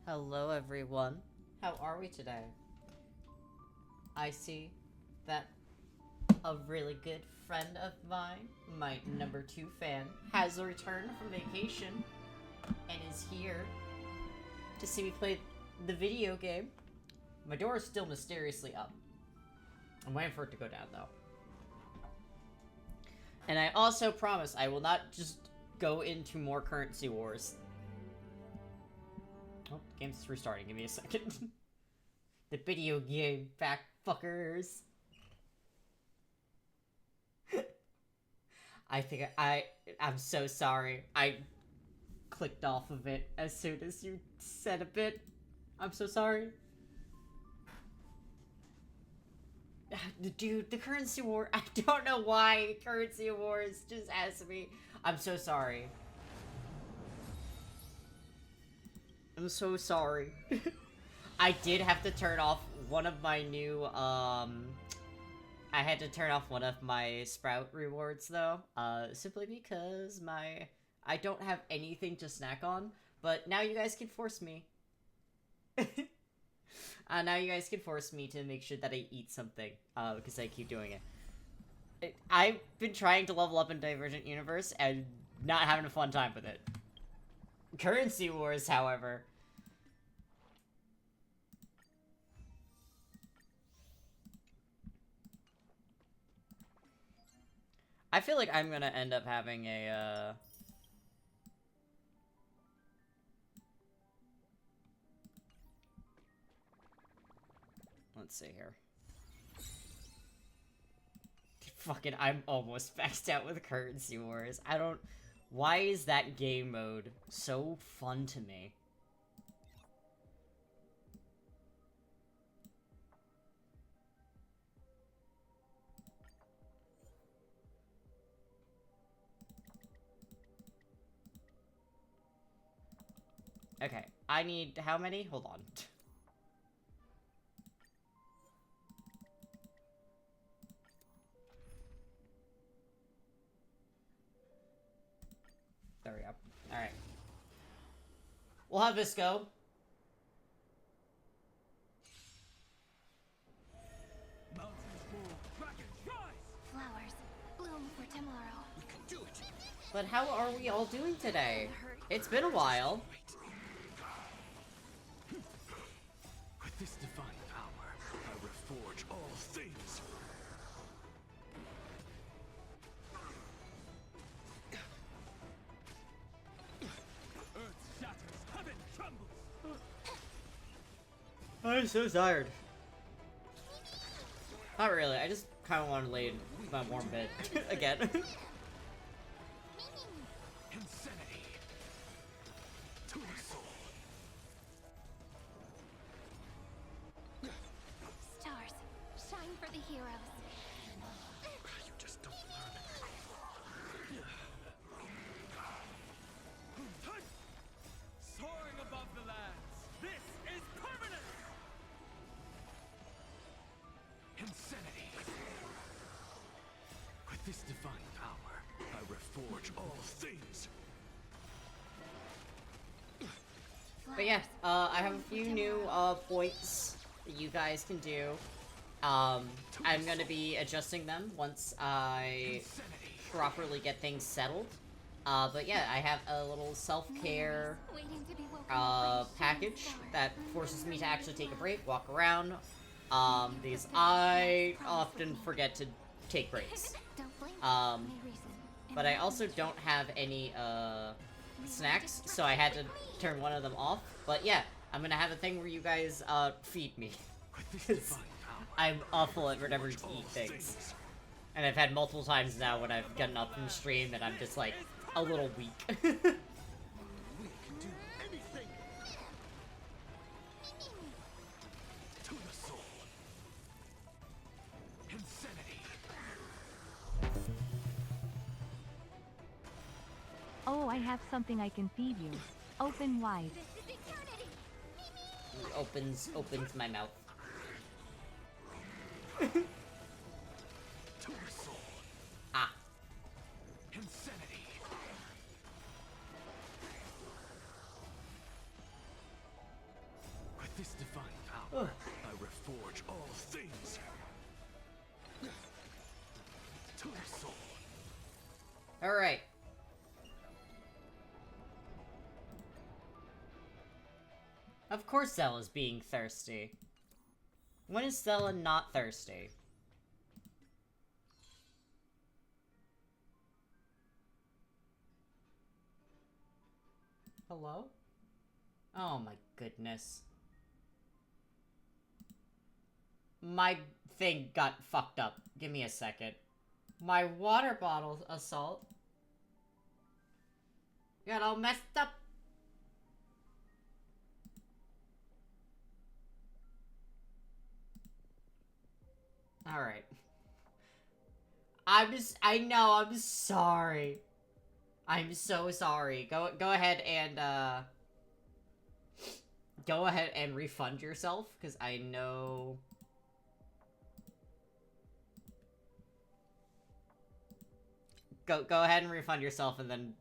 Hello everyone. How are we today? I see that a really good friend of mine, my number 2 fan, has returned from vacation and is here to see me play the video game. My door is still mysteriously up. I'm waiting for it to go down though. And I also promise I will not just go into more currency wars. Oh, the game's restarting. Give me a second. The video game back fuckers. I'm so sorry. I clicked off of it as soon as you said a bit. I'm so sorry. Dude, the currency war. I don't know why currency wars just asked me. I'm so sorry. I'm so sorry. I did have to turn off one of my new, I had to turn off one of my Sprout rewards, though, simply because I don't have anything to snack on, but now you guys can force me. Now you guys can force me to make sure that I eat something, because I keep doing it. I've been trying to level up in Divergent Universe, and not having a fun time with it. Currency Wars, however. I feel like I'm gonna end up having a, let's see here. Fucking, I'm almost maxed out with Currency Wars. Why is that game mode so fun to me? Okay, I need how many? Hold on. There we go. Alright. We'll have this go. Mountains fall, dragons rise! Flowers bloom for tomorrow. We can do it! But how are we all doing today? It's been a while. With this divine power, I reforge all things. Earth shatters, heaven trembles. I'm so tired. Not really, I just kind of want to lay in my warm bed again. Insanity. To the soul. Stars, shine for the heroes. You just don't learn. Soaring above the lands. This is permanent. Insanity. With this divine power, I reforge all things. But yeah, I have a few new points that you guys can do. I'm gonna be adjusting them once I properly get things settled. But yeah, I have a little self-care Waiting to be woken up by package shooting that stars. forces me to actually take a break, walk around, because I often forget to take breaks. Don't blame Um, me, reason. But I also don't have any, snacks, so I had to turn one of them off. But yeah, I'm gonna have a thing where you guys, feed me. With this 'Cause divine power, I'm awful at remembering to all eat things. And I've had multiple times now when I've gotten up from stream and I'm just, like, a little weak. We can do anything. To the soul. Insanity. Oh, I have something I can feed you. Open wide. This is eternity. opens my mouth. To the soul. Ah. Insanity. this divine power, I reforge all things. To the soul. Alright. Of course Zella's being thirsty. When is Zella not thirsty? Hello? Oh my goodness. My thing got fucked up. Give me a second. My water bottle assault got all messed up. Alright. I know, I'm sorry. I'm so sorry. Go ahead and, go ahead and refund yourself, because I know... Go ahead and refund yourself, and then...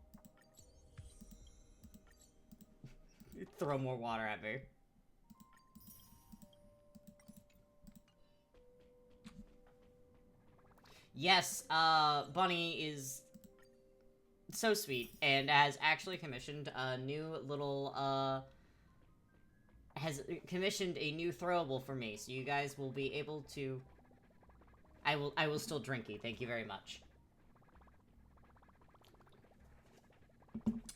throw more water at me. Yes, Bunny is so sweet, and has actually commissioned a new little, has commissioned a new throwable for me, so you guys will be able to... I will still drinky, thank you very much.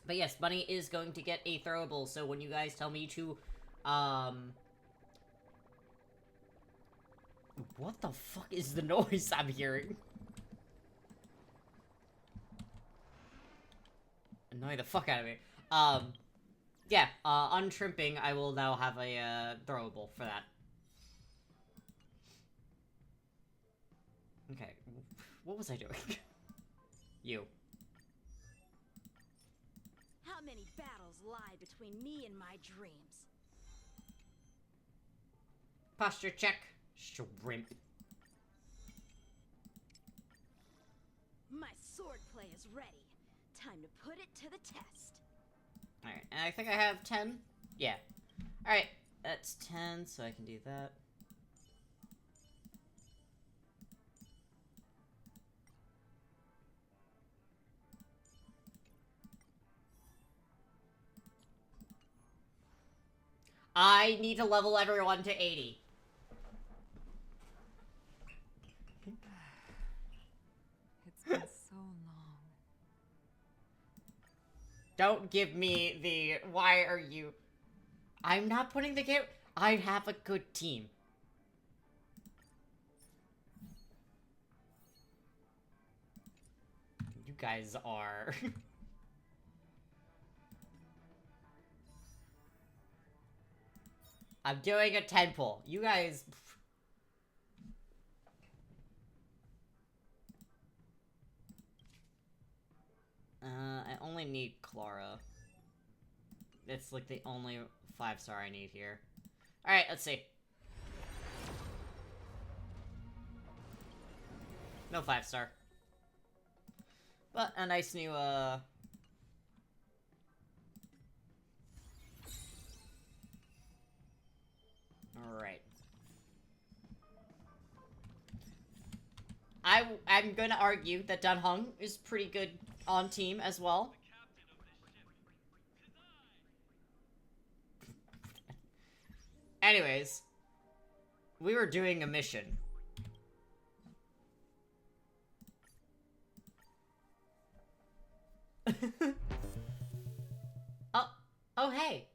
But yes, Bunny is going to get a throwable, so when you guys tell me to, what the fuck is the noise I'm hearing? Annoy the fuck out of me. Yeah, on trimping, I will now have a, throwable for that. Okay, what was I doing? You. How many battles lie between me and my dreams? Posture check. Shrimp. My swordplay is ready. Time to put it to the test. Alright, and I think I have 10? Yeah. Alright, that's 10, so I can do that. I need to level everyone to 80. It's been so long. Don't give me the, why are you... I'm not putting the game... I have a good team. You guys are... I'm doing a 10 pull. You guys... I only need Clara. It's like the only 5-star I need here. Alright, let's see. No 5-star. But a nice new, Alright. I'm gonna argue that Dunhung is pretty good on team as well. Anyways, we were doing a mission. Oh, hey.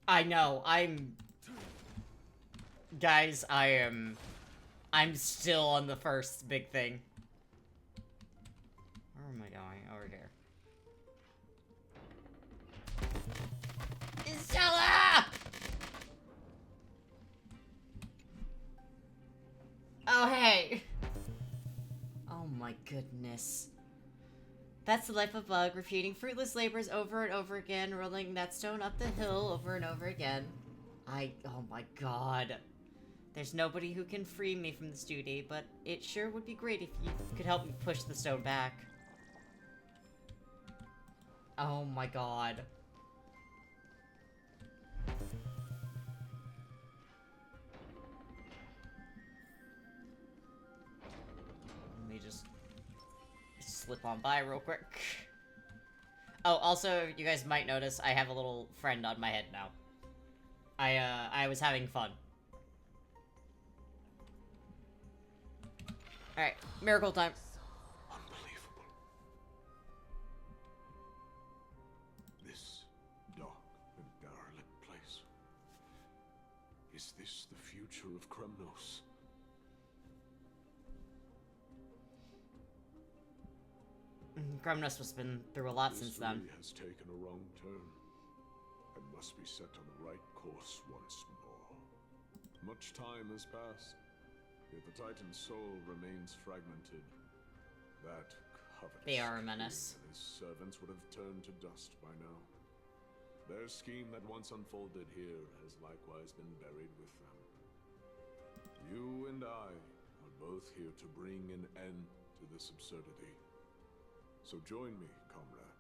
I know, guys, I'm still on the first big thing. Where am I going? Over here. Isella! Oh, hey! Oh my goodness. That's the life of Bug, repeating fruitless labors over and over again, rolling that stone up the hill over and over again. Oh my god. There's nobody who can free me from this duty, but it sure would be great if you could help me push the stone back. Oh my god. Let me just slip on by real quick. Oh, also, you guys might notice I have a little friend on my head now. I was having fun. Alright, miracle time. Unbelievable. This dark and derelict place. Is this the future of Kremnos? Grumnus has been through a lot since then. History has taken a wrong turn, and must be set on the right course once more. Much time has passed, yet the Titan's soul remains fragmented. That covetous They are a menace. king and his servants would have turned to dust by now. Their scheme that once unfolded here has likewise been buried with them. You and I are both here to bring an end to this absurdity. So join me, comrade.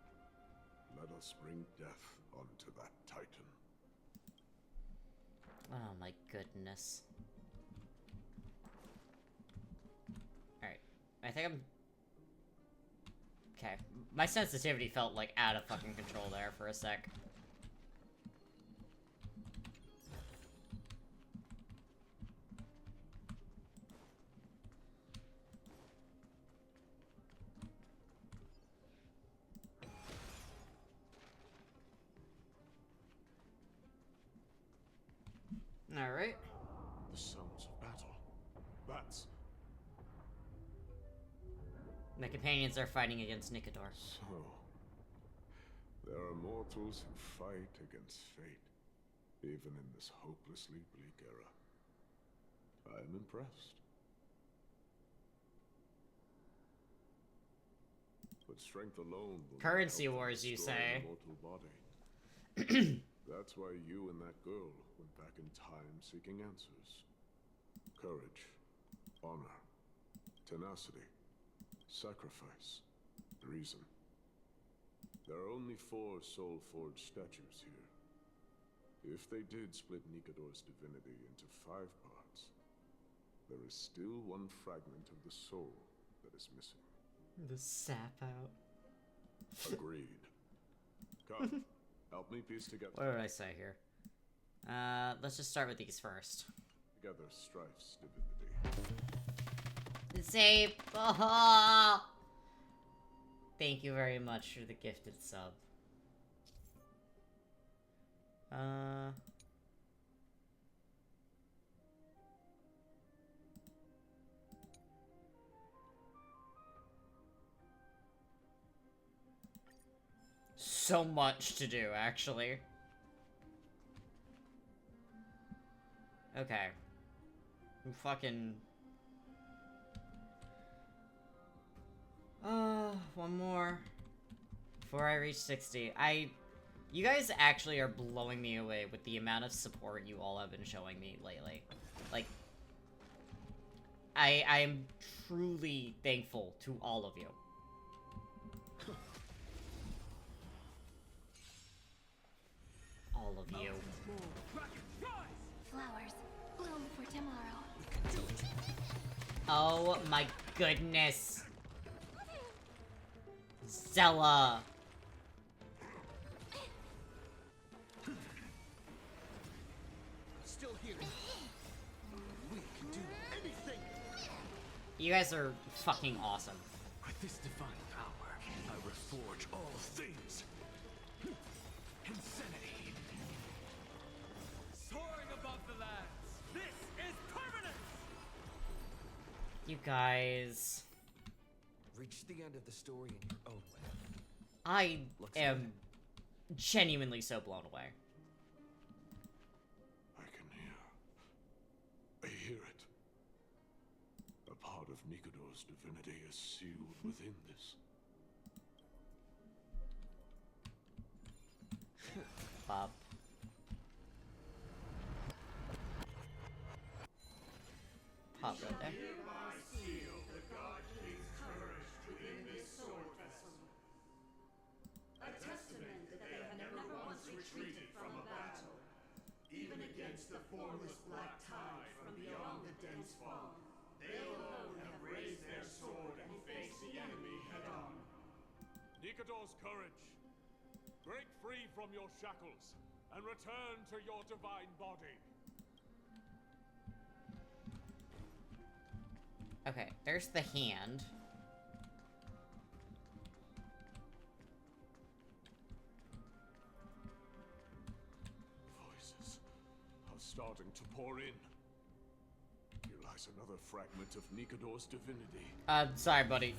Let us bring death onto that Titan. Oh my goodness. Alright. I think I'm... Okay. My sensitivity felt like out of fucking control there for a sec. Alright. The sounds of battle. That's My companions are fighting against Nicodor. so. There are mortals who fight against fate, even in this hopelessly bleak era. I am impressed. But strength alone will not Currency help them wars, you destroy say? the mortal body. That's why you and that girl went back in time seeking answers. Courage, honor, tenacity, sacrifice, reason. There are only 4 soul-forged statues here. If they did split Nicodor's divinity into 5 parts, there is still one fragment of the soul that is missing. The sap out. Agreed. Come, help me piece together. What did I say here? Let's just start with these first. Together Strife's divinity. Save. Oh! Thank you very much for the gifted sub. So much to do, actually. Okay. Fucking... one more. Before I reach 60. You guys actually are blowing me away with the amount of support you all have been showing me lately. Like, I am truly thankful to all of you. All of you. Flowers bloom for tomorrow. Oh my goodness. Zella. Still here. We can do anything. You guys are fucking awesome. With this divine power, I reforge all things. Insanity. Soaring above the lands. This is permanence. You guys. Reach the end of the story in your own way. I Looks am genuinely so blown away. I can hear. I hear it. A part of Nicodor's divinity is sealed within this. Bob. retreated from a battle. Even against the formless black tide from beyond the dense fog, they alone have raised their sword and faced the enemy head-on. Nikador's courage. Break free from your shackles and return to your divine body. Okay, there's the hand. Voices are starting to pour in. Here lies another fragment of Nikador's divinity. Sorry, buddy.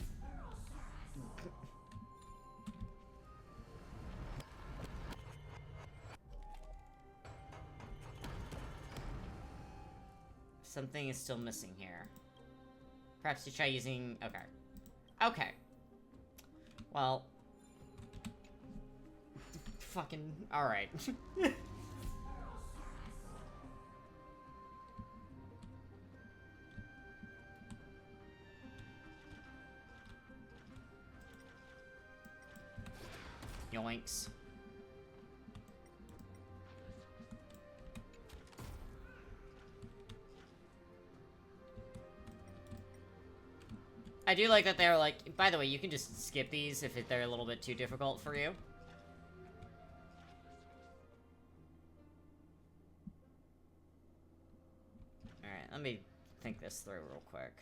Something is still missing here. Perhaps you try using... Okay. Okay. Well. Fucking... Alright. Yoinks. I do like that they're like, by the way, you can just skip these if they're a little bit too difficult for you. Alright, let me think this through real quick.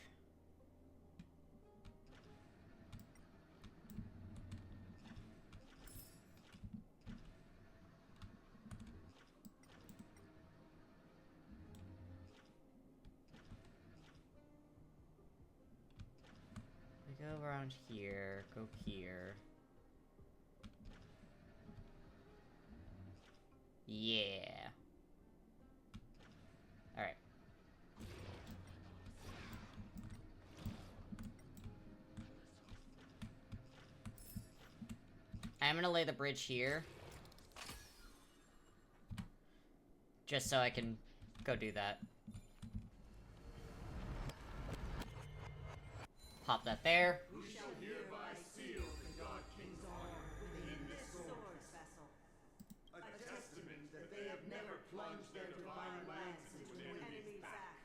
Go around here, go here. Yeah. Alright. I'm gonna lay the bridge here. Just so I can go do that. Pop that there. Who shall hereby seal the God King's honor within this sword vessel? A testament that they have never plunged their divine lance into an enemy's back.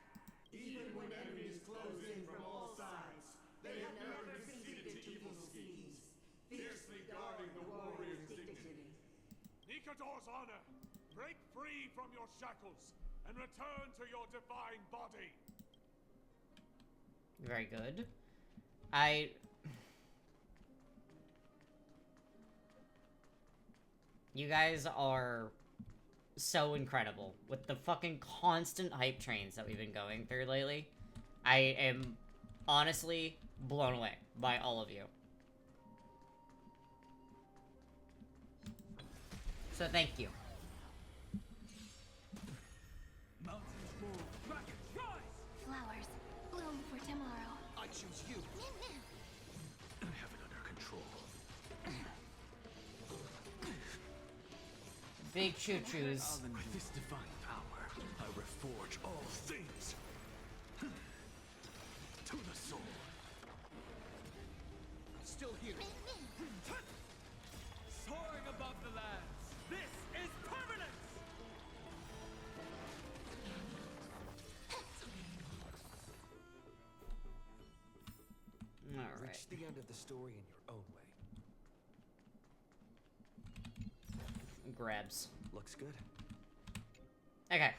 Even when enemies close in from all sides, they have never conceded to evil schemes, fiercely guarding the warrior's dignity. Nikador's honor! Break free from your shackles and return to your divine body! Very good. You guys are so incredible with the fucking constant hype trains that we've been going through lately. I am honestly blown away by all of you. So thank you. Flowers bloom for tomorrow. I choose you. I have it under control. Big choo-choos. With this divine power, I reforge all things. To the soul. Still here. Soaring above the lands, this is permanence! Alright. Reach the end of the story in your own way. Grabs. Looks good. Okay.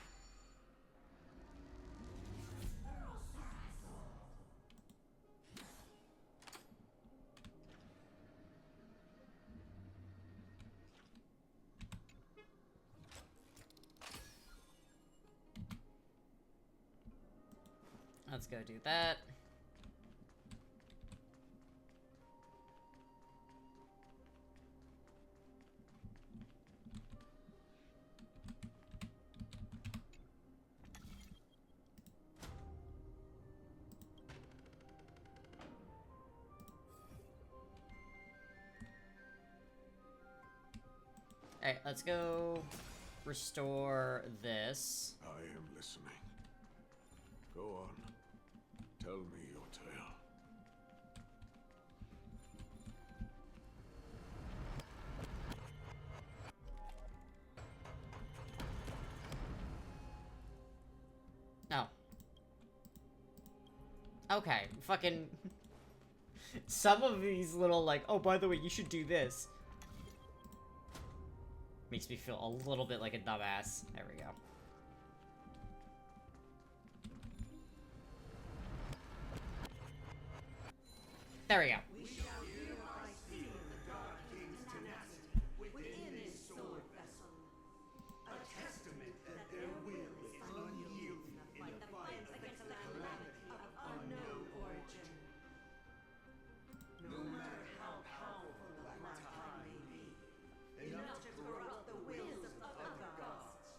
Let's go do that. Alright, let's go restore this. I am listening. Go on. Tell me your tale. Okay, fucking... Some of these little, like, oh, by the way, you should do this. Makes me feel a little bit like a dumbass. There we go. There we go. We shall hereby seal the God King's tenacity within his sword vessel. A testament that their will is unyielding in the fight against the calamity of unknown origin. No matter how powerful the Black Tide may be, enough to corrupt the wills of other gods,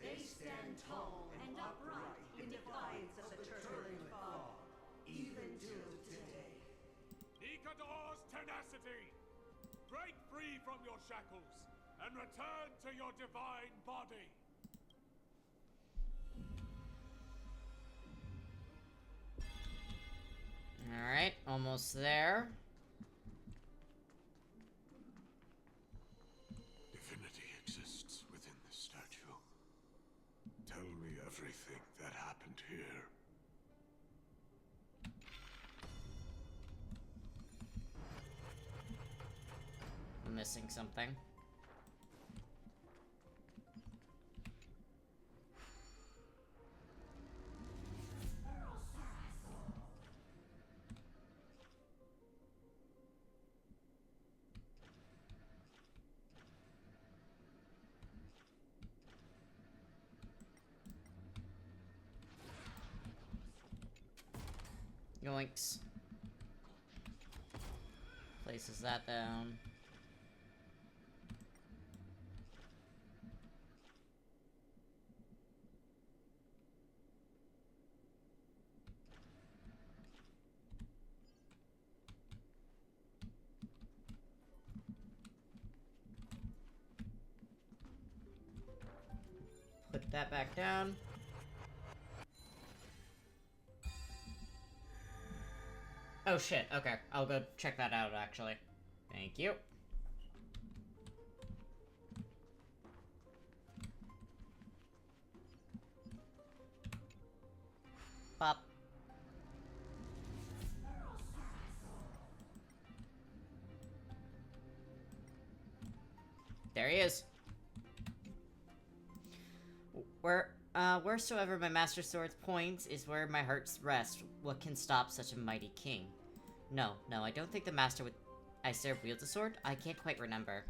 they stand tall and upright in defiance of the turbulent fog, even till today. Nikador's tenacity! Break free from your shackles and return to your divine body! Alright, almost there. Divinity exists within this statue. Tell me everything that happened here. I'm missing something. Yoinks. Places that down. Put that back down. Oh shit, okay. I'll go check that out, actually. Thank you. Pop. There he is. Wheresoever my master sword points is where my heart's rest. What can stop such a mighty king? No, I don't think the master I serve wields a sword. I can't quite remember.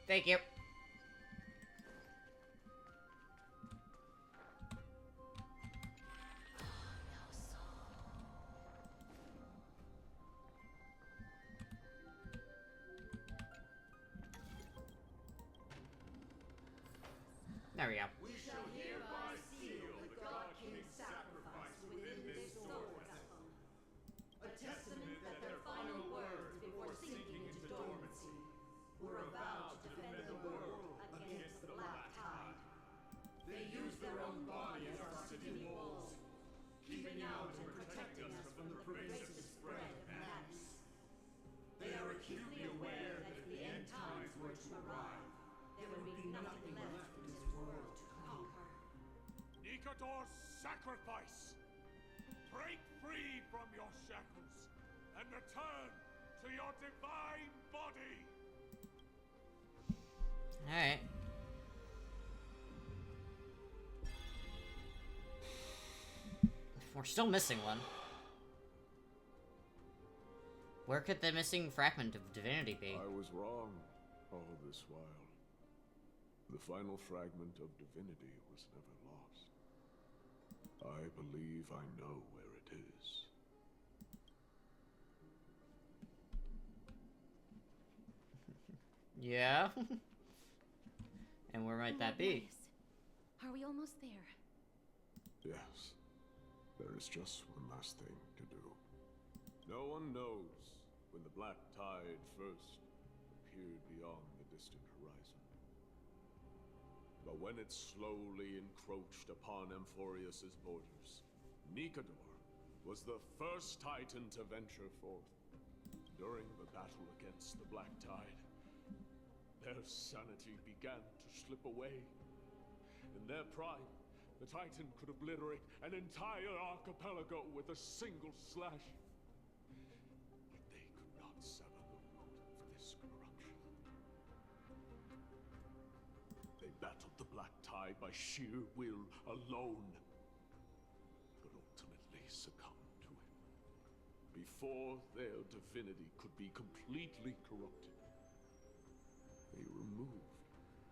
Thank you. There we go. We shall hereby seal the God King's sacrifice within this sword vessel. A testament that their final words before sinking into dormancy were a vow to defend the world against the Black Tide. They used their own body as our city walls, keeping out and protecting us from the pervasive spread of madness. They are acutely aware that if the end times were to arrive, there would be nothing left in this world to conquer. Nikador's sacrifice! Break free from your shackles and return to your divine body! Alright. We're still missing one. Where could the missing fragment of divinity be? I was wrong all this while. The final fragment of divinity was never lost. I believe I know where it is. Yeah? And where might that be? Are we almost there? Yes. There is just one last thing to do. No one knows when the Black Tide first appeared beyond the distant horizon. But when it slowly encroached upon Amphoreus's borders, Nikador was the first Titan to venture forth. During the battle against the Black Tide, their sanity began to slip away. In their prime, The Titan could obliterate an entire archipelago with a single slash. Yet they could not sever the root of this corruption. They battled the Black Tide by sheer will alone, but ultimately succumbed to it. Before their divinity could be completely corrupted, they removed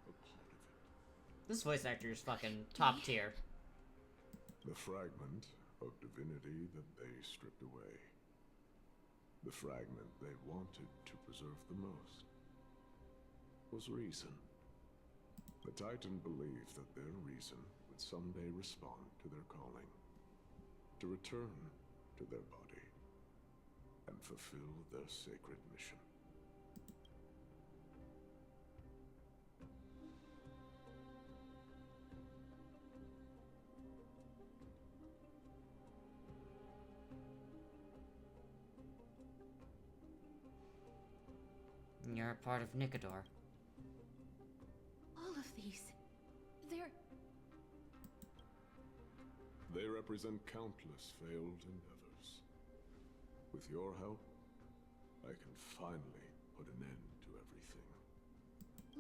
a part of it. This voice actor is fucking top tier. The fragment of divinity that they stripped away. The fragment they wanted to preserve the most was reason. The Titan believed that their reason would someday respond to their calling, to return to their body, and fulfill their sacred mission. You're a part of Nicodor. All of these. They're... They represent countless failed endeavors. With your help, I can finally put an end to everything.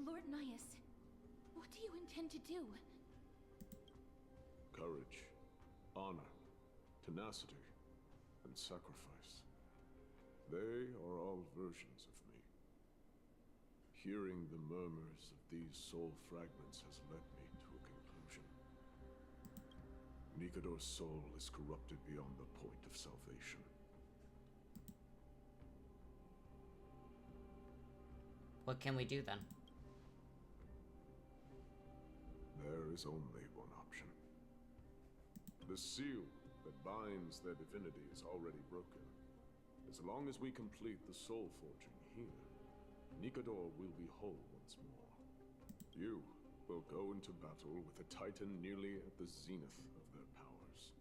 Lord Nias, what do you intend to do? Courage, honor, tenacity, and sacrifice. They are all versions of me. Hearing the murmurs of these soul fragments has led me to a conclusion. Nicodor's soul is corrupted beyond the point of salvation. What can we do then? There is only one option. The seal that binds their divinity is already broken. As long as we complete the soul forging here, Nicodor will be whole once more. You will go into battle with a Titan nearly at the zenith of their powers.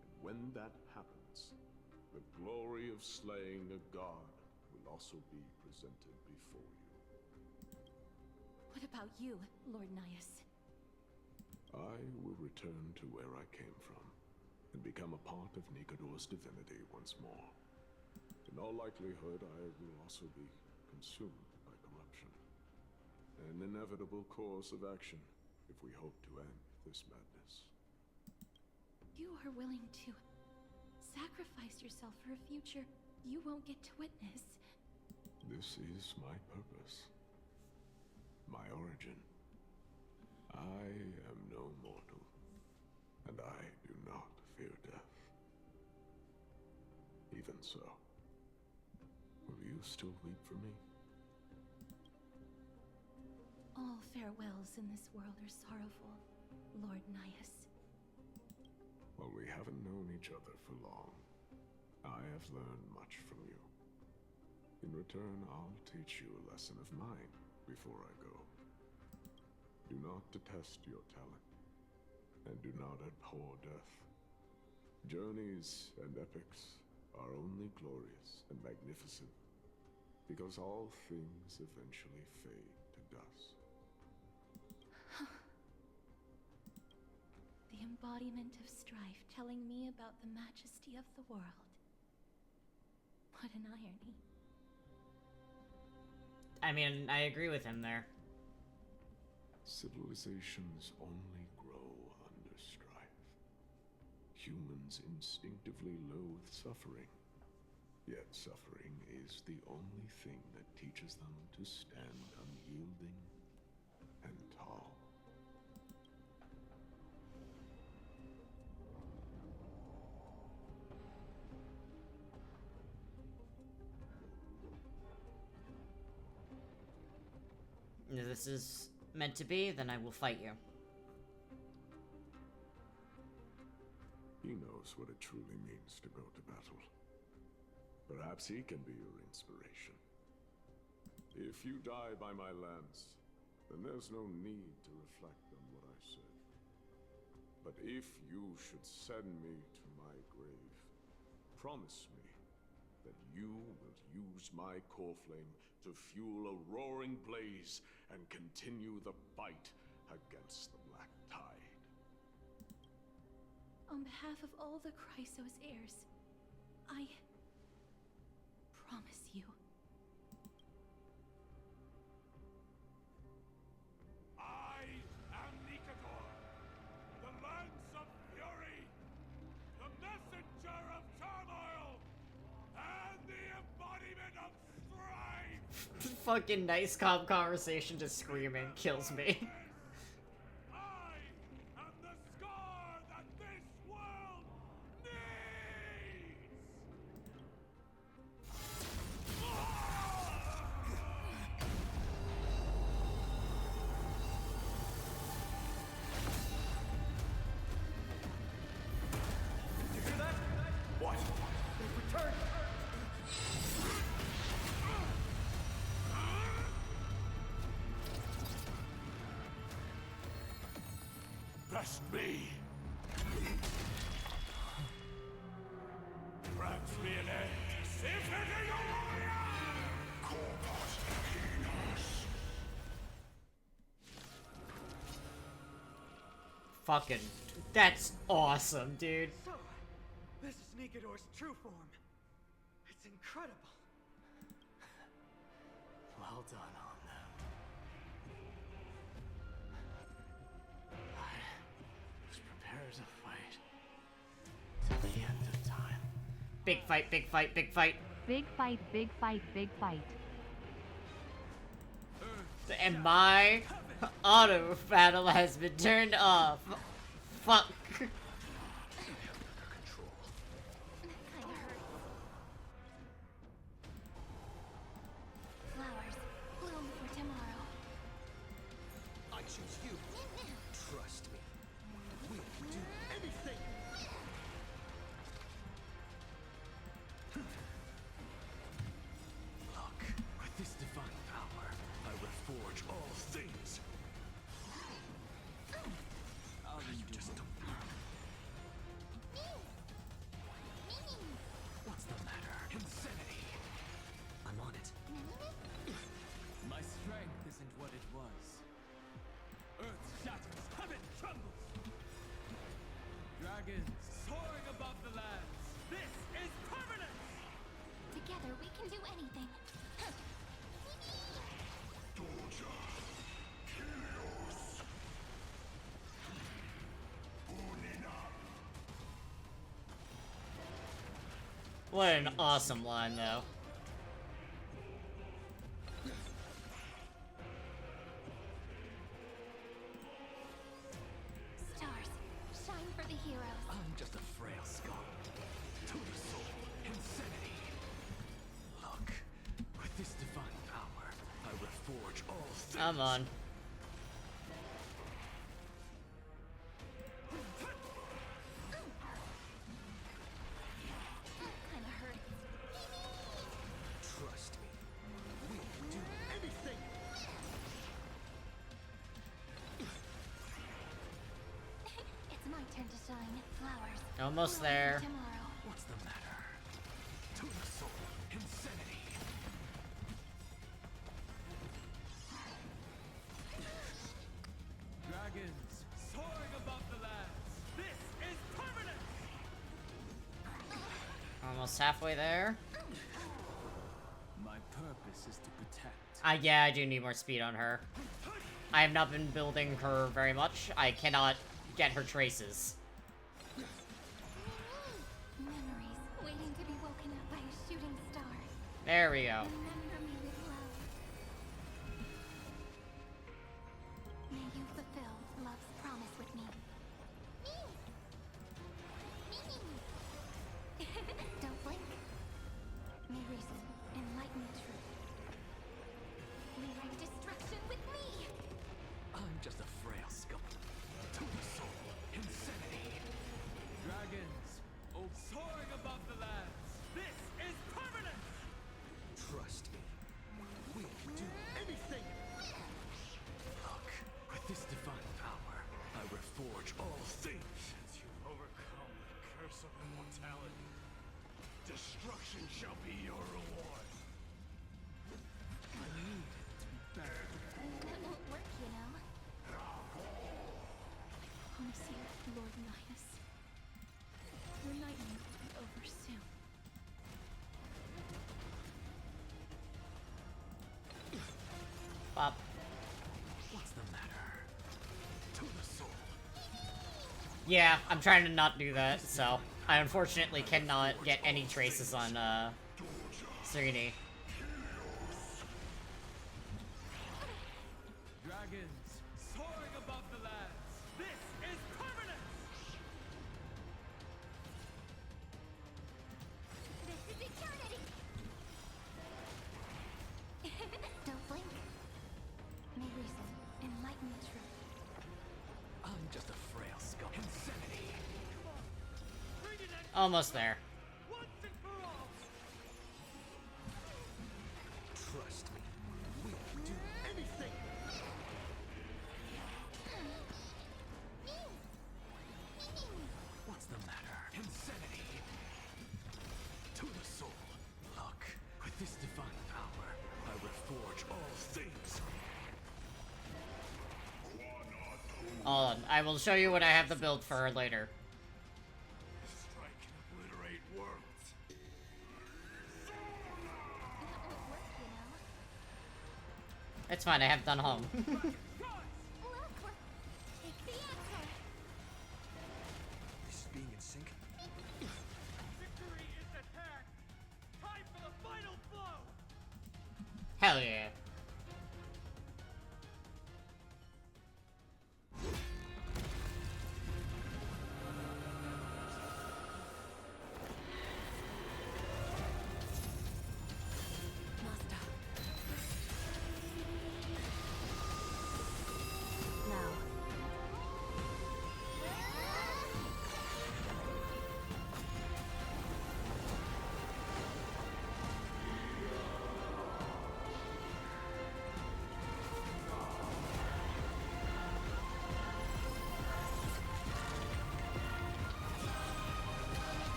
And when that happens, the glory of slaying a god will also be presented before you. What about you, Lord Nias? I will return to where I came from, and become a part of Nicodor's divinity once more. In all likelihood, I will also be consumed by corruption. An inevitable course of action, if we hope to end this madness. You are willing to sacrifice yourself for a future you won't get to witness. This is my purpose. My origin. I am no mortal, and I do not fear death. Even so, will you still weep for me? All farewells in this world are sorrowful, Lord Nias. While we haven't known each other for long, I have learned much from you. In return, I'll teach you a lesson of mine before I go. Do not detest your talent, and do not abhor death. Journeys and epics are only glorious and magnificent, because all things eventually fade to dust. The embodiment of strife telling me about the majesty of the world. What an irony. I mean, I agree with him there. Civilizations only grow under strife. Humans instinctively loathe suffering. Yet suffering is the only thing that teaches them to stand unyielding and tall. If this is meant to be, then I will fight you. He knows what it truly means to go to battle. Perhaps he can be your inspiration. If you die by my lance, then there's no need to reflect on what I said. But if you should send me to my grave, promise me that you will use my core flame to fuel a roaring blaze and continue the fight against the Black Tide. On behalf of all the Chrysos heirs, I promise you. I am Nikador, the Lance of Fury, the messenger of turmoil, and the embodiment of strife! Fucking nice calm conversation to screaming kills me. I am the scar that this world needs! What? They've returned! Best me! Grant me an end! If it is a warrior! Corpus Enos! Fucking, that's awesome, dude. So, this is Nikador's true form. It's incredible. Well done on them. I was prepared to fight till the end of time. Big fight, big fight, big fight. Big fight, big fight, big fight. And my auto battle has been turned off. Fuck. Control. That kinda hurts. Flowers bloom for tomorrow. I choose you. Trust me. We'll do anything. Look, with this divine power, I reforge all things. You just don't know. What's the matter? Insanity. I'm on it. My strength isn't what it was. Earth shatters, heaven trembles. Dragons soaring above the lands. This is permanence! Together we can do anything. What an awesome line, though. Stars, shine for the heroes. I'm just a frail skull. To the soul, insanity. Look, with this divine power, I reforge all things. Come on. Kinda hurts. Trust me. We'll do anything. It's my turn to shine. Flowers. Almost bloom for there. Tomorrow. What's the matter? To the soul, insanity. Dragons soaring above the lands. This is permanence! Almost halfway there. My purpose is to protect. Yeah, I do need more speed on her. I have not been building her very much. I cannot get her traces. Memories waiting to be woken up by a shooting star. There we go. Remember me with love. May you fulfill love's promise with me. Don't blink. May reason enlighten truth. Rewrite destruction with me. I'm just a frail skull. To the soul, insanity. Dragons, oh, soaring above the lands. This is permanence! Trust me. We'll do anything. Look, with this divine power, I reforge all things. Since you've overcome the curse of immortality, destruction shall be your reward. I need to be better. That won't work, you know. Monsieur, Lord Linus. Yeah, I'm trying to not do that, so I unfortunately cannot get any traces on, Serenity. Dragons, soaring above the lands. This is permanence! This is eternity! Don't blink. May reason. Enlighten the truth. I'm just a frail skull. Insanity. Bring it at Almost there. once and for all! Trust me. We'll do anything. What's the matter? Insanity. To the soul. Look, with this divine power, I reforge all things. Hold on, I will show you what I have the build for her later. Strike and obliterate worlds. That won't work, you know. It's fine, I have done home. Look, take the answer. This is being in sync. Victory is at hand! Time for the final blow! Hell yeah. Master. Now.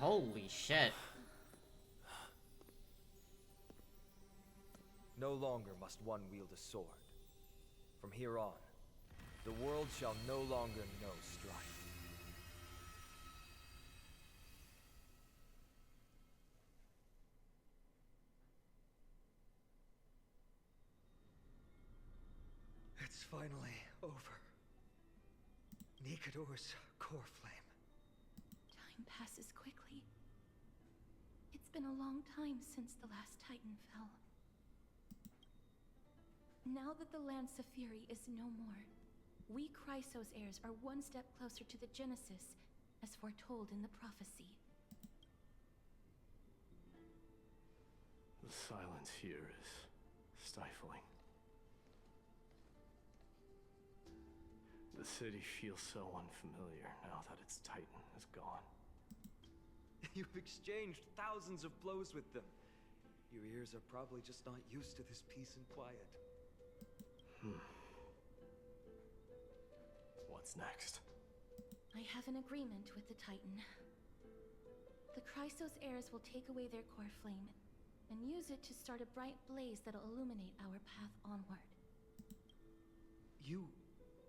Holy shit. No longer must one wield a sword. From here on, the world shall no longer know strife. It's finally over. Nikador's core flame. Time passes quickly. It's been a long time since the last Titan fell. Now that the Lance of Fury is no more, we Chrysos heirs are one step closer to the Genesis, as foretold in the prophecy. The silence here is stifling. The city feels so unfamiliar now that its Titan is gone. You've exchanged thousands of blows with them. Your ears are probably just not used to this peace and quiet. What's next? I have an agreement with the Titan. The Chrysos heirs will take away their core flame and use it to start a bright blaze that'll illuminate our path onward. You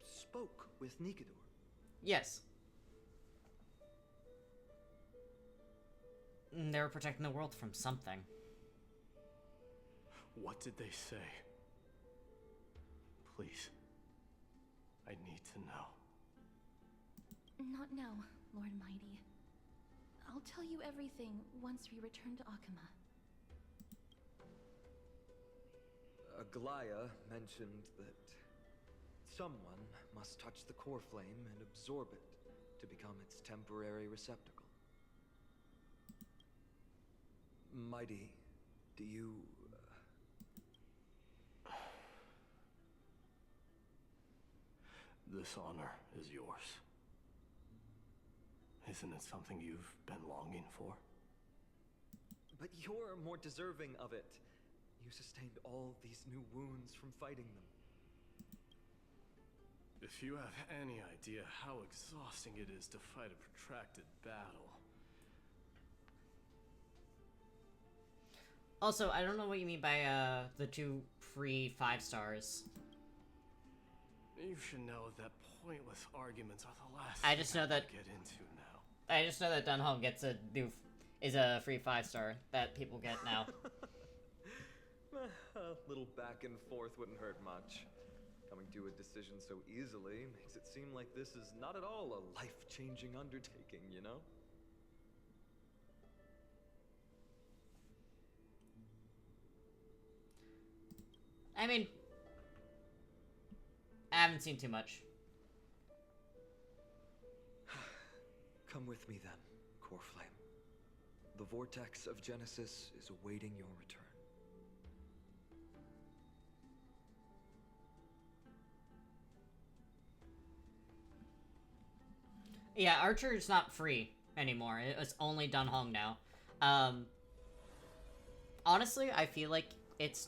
spoke with Nikador. Yes. They were protecting the world from something. What did they say? Please. I need to know. Not now, Lord Mighty. I'll tell you everything once we return to Akama. Aglaya mentioned that someone must touch the core flame and absorb it to become its temporary receptacle. Mighty, do you... This honor is yours. Isn't it something you've been longing for? But you're more deserving of it. You sustained all these new wounds from fighting them. If you have any idea how exhausting it is to fight a protracted battle. Also, I don't know what you mean by, the 2 free 5 stars. You should know that pointless arguments are the last I just know thing that- to get into now. I just know that Dunholm gets a a free 5 star that people get now. A little back and forth wouldn't hurt much. A coming to a decision so easily makes it seem like this is not at all a life-changing undertaking, you know? I mean, I haven't seen too much. Come with me then, Coreflame. The vortex of Genesis is awaiting your return. Yeah, Archer is not free anymore. It's only Dunhong now. Honestly, I feel like it's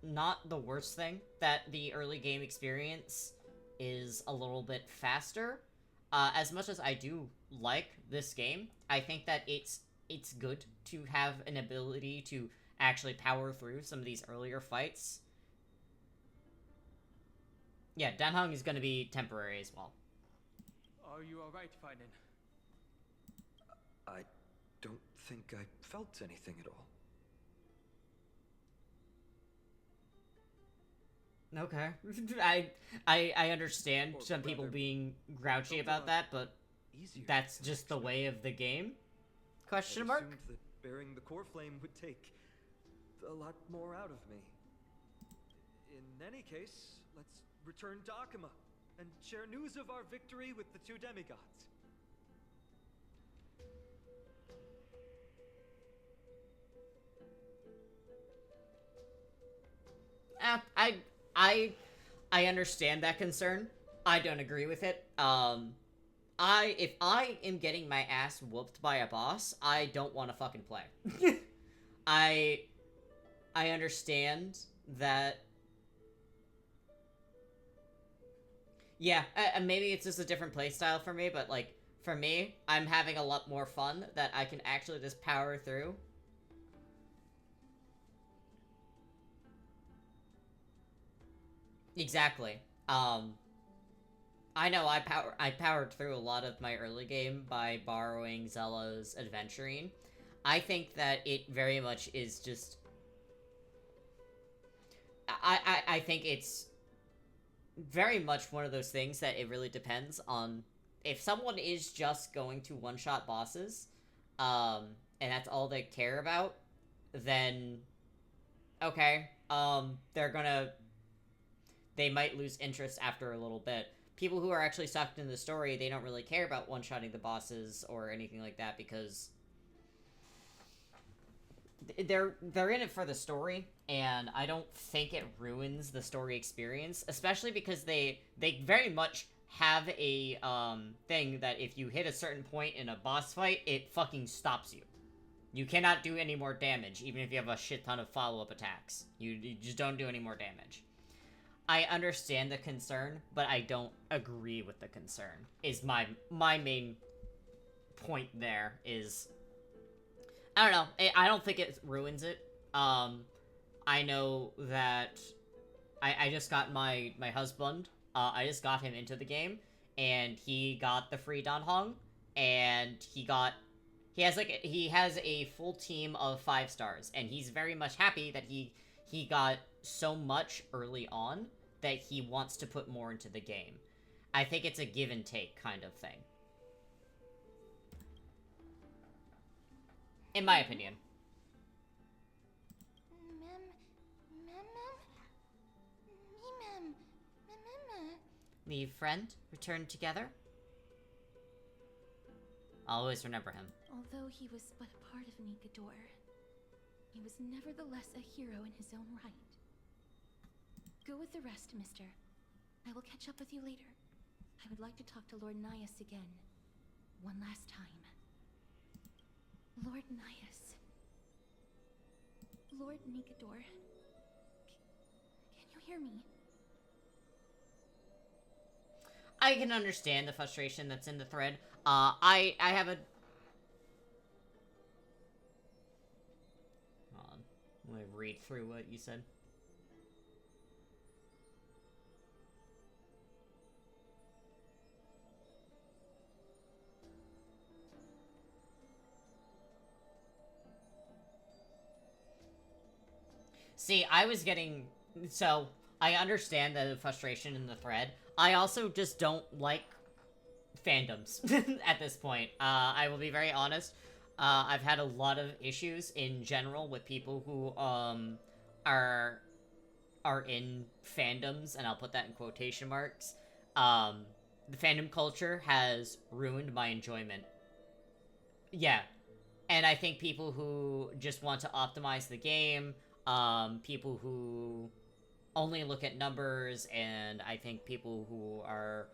not the worst thing that the early game experience is a little bit faster. As much as I do like this game, I think that it's good to have an ability to actually power through some of these earlier fights. Yeah, Danhong is going to be temporary as well. Are you alright, Feinen? I don't think I felt anything at all. Okay. I understand some people being grouchy about that, but that's just the way of the game? Question mark? I assumed that bearing the core flame would take a lot more out of me. In any case, let's return to Akima and share news of our victory with the two demigods. I understand that concern. I don't agree with it. If I am getting my ass whooped by a boss, I don't want to fucking play. I understand that. Yeah, maybe it's just a different playstyle for me, but like for me, I'm having a lot more fun that I can actually just power through. Exactly. I know I powered through a lot of my early game by borrowing Zella's adventuring. I think that it very much is just... I think it's very much one of those things that it really depends on... If someone is just going to one-shot bosses, and that's all they care about, then... Okay, they're gonna... They might lose interest after a little bit. People who are actually sucked into the story, they don't really care about one-shotting the bosses or anything like that because they're in it for the story, and I don't think it ruins the story experience, especially because they very much have a thing that if you hit a certain point in a boss fight, it fucking stops you. You cannot do any more damage, even if you have a shit ton of follow-up attacks. You just don't do any more damage. I understand the concern, but I don't agree with the concern, is my main point there, is... I don't know, I don't think it ruins it. I know that I just got my husband, I just got him into the game, and he got the free Danhong, and he has a full team of 5 stars, and he's very much happy that he got so much early on that he wants to put more into the game. I think it's a give and take kind of thing. In my opinion. Leave friend, return together. I'll always remember him. Although he was but a part of Nikador, he was nevertheless a hero in his own right. Go with the rest, mister. I will catch up with you later. I would like to talk to Lord Nias again. One last time. Lord Nias. Lord Nikador. Can you hear me? I can understand the frustration that's in the thread. I have a... Hold on. Let me read through what you said. See, I was getting... So, I understand the frustration in the thread. I also just don't like fandoms at this point. I will be very honest. I've had a lot of issues in general with people who are in fandoms, and I'll put that in quotation marks. The fandom culture has ruined my enjoyment. Yeah. And I think people who just want to optimize the game, people who only look at numbers, and I think people who are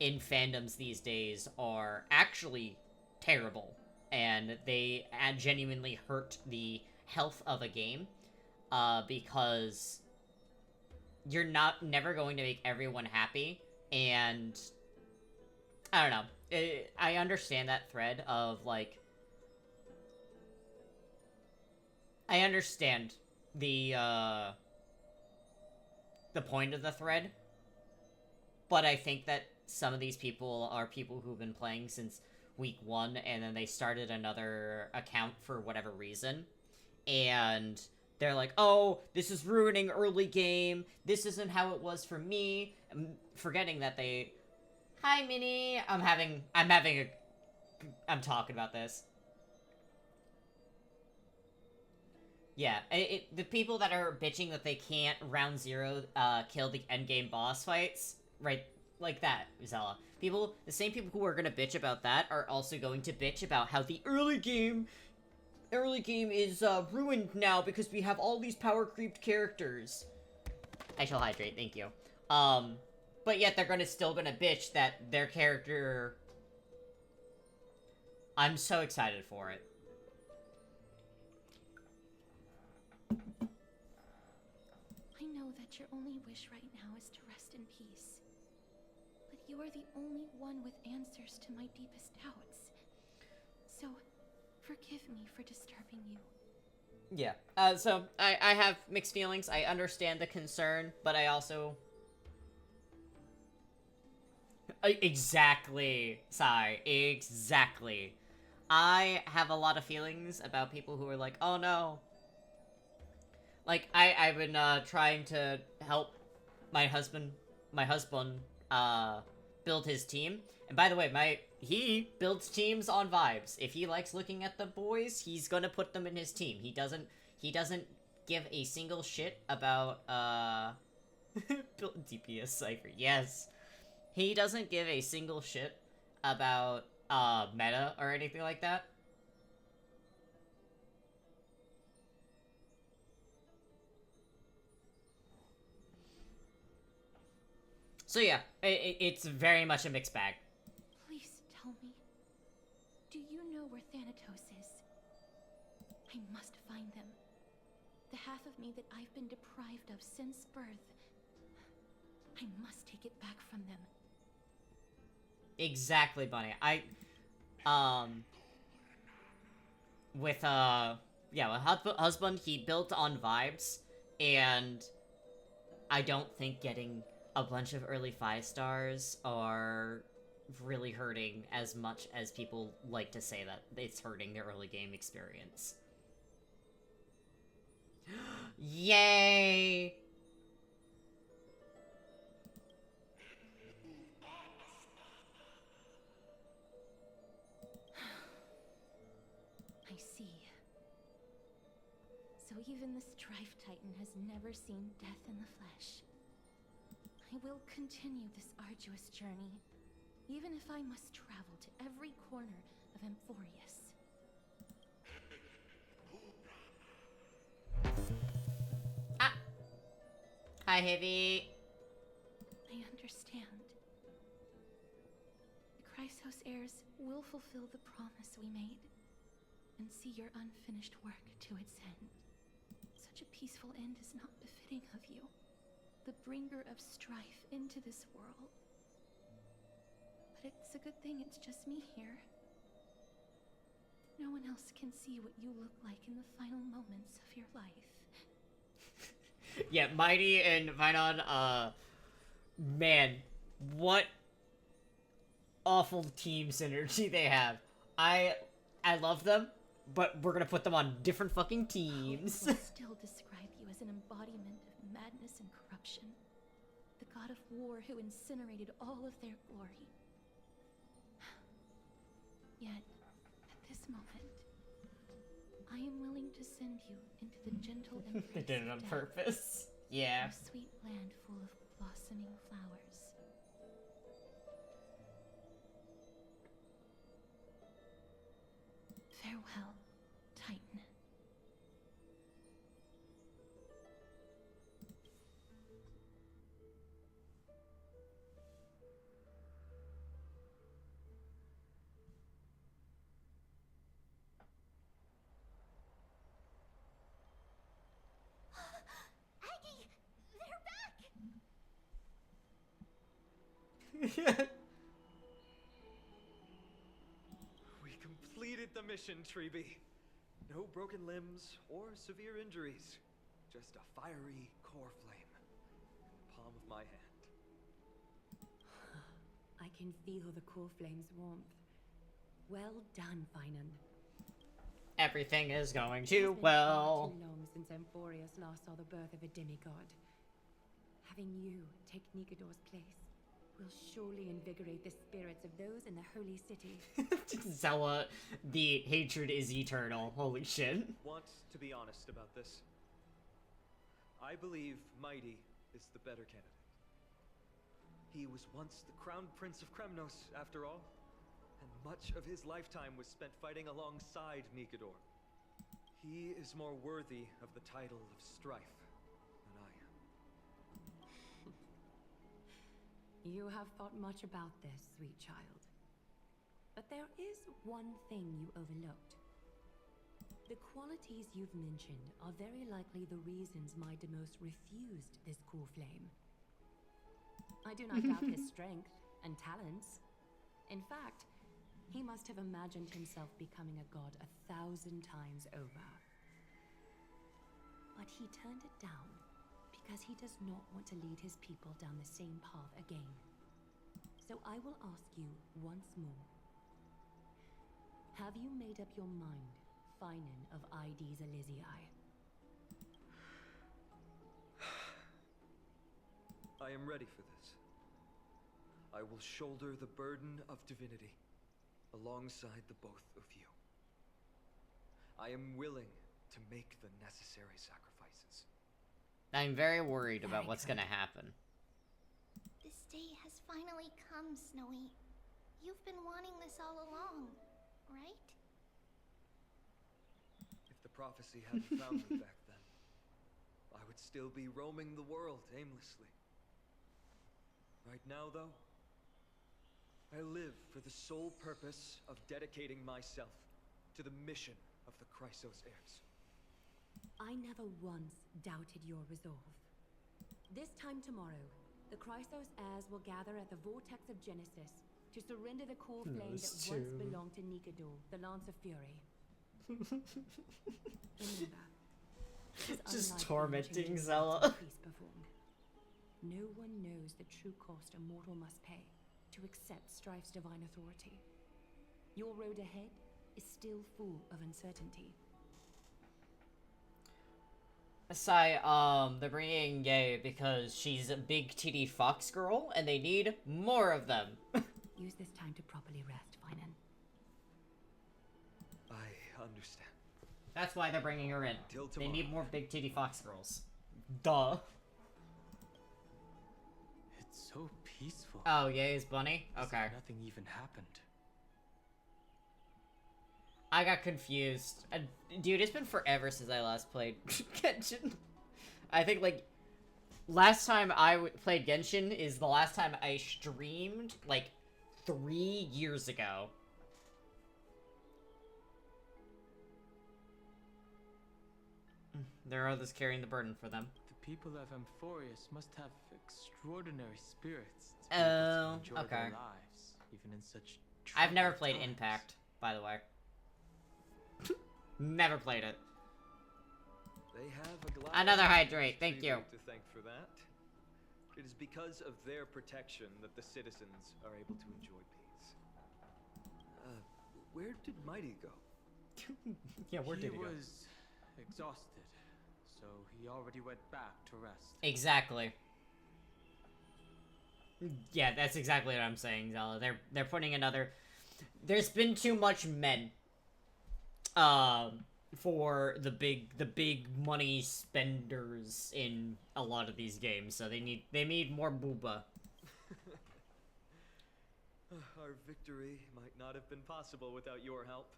in fandoms these days are actually terrible, and they genuinely hurt the health of a game, because you're never going to make everyone happy, and I don't know. I understand that thread of, like, I understand the point of the thread, but I think that some of these people are people who've been playing since week 1, and then they started another account for whatever reason, and they're like, oh, this is ruining early game, this isn't how it was for me, forgetting that they... Hi, Minnie! I'm talking about this. Yeah, the people that are bitching that they can't, round 0, kill the endgame boss fights, right, like that, Zella. The same people who are gonna bitch about that are also going to bitch about how the early game is, ruined now because we have all these power-creeped characters. I shall hydrate, thank you. But yet they're still gonna bitch that their character... I'm so excited for it. I know that your only wish right now is to rest in peace. But you are the only one with answers to my deepest doubts. So, forgive me for disturbing you. Yeah, so I have mixed feelings. I understand the concern, but I also... Exactly, Sai, exactly. I have a lot of feelings about people who are like, oh no. Like, I've been, trying to help my husband, build his team. And by the way, he builds teams on vibes. If he likes looking at the boys, he's gonna put them in his team. He doesn't give a single shit about, DPS Cypher, yes. He doesn't give a single shit about, meta or anything like that. So yeah, it's very much a mixed bag. Please tell me. Do you know where Thanatos is? I must find them. The half of me that I've been deprived of since birth. I must take it back from them. Exactly, Bunny. With husband, he built on vibes, and I don't think getting a bunch of early 5 stars are really hurting as much as people like to say that it's hurting their early game experience. Yay! I see. So even the Strife Titan has never seen death in the flesh. I will continue this arduous journey, even if I must travel to every corner of Amphoreus. Ah! Hi, Heavy. I understand. The Chrysos heirs will fulfill the promise we made, and see your unfinished work to its end. Such a peaceful end is not befitting of you, the bringer of strife into this world. But it's a good thing it's just me here. No one else can see what you look like in the final moments of your life. Yeah, Mighty and Vinon, man, what awful team synergy they have. I love them, but we're gonna put them on different fucking teams. I will still describe you as an embodiment of madness and corruption. corruption. The god of war who incinerated all of their glory. Yet, at this moment, I am willing to send you into the gentle embrace They did it on of death, purpose. Yeah. a sweet land full of blossoming flowers. Farewell, Titan. Aggie! They're back! We completed the mission, Treeby. No broken limbs or severe injuries. Just a fiery core flame in the palm of my hand. I can feel the core flame's warmth. Well done, Finan. Everything is going It's too been well. far too long since Amphoreus last saw the birth of a demigod. Having you take Nikador's place will surely invigorate the spirits of those in the holy city. Zella, the hatred is eternal. Holy shit. Want to be honest about this? I believe Mighty is the better candidate. He was once the crown prince of Kremnos, after all, and much of his lifetime was spent fighting alongside Nikador. He is more worthy of the title of Strife than I am. You have thought much about this, sweet child. But there is one thing you overlooked. The qualities you've mentioned are very likely the reasons Midemos refused this cool flame. I do not doubt his strength and talents. In fact, he must have imagined himself becoming a god 1,000 times over. But he turned it down because he does not want to lead his people down the same path again. So I will ask you once more. Have you made up your mind, Finan of Ides Elysiae? I am ready for this. I will shoulder the burden of divinity alongside the both of you. I am willing to make the necessary sacrifices. I'm very worried about Very what's good. gonna happen. This day has finally come, Snowy. You've been wanting this all along, right? If the prophecy hadn't found me back then, I would still be roaming the world aimlessly. Right now, though, I live for the sole purpose of dedicating myself to the mission of the Chrysos heirs. I never once doubted your resolve. This time tomorrow, the Chrysos heirs will gather at the Vortex of Genesis to surrender the core flame that Those once two. belonged to Nikador, the Lance of Fury. Remember, it is Just unlike the tormenting unchanging Zella. rites of the priest performed. No one knows the true cost a mortal must pay to accept Strife's divine authority. Your road ahead is still full of uncertainty. They're bringing Gay because she's a big titty fox girl, and they need more of them. Use this time to properly rest, Finan. I understand. That's why they're bringing her in. Till They need tomorrow. more big titty fox girls. Duh. It's so peaceful. Oh, Yay's bunny? As if Okay. nothing even happened. I got confused. Dude, it's been forever since I last played Genshin. I think, like, last time I played Genshin is the last time I streamed, like, 3 years ago. There are others carrying the burden for them. The people of Amphoreus must have extraordinary spirits to be Oh, able to enjoy okay. their lives, even in such I've never troubled played times. Impact, by the way. Never played it. They have a glass Another hydrate, thank tribute you. to thank for that. It is because of their protection that the citizens are able to enjoy peace. Where did Mighty go? Yeah, where did he go? was exhausted, so he already went back to rest. Exactly. Yeah, that's exactly what I'm saying, Zella. They're putting another. There's been too much men. For the big money spenders in a lot of these games, so they need more booba. Our victory might not have been possible without your help.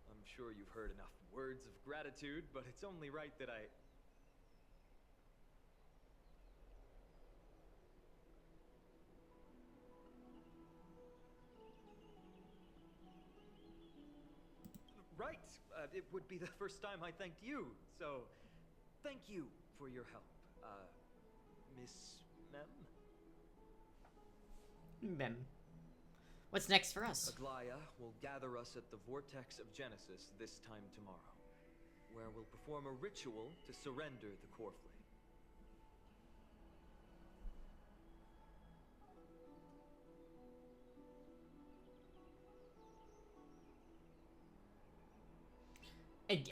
I'm sure you've heard enough words of gratitude, but it's only right that I... Right! It would be the first time I thanked you, so thank you for your help, Miss Mem? Mem. What's next for us? Aglaya will gather us at the Vortex of Genesis this time tomorrow, where we'll perform a ritual to surrender the core flame.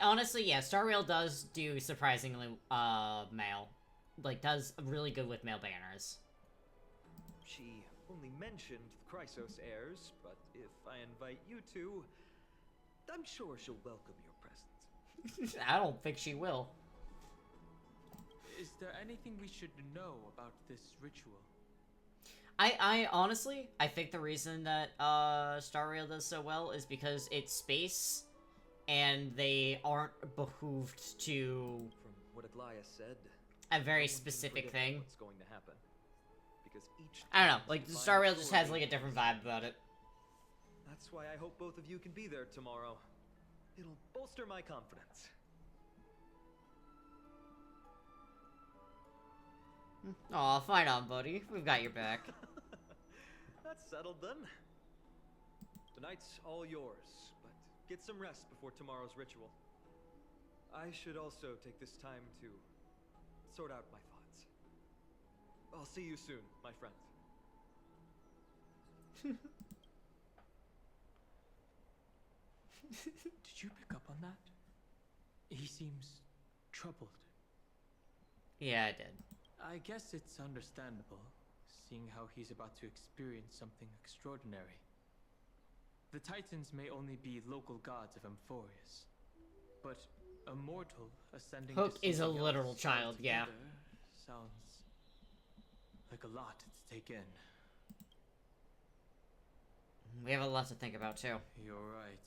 Honestly, yeah, Star Rail does do surprisingly, mail. Like, does really good with mail banners. She only mentioned the Chrysos heirs, but if I invite you two, I'm sure she'll welcome your presence. I don't think she will. Is there anything we should know about this ritual? I honestly, I think the reason that, Star Rail does so well is because it's space, and they aren't behooved to... From what Aglaya said... a very specific thing. What's going to happen. Because each I don't know, like, Star Rail just has, like, a different vibe about it. That's why I hope both of you can be there tomorrow. It'll bolster my confidence. Aw, fight on, buddy. We've got your back. That's settled then. Tonight's all yours, but get some rest before tomorrow's ritual. I should also take this time to sort out my thoughts. I'll see you soon, my friend. Did you pick up on that? He seems troubled. Yeah, I did. I guess it's understandable, seeing how he's about to experience something extraordinary. The Titans may only be local gods of Amphoreus, but a mortal ascending Hook to is a something literal else child, yeah. altogether sounds like a lot to take in. We have a lot to think about, too. You're right.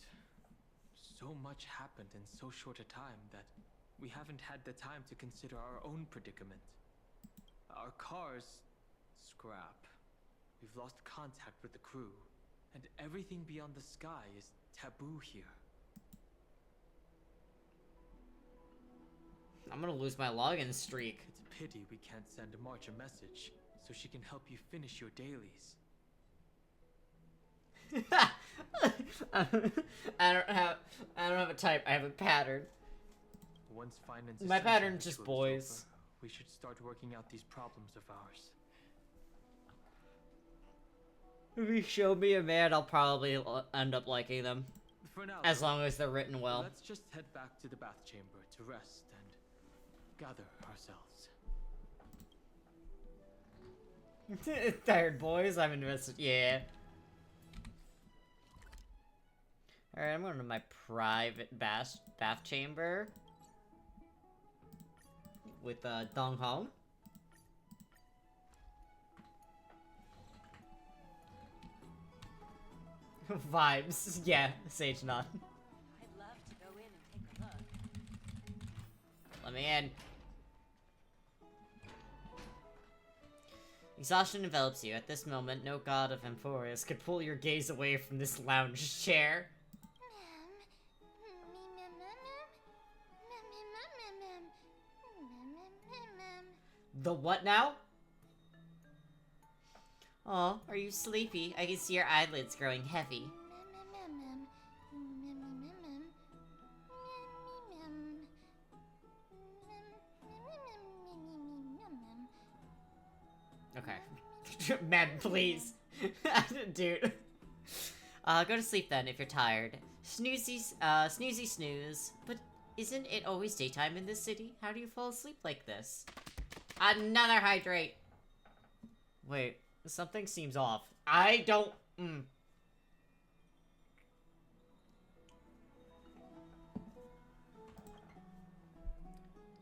So much happened in so short a time that we haven't had the time to consider our own predicament. Our cars scrap. We've lost contact with the crew, and everything beyond the sky is taboo here. I'm gonna lose my login streak. It's a pity we can't send March a message so she can help you finish your dailies. I don't have a type. I have a pattern. Once finance My essential pattern's just ritual is boys. over, we should start working out these problems of ours. If you show me a man, I'll probably end up liking them. For now, As though, long as they're written well. let's just head back to the bath chamber to rest and gather ourselves. Tired boys, I'm invested. Yeah. Alright, I'm going to my private bath chamber. With Dong Hong. Vibes. Yeah, Sage Nod. I'd love to go in and take a look. Let me in. Exhaustion envelops you. At this moment, no god of Amphoreus could pull your gaze away from this lounge chair. The what now? Oh, are you sleepy? I can see your eyelids growing heavy. Okay. Mem, please. Dude. Go to sleep then if you're tired. Snoozy snooze. But isn't it always daytime in this city? How do you fall asleep like this? Another hydrate. Wait, Something seems off. I don't...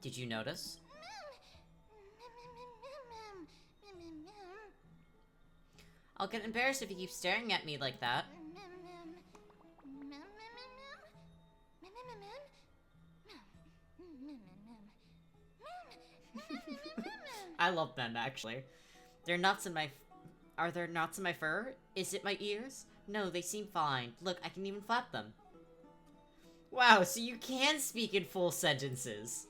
Did you notice? I'll get embarrassed if you keep staring at me like that. I love them, actually. They're knots in my... Are there knots in my fur? Is it my ears? No, they seem fine. Look, I can even flap them. Wow, so you can speak in full sentences.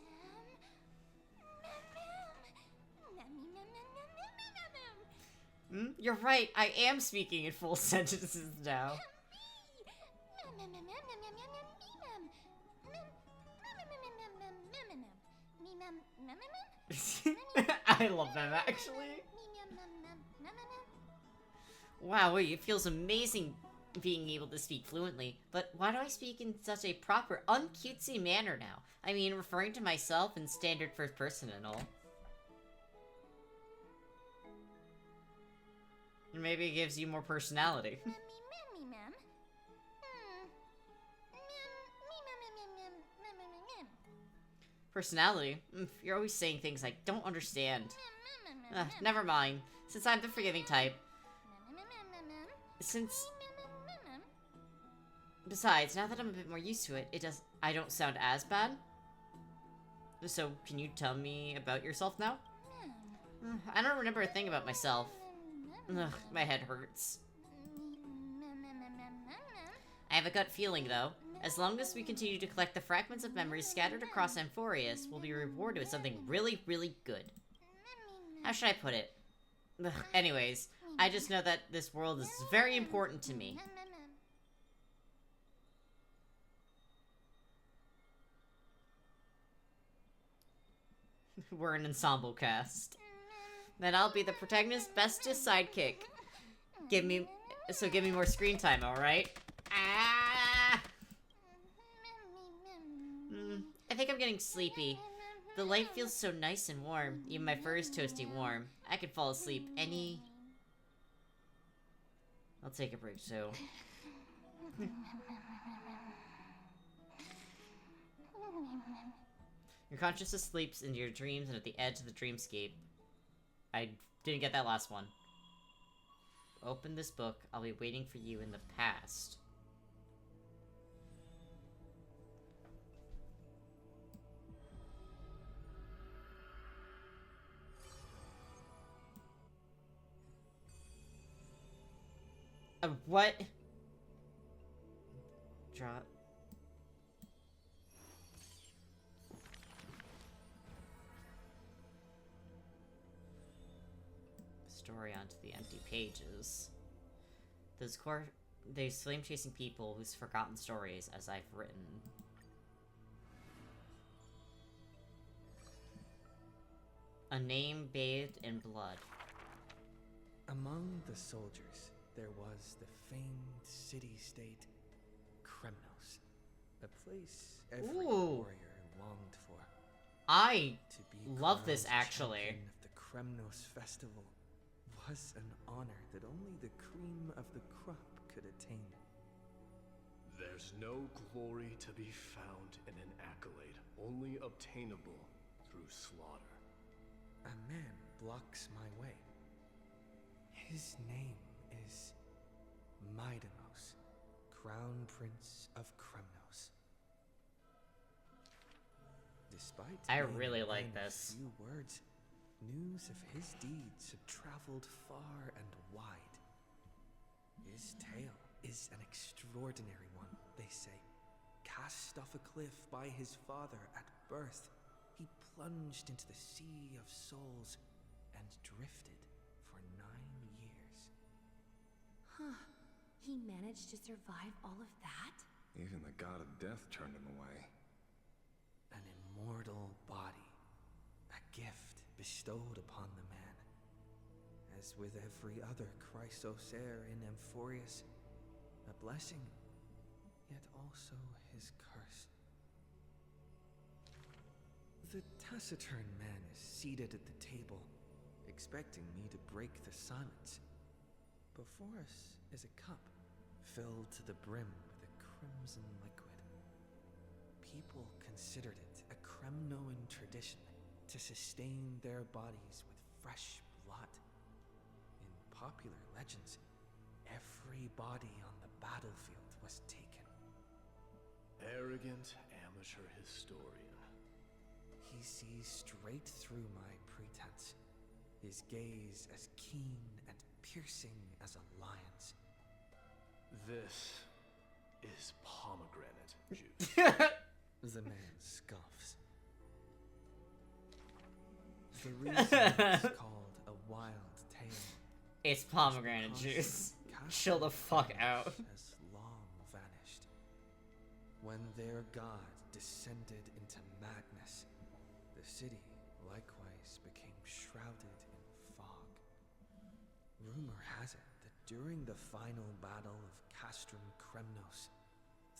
You're right, I am speaking in full sentences now. I love them, actually. Wow, wait, it feels amazing being able to speak fluently, but why do I speak in such a proper, uncutesy manner now? I mean, referring to myself in standard first person and all. Maybe it gives you more personality. Personality? You're always saying things I don't understand. Never mind. Since I'm the forgiving type. Besides, now that I'm a bit more used to it, I don't sound as bad. So, can you tell me about yourself now? I don't remember a thing about myself. Ugh, my head hurts. I have a gut feeling, though. As long as we continue to collect the fragments of memories scattered across Amphoreus, we'll be rewarded with something really, really good. How should I put it? Ugh, anyways, I just know that this world is very important to me. We're an ensemble cast. Then I'll be the protagonist's bestest sidekick. Give me more screen time, alright? Ah! I think I'm getting sleepy. The light feels so nice and warm. Even my fur is toasty warm. I could fall asleep I'll take a break, too. Your consciousness sleeps in your dreams and at the edge of the dreamscape. I didn't get that last one. Open this book. I'll be waiting for you in the past. What? Drop. Story onto the empty pages. Those flame-chasing people whose forgotten stories as I've written. A name bathed in blood. Among the soldiers, there was the famed city-state Kremnos, a place every warrior longed for. I love this, actually. Champion of the Kremnos festival was an honor that only the cream of the crop could attain. There's no glory to be found in an accolade, only obtainable through slaughter. A man blocks my way. His name is Maidanos, Crown Prince of Kremnos. Despite I really like a this. few words, news of his deeds have traveled far and wide. His tale is an extraordinary one, they say. Cast off a cliff by his father at birth, he plunged into the sea of souls and drifted for 9 years. Huh. He managed to survive all of that? Even the god of death turned him away. An immortal body, a gift bestowed upon the man. As with every other Chrysos heir in Amphoreus, a blessing, yet also his curse. The taciturn man is seated at the table, expecting me to break the silence. Before us is a cup filled to the brim with a crimson liquid. People considered it a Kremnoan tradition to sustain their bodies with fresh blood. In popular legends, every body on the battlefield was taken. Arrogant amateur historian. He sees straight through my pretense, his gaze as keen and piercing as a lion's. This is pomegranate juice. The man scoffs. The reason it's called a wild tale. It's pomegranate juice. Chill the fuck out. Has long vanished. When their god descended into madness, the city likewise became shrouded in fog. Rumor has it that during the final battle of Castrum Kremnos,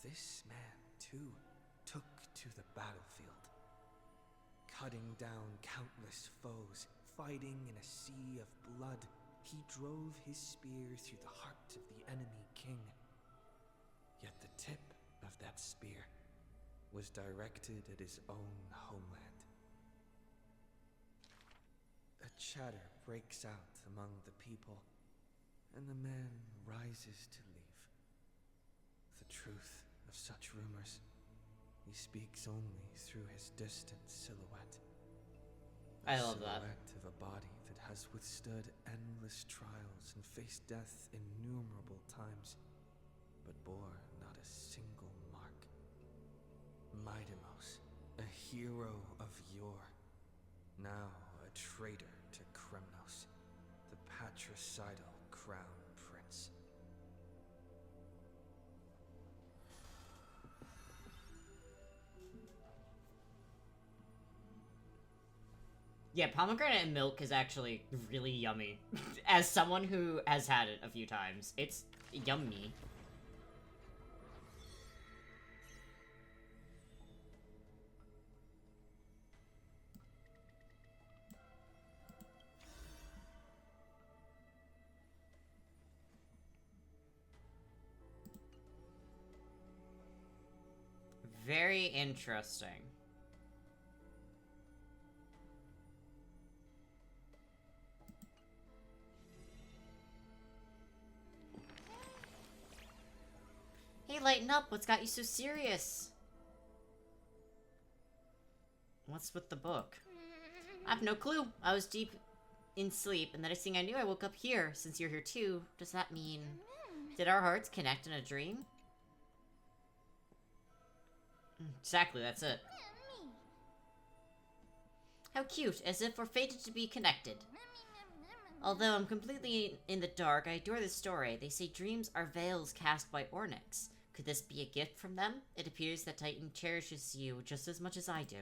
this man too took to the battlefield, cutting down countless foes, fighting in a sea of blood. He drove his spear through the heart of the enemy king. Yet the tip of that spear was directed at his own homeland. A chatter breaks out among the people, and the man rises to leave. The truth of such rumors he speaks only through his distant silhouette. I love that. Silhouette of a body that has withstood endless trials and faced death innumerable times, but bore not a single mark. Midemos, a hero of yore, now a traitor to Kremnos, the patricidal crown prince. Yeah, pomegranate milk is actually really yummy. As someone who has had it a few times, it's yummy. Very interesting. Hey, lighten up. What's got you so serious? What's with the book? I have no clue. I was deep in sleep, and the next thing I knew, I woke up here. Since you're here too, does that mean... Did our hearts connect in a dream? Exactly, that's it. How cute, as if we're fated to be connected. Although I'm completely in the dark, I adore this story. They say dreams are veils cast by Ornyx. Could this be a gift from them? It appears that Titan cherishes you just as much as I do.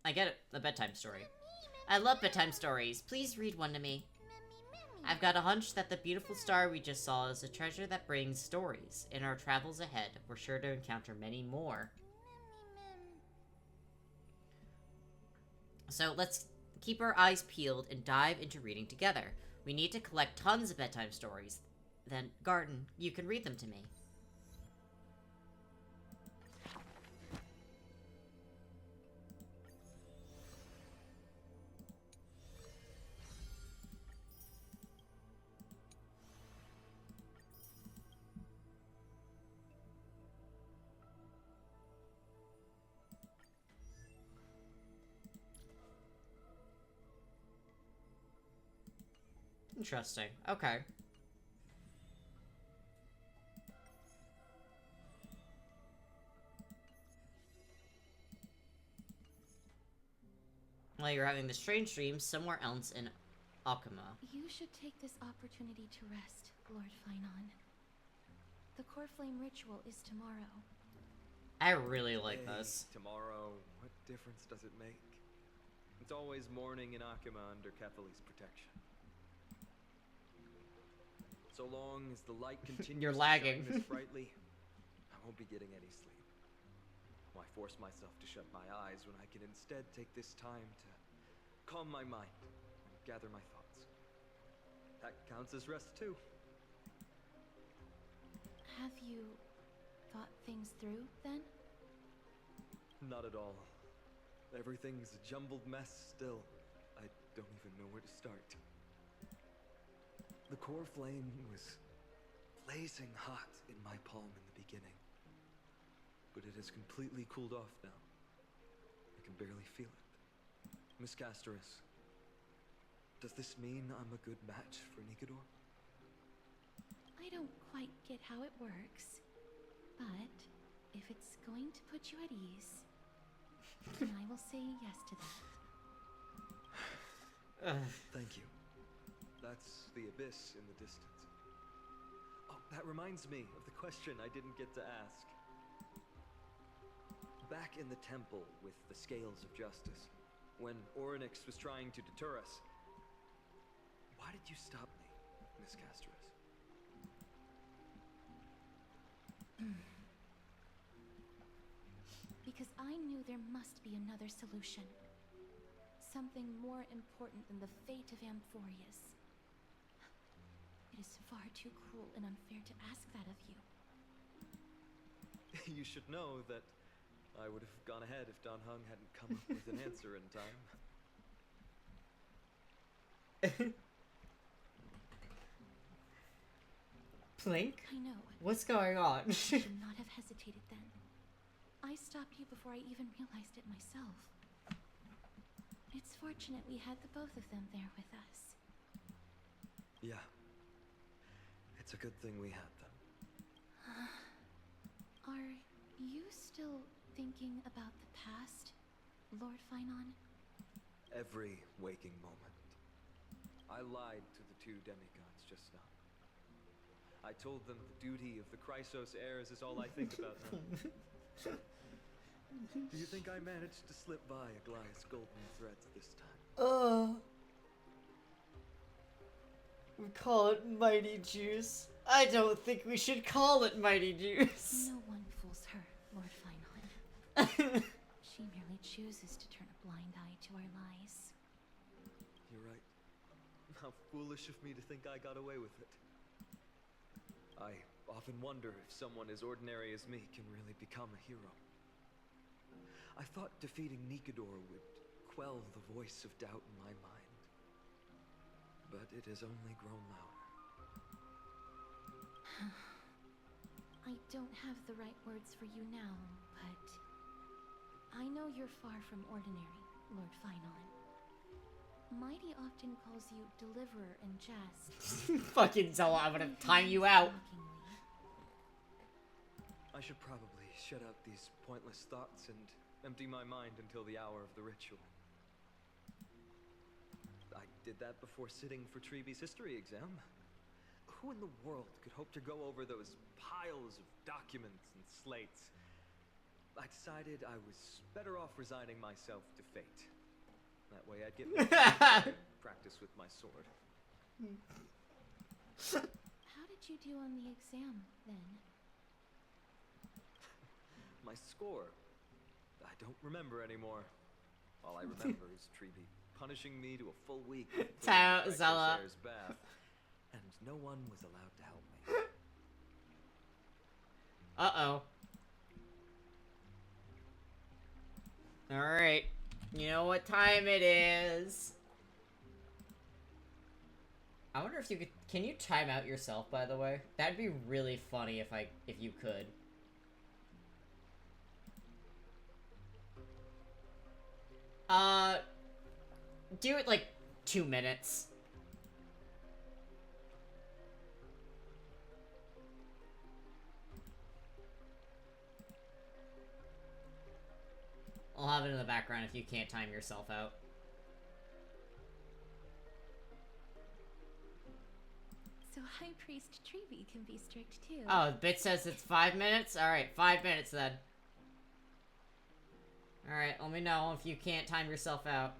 I get it. A bedtime story. I love bedtime stories. Please read one to me. I've got a hunch that the beautiful star we just saw is a treasure that brings stories. In our travels ahead, we're sure to encounter many more. So let's keep our eyes peeled and dive into reading together. We need to collect tons of bedtime stories. Then, Garden, you can read them to me. Interesting. Okay. While you're having the strange dream somewhere else in Akuma. You should take this opportunity to rest, Lord Finon. The core flame ritual is tomorrow. I really like this. Tomorrow, what difference does it make? It's always morning in Akuma under Kethely's protection. So long as the light continues You're to lagging. shine this brightly, I won't be getting any sleep. Why force myself to shut my eyes when I can instead take this time to calm my mind and gather my thoughts. That counts as rest too. Have you thought things through, then? Not at all. Everything's a jumbled mess still. I don't even know where to start. The core flame was blazing hot in my palm in the beginning. But it has completely cooled off now. I can barely feel it. Miss Casterus, does this mean I'm a good match for Nikador? I don't quite get how it works, but if it's going to put you at ease, then I will say yes to that. Thank you. That's the abyss in the distance. Oh, that reminds me of the question I didn't get to ask. Back in the temple with the scales of justice, when Orynyx was trying to deter us, why did you stop me, Miss Casterus? Because I knew there must be another solution. Something more important than the fate of Amphoreus. It is far too cruel and unfair to ask that of you. You should know that I would have gone ahead if Don Hung hadn't come up with an answer in time. Plink? I know. What's going on? I should not have hesitated then. I stopped you before I even realized it myself. It's fortunate we had the both of them there with us. Yeah. It's a good thing we had them. Are you still thinking about the past, Lord Finon? Every waking moment. I lied to the two demigods just now. I told them the duty of the Chrysos heirs is all I think about now. Do you think I managed to slip by Aglaïa's golden threads this time? We call it Mighty Juice. I don't think we should call it Mighty Juice. No one fools her, Lord Finon. She merely chooses to turn a blind eye to our lies. You're right. How foolish of me to think I got away with it. I often wonder if someone as ordinary as me can really become a hero. I thought defeating Nikador would quell the voice of doubt in my mind. But it has only grown louder. I don't have the right words for you now, but I know you're far from ordinary, Lord Finon. Mighty often calls you deliverer in jest. Fucking Zella, I'm gonna time you out. I should probably shut out these pointless thoughts and empty my mind until the hour of the ritual. I did that before sitting for Treeby's history exam. Who in the world could hope to go over those piles of documents and slates? I decided I was better off resigning myself to fate. That way I'd get more time to practice with my sword. How did you do on the exam, then? My score? I don't remember anymore. All I remember is Treeby punishing me to a full week of Zella. bath, and no one was allowed to help me. Uh-oh. Alright. You know what time it is. I wonder if you could... Can you time out yourself, by the way? That'd be really funny if you could. Do it like 2 minutes. I'll have it in the background if you can't time yourself out. So High Priest Treeby can be strict too. Oh, Bit says it's 5 minutes? Alright, 5 minutes then. Alright, let me know if you can't time yourself out.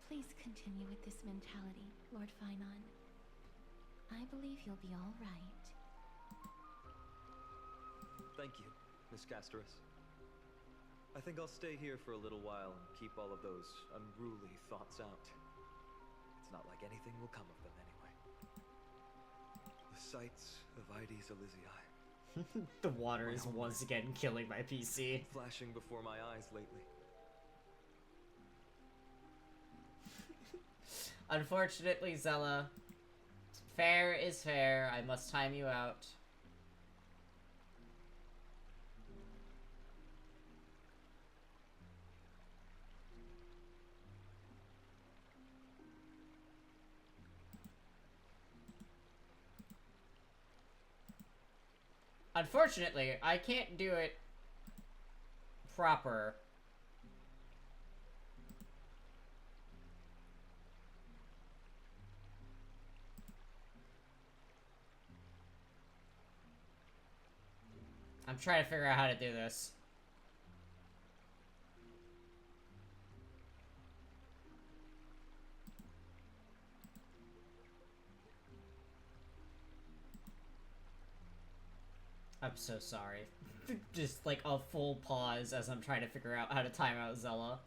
Please continue with this mentality, Lord Finon. I believe you'll be all right. Thank you, Miss Casterus. I think I'll stay here for a little while and keep all of those unruly thoughts out. It's not like anything will come of them anyway. The sights of Ides Elysiae. The water is once again killing my PC. Flashing before my eyes lately. Unfortunately, Zella, fair is fair. I must time you out. Unfortunately, I can't do it proper. I'm trying to figure out how to do this. I'm so sorry. Just like a full pause as I'm trying to figure out how to time out Zella.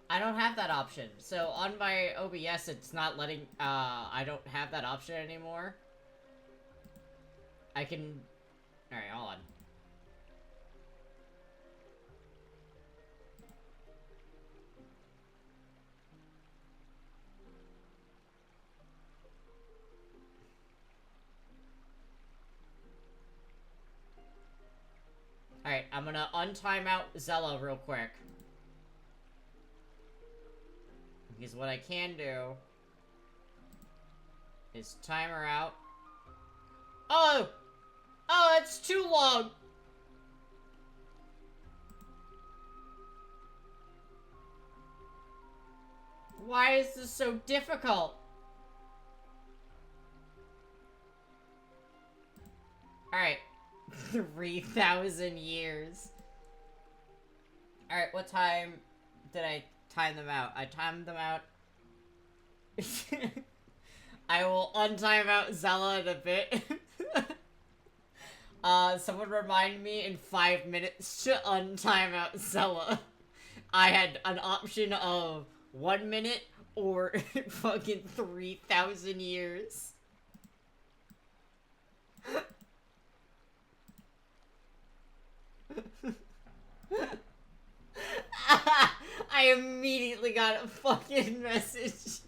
I don't have that option. So on my OBS, it's not letting, I don't have that option anymore. I can, alright, hold on. Alright, I'm gonna untime out Zella real quick. Because what I can do is time her out. Oh! Oh, that's too long! Why is this so difficult? Alright. 3,000 years. Alright, what time did I time them out? I timed them out. I will untime out Zella in a bit. Someone remind me in 5 minutes to untime out Zella. I had an option of 1 minute or fucking 3,000 years. I immediately got a fucking message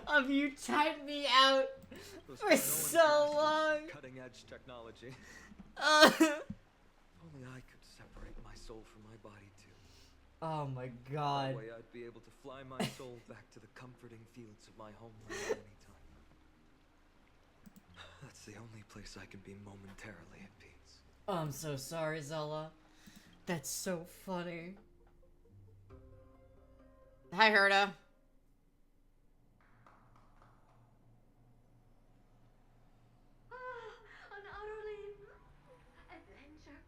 of you timed me out for so long. Cutting edge technology. Only I could separate my soul from my body too. Oh my god. That way I'd be able to fly my soul back to the comforting fields of my homeland anytime. That's the only place I can be momentarily at peace. I'm so sorry, Zella. That's so funny. Hi, Herta. An utterly adventure.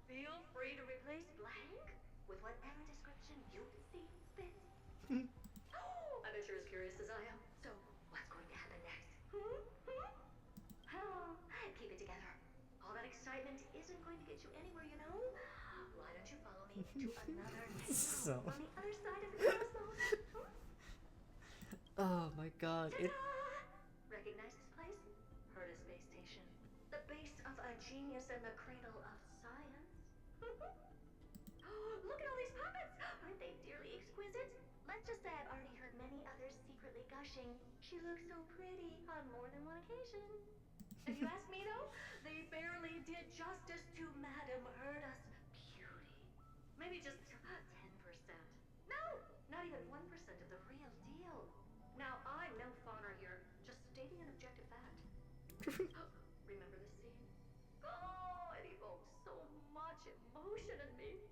Feel free to replace blank with whatever description you see fit. Oh, I bet you're as curious as I am. So, what's going to happen next? Keep it together. All that excitement isn't going to get you anywhere, you know? Why don't you follow me to another So... on the other side of the cosmos? Oh my god. Recognize this place? Herta Space Station. The base of a genius and the cradle of science. Look at all these puppets! Aren't they dearly exquisite? Let's just say I've already heard many others secretly gushing. She looks so pretty on more than one occasion. If you ask me though, they barely did justice to Madame Herta's beauty. Maybe just 10%. No, not even 1% of the real deal. Now, I'm no fawner here, just stating an objective fact. Remember this scene? Oh, it evokes so much emotion in me.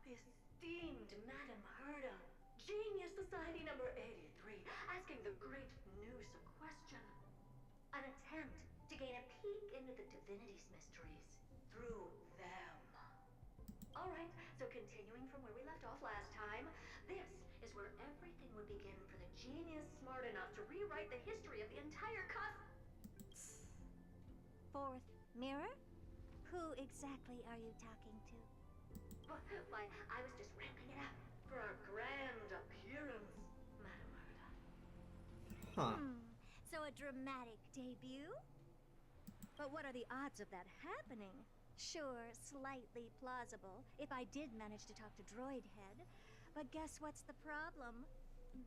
The esteemed Madame Herta, Genius Society number 83, asking the great Noosa question. An attempt to gain a peek into the divinity's mysteries through them. Alright, so continuing from where we left off last time, this is where everything would begin for the genius smart enough to rewrite the history of the entire Fourth mirror? Who exactly are you talking to? Why, I was just ramping it up for our grand appearance, Madam Herda. Huh. So a dramatic debut? But what are the odds of that happening? Sure, slightly plausible, if I did manage to talk to Droidhead. But guess what's the problem?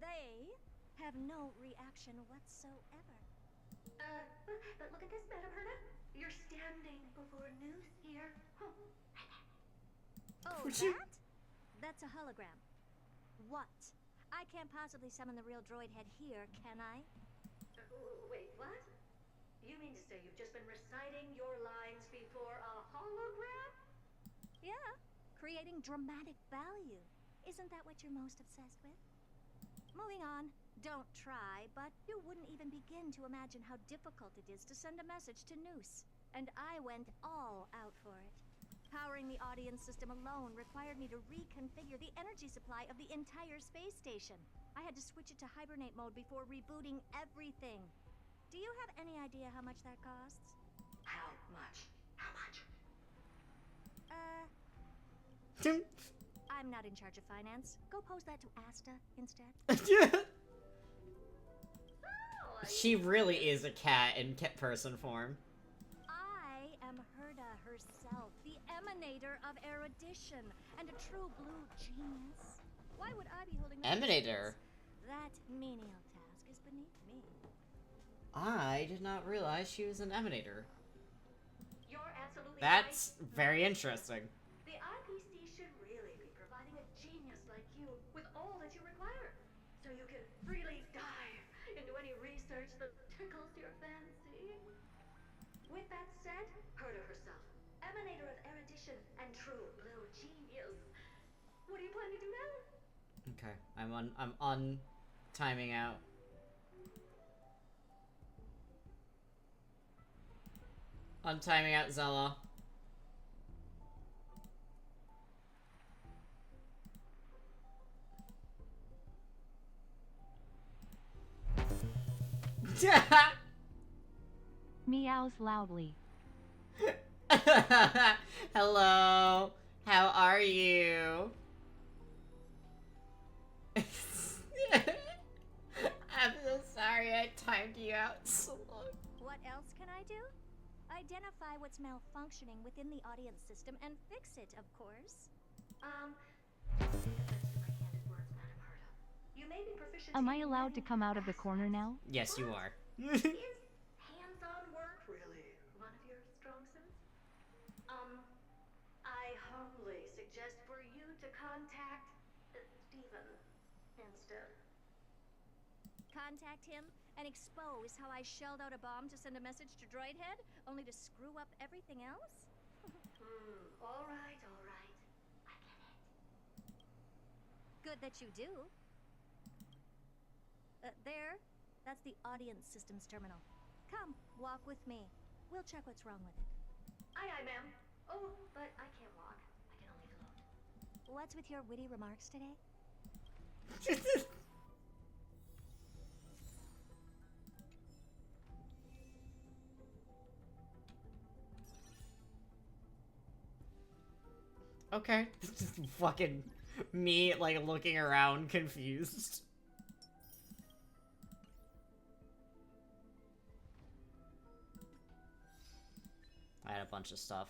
They have no reaction whatsoever. But look at this, Madam Herda. You're standing before Noose here. Huh. Oh, that? That's a hologram. What? I can't possibly summon the real Droidhead here, can I? Wait, what? You mean to say you've just been reciting your lines before a hologram? Yeah, creating dramatic value. Isn't that what you're most obsessed with? Moving on. Don't try, but you wouldn't even begin to imagine how difficult it is to send a message to Noose. And I went all out for it. Powering the audience system alone required me to reconfigure the energy supply of the entire space station. I had to switch it to hibernate mode before rebooting everything. Do you have any idea how much that costs? How much? How much? I'm not in charge of finance. Go pose that to Asta instead. She really is a cat in cat person form. I am Herda herself, the emanator of erudition, and a true blue genius. Why would I be holding Emanator? That menial task is beneath me. I did not realize she was an emanator. You're absolutely That's right. very interesting. The IPC should really be providing a genius like you with all that you require, so you can freely dive into any research that tickles your fancy. With that said, Herda herself, emanator of erudition and true blue genius. What do you plan to do now? Okay, I'm on timing out. I'm timing out Zella. Meows loudly. Hello. How are you? I'm so sorry I timed you out so long. What else can I do? Identify what's malfunctioning within the audience system and fix it, of course. You may be proficient. Am I allowed to come out of the corner now? Yes, you are. Is hands-on work really one of your strong suits? I humbly suggest for you to contact Steven instead. Contact him and expose how I shelled out a bomb to send a message to Droidhead, only to screw up everything else? All right, all right. I get it. Good that you do. There. That's the audience systems terminal. Come, walk with me. We'll check what's wrong with it. Aye, ma'am. Oh, but I can't walk. I can only float. What's with your witty remarks today? Okay. Fucking me, like, looking around confused. I had a bunch of stuff.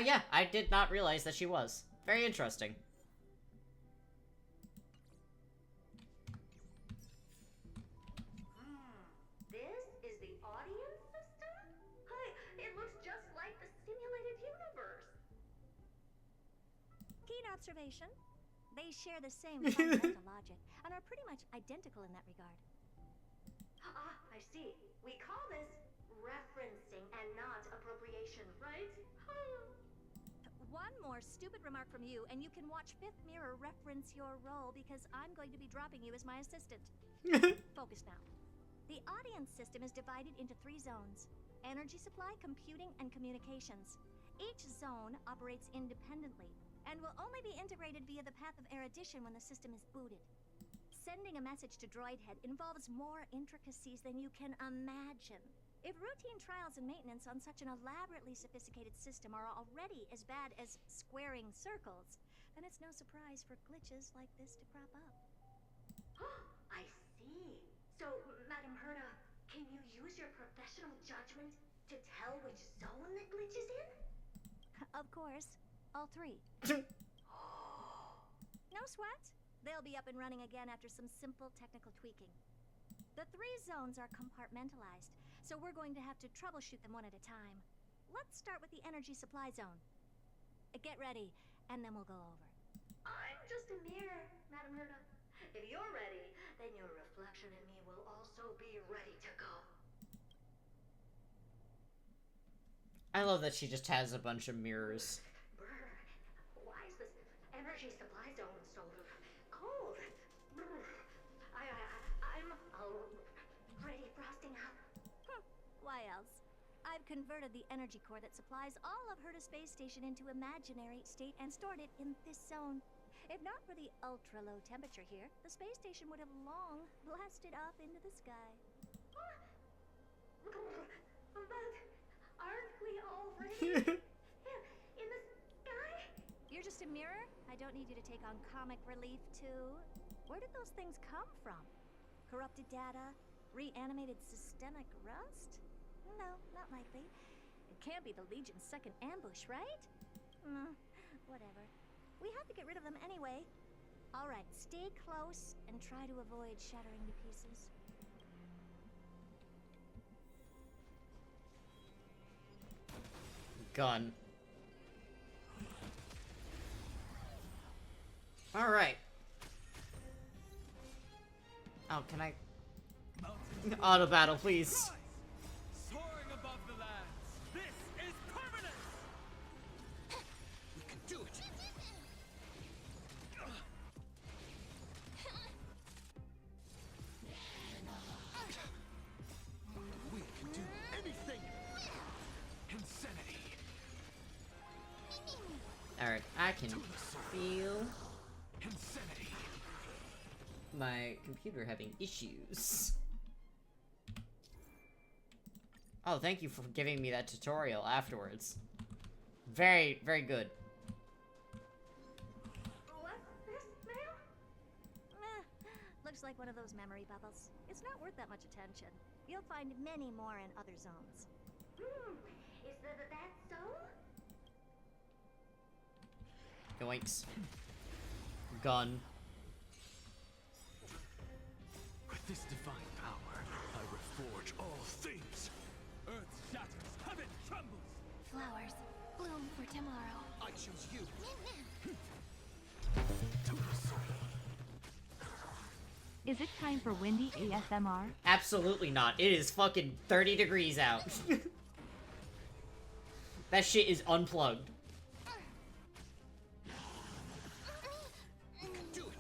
Yeah, I did not realize that she was. Very interesting. This is the audience system? Hi, it looks just like the simulated universe. Keen observation. They share the same fundamental logic and are pretty much identical in that regard. Ah, I see. We call this referencing and not appropriation, right? One more more stupid remark from you, and you can watch Fifth Mirror reference your role because I'm going to be dropping you as my assistant. Focus now. The audience system is divided into 3 zones: energy supply, computing, and communications. Each zone operates independently and will only be integrated via the path of erudition when the system is booted. Sending a message to Droidhead involves more intricacies than you can imagine. If routine trials and maintenance on such an elaborately sophisticated system are already as bad as squaring circles, then it's no surprise for glitches like this to crop up. I see. So, Madam Herta, can you use your professional judgment to tell which zone the glitch is in? Of course. All 3. No sweat. They'll be up and running again after some simple technical tweaking. The 3 zones are compartmentalized, so we're going to have to troubleshoot them one at a time. Let's start with the energy supply zone. Get ready, and then we'll go over. I'm just a mirror, Madam Herta. If you're ready, then your reflection in me will also be ready to go. I love that she just has a bunch of mirrors. Brr, why is this energy supply zone so cold? Brr, I'm already frosting up. Why else? I've converted the energy core that supplies all of Herta Space Station into imaginary state and stored it in this zone. If not for the ultra-low temperature here, the space station would have long blasted off into the sky. But aren't we already in the sky? You're just a mirror? I don't need you to take on comic relief, too. Where did those things come from? Corrupted data? Reanimated systemic rust? No, not likely. It can't be the Legion's second ambush, right? Whatever. We have to get rid of them anyway. All right, stay close and try to avoid shattering to pieces. Gun. Alright. Oh, can I... Auto battle, please. Soaring above the lands. This is permanent. We can do it. We can do anything. Insanity. Alright, I can feel Insanity. my computer having issues. Oh, thank you for giving me that tutorial afterwards. Very, very good. What's this, ma'am? Looks like one of those memory bubbles. It's not worth that much attention. You'll find many more in other zones. Is that so? Yoinks. Gun. With this divine power, I reforge all things. Earth shatters, heaven trembles. Flowers bloom for tomorrow. I choose you. Is it time for Windy ASMR? Absolutely not. It is fucking 30 degrees out. That shit is unplugged.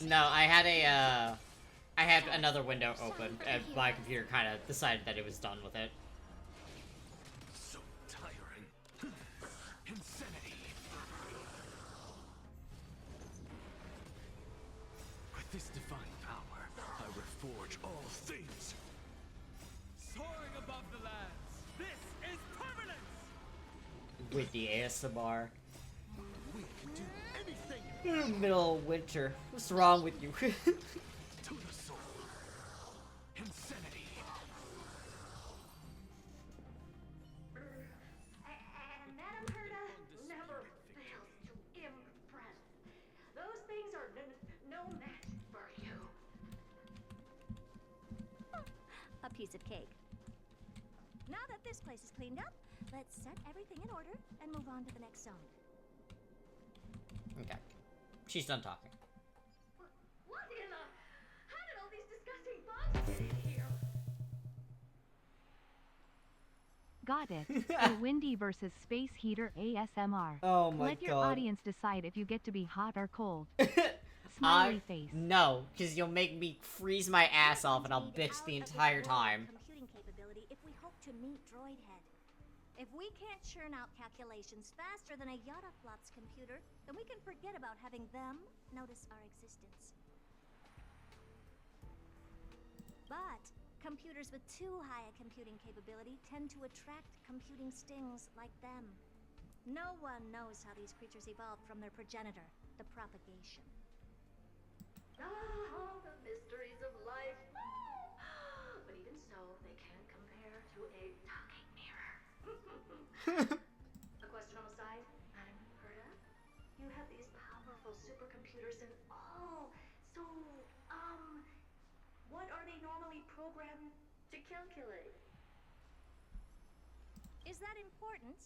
No, I had another window open, and my computer kind of decided that it was done with it. So tiring. Insanity. With this divine power, I reforge all things. Soaring above the lands. This is permanence. With the ASMR. We can do anything. Middle of winter. What's wrong with you? To the soul. Insanity. And Madam Herta never fails to impress. Those things are no match for you. A piece of cake. Now that this place is cleaned up, let's set everything in order and move on to the next zone. Okay. She's done talking. What in the... How did all these disgusting bugs get in here? Got it. A Windy versus Space Heater ASMR. Oh my Let your God. audience decide if you get to be hot or cold. Smiley face. No, because you'll make me freeze my ass off and I'll bitch the entire time. Computing capability if we hope to meet Droidhead. If we can't churn out calculations faster than a Yottaflop's computer, then we can forget about having them notice our existence. But computers with too high a computing capability tend to attract computing stings like them. No one knows how these creatures evolved from their progenitor, the propagation. Ah, the mysteries of life. But even so, they can't compare to a talking mirror. A question on the side, Madam Herda? You have these powerful supercomputers and all. So, what are they normally programmed to calculate? Is that important?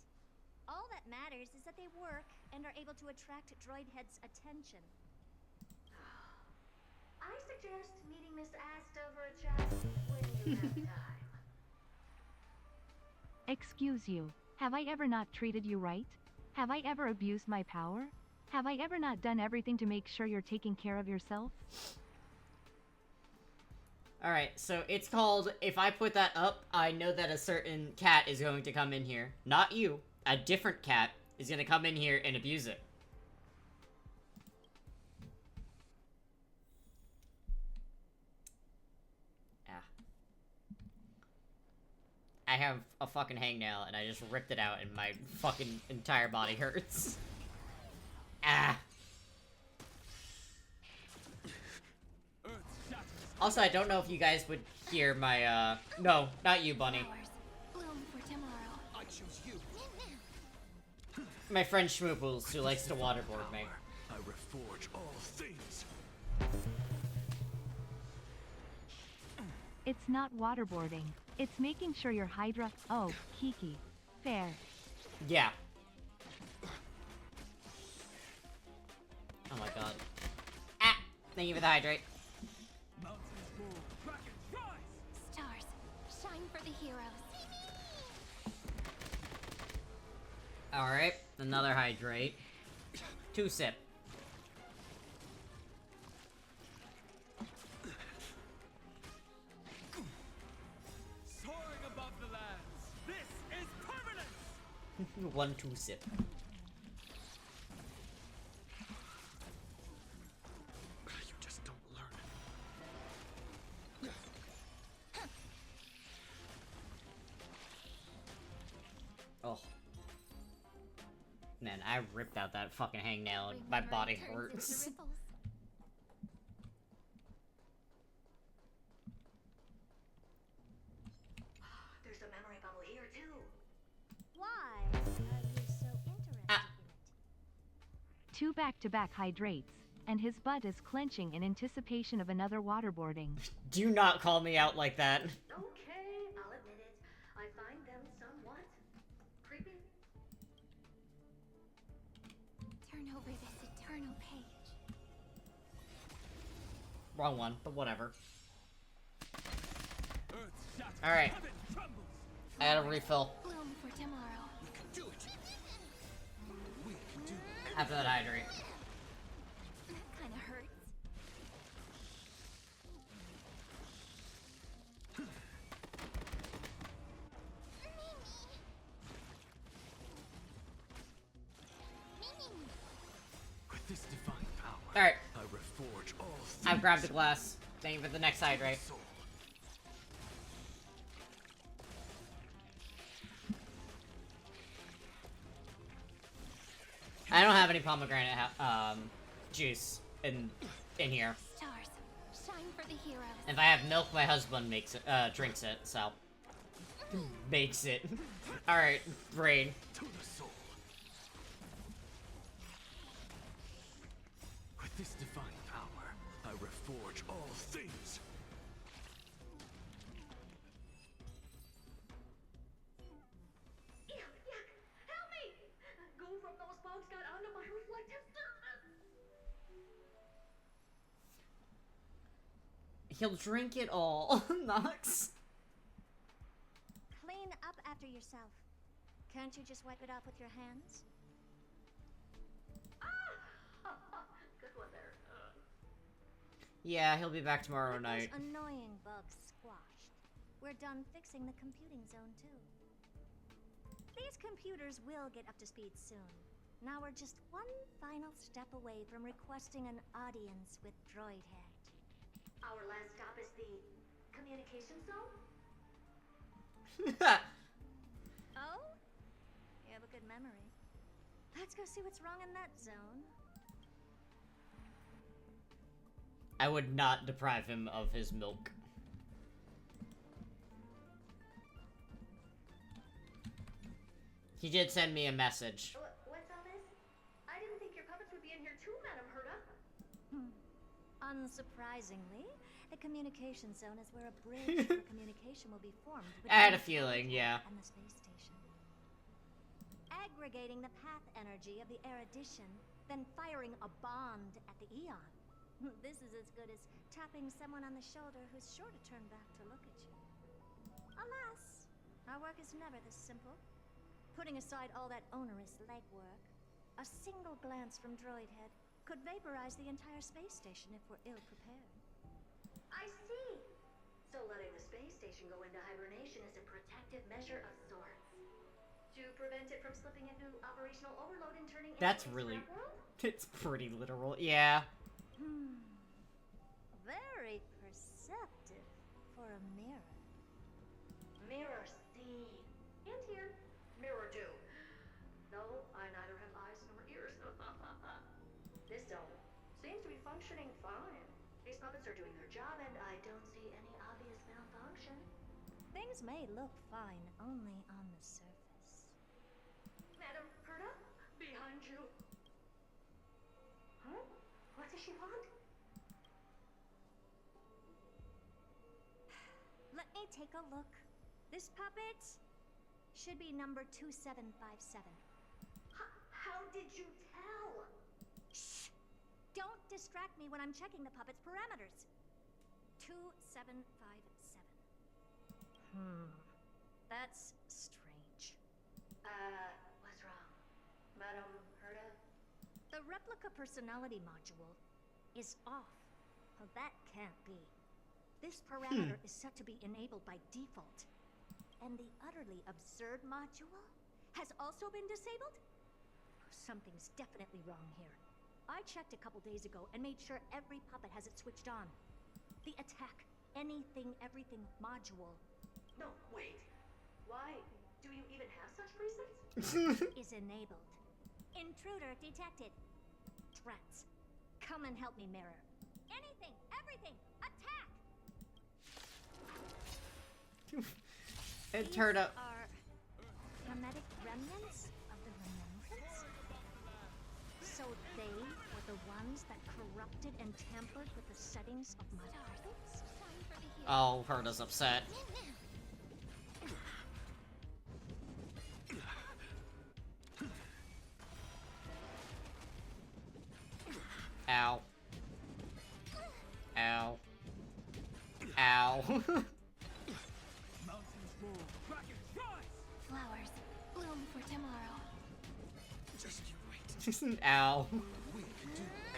All that matters is that they work and are able to attract Droidhead's attention. I suggest meeting Miss Asta for a chat when you have time. Excuse you. Have I ever not treated you right? Have I ever abused my power? Have I ever not done everything to make sure you're taking care of yourself? Alright, so it's called, if I put that up, I know that a certain cat is going to come in here. Not you. A different cat is going to come in here and abuse it. I have a fucking hangnail, and I just ripped it out, and my fucking entire body hurts. Ah. Also, I don't know if you guys would hear my, no, not you, Bunny. Bloom for tomorrow. I choose you. My friend Schmooples, who likes to waterboard me. I reforge all things. It's not waterboarding. It's making sure your Hydra. Oh, Kiki. Fair. Yeah. Oh my god. Ah! Thank you for the hydrate. Stars, shine for the heroes. Alright, another hydrate. 2 sip. Soaring above the lands. This is permanent. 1 2 sip. You just don't learn. Oh. Man, I ripped out that fucking hangnail and my body hurts. There's a memory bubble here too. Why are you so interested in it? 2 back-to-back hydrates, and his butt is clenching in anticipation of another waterboarding. Do not call me out like that. Okay, I'll admit it. I find them somewhat creepy. Turn over this eternal page. Wrong one, but whatever. Alright. I got a refill. Bloom for tomorrow. After that hydrate. That kind of hurts. With this divine power, Alright. I reforge all things. I've grabbed the glass. Thank you for the next hydrate. I don't have any pomegranate juice in here. Stars, shine for the heroes. If I have milk, my husband makes it, drinks it, so. Makes it. Alright, brain. To the soul. With this divine power, I reforge all things. Yuck, yuck! Help me! Goo from those bugs got onto my reflective surface. He'll drink it all. Nox. Clean up after after yourself. Can't you just wipe it off with your hands? Good one there. Yeah, he'll be back tomorrow With night. those annoying bugs squashed, we're done fixing the computing zone too. These computers will get up to speed soon. Now we're just one final step away from requesting an audience with Droidhead. Our last stop is the communication zone? Oh? You have a good memory. Let's go see what's wrong in that zone. I would not deprive him of his milk. He did send me a message. What's all this? I didn't think your puppets would be in here too, Madam Herta. Unsurprisingly, the communication zone is where a bridge for communication will be formed I had a between feeling, yeah. and the space station. Aggregating the path energy of the erudition, then firing a bond at the eon. This is as good as tapping someone on the shoulder who's sure to turn back to look at you. Alas, our work is never this simple. Putting aside all that onerous legwork, a single glance from Droidhead could vaporize the entire space station if we're ill-prepared. I see. So letting the space station go into hibernation is a protective measure of sorts. To prevent it from slipping into operational overload and turning That's into a really... scrap world? It's pretty literal, yeah. Very perceptive for a mirror. Mirror see. And hear. Mirror do. No, I neither have eyes nor ears. This zone seems to be functioning fine. These puppets are doing their job and I don't see any obvious malfunction. Things may look fine only on the surface. Madam Herta, behind you. Huh? What does she want? Let me take a look. This puppet should be number 2757. How did you tell? Shh! Don't distract me when I'm checking the puppet's parameters. 2757. That's strange. What's wrong? Madam Herta? The replica personality module is off. Well, that can't be. This parameter is set to be enabled by default. And the utterly absurd module has also been disabled? Something's definitely wrong here. I checked a couple days ago and made sure every puppet has it switched on. The attack, anything, everything module. No, wait. Why do you even have such presets? Is enabled. Intruder detected. Threats. Come and help me, Mirror. Anything, everything, attack! It turned up. Are hermetic remnants of the remembrance? So they were the ones that corrupted and tampered with the settings of my puppets? Oh, Herta's upset. Ow. Ow. Ow. Flowers bloom for tomorrow. Just you wait. Ow.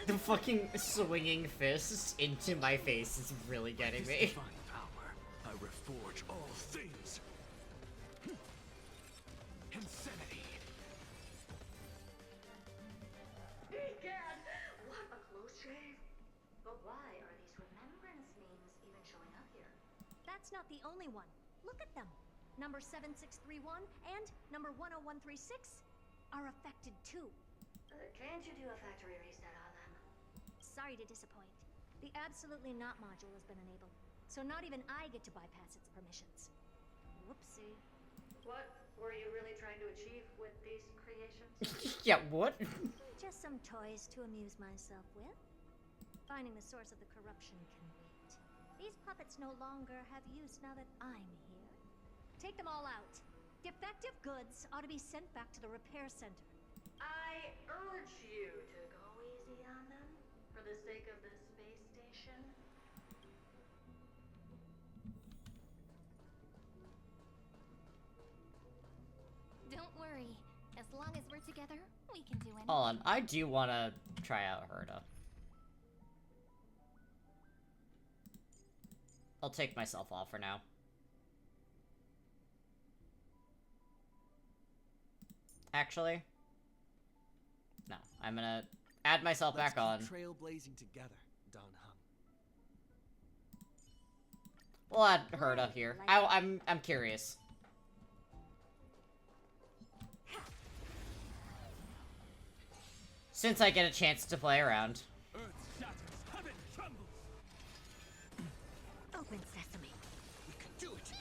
The fucking swinging fist into my face is really getting me. Divine power, I reforge all things. Insanity. Egad! What a close shave. But why are these remembrance names even showing up here? That's not the only one. Look at them. Number 7631 and number 10136 are affected too. Can't you do a factory reset on them? Sorry to disappoint. The absolutely not module has been enabled, so not even I get to bypass its permissions. Whoopsie. What were you really trying to achieve with these creations? Yeah, what? Just some toys to amuse myself with. Finding the source of the corruption can wait. These puppets no longer have use now that I'm here. Take them all out. Defective goods ought to be sent back to the repair center. I urge you to go easy on them for the sake of the space station. long as we're together, we can do anything. Hold on, I do want to try out Herda. I'll take myself off for now. Actually, no. I'm gonna add myself back on. Trailblazing together, Don Hum. We'll add Herda here. I'm curious. Since I get a chance to play around. Earth shatters, heaven trembles. Open sesame. We can do it.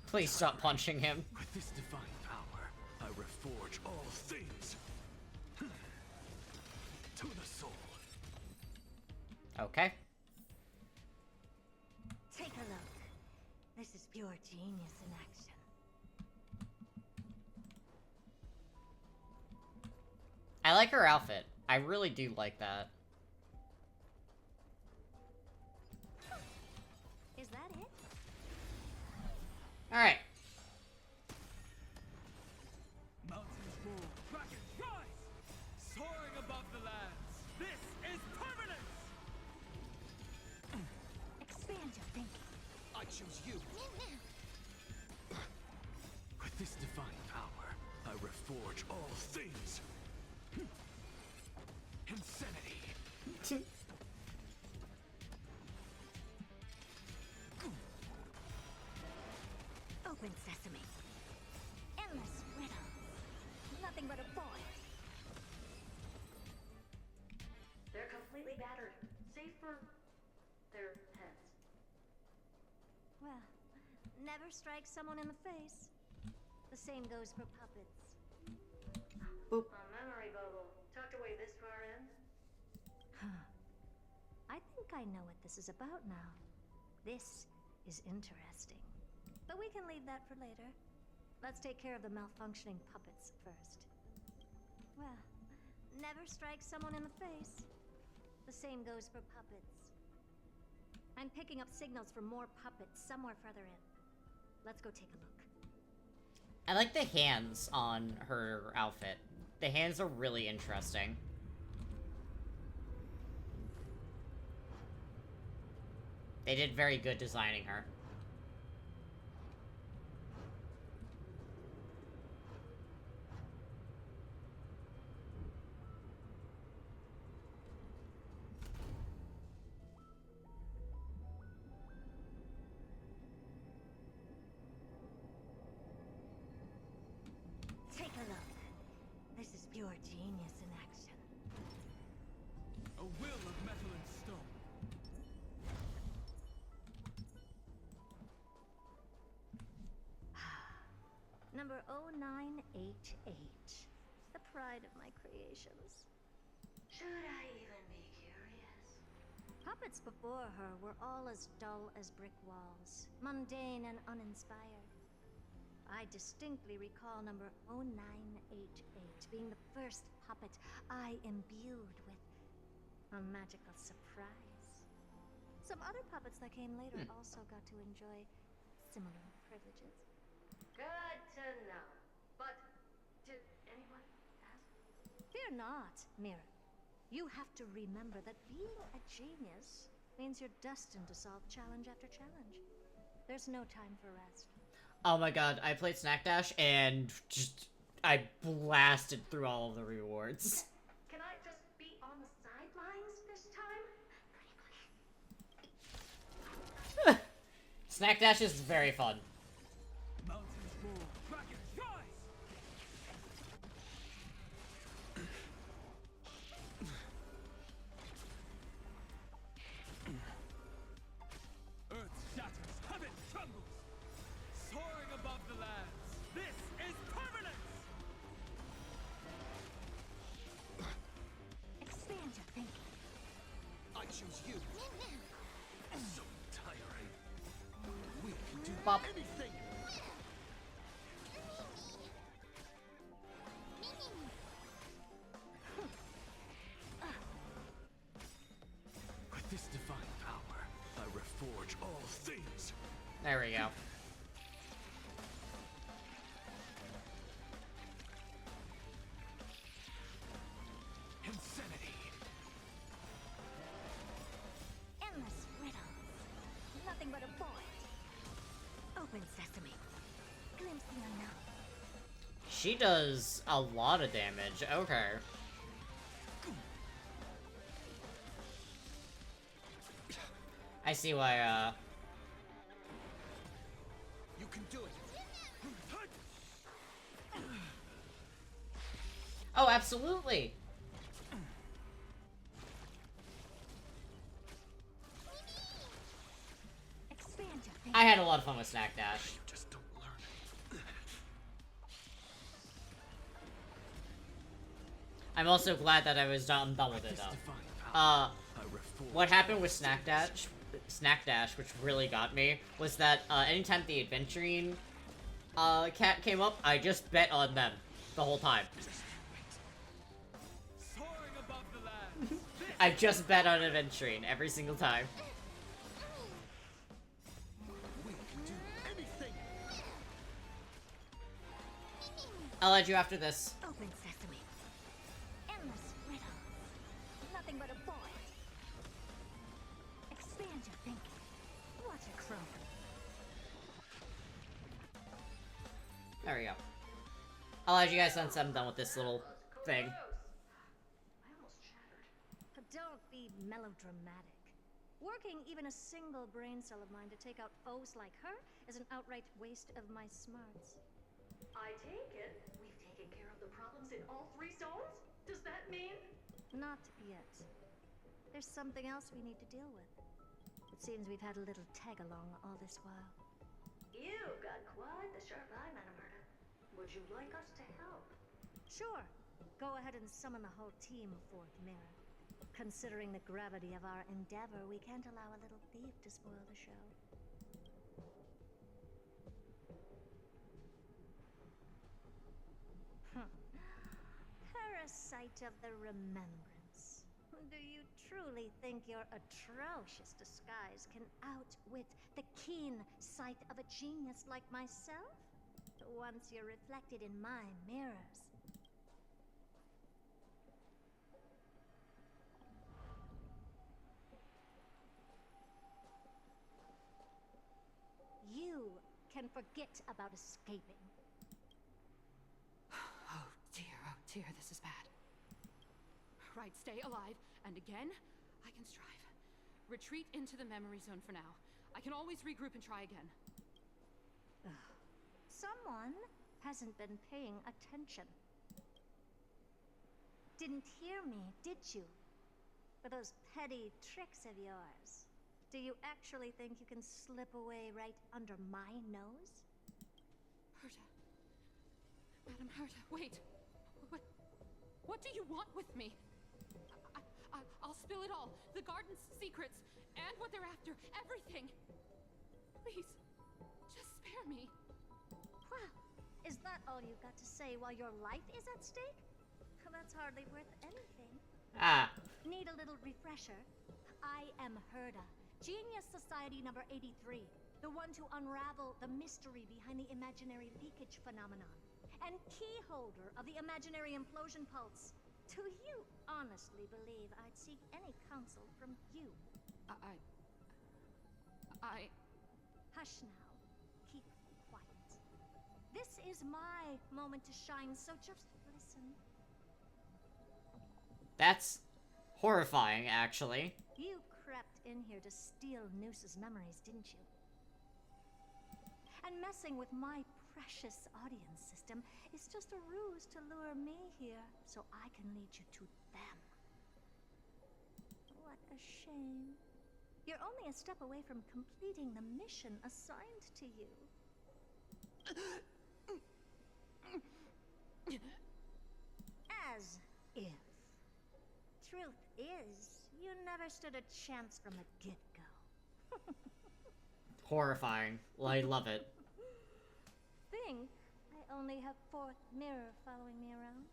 Please stop punching him. With this divine power, I reforge all things. To the soul. Okay. Take a look. This is pure genius in action. I like her outfit. I really do like that. Is that it? Alright. Mountains move, dragons rise, soaring above the lands. This is permanence. Expand your thinking. I choose you. With this divine power, I reforge all things. Insanity. Open sesame. Endless riddles. Nothing but a boy. They're completely battered, save for their heads. Well, never strike someone in the face. The same goes for puppets. A memory bubble tucked away this far in. I think I know what this is about now. This is interesting. But we can leave that for later. Let's take care of the malfunctioning puppets first. Well, never strike someone in the face. The same goes for puppets. I'm picking up signals for more puppets somewhere further in. Let's go take a look. I like the hands on her outfit. The hands are really interesting. They did very good designing her. Take a look. This is pure genius in action. A will of metal and stone. Number 0988. The pride of my creations. Should I even be curious? Puppets before her were all as dull as brick walls, mundane and uninspired. I distinctly recall number 0988 being the first puppet I imbued with a magical surprise. Some other puppets that came later also got to enjoy similar privileges. Good to know. But did anyone ask? Fear not, Mira. You have to remember that being a genius means you're destined to solve challenge after challenge. There's no time for rest. Oh my god, I played Snack Dash and just I blasted through all of the rewards. Can I just be on the sidelines this time? Snack Dash is very fun. Mountains move, dragons rise. Earth shatters, heaven trembles, soaring above the lands. This is permanence. Expand your thinking. I choose you. So tiring. We can do Bop. anything. With this divine power, I reforge all things. There we go. Open sesame. Glimpse the unknown. She does a lot of damage. Okay. I see why, You can do it. Oh, absolutely! Expand your thinking. I had a lot of fun with Snack Dash. Just don't learn. I'm also glad that I was done with it, though. What happened with Snack Dash, which really got me, was that, anytime the Adventuring, cat came up, I just bet on them the whole time. Soaring above the land. I just bet on Adventuring every single time. We can do anything. I'll add you after this. Open sesame. Endless riddles. Nothing but a void. Expand your thinking. Watch it grow. There we go. I'll add you guys once I'm done with this little thing. But don't be melodramatic. Working even a single brain cell of mine to take out foes like her is an outright waste of my smarts. I take it we've taken care of the problems in all 3 zones? Does that mean? Not yet. There's something else we need to deal with. It seems we've had a little tag-along all this while. You've got quite the sharp eye, Madam Murda. Would you like us to help? Sure. Go ahead and summon the whole team, Fourth Mirror. Considering the gravity of our endeavor, we can't allow a little thief to spoil the show. Parasite of the Remembrance. Do you truly think your atrocious disguise can outwit the keen sight of a genius like myself? Once you're reflected in my mirrors. You can forget about escaping. Oh dear, this is bad. Right, stay alive, and again, I can strive. Retreat into the memory zone for now. I can always regroup and try again. Someone hasn't been paying attention. Didn't hear me, did you? With those petty tricks of yours. Do you actually think you can slip away right under my nose? Herta. Madam Herta, wait. What do you want with me? I'll spill it all. The garden's secrets, and what they're after. Everything. Please, just spare me. Well, is that all you've got to say while your life is at stake? That's hardly worth anything. Need a little refresher? I am Herta, Genius Society number 83, the one to unravel the mystery behind the imaginary leakage phenomenon, and key holder of the imaginary implosion pulse. Do you honestly believe I'd seek any counsel from you? Hush now. Keep quiet. This is my moment to shine, so just listen. That's horrifying, actually. You crept in here to steal Noose's memories, didn't you? And messing with my precious audience system is just a ruse to lure me here so I can lead you to them. What a shame. You're only a step away from completing the mission assigned to you. As if. Truth is, you never stood a chance from the get-go. Horrifying. Well, I love it. Think I only have Fourth Mirror following me around?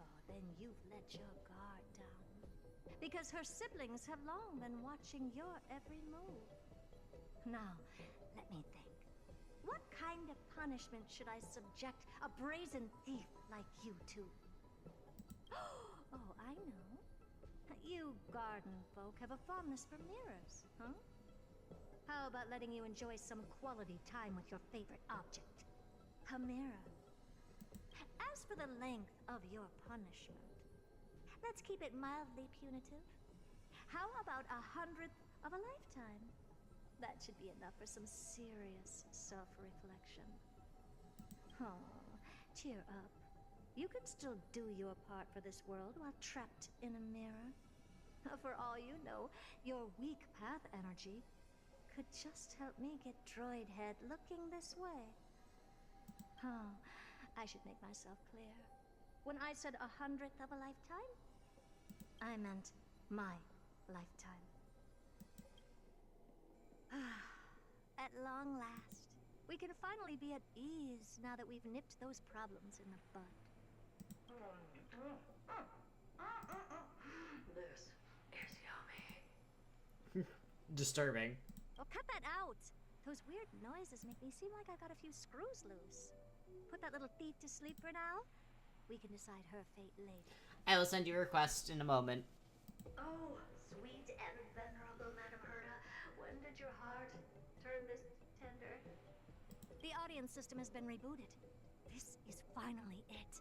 Oh, then you've let your guard down. Because her siblings have long been watching your every move. Now, let me think. What kind of punishment should I subject a brazen thief like you to? Oh, I know. You garden folk have a fondness for mirrors, huh? How about letting you enjoy some quality time with your favorite object? A mirror. As for the length of your punishment, let's keep it mildly punitive. How about 100th of a lifetime? That should be enough for some serious self-reflection. Oh, cheer up. You can still do your part for this world while trapped in a mirror. For all you know, your weak path energy could just help me get Droid Head looking this way. Oh, I should make myself clear. When I said 100th of a lifetime, I meant my lifetime. At long last, we can finally be at ease now that we've nipped those problems in the bud. This is yummy. Disturbing. Oh, cut that out! Those weird noises make me seem like I got a few screws loose. Put that little thief to sleep for now. We can decide her fate later. I will send you a request in a moment. Oh, sweet and venerable Madam Herta, when did your heart turn this tender? The audience system has been rebooted. This is finally it.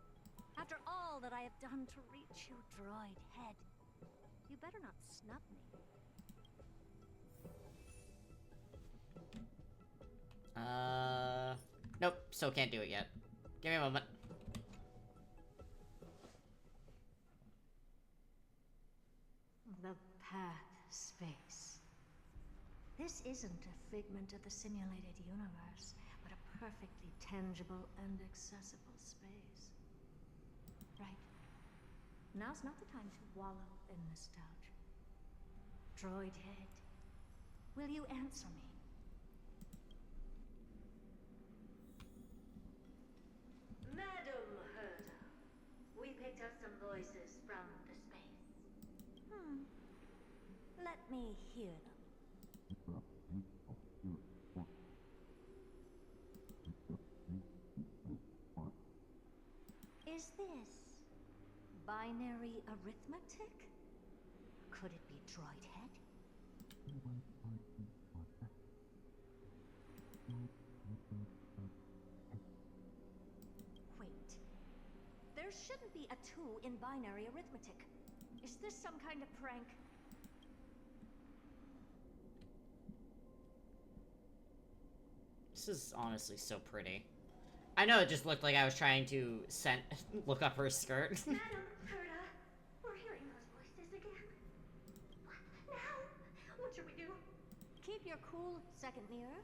After all that I have done to reach you, Droid Head, you better not snub me. Nope, still can't do it yet. Give me a moment. The path space. This isn't a figment of the simulated universe, but a perfectly tangible and accessible space. Right. Now's not the time to wallow in nostalgia. Droid Head, will you answer me? Madam Herta, we picked up some voices from the space. Let me hear them. Is this binary arithmetic? Could it be Droid Head? Wait. There shouldn't be a 2 in binary arithmetic. Is this some kind of prank? This is honestly so pretty. I know it just looked like I was trying to look up her skirt. Madam Herta, we're hearing those voices again. What now? What should we do? Keep your cool, second mirror.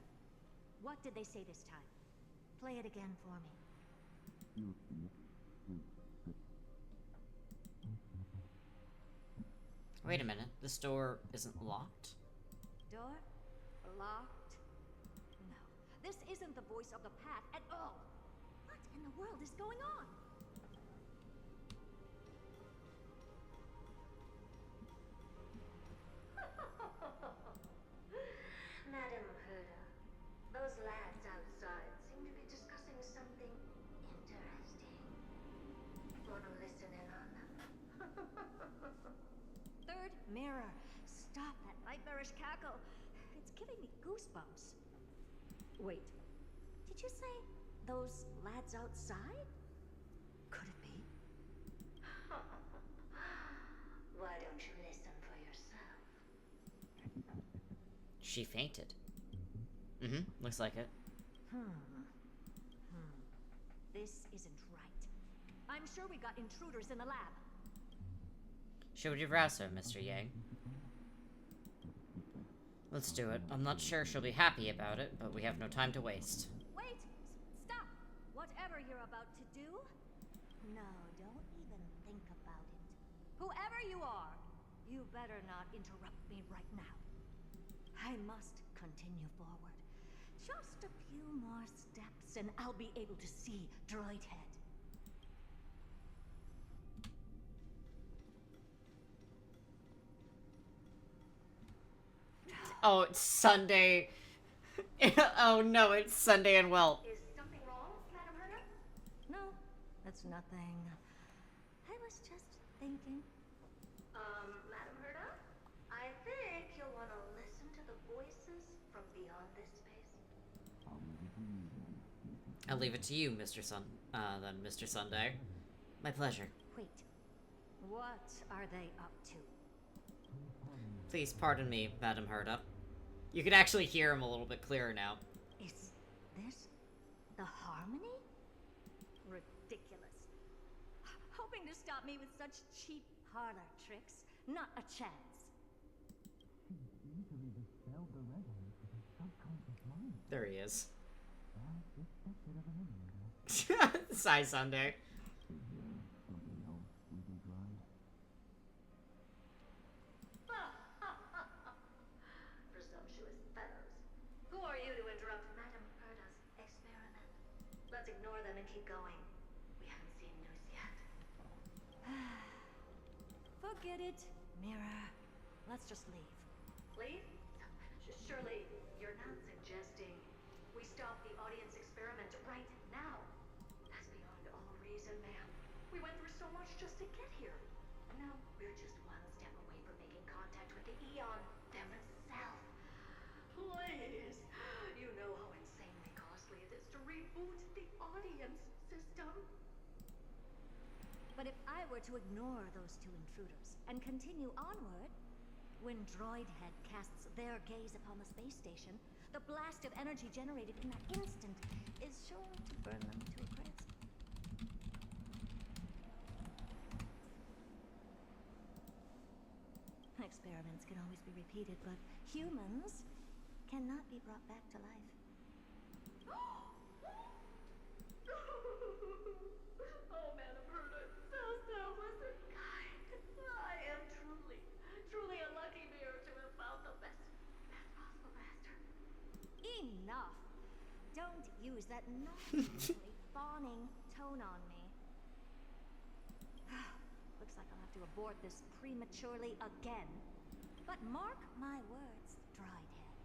What did they say this time? Play it again for me. Wait a minute, this door isn't locked? Door? Locked? No. This isn't the voice of the path at all. What in the world is going on? Madam Herta, those lads outside seem to be discussing something interesting. Wanna listen in on them? Third mirror. Stop that nightmarish cackle. It's giving me goosebumps. Wait. Did you say those lads outside? Could it be? Why don't you listen for yourself? She fainted. Looks like it. This isn't right. I'm sure we got intruders in the lab. Should we rouse her, Mr. Yang? Let's do it. I'm not sure she'll be happy about it, but we have no time to waste. Wait! Stop! Whatever you're about to do, no, don't even think about it. Whoever you are, you better not interrupt me right now. I must continue forward. Just a few more steps and I'll be able to see Droid Head. Oh, it's Sunday. Oh no, it's Sunday and well. Is something wrong, Madam Herta? No, that's nothing. I was just thinking. Madam Herta? I think you'll want to listen to the voices from beyond this space? I'll leave it to you, then, Mr. Sunday. My pleasure. Wait. What are they up to? Please pardon me, Madam Herta. You can actually hear him a little bit clearer now. Is this the Harmony? Ridiculous. Hoping to stop me with such cheap parlor tricks? Not a chance. There he is. Sigh Sunday. Presumptuous fellows. Who are you to interrupt Madame Herta's experiment? Let's ignore them and keep going. We haven't seen news yet. Forget it, Mirror. Let's just leave. Leave? Surely you're not suggesting we stop the audience experiment right now? That's beyond all reason, ma'am. We went through so much just to get here. And now we're just one step away from making contact with the Eon themselves. Please. You know how insanely costly it is to reboot the audience system. But if I were to ignore those two intruders and continue onward, when Droidhead casts their gaze upon the space station, the blast of energy generated in that instant is sure to burn them to a crisp. Experiments can always be repeated, but humans cannot be brought back to life. Oh, Madam Herta, so selfless and kind. I am truly a lucky mirror to have found the best possible master. Enough! Don't use that naughty, fawning tone on me. Looks like I'll have to abort this prematurely again. But mark my words, Droidhead.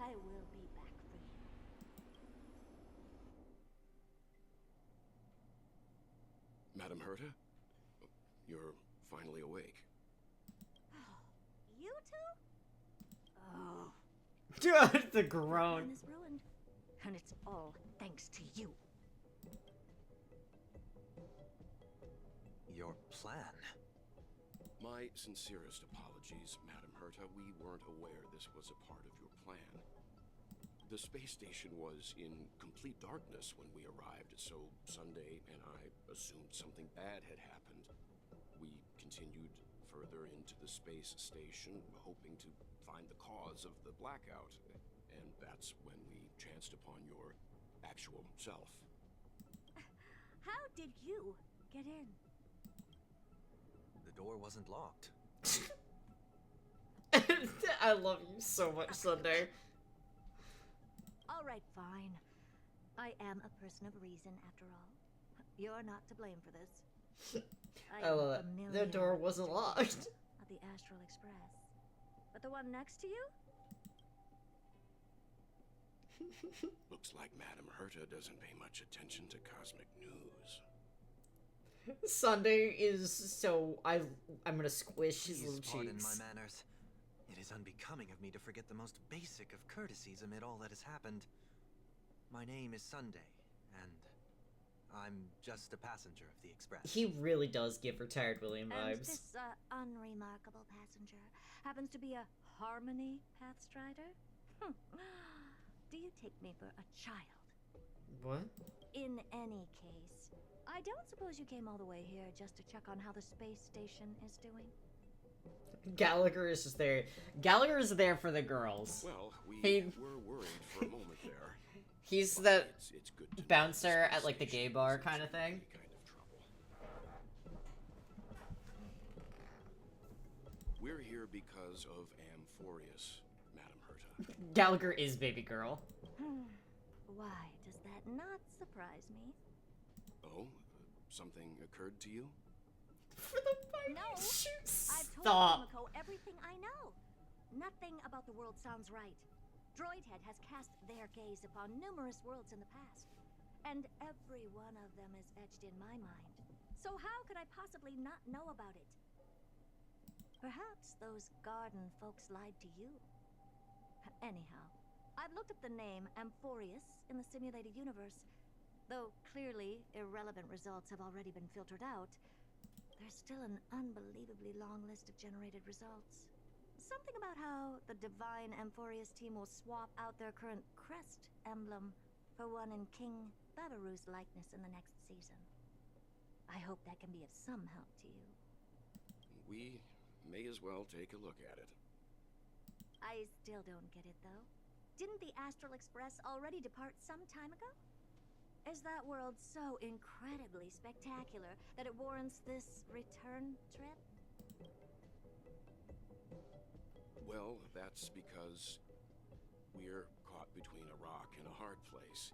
I will be back for you. Madam Herta? You're finally awake. You two? Oh. The groan. My plan is ruined, and it's all thanks to you. Your plan? My sincerest apologies, Madam Herta. We weren't aware this was a part of your plan. The space station was in complete darkness when we arrived, so Sunday and I assumed something bad had happened. We continued further into the space station, hoping to find the cause of the blackout. And that's when we chanced upon your actual self. How did you get in? The door wasn't locked. I love you so much, Sunday. All right, fine. I am a person of reason, after all. You're not to blame for this. I love it. The door wasn't locked. Of the Astral Express. But the one next to you? Looks like Madam Herta doesn't pay much attention to cosmic news. Sunday is so... I'm gonna squish his little Pardon cheeks. my manners. It is unbecoming of me to forget the most basic of courtesies amid all that has happened. My name is Sunday, and I'm just a passenger of the Express. He really does give retired William And vibes. this unremarkable passenger happens to be a Harmony Pathstrider? Do you take me for a child? What? In any case, I don't suppose you came all the way here just to check on how the space station is doing? Gallagher is just there. Gallagher is there for the girls. Well, we He- were worried for a moment there. He's But the it's good to know bouncer the at like the gay station bar isn't kind of in thing. any kind of trouble. We're here because of Amphoreus, Madam Herta. Gallagher is baby girl. Why does that not surprise me? Oh, something occurred to you? No, I've told Stop. Yumiko everything I know. Nothing about the world sounds right. Droidhead has cast their gaze upon numerous worlds in the past, and every one of them is etched in my mind. So how could I possibly not know about it? Perhaps those garden folks lied to you. Anyhow, I've looked up the name Amphoreus in the simulated universe. Though clearly irrelevant results have already been filtered out, there's still an unbelievably long list of generated results. Something about how the divine Amphoreus team will swap out their current crest emblem for one in King Babaru's likeness in the next season. I hope that can be of some help to you. We may as well take a look at it. I still don't get it, though. Didn't the Astral Express already depart some time ago? Is that world so incredibly spectacular that it warrants this return trip? Well, that's because we're caught between a rock and a hard place.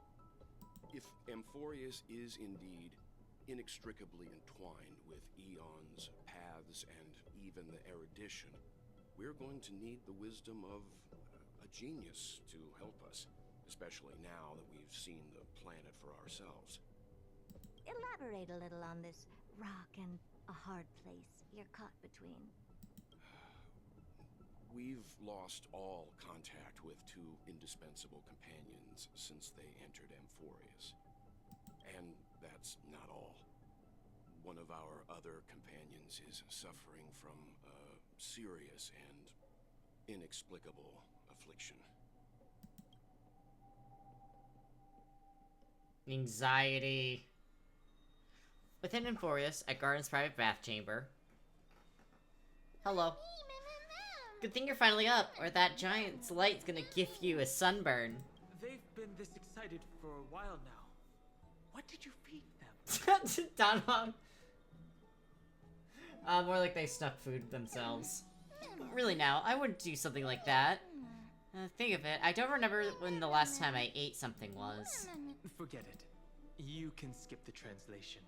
If Amphoreus is indeed inextricably entwined with eons, paths, and even the erudition, we're going to need the wisdom of a genius to help us, especially now that we've seen the planet for ourselves. Elaborate a little on this rock and a hard place you're caught between. We've lost all contact with two indispensable companions since they entered Amphoreus. And that's not all. One of our other companions is suffering from a serious and inexplicable affliction. Anxiety. Within Amphoreus, at Garden's private bath chamber. Hello. Good thing you're finally up, or that giant's light's gonna gift you a sunburn. They've been this excited for a while now. What did you feed them? Donhong. More like they snuck food themselves. Really now, I wouldn't do something like that. Think of it, I don't remember when the last time I ate something was. Forget it. You can skip the translation.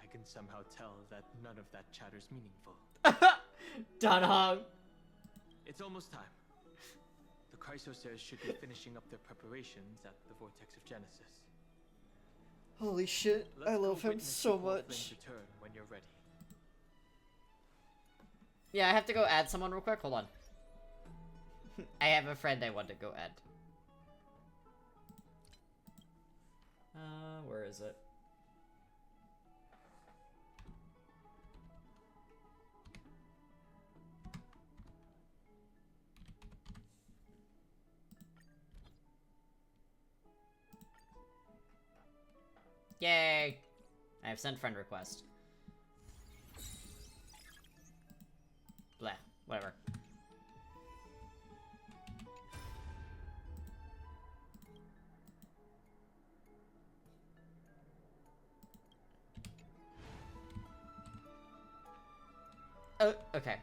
I can somehow tell that none of that chatter's meaningful. Donhong. It's almost time. The Chrysosers should be finishing up their preparations at the Vortex of Genesis. Holy shit, I love him so much. Return when you're ready. Yeah, I have to go add someone real quick. Hold on. I have a friend I want to go add. Where is it? Yay! I have sent friend request. Blah. Whatever. Oh, okay.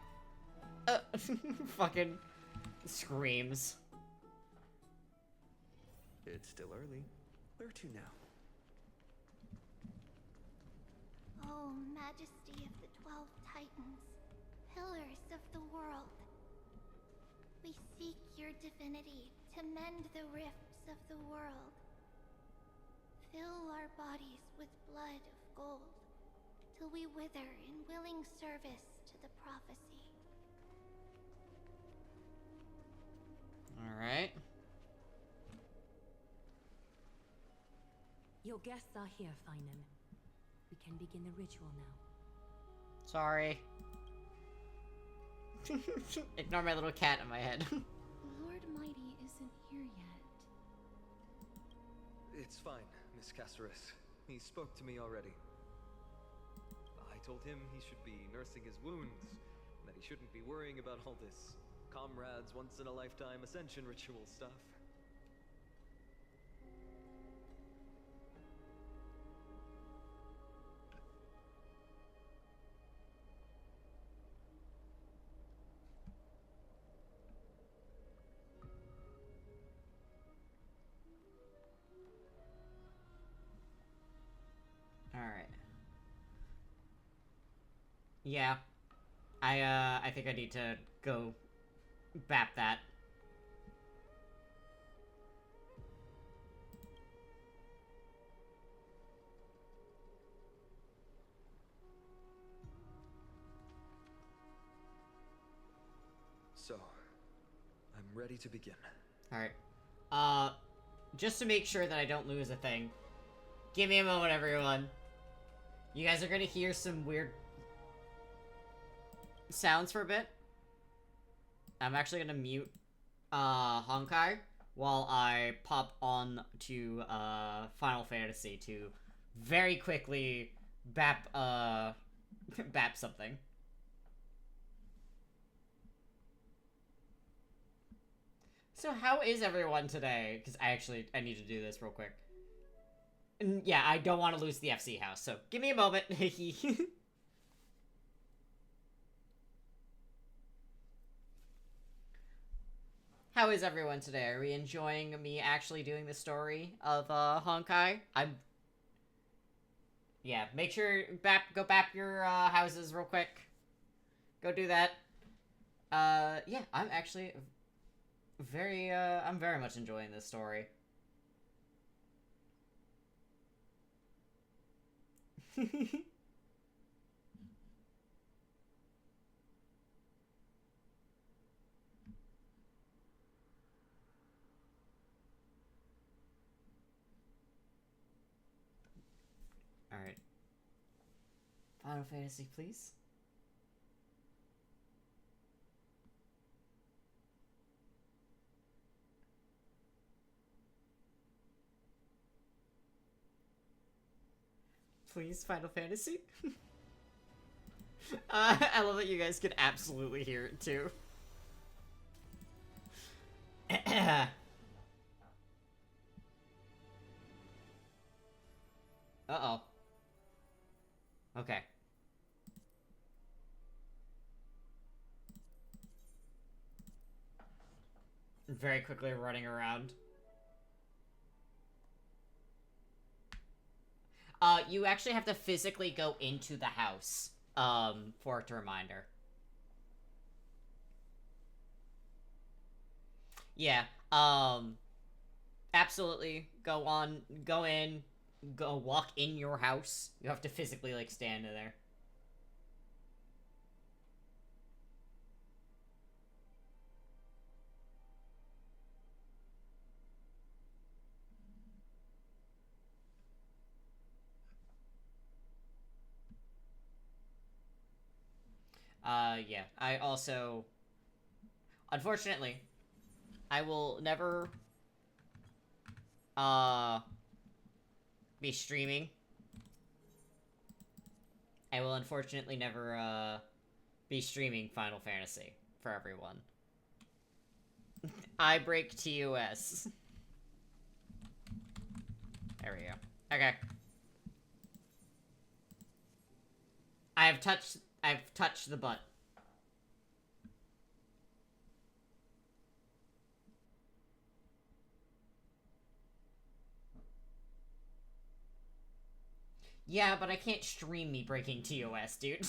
Fucking screams. It's still early. Where to now? Oh, Majesty of the 12 Titans, pillars of the world. We seek your divinity to mend the rifts of the world. Fill our bodies with blood of gold, till we wither in willing service to the prophecy. Alright. Your guests are here, Finan. We can begin the ritual now. Sorry. Ignore my little cat in my head. Lord Mighty isn't here yet. It's fine, Miss Caceres. He spoke to me already. I told him he should be nursing his wounds, and that he shouldn't be worrying about all this comrades once-in-a-lifetime ascension ritual stuff. Alright. Yeah. I think I need to go bap that. So, I'm ready to begin. Alright. Just to make sure that I don't lose a thing. Give me a moment, everyone. You guys are gonna hear some weird sounds for a bit. I'm actually gonna mute, Honkai while I pop on to, Final Fantasy to very quickly bap something. So how is everyone today? Because I need to do this real quick. And yeah, I don't want to lose the FC house, so give me a moment. How is everyone today? Are we enjoying me actually doing the story of, Honkai? Yeah, make sure, go bap your, houses real quick. Go do that. Yeah, I'm actually I'm very much enjoying this story. Alright. Final Fantasy, please. Please, Final Fantasy? I love that you guys can absolutely hear it, too. Uh-oh. Okay. Very quickly running around. You actually have to physically go into the house, for it to reminder. Yeah, absolutely. Go in, go walk in your house. You have to physically, like, stand in there. Yeah. I also... Unfortunately, I will never, be streaming. I will unfortunately never, be streaming Final Fantasy for everyone. I break TOS. There we go. Okay. I've touched the butt. Yeah, but I can't stream me breaking TOS, dude.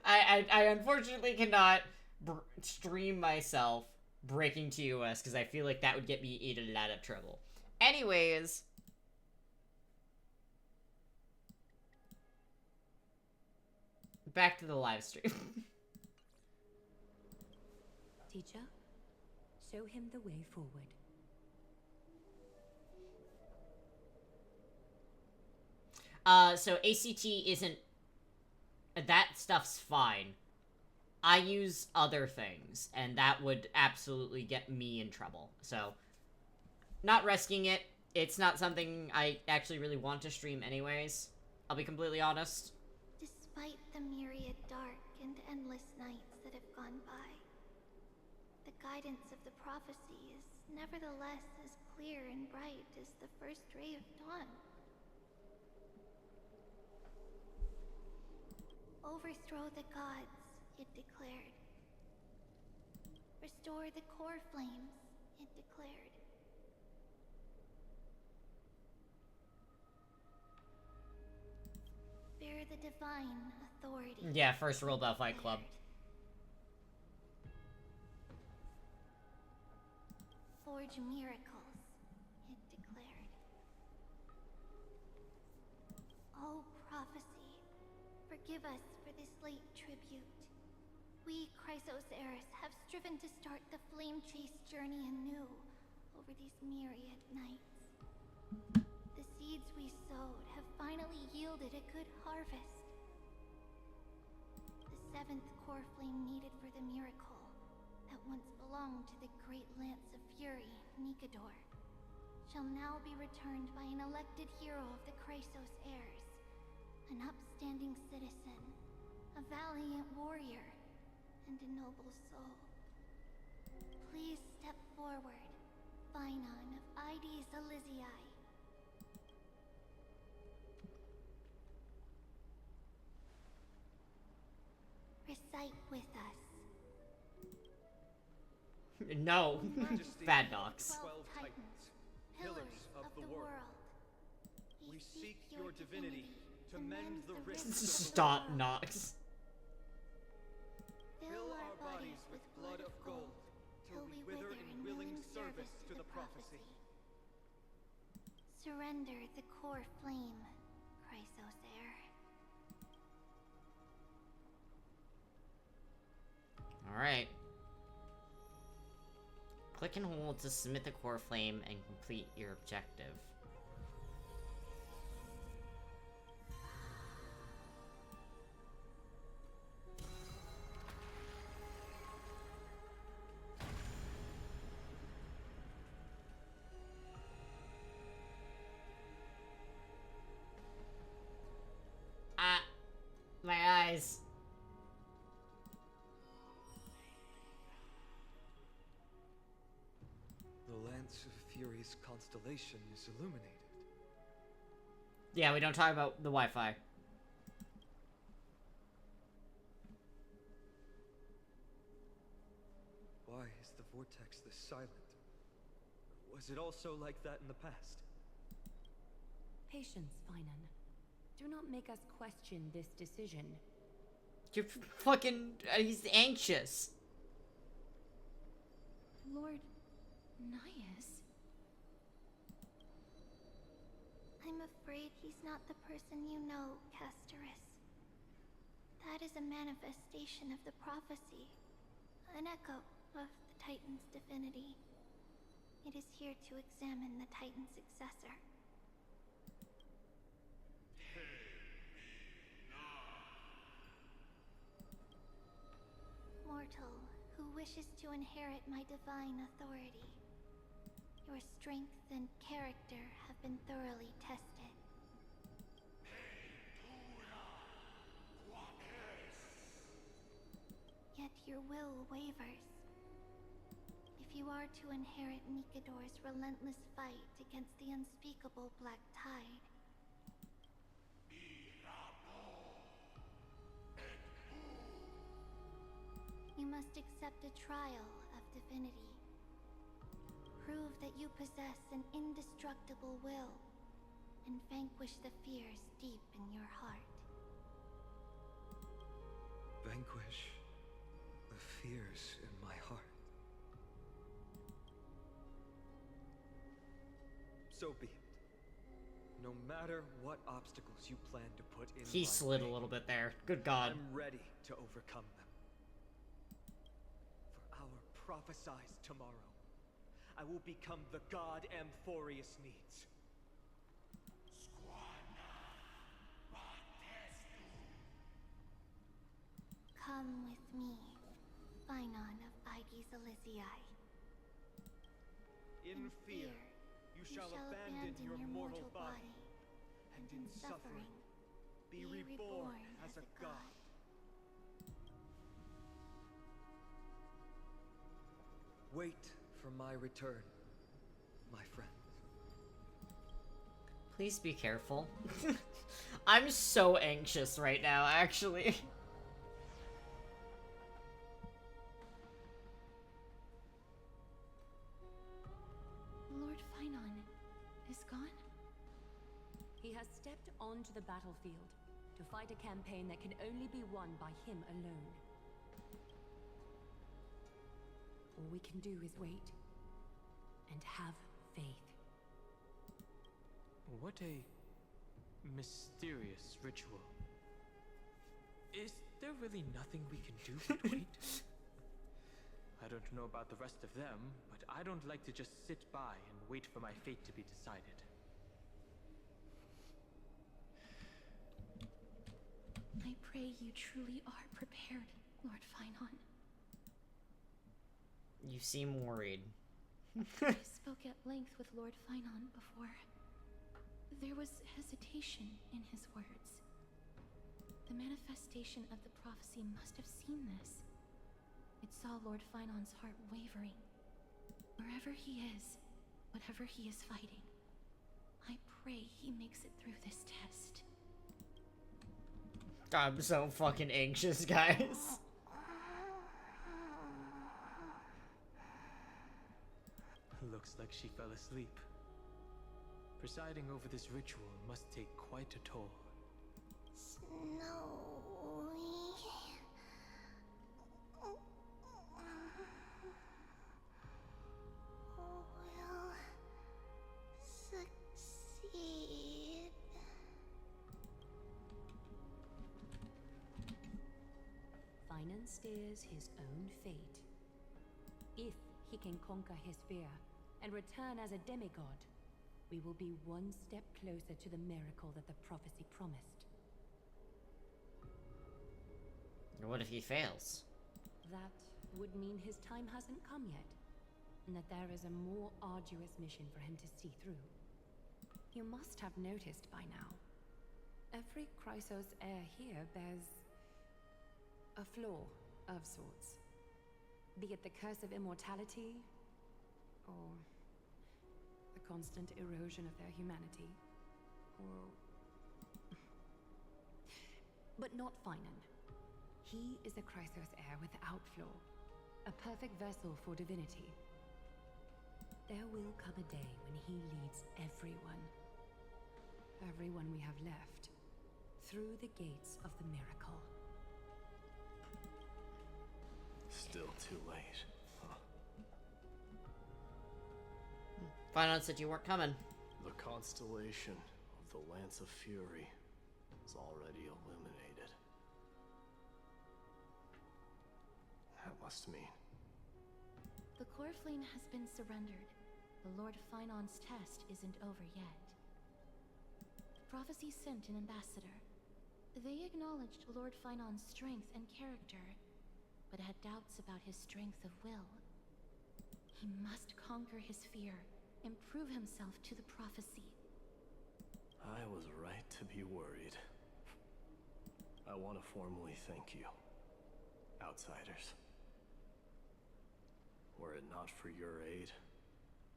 I unfortunately cannot stream myself breaking TOS because I feel like that would get me in a lot of trouble. Anyways. Back to the live stream. Teacher, show him the way forward. So ACT isn't... That stuff's fine. I use other things, and that would absolutely get me in trouble. So, not risking it. It's not something I actually really want to stream anyways. I'll be completely honest. Despite the myriad dark and endless nights that have gone by, the guidance of the prophecy is nevertheless as clear and bright as the first ray of dawn. Overthrow the gods, it declared. Restore the core flames, it declared. Bear the divine authority. Yeah, first rule about Fight Club. Forge miracles, it declared. Oh, prophecy, forgive us for this late tribute. We Chrysos heirs have striven to start the flame chase journey anew over these myriad nights. The seeds we sowed have finally yielded a good harvest. The seventh core flame needed for the miracle that once belonged to the great Lance of Fury, Nikador, shall now be returned by an elected hero of the Chrysos heirs, an upstanding citizen, a valiant warrior, and a noble soul. Please step forward, Finon of Ides Elysiae. Recite with us. No. Bad docs. 12 titans, pillars of the world. We seek your divinity to mend the rifts of the Stop, Nox. Fill our bodies with blood of gold, till we wither in willing service to the prophecy. Surrender the core flame, Chrysos heir. Alright. Click and hold to submit the core flame and complete your objective. My eyes. The Lance of Fury's constellation is illuminated. Yeah, we don't talk about the Wi-Fi. Why is the vortex this silent? Was it also like that in the past? Patience, Finon. Do not make us question this decision. You're fucking... he's anxious. Lord Naius? I'm afraid he's not the person you know, Castorus. That is a manifestation of the prophecy. An echo of the Titan's divinity. It is here to examine the Titan's successor. Mortal, who wishes to inherit my divine authority. Your strength and character have been thoroughly tested. Yet your will wavers. If you are to inherit Nikador's relentless fight against the unspeakable Black Tide, you must accept a trial of divinity. Prove that you possess an indestructible will, and vanquish the fears deep in your heart. Vanquish the fears in my heart. So be it. No matter what obstacles you plan to put in He slid a little bit there. Good God. I'm ready to overcome them. For our prophesied tomorrow, I will become the god Amphoreus needs. Come with me, Finon of Ides Elysiae. In fear, you shall abandon your mortal body, and in suffering, be reborn as a god. Wait for my return, my friend. Please be careful. I'm so anxious right now, actually. Lord Finon is gone? He has stepped onto the battlefield to fight a campaign that can only be won by him alone. All we can do is wait and have faith. What a mysterious ritual. Is there really nothing we can do but wait? I don't know about the rest of them, but I don't like to just sit by and wait for my fate to be decided. I pray you truly are prepared, Lord Finon. You seem worried. I spoke at length with Lord Finon before. There was hesitation in his words. The manifestation of the prophecy must have seen this. It saw Lord Finon's heart wavering. Wherever he is, whatever he is fighting, I pray he makes it through this test. I'm so fucking anxious, guys. Looks like she fell asleep. Presiding over this ritual must take quite a toll. Snowy. Will succeed. Finan steers his own fate. If he can conquer his fear and return as a demigod, we will be one step closer to the miracle that the prophecy promised. What if he fails? That would mean his time hasn't come yet, and that there is a more arduous mission for him to see through. You must have noticed by now, every Chrysos heir here bears a flaw of sorts. Be it the curse of immortality, or the constant erosion of their humanity, or... But not Finan. He is a Chrysos heir without flaw, a perfect vessel for divinity. There will come a day when he leads everyone we have left, through the gates of the miracle. Still too late, huh? Finon said you weren't coming. The constellation of the Lance of Fury is already illuminated. That must mean... The core flame has been surrendered. The Lord Finon's test isn't over yet. The prophecy sent an ambassador. They acknowledged Lord Finon's strength and character, but had doubts about his strength of will. He must conquer his fear and prove himself to the prophecy. I was right to be worried. I want to formally thank you, outsiders. Were it not for your aid,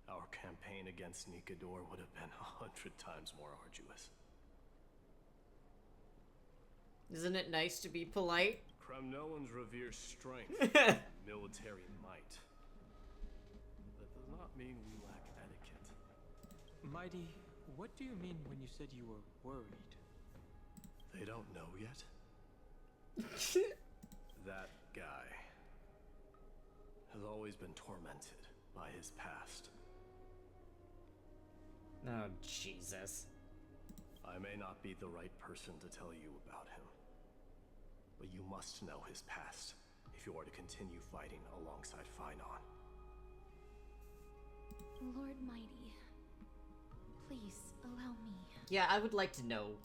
our campaign against Nikador would have been 100 times more arduous. Isn't it nice to be polite? Kremnoans revere strength and military might. That does not mean we lack etiquette. Mighty, what do you mean when you said you were worried? They don't know yet? That guy has always been tormented by his past. Oh, Jesus. I may not be the right person to tell you about him, but you must know his past if you are to continue fighting alongside Finon. Lord Mighty, please allow me. Yeah, I would like to know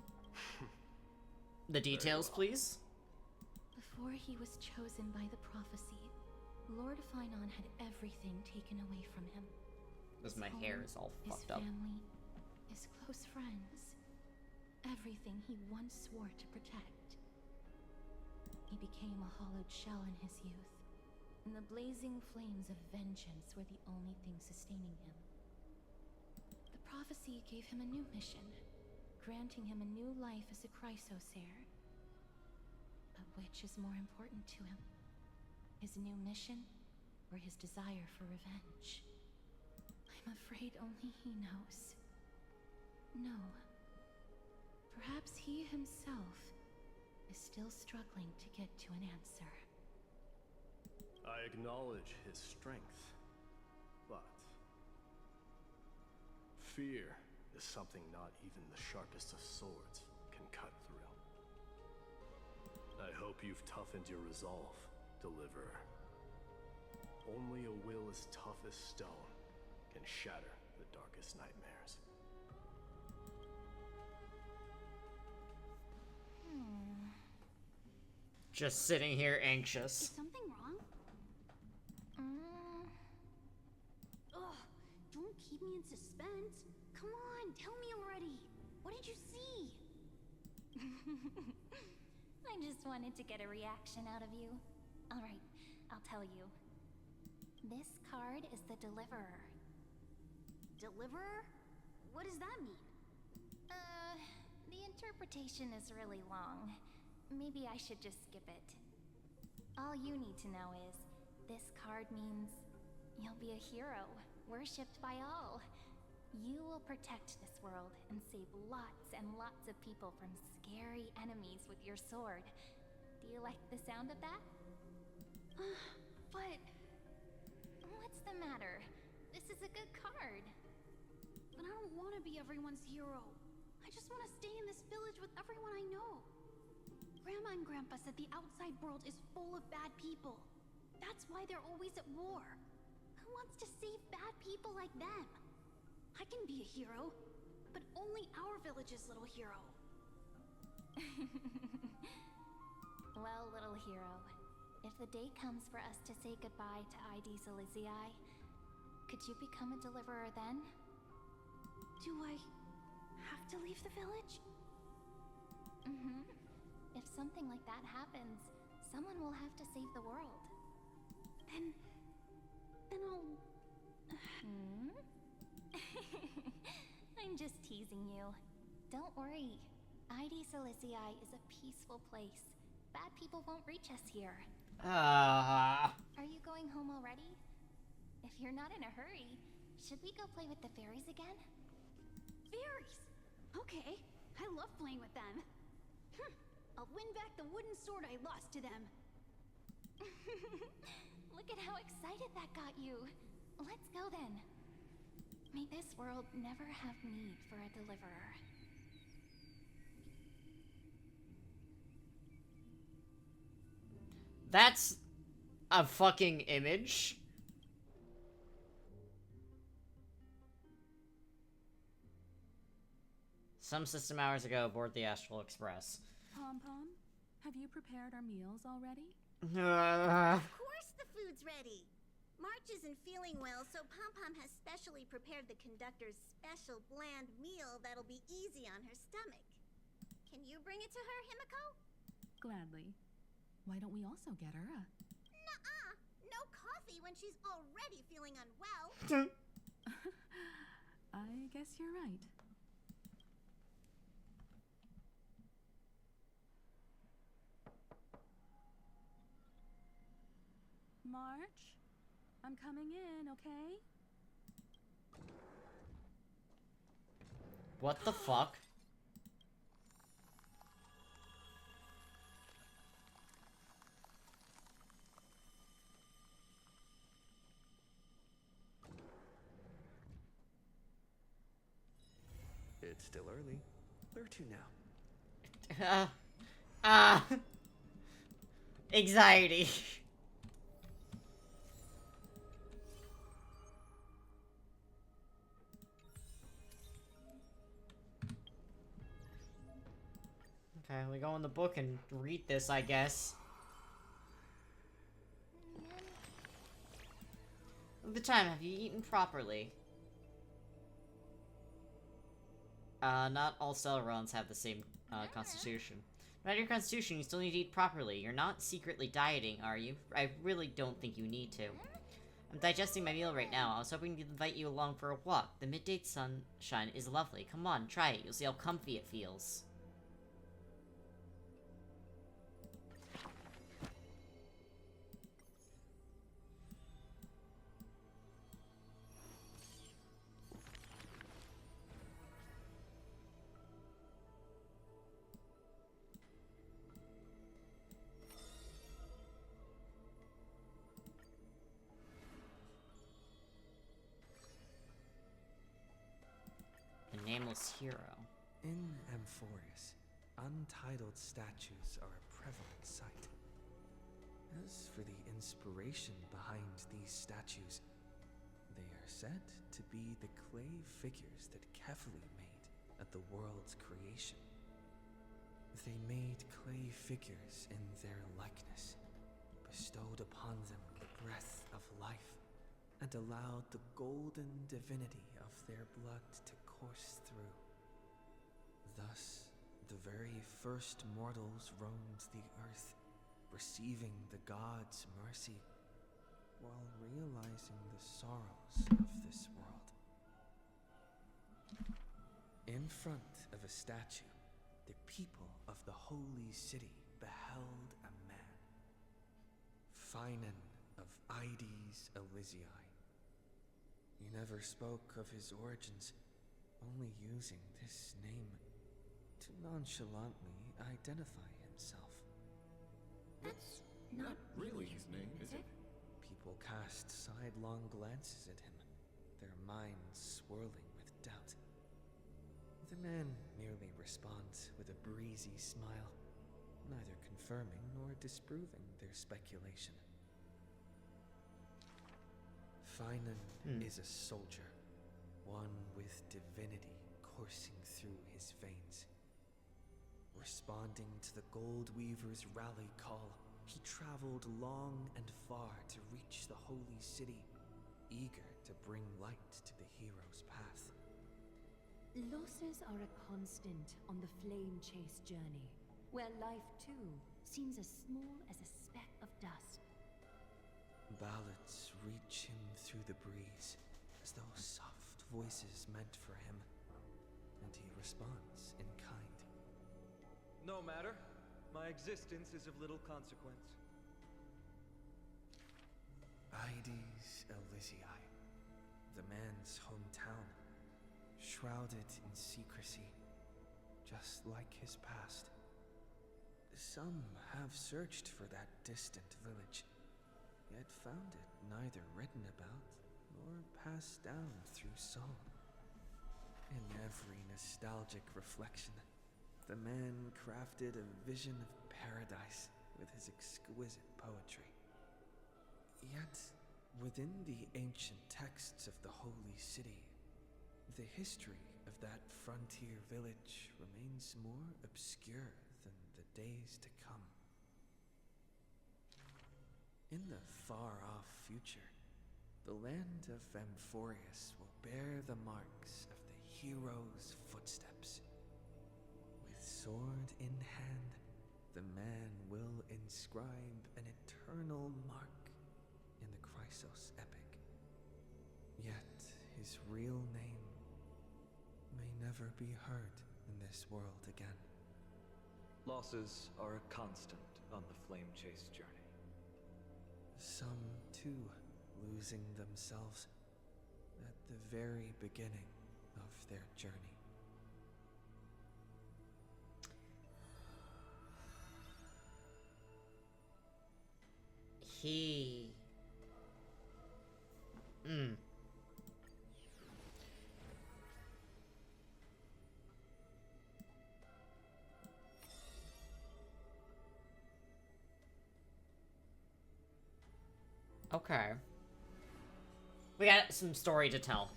the details, please. Before he was chosen by the prophecy, Lord Finon had everything taken away from him. Because my hair is all fucked up. His family, his close friends, everything he once swore to protect. He became a hollowed shell in his youth, and the blazing flames of vengeance were the only thing sustaining him. The prophecy gave him a new mission, granting him a new life as a Chrysos heir. But which is more important to him? His new mission, or his desire for revenge? I'm afraid only he knows. No. Perhaps he himself is still struggling to get to an answer. I acknowledge his strength, but fear is something not even the sharpest of swords can cut through. I hope hope you've toughened your resolve, Deliverer. Only a will as tough as stone can shatter the darkest nightmares. Just sitting here Is anxious. something wrong? Ugh, don't keep me in suspense. Come on, tell me already. What did you see? I just wanted to get a reaction out of you. Alright, I'll tell you. This card is the Deliverer. Deliverer? What does that mean? The interpretation is really long. Maybe I should just skip it. All you need to know is, this card means you'll be a hero, worshipped by all. You will protect this world and save lots and lots of people from scary enemies with your sword. Do you like the sound of that? But... what's the matter? This is a good card. But I don't want to be everyone's hero. I just want to stay in this village with everyone I know. Grandma and Grandpa said the outside world is full of bad people. That's why they're always at war. Who wants to save bad people like them? I can be a hero, but only our village's little hero. Well, little hero, if the day comes for us to say goodbye to ID Silizii, could you become a deliverer then? Do I have to leave the village? Mm-hmm. If something like that happens, someone will have to save the world. Then I'll... I'm just teasing you. Don't worry. ID Silizii is a peaceful place. Bad people won't reach us here. Are you going home already? If you're not in a hurry, should we go play with the fairies again? Fairies? Okay, I love playing with them. I'll win back the wooden sword I lost to them. Look at how excited that got you. Let's go then. May this world never have need for a deliverer. That's a fucking image. Some system hours ago aboard the Astral Express. Pom-Pom, have you prepared our meals already? Of course the food's ready. March isn't feeling well, so Pom-Pom has specially prepared the conductor's special bland meal that'll be easy on her stomach. Can you bring it to her, Himiko? Gladly. Why don't we also get her a... Nuh-uh! No coffee when she's already feeling unwell! I guess you're right. March, I'm coming in, okay? What the fuck? It's still early. Where to now? Anxiety. Okay, we go in the book and read this, I guess. At the time, have you eaten properly? Not all Celerons have the same, constitution. No matter your constitution, you still need to eat properly. You're not secretly dieting, are you? I really don't think you need to. I'm digesting my meal right now. I was hoping to invite you along for a walk. The midday sunshine is lovely. Come on, try it. You'll see how comfy it feels. Nameless hero. In Amphoreus, untitled statues are a prevalent sight. As for the inspiration behind these statues, they are said to be the clay figures that Kefali made at the world's creation. They made clay figures in their likeness, bestowed upon them the breath of life, and allowed the golden divinity of their blood to course through. Thus, the very first mortals roamed the earth, receiving the gods' mercy, while realizing the sorrows of this world. In front of a statue, the people of the holy city beheld a man, Finan of Ides Elysiae. He never spoke of his origins, only using this name to nonchalantly identify himself. That's not really his name, is it? People cast sidelong glances at him, their minds swirling with doubt. The man merely responds with a breezy smile, neither confirming nor disproving their speculation. Finan is a soldier, one with divinity coursing through his veins. Responding to the Gold Weaver's rally call, he traveled long and far to reach the holy city, eager to bring light to the hero's path. Losses are a constant on the flame chase journey, where life too seems as small as a speck of dust. Ballads reach him through the breeze, as though soft voices meant for him, and he responds in kind. No matter. My existence is of little consequence. Ides Elysiae, the man's hometown, shrouded in secrecy, just like his past. Some have searched for that distant village, yet found it neither written about nor passed down through song. In every nostalgic reflection, the man crafted a vision of paradise with his exquisite poetry. Yet, within the ancient texts of the holy city, the history of that frontier village remains more obscure than the days to come. In the far-off future, the land of Amphoreus will bear the marks of the hero's footsteps. With sword in hand, the man will inscribe an eternal mark in the Chrysos epic. Yet his real name may never be heard in this world again. Losses are a constant on the flame chase journey. Some, too, losing themselves at the very beginning of their journey. Okay. We got some story to tell.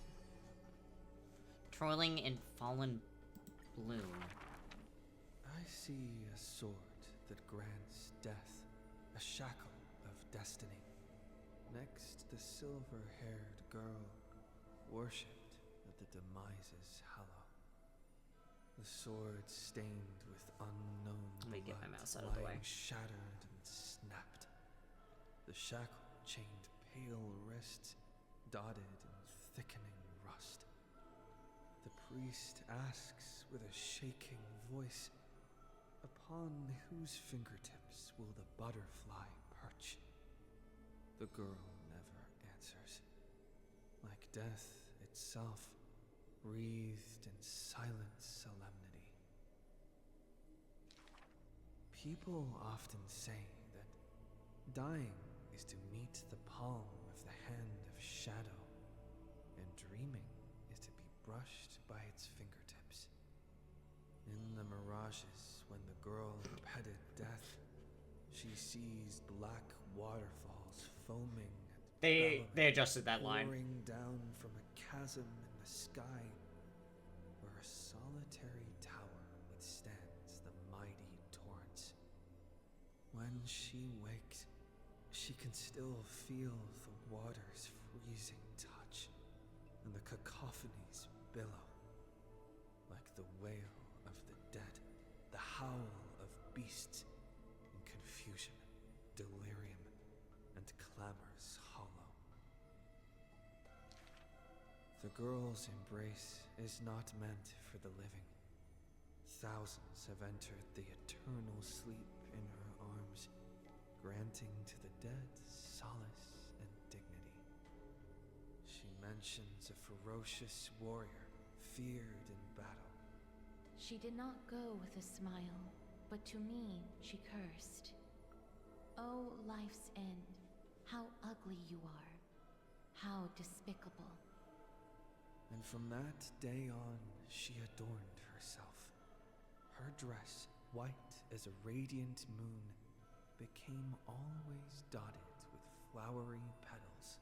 Trolling in fallen bloom. I see a sword that grants death, a shackle of destiny. Next, the silver-haired girl, worshipped at the demise's hallow. The sword stained with unknown Let me get my blood, mouse out of the way. lying shattered and snapped. The shackle chained pale wrists, dotted in thickening rust. The priest asks with a shaking voice, upon whose fingertips will the butterfly perch? The girl never answers. Like death itself, wreathed in silent solemnity. People often say that dying is to meet the palm of the hand of shadow, and dreaming is to be brushed by its fingertips. In the mirages, when the girl petted death, she sees black waterfalls foaming and They adjusted that line. pouring down from a chasm in the sky where a solitary tower withstands the mighty torrents. When she wakes, she can still feel the water's freezing touch, and the cacophonies billow like the wail of the dead, the howl of beasts in confusion, delirium, and clamors hollow. The girl's embrace is not meant for the living. Thousands have entered the eternal sleep in her arms, granting to the dead solace and dignity. She mentions a ferocious warrior feared in battle. She did not go with a smile, but to me she cursed. Oh, life's end, how ugly you are, how despicable. And from that day on, she adorned herself. Her dress, white as a radiant moon, became always dotted with flowery petals.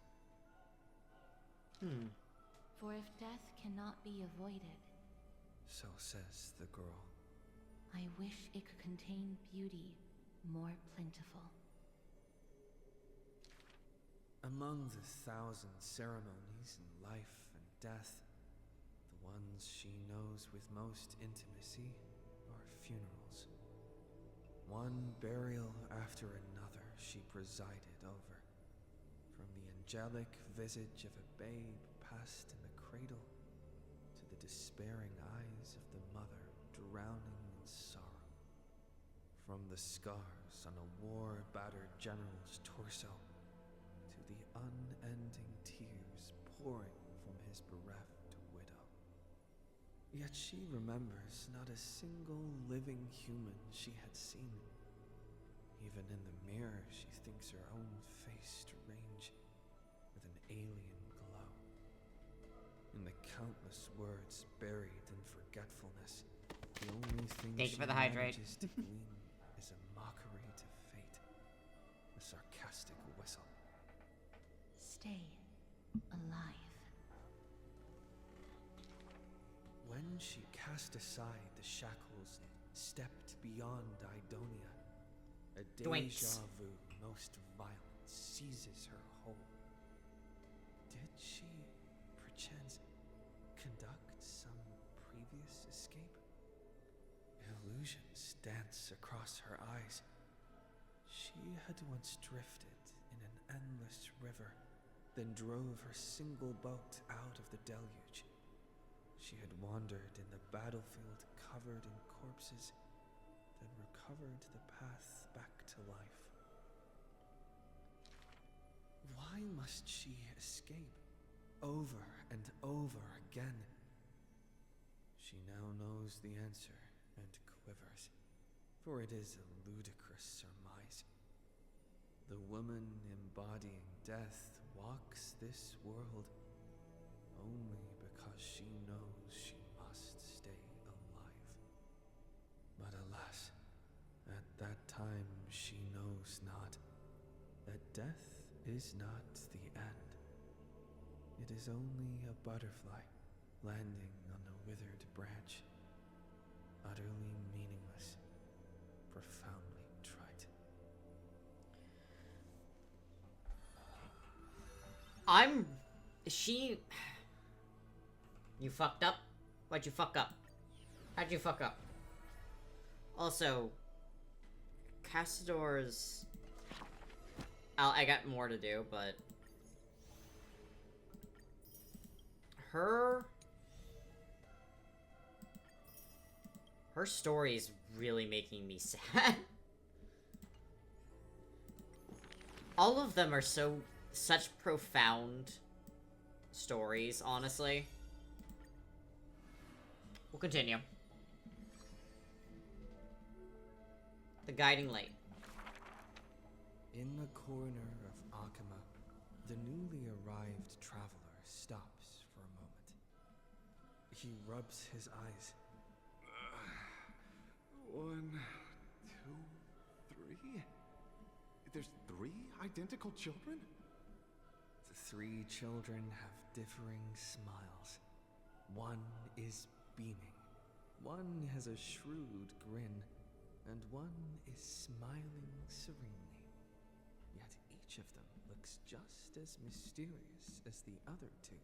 For if death cannot be avoided, so says the girl, I wish it could contain beauty more plentiful. Among the thousand ceremonies in life and death, the ones she knows with most intimacy are funerals. One burial after another she presided over, from the angelic visage of a babe passed in the cradle to the despairing eyes of the mother drowning in sorrow, from the scars on a war-battered general's torso to the unending tears pouring from his bereft widow. Yet she remembers not a single living human she had seen. Even in the mirror, she thinks her own face strange, with an alien glow. In the countless words buried in forgetfulness, the only thing Thank you she for the hydrate. manages to glean is a mockery to fate, a sarcastic whistle. Stay alive. When she cast aside the shackles and stepped beyond Idonia, a Dwinks. deja vu most violent seizes her whole. Did she, perchance, conduct some previous escape? Illusions dance across her eyes. She had once drifted in an endless river, then drove her single boat out of the deluge. She had wandered in the battlefield covered in corpses, then recovered the path back to life. Why must she escape over and over again? She now knows the answer and quivers, for it is a ludicrous surmise. The woman embodying death walks this world only because she knows she must stay alive. But alas, at that time she knows not that death is not the end. It is only a butterfly landing on a withered branch, utterly meaningless, profoundly trite. You fucked up? Why'd you fuck up? How'd you fuck up? Also, Cassador's... I got more to do, but... Her story is really making me sad. All of them are such profound stories, honestly. We'll continue. The guiding light. In the corner of Akama, the newly arrived traveler stops for a moment. He rubs his eyes. 1, 2, 3? There's 3 identical children? The 3 children have differing smiles. One is beaming, one has a shrewd grin, and one is smiling serenely. Yet each of them looks just as mysterious as the other 2.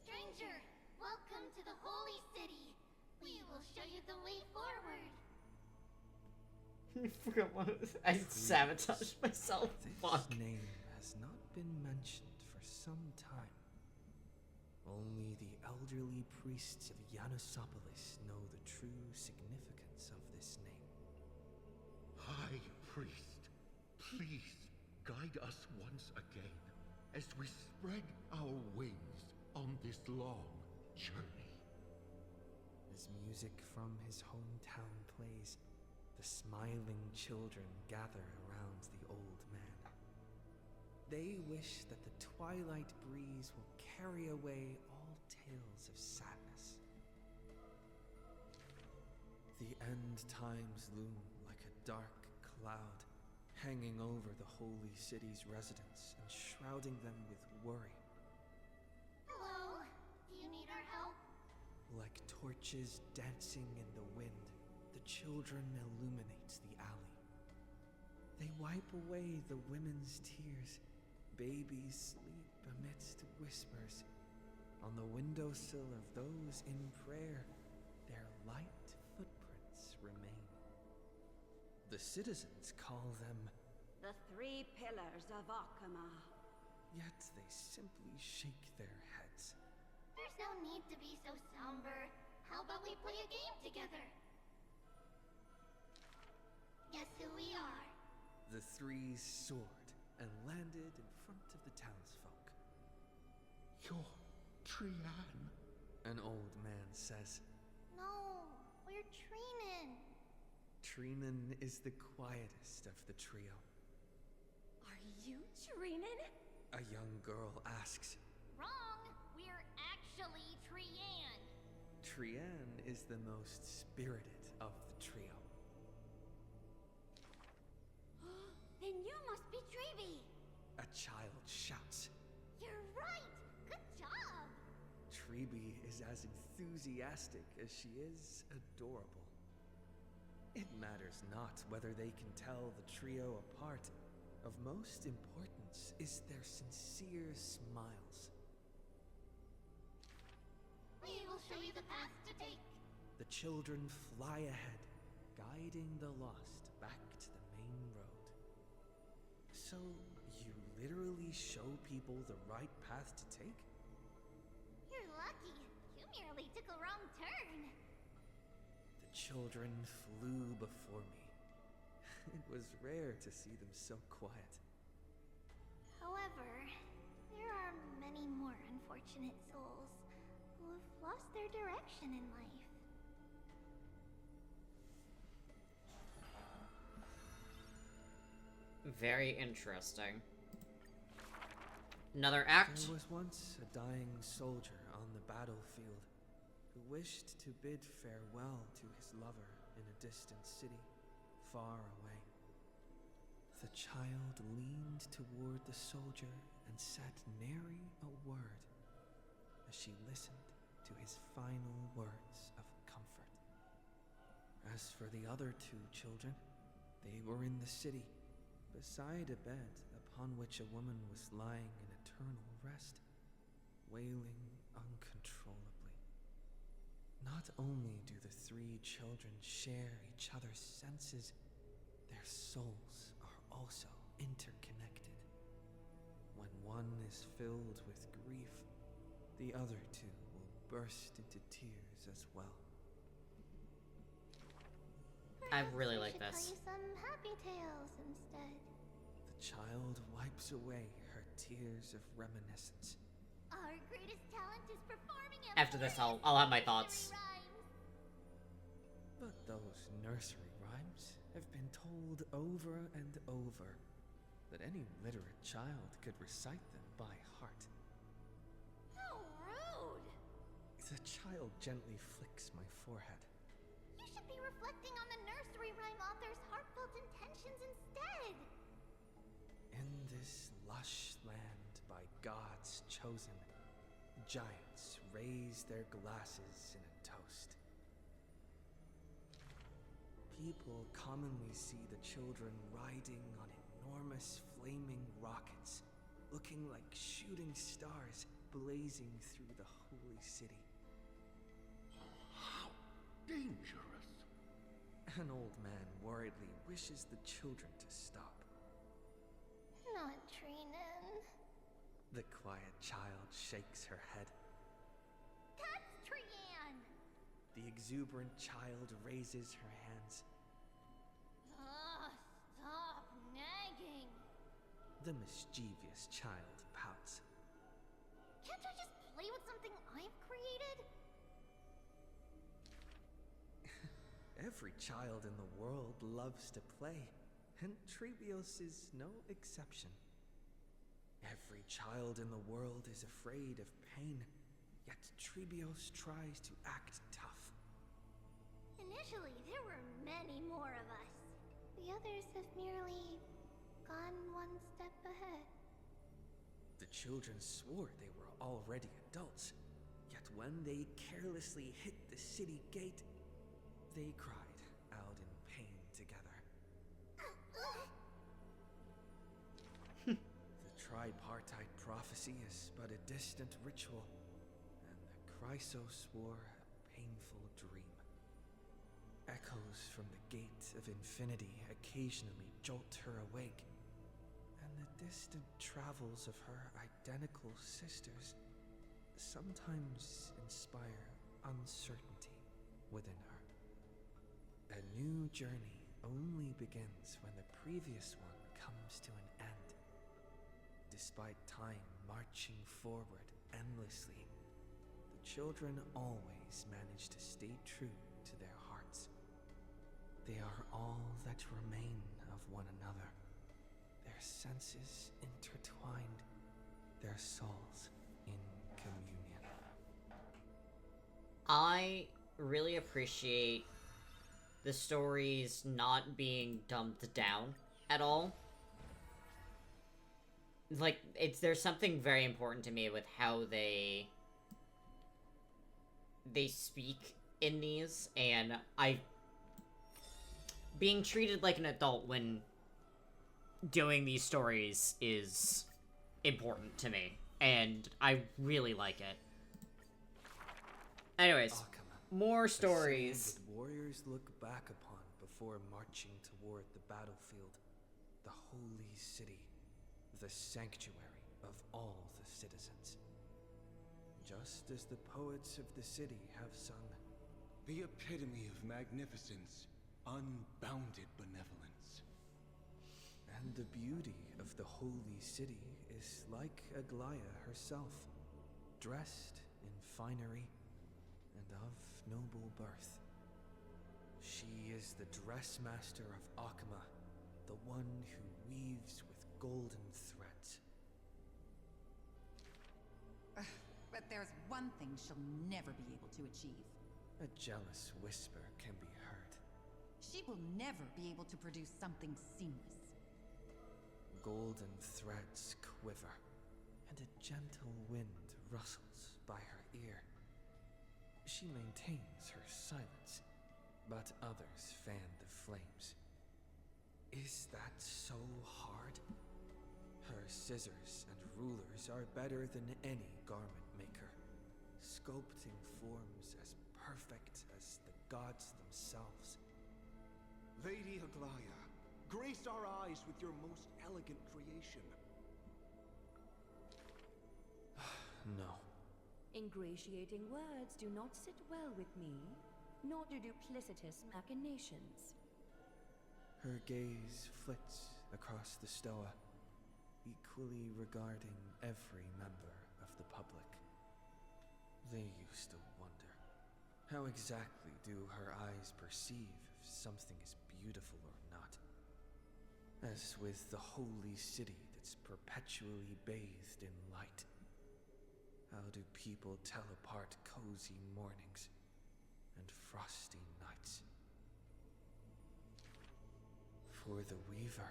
Stranger, welcome to the Holy City. We will show you the way forward. I forgot what it was. I sabotaged myself. Fuck. This name has not been mentioned for some time. Only the elderly priests of Yanosopolis know the true significance of this name. High Priest, please guide us once again as we spread our wings on this long journey. As music from his hometown plays, the smiling children gather around the old man. They wish that the twilight breeze will carry away all tales of sadness. The end times loom like a dark cloud, hanging over the holy city's residents and shrouding them with worry. Hello, do you need our help? Like torches dancing in the wind, the children illuminate the alley. They wipe away the women's tears. Babies sleep amidst whispers. On the windowsill of those in prayer, their light footprints remain. The citizens call them the 3 pillars of Akama. Yet they simply shake their heads. There's no need to be so somber. How about we play a game together? Guess who we are? The 3 soared and landed in front of the townsfolk. You're Trian, an old man says. No, we're Treenan. Treenan is the quietest of the trio. Are you Treenan? A young girl asks. Wrong! We're actually Trian. Trian is the most spirited of the trio. Then you must be Treeby. A child shouts. You're right! Good job! Treeby is as enthusiastic as she is adorable. It matters not whether they can tell the trio apart. Of most importance is their sincere smiles. We will show you the path to take. The children fly ahead, guiding the lost back to the main road. So, you literally show people the right path to take? You're lucky. You merely took a wrong turn. The children flew before me. It was rare to see them so quiet. However, there are many more unfortunate souls who have lost their direction in life. Very interesting. Another act. There was once a dying soldier on the battlefield who wished to bid farewell to his lover in a distant city, far away. The child leaned toward the soldier and said nary a word as she listened to his final words of comfort. As for the other 2 children, they were in the city, beside a bed upon which a woman was lying in eternal rest, wailing uncontrollably. Not only do the 3 children share each other's senses, their souls are also interconnected. When one is filled with grief, the other 2 will burst into tears as well. I really like Perhaps this. we should tell you some happy tales instead. The child wipes away her tears of reminiscence. Our greatest talent is performing. After this, I'll have my thoughts. But those nursery rhymes have been told over and over that any literate child could recite them by heart. How rude! The child gently flicks my forehead. You should be reflecting on the nursery rhyme author's heartfelt intentions instead. In this lush land by gods chosen, giants raise their glasses in a toast. People commonly see the children riding on enormous flaming rockets, looking like shooting stars blazing through the holy city. How dangerous! An old man worriedly wishes the children to stop. Not Trinan. The quiet child shakes her head. That's Trian! The exuberant child raises her hands. Ugh, stop nagging. The mischievous child pouts. Can't I just play with something I've created? Every child in the world loves to play, and Trebios is no exception. Every child in the world is afraid of pain, yet Trebios tries to act tough. Initially, there were many more of us. The others have merely gone one step ahead. The children swore they were already adults, yet when they carelessly hit the city gate, they cried out in pain together. The tripartite prophecy is but a distant ritual, and the Chrysos wore a painful dream. Echoes from the gate of infinity occasionally jolt her awake, and the distant travels of her identical sisters sometimes inspire uncertainty within her. A new journey only begins when the previous one comes to an end. Despite time marching forward endlessly, the children always manage to stay true to their hearts. They are all that remain of one another, their senses intertwined, their souls in communion. I really appreciate the stories not being dumbed down at all. Like, there's something very important to me with how they speak in these, and being treated like an adult when doing these stories is important to me, and I really like it. Anyways, more stories. That warriors look back upon before marching toward the battlefield, the holy city, the sanctuary of all the citizens. Just as the poets of the city have sung, the epitome of magnificence, unbounded benevolence. And the beauty of the holy city is like Aglaia herself, dressed in finery and of noble birth. She is the dressmaster of Akama, the one who weaves with golden threads. But there's one thing she'll never be able to achieve. A jealous whisper can be heard. She will never be able to produce something seamless. Golden threads quiver, and a gentle wind rustles by her ear. She maintains her silence, but others fan the flames. Is that so hard? Her scissors and rulers are better than any garment maker, sculpting forms as perfect as the gods themselves. Lady Aglaia, grace our eyes with your most elegant creation. No. Ingratiating words do not sit well with me, nor do duplicitous machinations. Her gaze flits across the stoa, equally regarding every member of the public. They used to wonder, how exactly do her eyes perceive if something is beautiful or not? As with the holy city that's perpetually bathed in light. How do people tell apart cozy mornings and frosty nights? for the Weaver,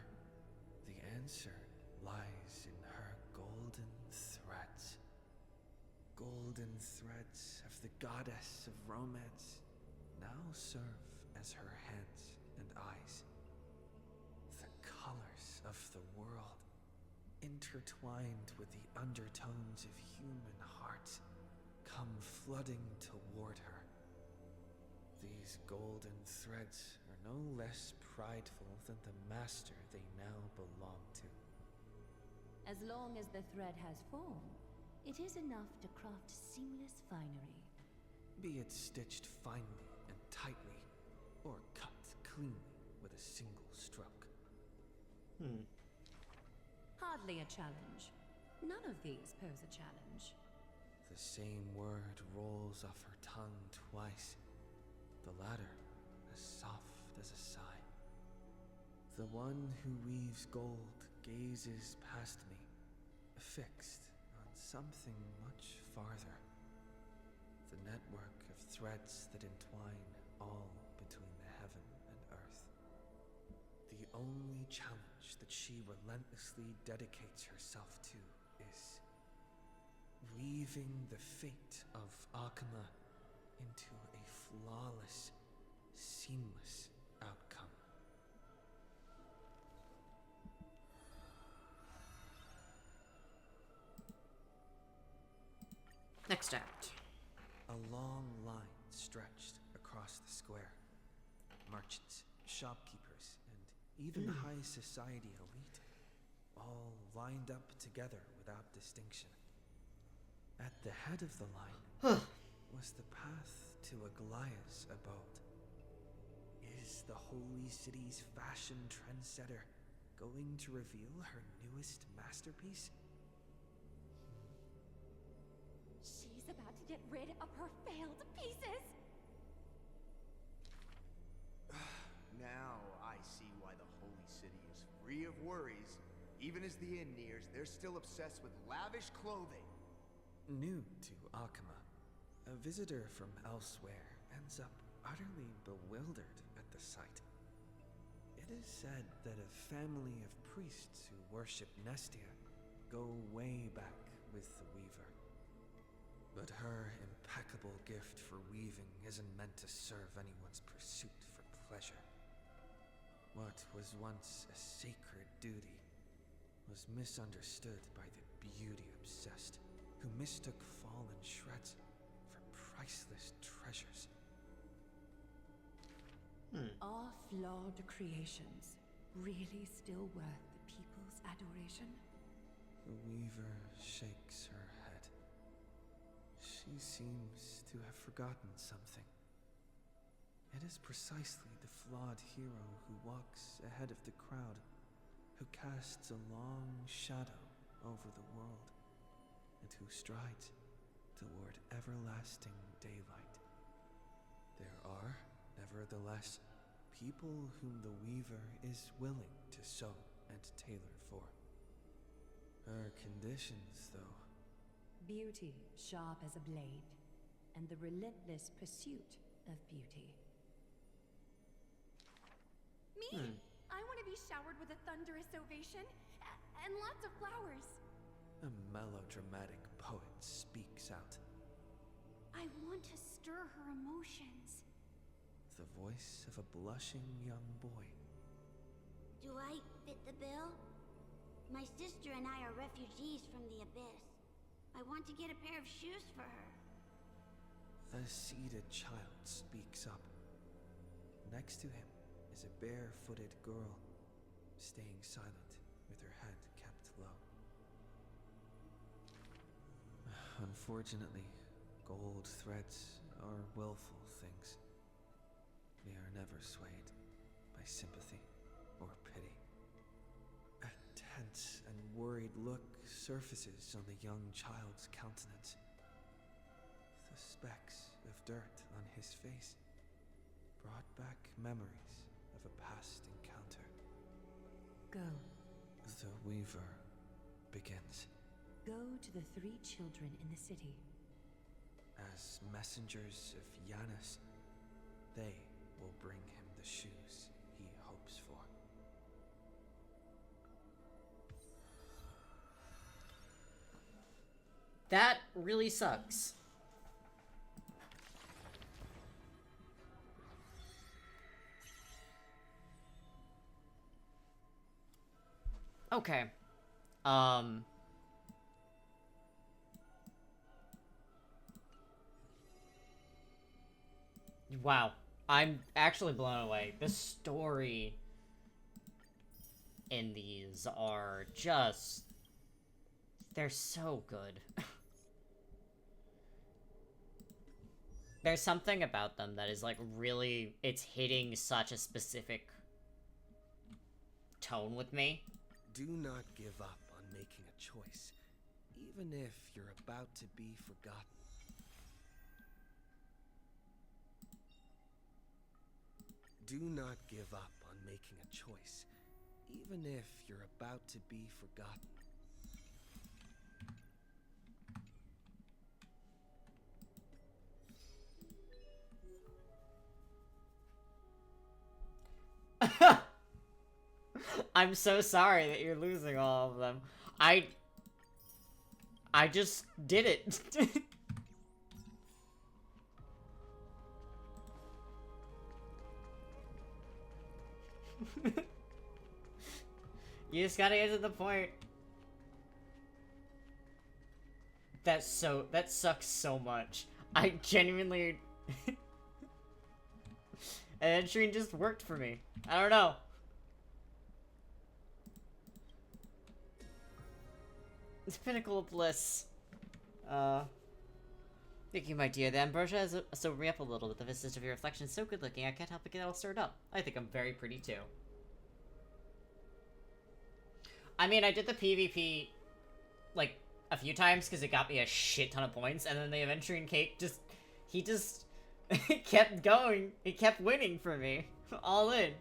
the answer lies in her golden threads. Golden threads of the goddess of romance now serve as her hands and eyes. The colors of the world, intertwined with the undertones of human hearts, come flooding toward her. These golden threads are no less prideful than the master they now belong to. As long as the thread has form, it is enough to craft seamless finery. Be it stitched finely and tightly, or cut cleanly with a single stroke. Hardly a challenge. None of these pose a challenge. The same word rolls off her tongue twice, the latter as soft as a sigh. The one who weaves gold gazes past me, fixed on something much farther. The network of threads that entwine all between the heaven and earth. The only challenge that she relentlessly dedicates herself to is weaving the fate of Akama into a flawless, seamless outcome. Next act. A long line stretched across the square. Merchants, shopkeepers, and even high society elite, all lined up together without distinction. At the head of the line was the path to Aglaya's abode. Is the Holy City's fashion trendsetter going to reveal her newest masterpiece? She's about to get rid of her failed pieces! Now I see why the Holy City is free of worries. Even as the end nears, they're still obsessed with lavish clothing. New to Akama, a visitor from elsewhere ends up utterly bewildered at the sight. It is said that a family of priests who worship Nestia go way back with the Weaver. But her impeccable gift for weaving isn't meant to serve anyone's pursuit for pleasure. What was once a sacred duty was misunderstood by the beauty-obsessed, who mistook fallen shreds for priceless treasures. Are flawed creations really still worth the people's adoration? The Weaver shakes her head. She seems to have forgotten something. It is precisely the flawed hero who walks ahead of the crowd, who casts a long shadow over the world, and who strides toward everlasting daylight. There are, nevertheless, people whom the Weaver is willing to sew and tailor for. Her conditions, though. Beauty sharp as a blade, and the relentless pursuit of beauty. Me? I want to be showered with a thunderous ovation and lots of flowers. A melodramatic poet speaks out. I want to stir her emotions. The voice of a blushing young boy. Do I fit the bill? My sister and I are refugees from the Abyss. I want to get a pair of shoes for her. A seated child speaks up. Next to him is a bare-footed girl, staying silent with her head kept low. Unfortunately, gold threads are willful things. They are never swayed by sympathy or pity. A tense and worried look surfaces on the young child's countenance. The specks of dirt on his face brought back memories of a past encounter. Go. The Weaver begins. Go to the 3 children in the city. As messengers of Janus, they will bring him the shoes he hopes for. That really sucks. Okay. Wow. I'm actually blown away. The story in these are just... they're so good. There's something about them that is like really... it's hitting such a specific tone with me. Do not give up on making a choice, even if you're about to be forgotten. Do not give up on making a choice, even if you're about to be forgotten. I'm so sorry that you're losing all of them. I just did it. You just gotta get to the point. That sucks so much. I genuinely... Adventuring just worked for me. I don't know. It's pinnacle of bliss. Thank you, my dear. The ambrosia has sobered me up a little, but the vistas of your reflection is so good looking, I can't help but get all stirred up. I think I'm very pretty, too. I mean, I did the PvP, like, a few times because it got me a shit ton of points, and then the Adventuring Cake just... he just... kept going. He kept winning for me. All in.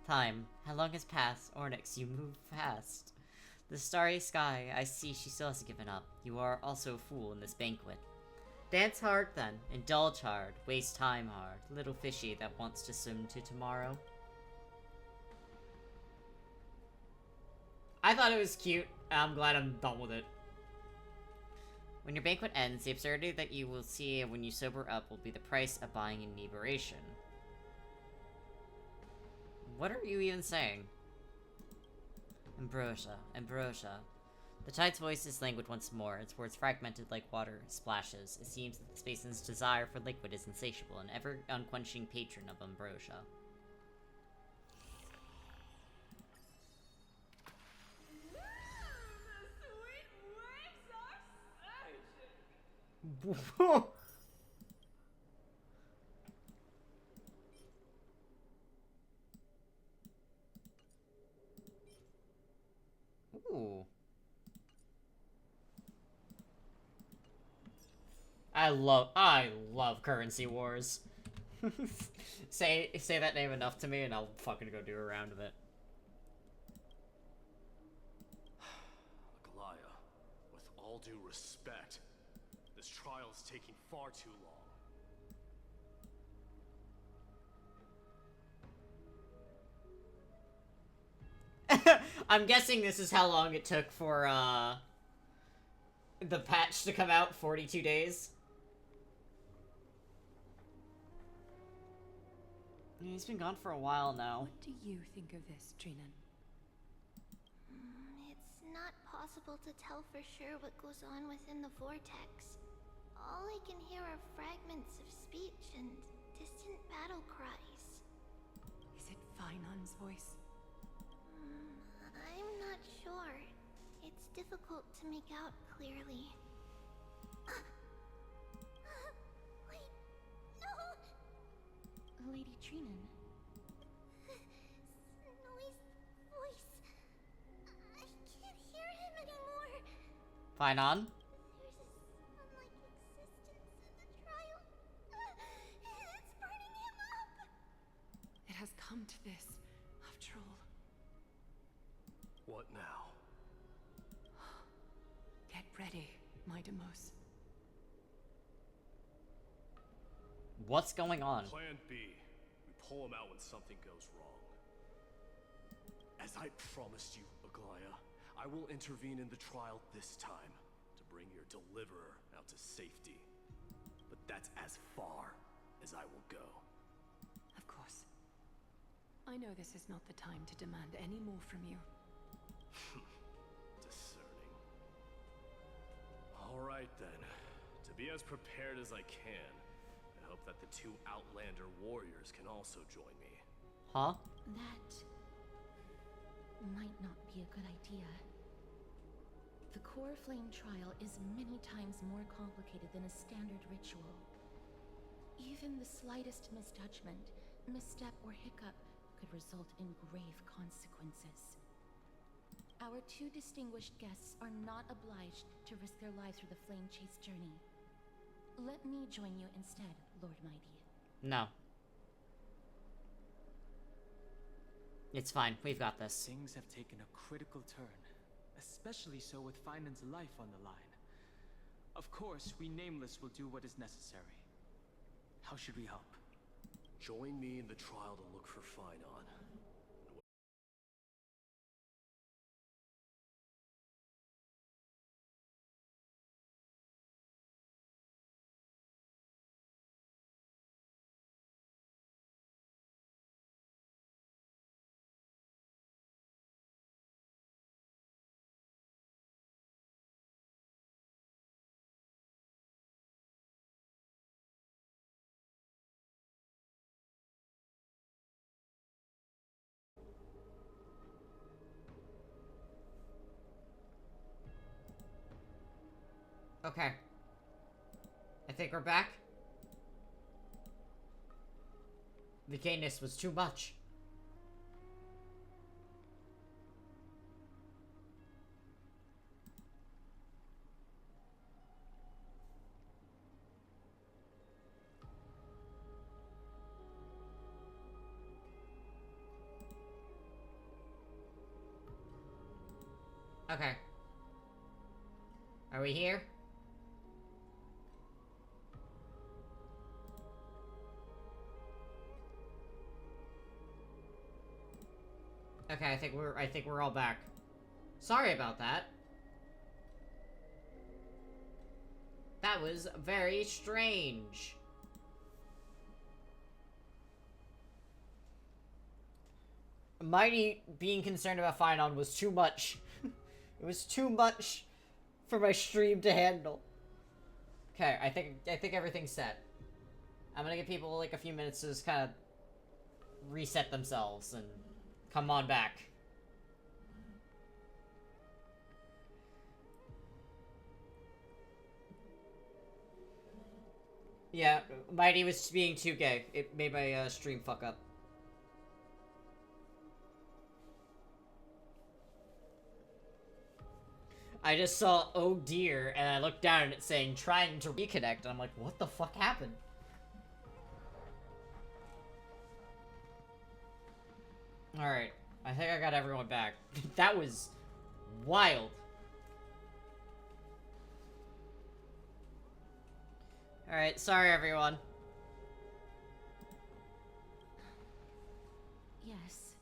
Time. How long has passed? Ornyx, you move fast. The starry sky, I see she still hasn't given up. You are also a fool in this banquet. Dance hard then, indulge hard, waste time hard, little fishy that wants to swim to tomorrow. I thought it was cute, and I'm glad I'm done with it. When your banquet ends, the absurdity that you will see when you sober up will be the price of buying inebriation. What are you even saying? Ambrosia, Ambrosia. The tide's voice is languid once more, its words fragmented like water splashes. It seems that this basin's desire for liquid is insatiable, an ever-unquenching patron of Ambrosia. Ooh. I love currency wars. say that name enough to me and I'll fucking go do a round of it. Aglaya, with all due respect, this trial is taking far too long. I'm guessing this is how long it took for, the patch to come out, 42 days. He's been gone for a while now. What do you think of this, Trinan? It's not possible to tell for sure what goes on within the vortex. All I can hear are fragments of speech and distant battle cries. Is it Finon's voice? I'm not sure. It's difficult to make out clearly. Wait, no! Lady Trinan. Noise, voice. I can't hear him anymore. Finon? There's a sun-like existence in the trial. It's burning him up. It has come to this, after all. What now? Get ready, my Demos. What's going on? Plan B. We pull him out when something goes wrong. As I promised you, Aglaya, I will intervene in the trial this time to bring your deliverer out to safety. But that's as far as I will go. Of course. I know this is not the time to demand any more from you. Discerning. All right then. To be as prepared as I can, I hope that the two Outlander warriors can also join me. Huh? That might not be a good idea. The core flame trial is many times more complicated than a standard ritual. Even the slightest misjudgment, misstep, or hiccup could result in grave consequences. Our two distinguished guests are not obliged to risk their lives for the flame chase journey. Let me join you instead, Lord Mighty. No. It's fine. We've got this. Things have taken a critical turn, especially so with Finan's life on the line. Of course, we Nameless will do what is necessary. How should we help? Join me in the trial to look for Finon. Okay. I think we're back. The gayness was too much. Okay. Are we here? Okay, I think we're all back. Sorry about that. That was very strange. Mighty being concerned about Finon was too much. It was too much for my stream to handle. Okay, I think everything's set. I'm gonna give people like a few minutes to just kind of reset themselves and come on back. Yeah, Mighty was being too gay. It made my stream fuck up. I just saw "oh dear" and I looked down at it saying trying to reconnect and I'm like, what the fuck happened? Alright, I think I got everyone back. That was wild. Alright, sorry everyone. Yes,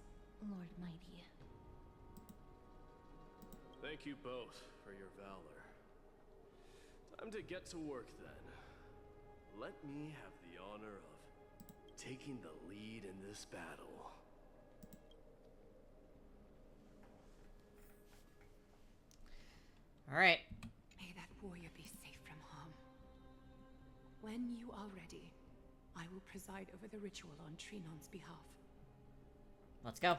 Lord Mighty. Thank you both for your valor. Time to get to work then. Let me have the honor of taking the lead in this battle. Alright. May that warrior be safe from harm. When you are ready, I will preside over the ritual on Trinon's behalf. Let's go.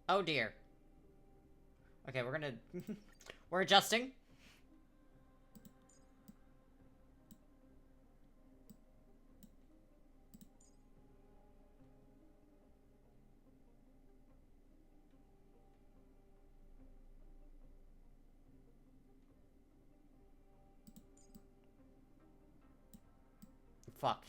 Oh dear. Okay, we're gonna... we're adjusting. Fuck.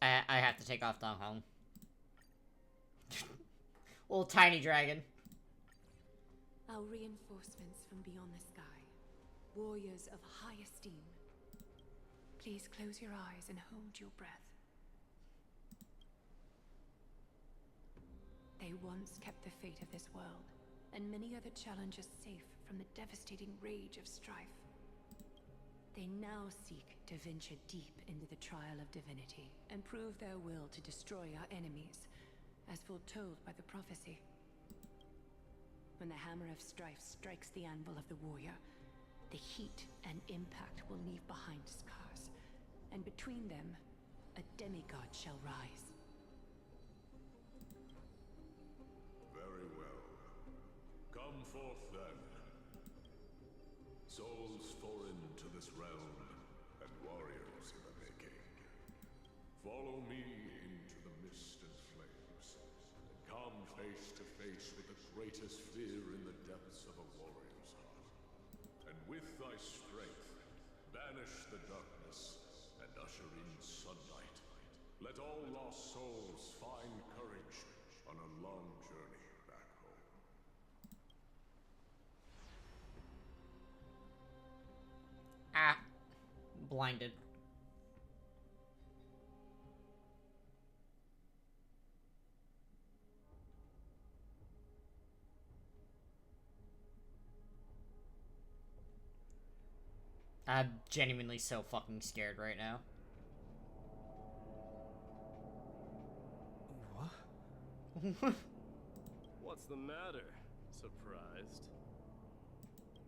I have to take off Dong Hong. Little tiny dragon. Our reinforcements from beyond the sky. Warriors of high esteem. Please close your eyes and hold your breath. They once kept the fate of this world, and many other challenges safe from the devastating rage of strife. They now seek to venture deep into the trial of divinity and prove their will to destroy our enemies, as foretold by the prophecy. When the hammer of strife strikes the anvil of the warrior, the heat and impact will leave behind scars, and between them, a demigod shall rise. Very well. Come forth then. Souls foreign to this realm, and warriors in the making. Follow me into the mist and flames, and come face to face with the greatest fear in the depths of a warrior's heart. And with thy strength, banish the darkness and usher in sunlight. Let all lost souls find courage on a long journey back home. Ah. Blinded. I'm genuinely so fucking scared right now. What? What's the matter? Surprised?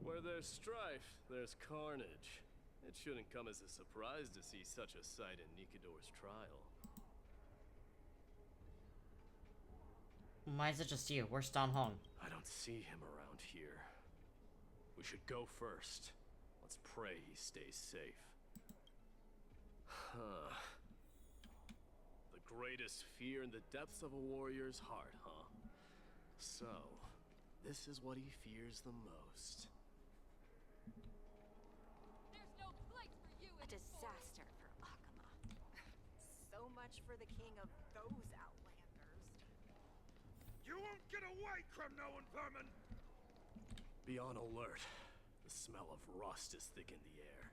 Where there's strife, there's carnage. It shouldn't come as a surprise to see such a sight in Nikidor's trial. Why is it just you? Where's Don Hong? I don't see him around here. We should go first. Let's pray he stays safe. Huh. The greatest fear in the depths of a warrior's heart, huh? So, this is what he fears the most. There's no place for you. A disaster for Akama. So much for the king of those outlanders. You won't get away, Kremnoan vermin! Be on alert. The smell of rust is thick in the air.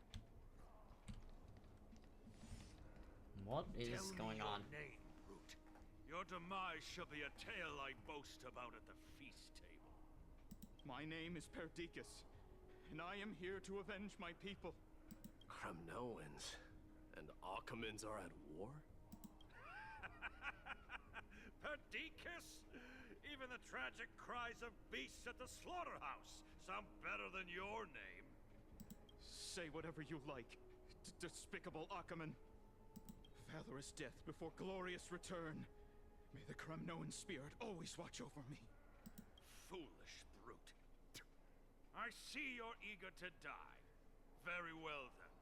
What is going on? Name, brute. Your demise shall be a tale I boast about at the feast table. My name is Perdiccas, and I am here to avenge my people. Kremnoans and Akamans are at war? Perdiccas? Even the tragic cries of beasts at the slaughterhouse sound better than your name. Say whatever you like, despicable Akaman. Valorous death before glorious return. May the Kremnoan spirit always watch over me. Foolish brute. I see you're eager to die. Very well then.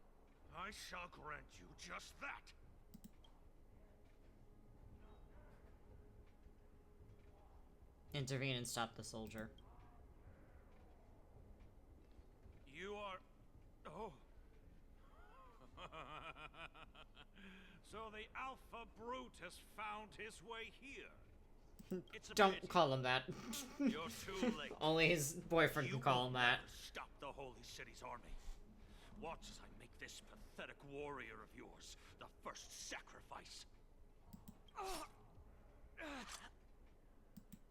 I shall grant you just that. Intervene and stop the soldier. You are... Oh. So the Alpha Brute has found his way here. Don't call him that. You're too late. Only his boyfriend can call him that. Stop the Holy City's army. Watch as I make this pathetic warrior of yours the first sacrifice.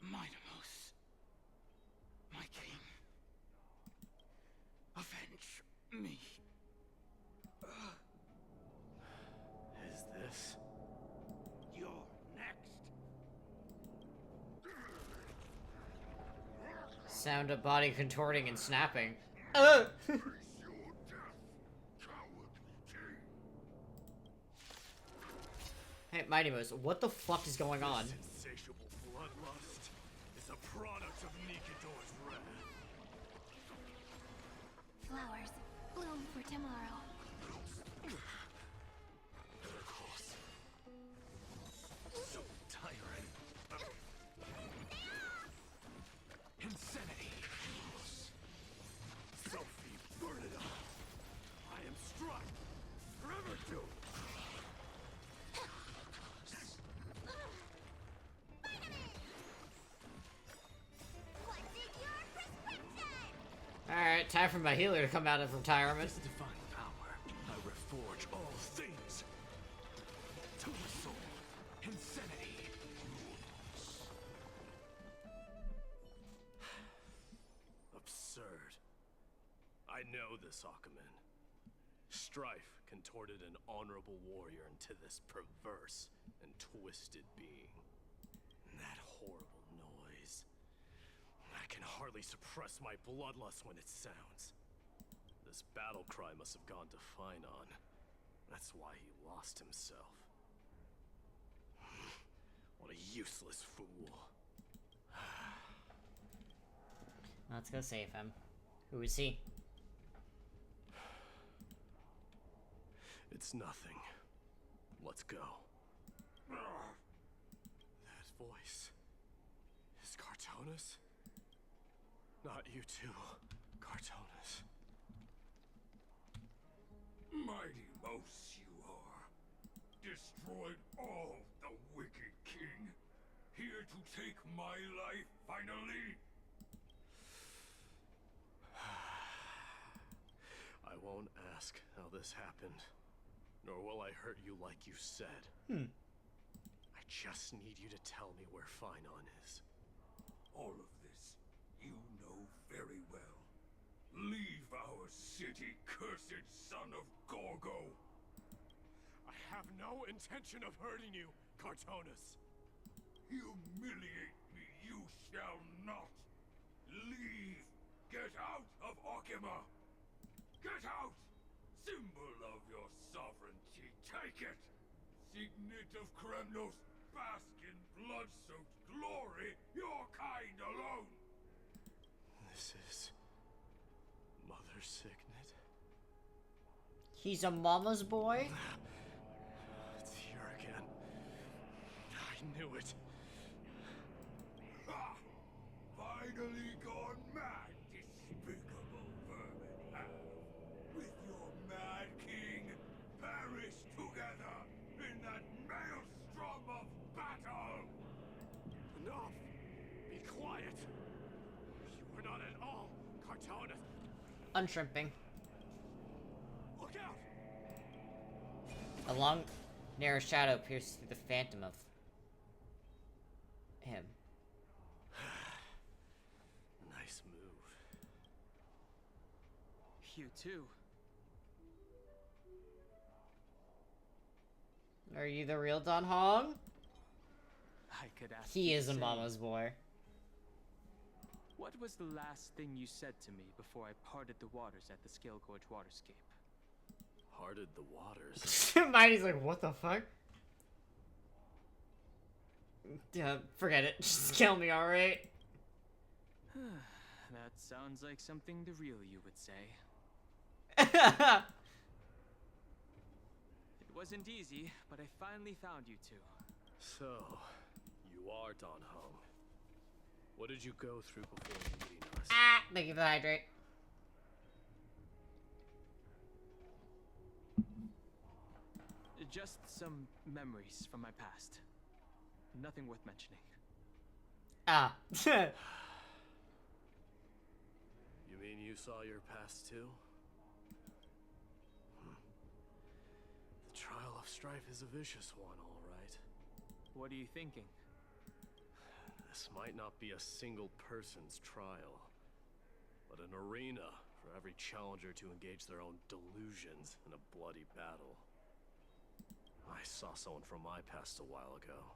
Mightimos, my king, avenge me. Is this? You're next. Sound of body contorting and snapping. Hey, Mighty Moose, what the fuck is going on? Insatiable bloodlust is a product of Nikidor's wrath. Flowers bloom for tomorrow. So tiring. Insanity. Sophie, burn it up. I am struck. Forever doomed. Alright, time for my healer to come out of retirement. This divine power, I reforge all I know this, Akuman. Strife contorted an honorable warrior into this perverse and twisted being. And that horrible noise. I can hardly suppress my bloodlust when it sounds. This battle cry must have gone to Finon. That's why he lost himself. What a useless fool. Let's go save him. Who is he? It's nothing. Let's go. That voice is Cartonus? Not you too, Cartonus. Mighty mouse you are. Destroyed all the wicked king. Here to take my life finally. I won't ask how this happened, nor will I hurt you like you said. I just need you to tell me where Finon is. All of this you know very well. Leave our city, cursed son of Gorgo. I have no intention of hurting you, Cartonus. Humiliate me you shall not. Leave. Get out of Okima. Get out! Symbol of your sovereignty, take it! Signet of Kremnos, bask in blood-soaked glory, your kind alone! This is... Mother's signet? He's a mama's boy? It's here again. I knew it. Ha! Finally gone mad, despicable vermin have. With your mad king, perish together in that maelstrom of battle! Enough! Be quiet! You are not at all Cartonus! Unshrimping. Look out! A long, narrow shadow pierces through the phantom of him. Nice move. You too. Are you the real Don Hong? I could ask He you is the a same. mama's boy. What was the last thing you said to me before I parted the waters at the Scale Gorge waterscape? Parted the waters? Mighty's like, what the fuck? Forget it. Just kill me, alright? That sounds like something the real you would say. It wasn't easy, but I finally found you two. So, you are Don Hong. What did you go through before meeting us? Ah, thank you for the hydrate. Just some memories from my past. Nothing worth mentioning. Ah. You mean you saw your past too? The trial of strife is a vicious one, all right. What are you thinking? This might not be a single person's trial, but an arena for every challenger to engage their own delusions in a bloody battle. I saw someone from my past a while ago.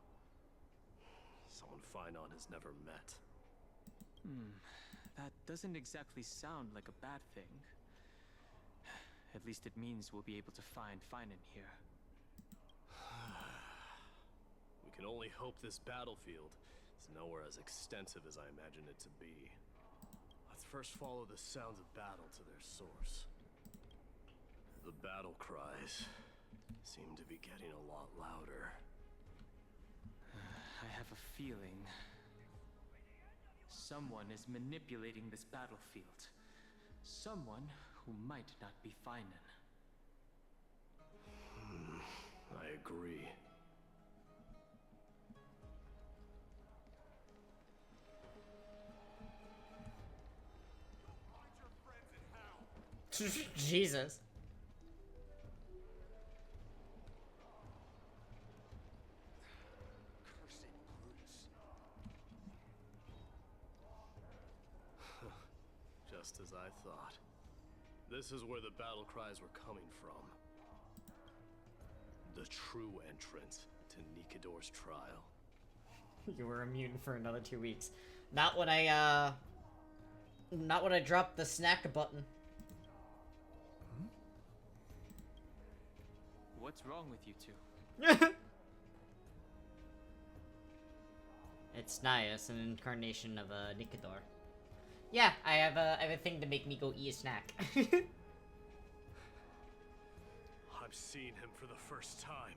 Someone Finon has never met. That doesn't exactly sound like a bad thing. At least it means we'll be able to find Finon here. We can only hope this battlefield is nowhere as extensive as I imagine it to be. Let's first follow the sounds of battle to their source. The battle cries seem to be getting a lot louder. I have a feeling someone is manipulating this battlefield. Someone who might not be Finon. I agree. Jesus. Just as I thought. This is where the battle cries were coming from. The true entrance to Nikador's trial. You were immune for another 2 weeks. Not when I dropped the snack button. What's wrong with you two? It's Nias, an incarnation of Nikador. Yeah, I have a thing to make me go eat a snack. I'm seeing him for the first time,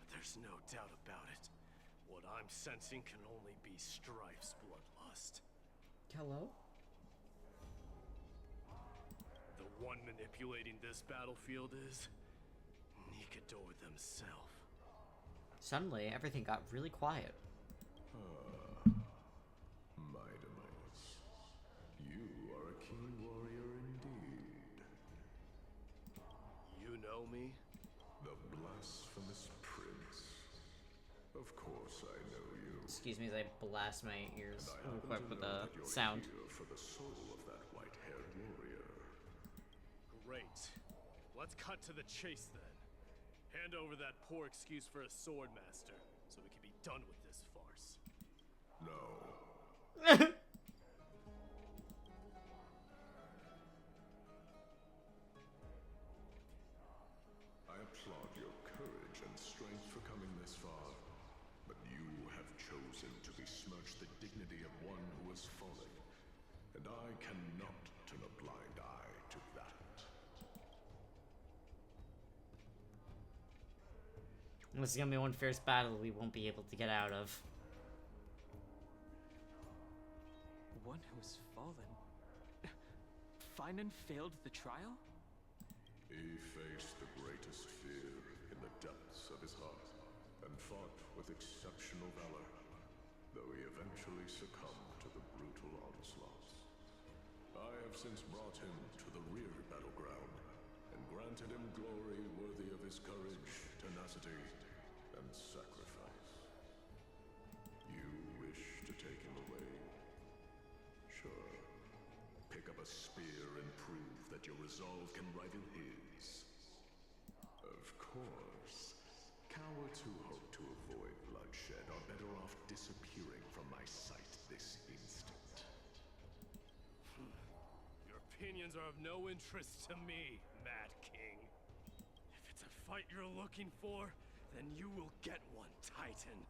but there's no doubt about it. What I'm sensing can only be Strife's bloodlust. Hello? The one manipulating this battlefield is Nikador themselves. Suddenly, everything got really quiet. Midamus, you are a keen warrior indeed. You know me? The blasphemous prince. Of course I know you. Excuse me as I blast my ears And I real happen quick to with know the that you're sound. here for the soul of that white-haired warrior. Great. Let's cut to the chase then. Hand over that poor excuse for a sword master, so we can be done with this farce. No. I applaud your courage and strength for coming this far, but you have chosen to besmirch the dignity of one who has fallen, and I cannot turn a blind eye to that. This is gonna be one fierce battle we won't be able to get out of. One who has fallen? Finan failed the trial? He faced the greatest fear in the depths of his heart, and fought with exceptional valor, though he eventually succumbed to the brutal onslaughts. I have since brought him to the rear battleground, and granted him glory worthy of his courage, tenacity, and sacrifice. You wish to take him away? Sure. Pick up a spear and prove that your resolve can rival his. Of course, cowards who hope to avoid bloodshed are better off disappearing from my sight this instant. Your opinions are of no interest to me, Mad King. If it's a fight you're looking for, then you will get one, Titan.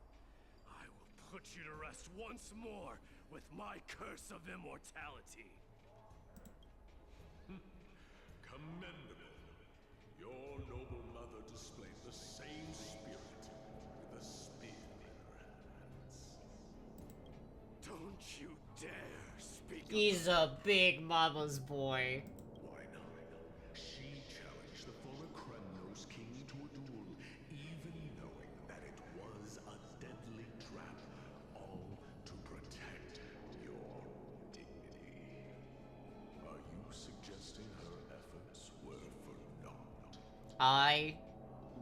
I will put you to rest once more with my curse of immortality. Commendable. Your noble mother displayed the same spirit with a spear in her hands. Don't you dare speak. He's a big mama's boy. Why not? She challenged the former Kremnos king to a duel, even knowing that it was a deadly trap, all to protect your dignity. Are you suggesting her efforts were for naught? I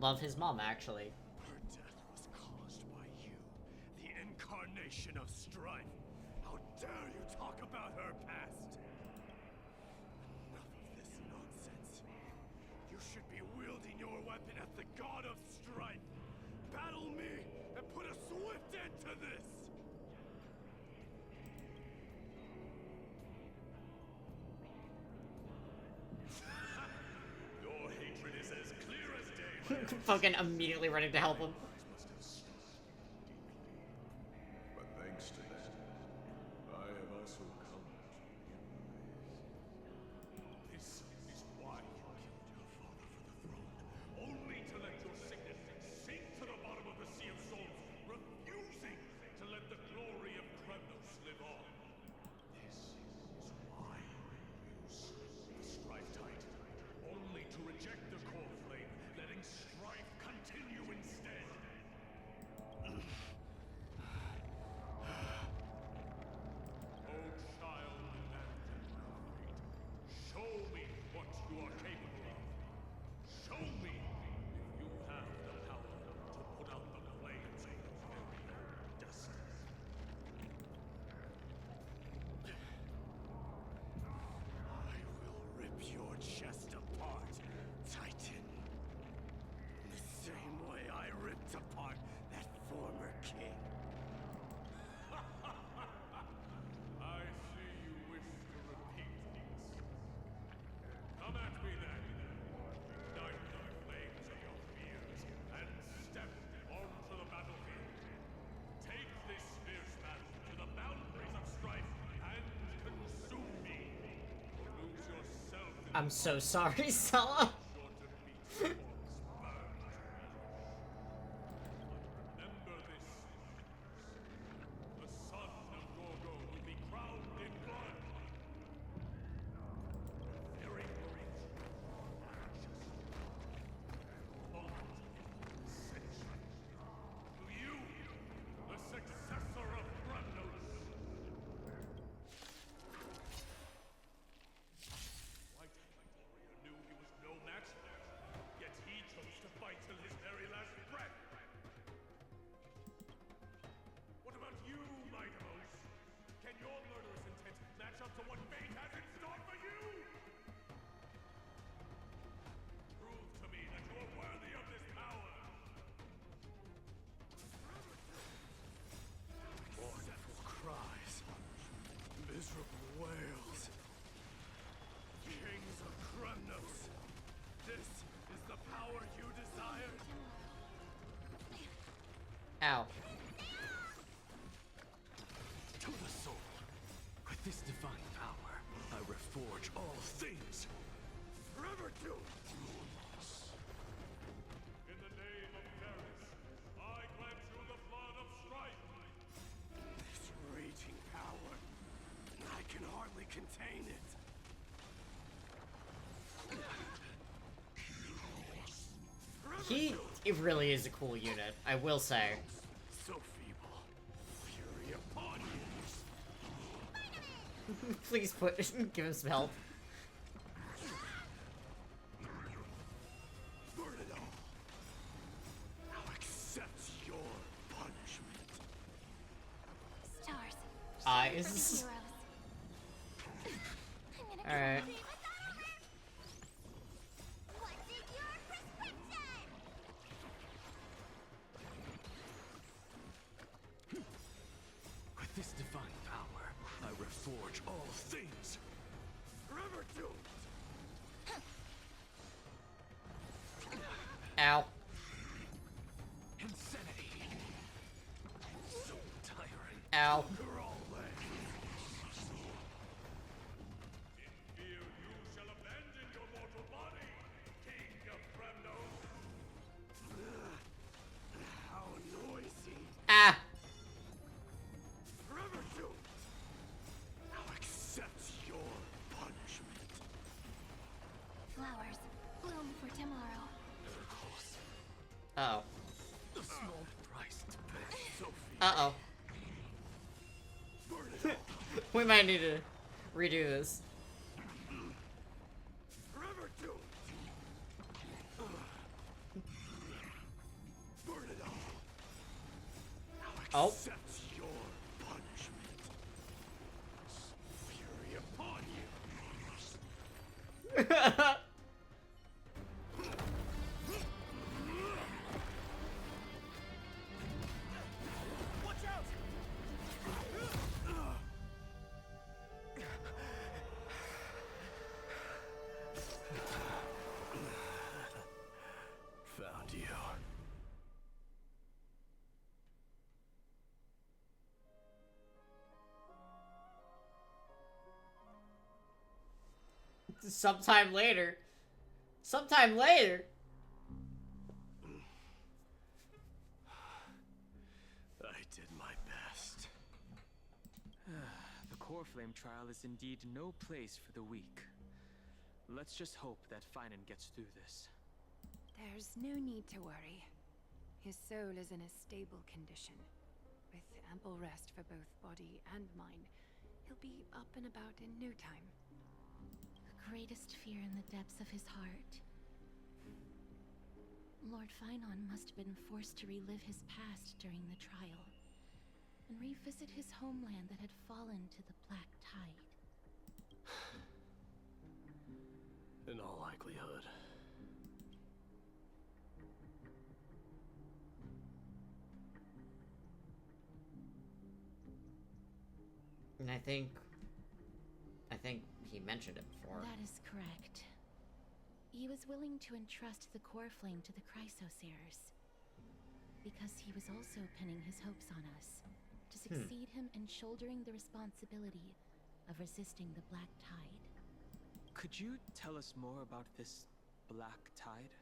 love his mom, actually. Her death was caused by you, the incarnation of strife. How dare you talk about her past? Enough of this nonsense. You should be wielding your weapon at the god of strife. Battle me and put a swift end to this! Your hatred is as clear as day. Fucking immediately running to help him. But thanks to that, I have also come to realize. This is why you killed your father for the throne, only to let your sickness sink to the bottom of the Sea of Souls, refusing to let the glory of Kremnos live on. This is why you slew the Strife Titan, only to reject the core flame, letting strife continue instead. I'm so sorry, Sella. Remember this. The son of Gorgo will be crowned in blood. Very great. To you, the successor of Bramnos. White Warrior knew he was no match, yet he chose to fight till his very last breath. What about you, Mightos? Can your murderous intent match up to what fate has in store for you? Prove to me that you are worthy of this power. Mournful cries, miserable wails. Kings of Kremnos, this is the power you desired. Ow. To the soul, with this divine power, I reforge all things. Forever doomed. In the name of Paris, I grant you the blood of strife. This raging power, I can hardly contain it. It really is a cool unit, I will say. So feeble. Fury upon you. Please give him some help. Burn it all. Now accept your punishment. Stars. Eyes. Alright. With this divine power, I reforge all things. Forever doomed. Ow. Insanity. So tiring. Ow. Conquer all lands. In fear you shall abandon your mortal body, King of Bramnos. How noisy. Ah. Forever doomed. Now accept your punishment. Flowers bloom for tomorrow. Uh-oh. The small price to pay, Sophie. Uh-oh. We might need to redo this. Forever doomed. Burn it all. Now Oh. accept your punishment. Fury upon you. Watch out! Found you. Sometime later. Sometime later. I did my best. The core flame trial is indeed no place for the weak. Let's just hope that Finan gets through this. There's no need to worry. His soul is in a stable condition. With ample rest for both body and mind, he'll be up and about in no time. The greatest fear in the depths of his heart. Lord Finan must have been forced to relive his past during the trial, and revisit his homeland that had fallen to the Black Tide. In all likelihood. And I think he mentioned it before. That is correct. He was willing to entrust the core flame to the Chrysoseers, because he was also pinning his hopes on us, to succeed him in shouldering the responsibility of resisting the Black Tide. Could you tell us more about this black tide?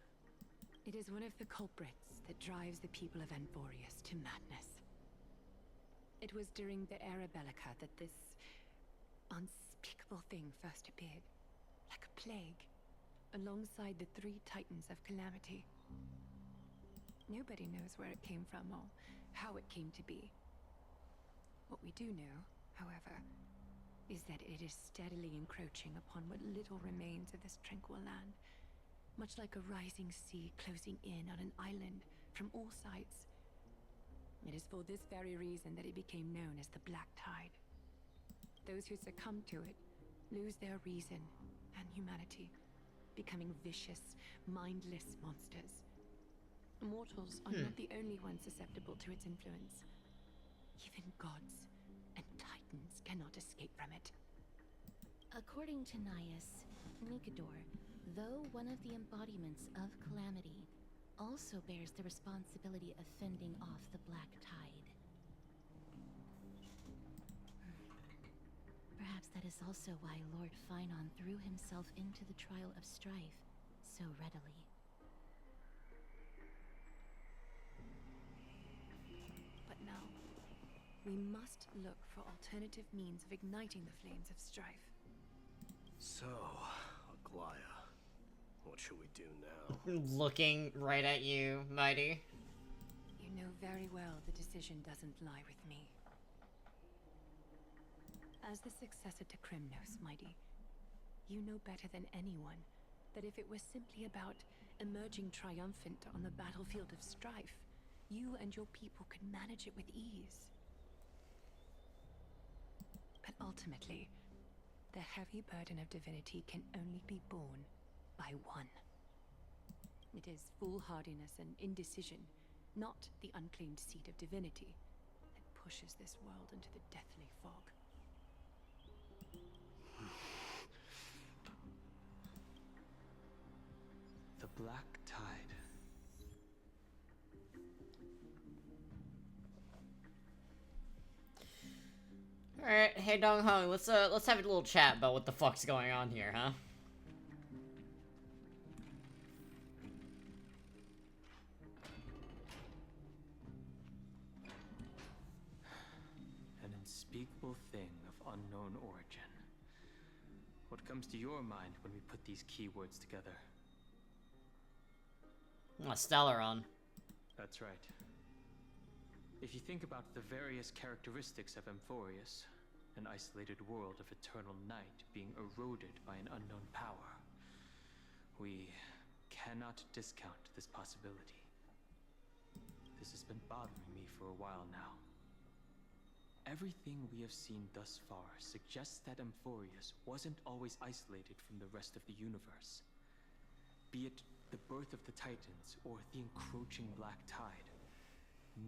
It is one of the culprits that drives the people of Amphoreus to madness. It was during the Era Bellica that this unspeakable thing first appeared, like a plague, alongside the 3 titans of calamity. Nobody knows where it came from or how it came to be. What we do know, however, is that it is steadily encroaching upon what little remains of this tranquil land, much like a rising sea closing in on an island from all sides. It is for this very reason that it became known as the Black Tide. Those who succumb to it lose their reason and humanity, becoming vicious, mindless monsters. Mortals are not the only ones susceptible to its influence. Even gods and titans cannot escape from it. According to Naius, Nikador, though one of the embodiments of calamity, also bears the responsibility of fending off the Black Tide. Perhaps that is also why Lord Finon threw himself into the trial of strife so readily. But now, we must look for alternative means of igniting the flames of strife. So, Aglaya, what should we do now? Looking right at you, Mighty. You know very well the decision doesn't lie with me. As the successor to Krymnos, Mighty, you know better than anyone that if it was simply about emerging triumphant on the battlefield of strife, you and your people could manage it with ease. But ultimately, the heavy burden of divinity can only be borne by one. It is foolhardiness and indecision, not the unclaimed seat of divinity, that pushes this world into the deathly fog. The Black Tide. Alright, hey Dong Hung, let's have a little chat about what the fuck's going on here, huh? An unspeakable thing of unknown origin. What comes to your mind when we put these keywords together? Stellaron. That's right. If you think about the various characteristics of Amphoreus, an isolated world of eternal night being eroded by an unknown power, we cannot discount this possibility. This has been bothering me for a while now. Everything we have seen thus far suggests that Amphoreus wasn't always isolated from the rest of the universe. Be it the birth of the Titans or the encroaching Black Tide,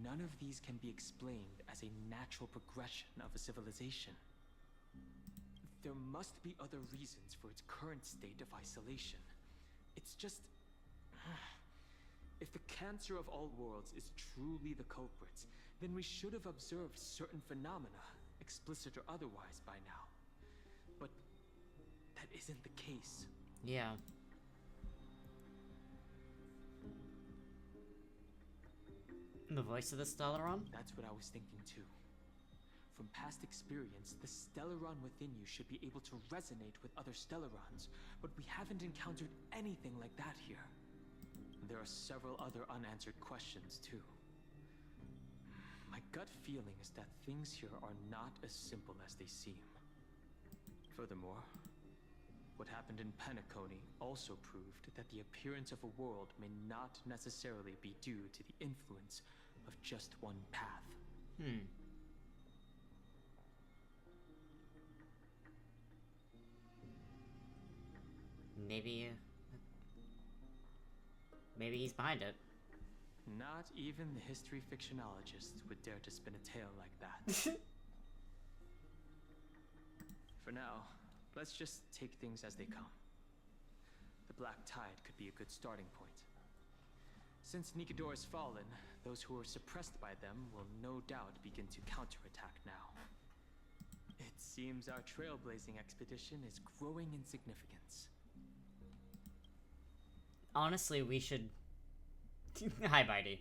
none of these can be explained as a natural progression of a civilization. There must be other reasons for its current state of isolation. It's just... If the cancer of all worlds is truly the culprits, then we should have observed certain phenomena, explicit or otherwise, by now. But that isn't the case. Yeah. The voice of the Stellaron? That's what I was thinking too. From past experience, the Stellaron within you should be able to resonate with other Stellarons, but we haven't encountered anything like that here. There are several other unanswered questions too. My gut feeling is that things here are not as simple as they seem. Furthermore, what happened in Penacony also proved that the appearance of a world may not necessarily be due to the influence of just one path. Maybe he's behind it. Not even the history fictionologists would dare to spin a tale like that. For now, let's just take things as they come. The Black Tide could be a good starting point. Since Nikador has fallen, those who are suppressed by them will no doubt begin to counterattack now. seems our trailblazing expedition is growing in significance. Honestly, we should... Hi, Mighty.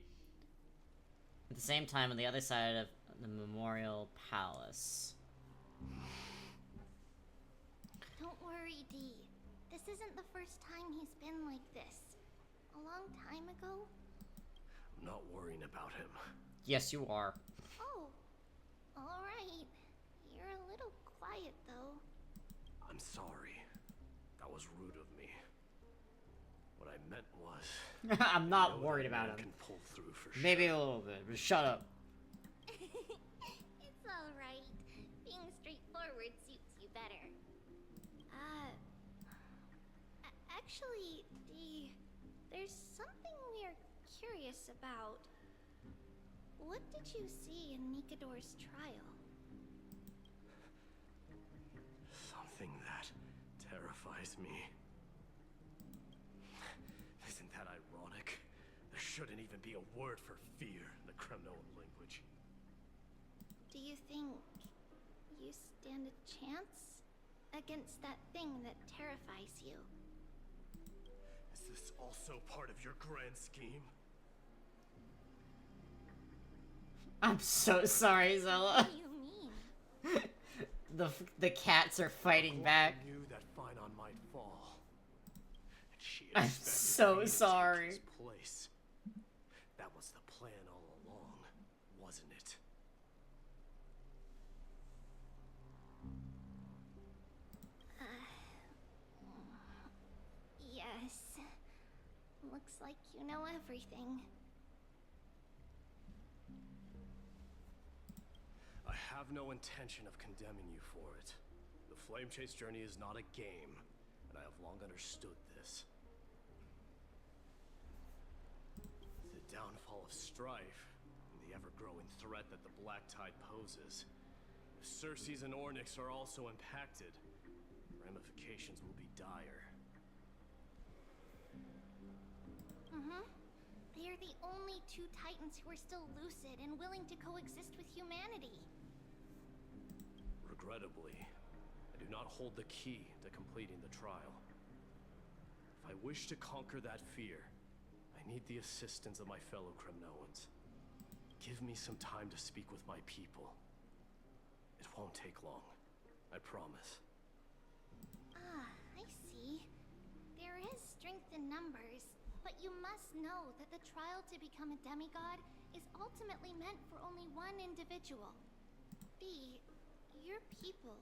At the same time, on the other side of the Memorial Palace. Don't worry, Dee. This isn't the first time he's been like this. A long time ago? I'm not worrying about him. Yes, you are. Oh, alright. You're a little quiet, though. I'm sorry. That was rude of me. What I meant was... I'm not worried about him. Can pull through for Maybe a little bit, but shut up. It's alright. Being straightforward suits you better. Actually, there's something we're curious about. What did you see in Nikador's trial? Something that terrifies me. Isn't that ironic? There shouldn't even be a word for fear in the Kremnoan language. Do you think you stand a chance against that thing that terrifies you? Is this also part of your grand scheme? I'm so sorry, Zella. What do you mean? the cats are fighting back. I knew that Finon might fall. And she I'm expected so me to sorry. take his place. That was the plan all along, wasn't it? Yes. Looks like you know everything. I have no intention of condemning you for it. The Flame Chase journey is not a game, and I have long understood this. The downfall of strife, and the ever-growing threat that the Black Tide poses. If Circes and Ornyx are also impacted, ramifications will be dire. They are the only two Titans who are still lucid and willing to coexist with humanity. Regrettably, I do not hold the key to completing the trial. If I wish to conquer that fear, I need the assistance of my fellow Kremnoans. Give me some time to speak with my people. It won't take long, I promise. I see. There is strength in numbers, but you must know that the trial to become a demigod is ultimately meant for only one individual. Your people.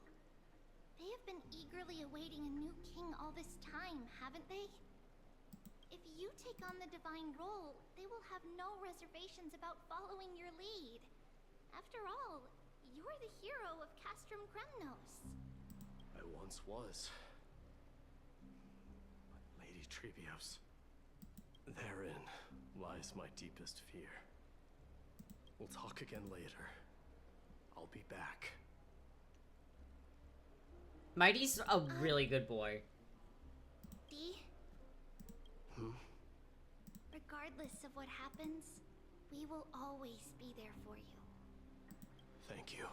They have been eagerly awaiting a new king all this time, haven't they? If you take on the divine role, they will have no reservations about following your lead. After all, you're the hero of Castrum Kremnos. I once was. But Lady Trebios, therein lies my deepest fear. We'll talk again later. I'll be back. Mighty's a really good boy. Dee? Regardless of what happens, we will always be there for you. Thank you.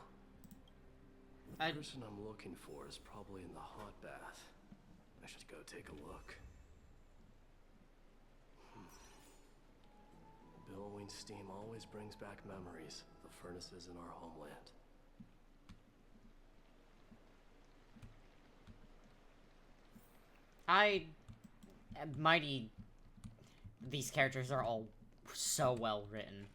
The person I'm looking for is probably in the hot bath. I should go take a look. Billowing steam always brings back memories of the furnaces in our homeland. Mighty, these characters are all so well written.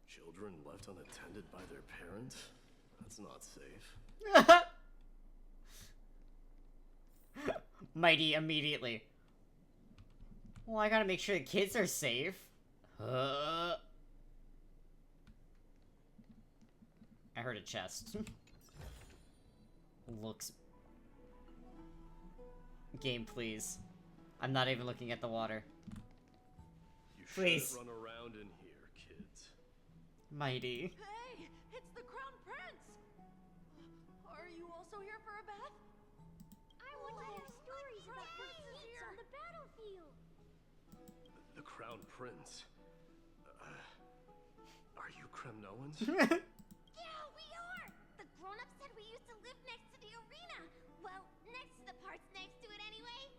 Children left unattended by their parents? That's not safe. Mighty immediately. Well, I gotta make sure the kids are safe. I heard a chest. Looks... Game, please. I'm not even looking at the water. You Please. shouldn't run around in here, kids. Mighty. Hey, it's the Crown Prince! Are you also here for a bath? I want to hear stories about princesses on the battlefield. The Crown Prince. Kremnoans? Yeah, we are! The grown-ups said we used to live next to the arena. Well, next to the parts next to it anyway.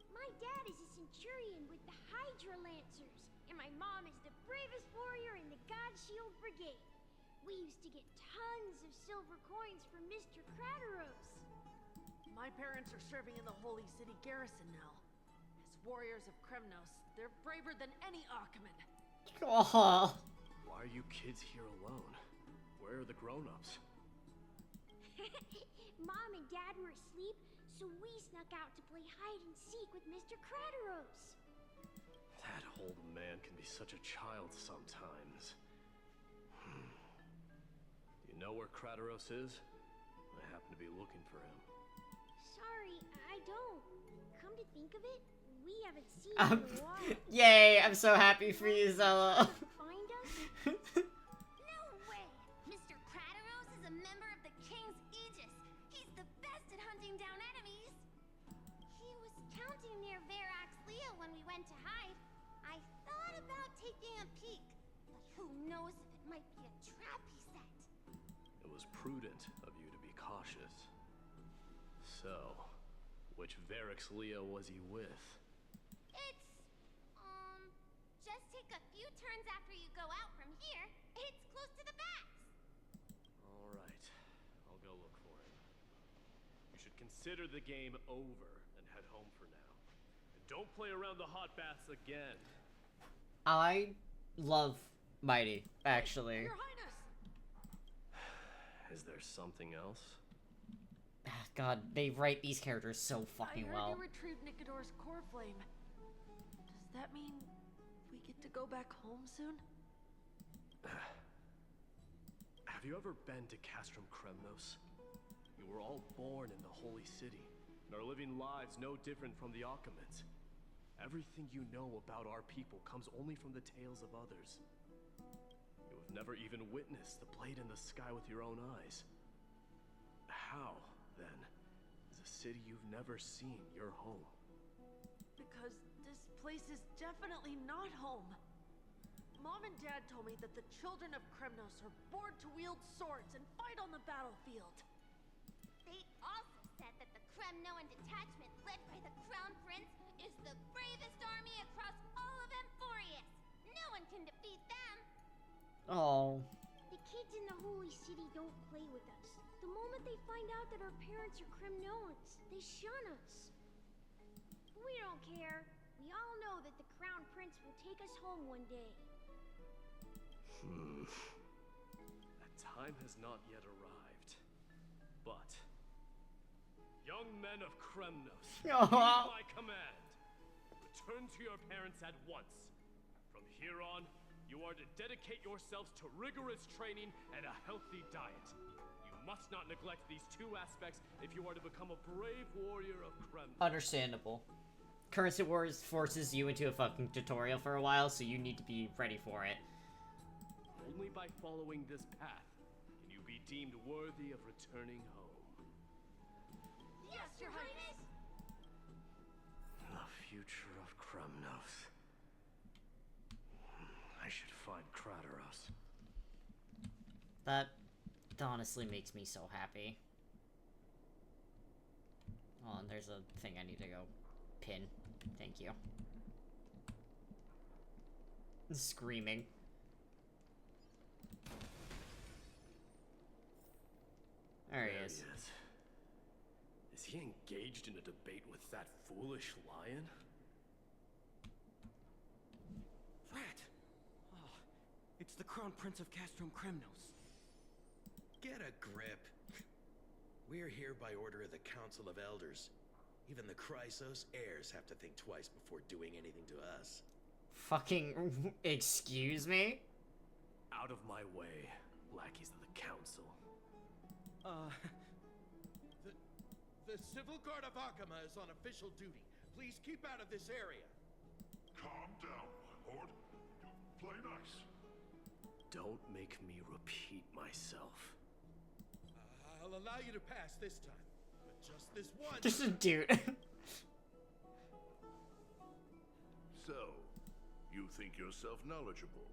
My dad is a centurion with the Hydra Lancers, and my mom is the bravest warrior in the God Shield Brigade. We used to get tons of silver coins from Mr. Crateros. My parents are serving in the Holy City garrison now. As warriors of Kremnos, they're braver than any Achaemen. Oh. Why are you kids here alone? Where are the grown-ups? Mom and Dad were asleep, so we snuck out to play hide and seek with Mr. Crateros. That old man can be such a child sometimes. Do you know where Crateros is? I happen to be looking for him. Sorry, I don't. Come to think of it, we haven't seen him in a while. Yay, I'm so happy for you, Zella. Find us? No way! Mr. Crateros is a member of the King's Aegis. He's the best at hunting down enemies. He was counting near Verax Leo when we went to hide. I thought about taking a peek, but who knows if it might be a trap he set. It was prudent of you to be cautious. So, which Verax Leo was he with? It's, just take a few turns after you go out from here. It's close to the bats. Alright, I'll go look for him. You should consider the game over and head home for now. And don't play around the hot baths again. I love Mighty, actually. Your Highness! Is there something else? God, they write these characters so fucking I heard well. they retrieved Nikador's core flame. Does that mean we get to go back home soon? Have you ever been to Castrum Kremnos? You were all born in the Holy City, and are living lives no different from the Achaemens. Everything you know about our people comes only from the tales of others. You have never even witnessed the blade in the sky with your own eyes. How, then, is a city you've never seen your home? Because this place is definitely not home. Mom and Dad told me that the children of Kremnos are born to wield swords and fight on the battlefield. They also said that the Kremnoan detachment led by the Crown Prince is the bravest army across all of Amphoreus. No one can defeat them. Oh. The kids in the Holy City don't play with us. The moment they find out that our parents are Kremnoans, they shun us. We don't care. We all know that the Crown Prince will take us home one day. That time has not yet arrived. But, young men of Kremnos, heed my command. Return to your parents at once. From here on, you are to dedicate yourselves to rigorous training and a healthy diet. You must not neglect these two aspects if you are to become a brave warrior of Kremnos. Understandable. Currency Wars forces you into a fucking tutorial for a while, so you need to be ready for it. Only by following this path can you be deemed worthy of returning home. Yes, Your Highness! The future of Kremnos. I should find Crateros. That honestly makes me so happy. Oh, and there's a thing I need to go pin. Thank you. Screaming. There he is. Is he engaged in a debate with that foolish lion? Rat! Oh, it's the Crown Prince of Castrum Kremnos. Get a grip. We're here by order of the Council of Elders. Even the Chrysos heirs have to think twice before doing anything to us. Fucking excuse me? Out of my way, lackeys of the Council. The Civil Guard of Akama is on official duty. Please keep out of this area. Calm down, my lord. Play nice. Don't make me repeat myself. I'll allow you to pass this time, but just this once. Just a dude. So, you think yourself knowledgeable?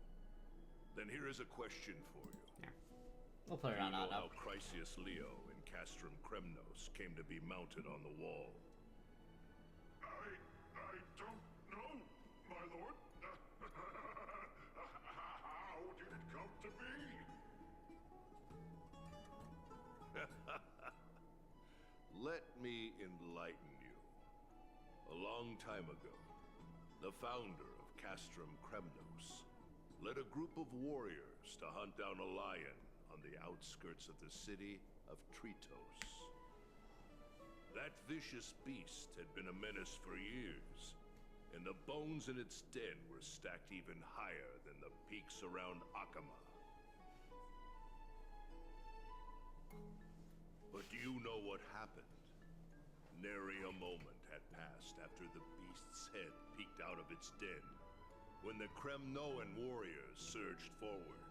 Then here is a question for you. We'll put it on Do you know auto. how Chrysius Leo in Castrum Kremnos came to be mounted on the wall? I don't know, my lord. How did it come to be? Let me enlighten you. A long time ago, the founder of Castrum Kremnos led a group of warriors to hunt down a lion on the outskirts of the city of Tritos. That vicious beast had been a menace for years, and the bones in its den were stacked even higher than the peaks around Akama. But do you know what happened? Nary a moment had passed after the beast's head peeked out of its den, when the Kremnoan warriors surged forward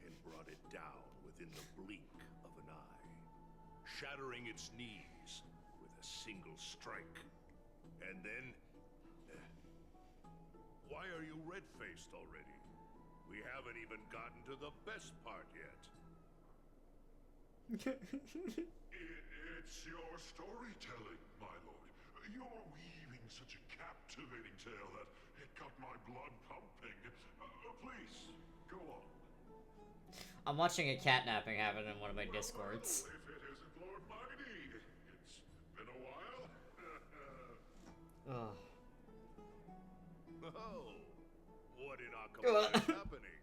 and brought it down within the blink of an eye, shattering its knees with a single strike. And then... why are you red-faced already? We haven't even gotten to the best part yet. It's your storytelling, my lord. You're weaving such a captivating tale that it got my blood pumping. Please, go on. I'm watching a catnapping happen in one of my discords. Well, if it isn't Lord Mighty. It's been a while. Ugh. Oh, what in Akama is happening?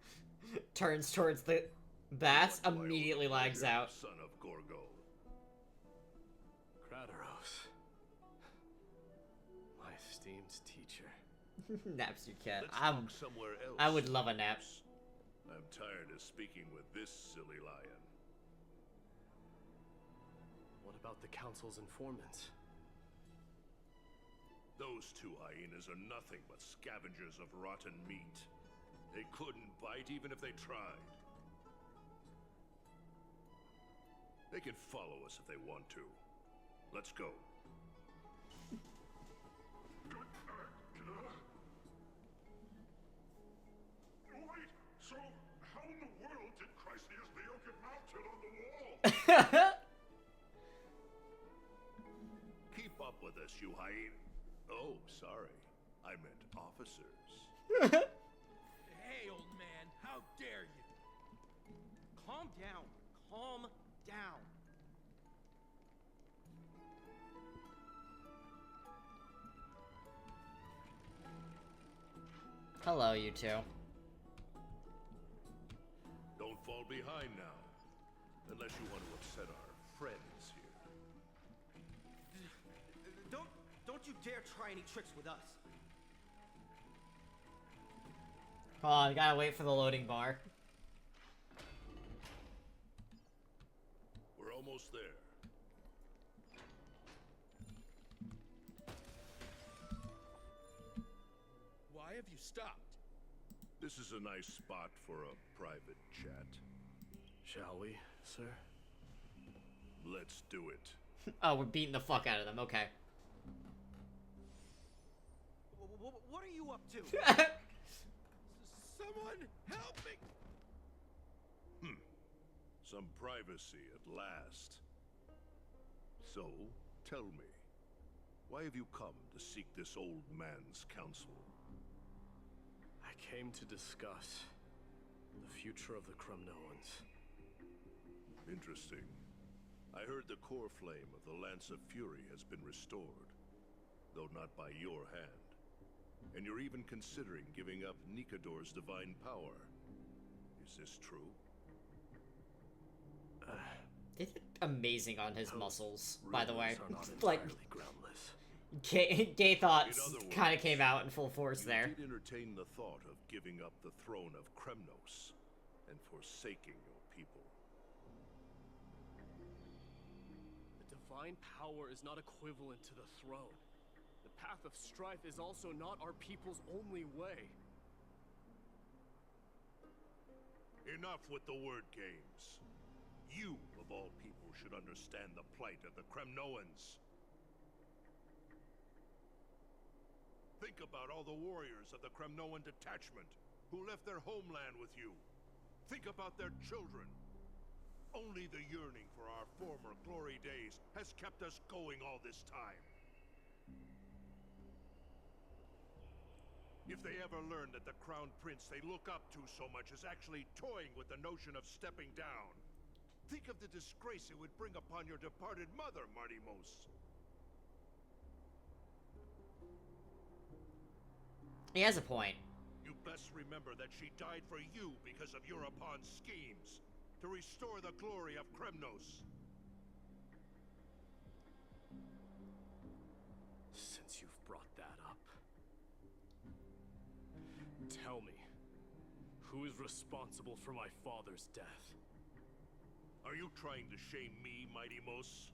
Turns towards the bats, immediately lags out. Son of Gorgo. Krateros. My esteemed teacher. Naps your cat. Let's talk somewhere else. I would love a nap. I'm tired of speaking with this silly lion. What about the council's informants? Those two hyenas are nothing but scavengers of rotten meat. They couldn't bite even if they tried. They can follow us if they want to. Let's go. Wait, so how in the world did Chrysius Leo get mounted on the wall? Keep up with us, you hyena. Oh, sorry. I meant officers. Hey, old man, how dare you? Calm down. Calm down. Hello, you two. Don't fall behind now. Unless you want to upset our friends here. Don't you dare try any tricks with us. Hold on, gotta wait for the loading bar. We're almost there. Why have you stopped? This is a nice spot for a private chat. Shall we, sir? Let's do it. Oh, we're beating the fuck out of them, okay. What are you up to? Someone help me! Some privacy at last. So, tell me, why have you come to seek this old man's counsel? I came to discuss the future of the Kremnoans. Interesting. I heard the core flame of the Lance of Fury has been restored, though not by your hand. And you're even considering giving up Nikador's divine power. Is this true? They look amazing on his muscles, by the way. Rumors are not Like, entirely groundless. gay thoughts In other words, kind of came out in full force there. You did entertain the thought of giving up the throne of Kremnos and forsaking your people. The divine power is not equivalent to the throne. The path of strife is also not our people's only way. Enough with the word games. You, of all people, should understand the plight of the Kremnoans. Think about all the warriors of the Kremnoan detachment who left their homeland with you, Think about their children. Only the yearning for our former glory days has kept us going all this time. If they ever learn that the crown prince they look up to so much is actually toying with the notion of stepping down, think of the disgrace it would bring upon your departed mother, Martimos. He has a point. You best remember that she died for you because of Europon's schemes, to restore the glory of Kremnos. Since you've brought that up, tell me, who is responsible for my father's death? Are you trying to shame me, Mighty Mos?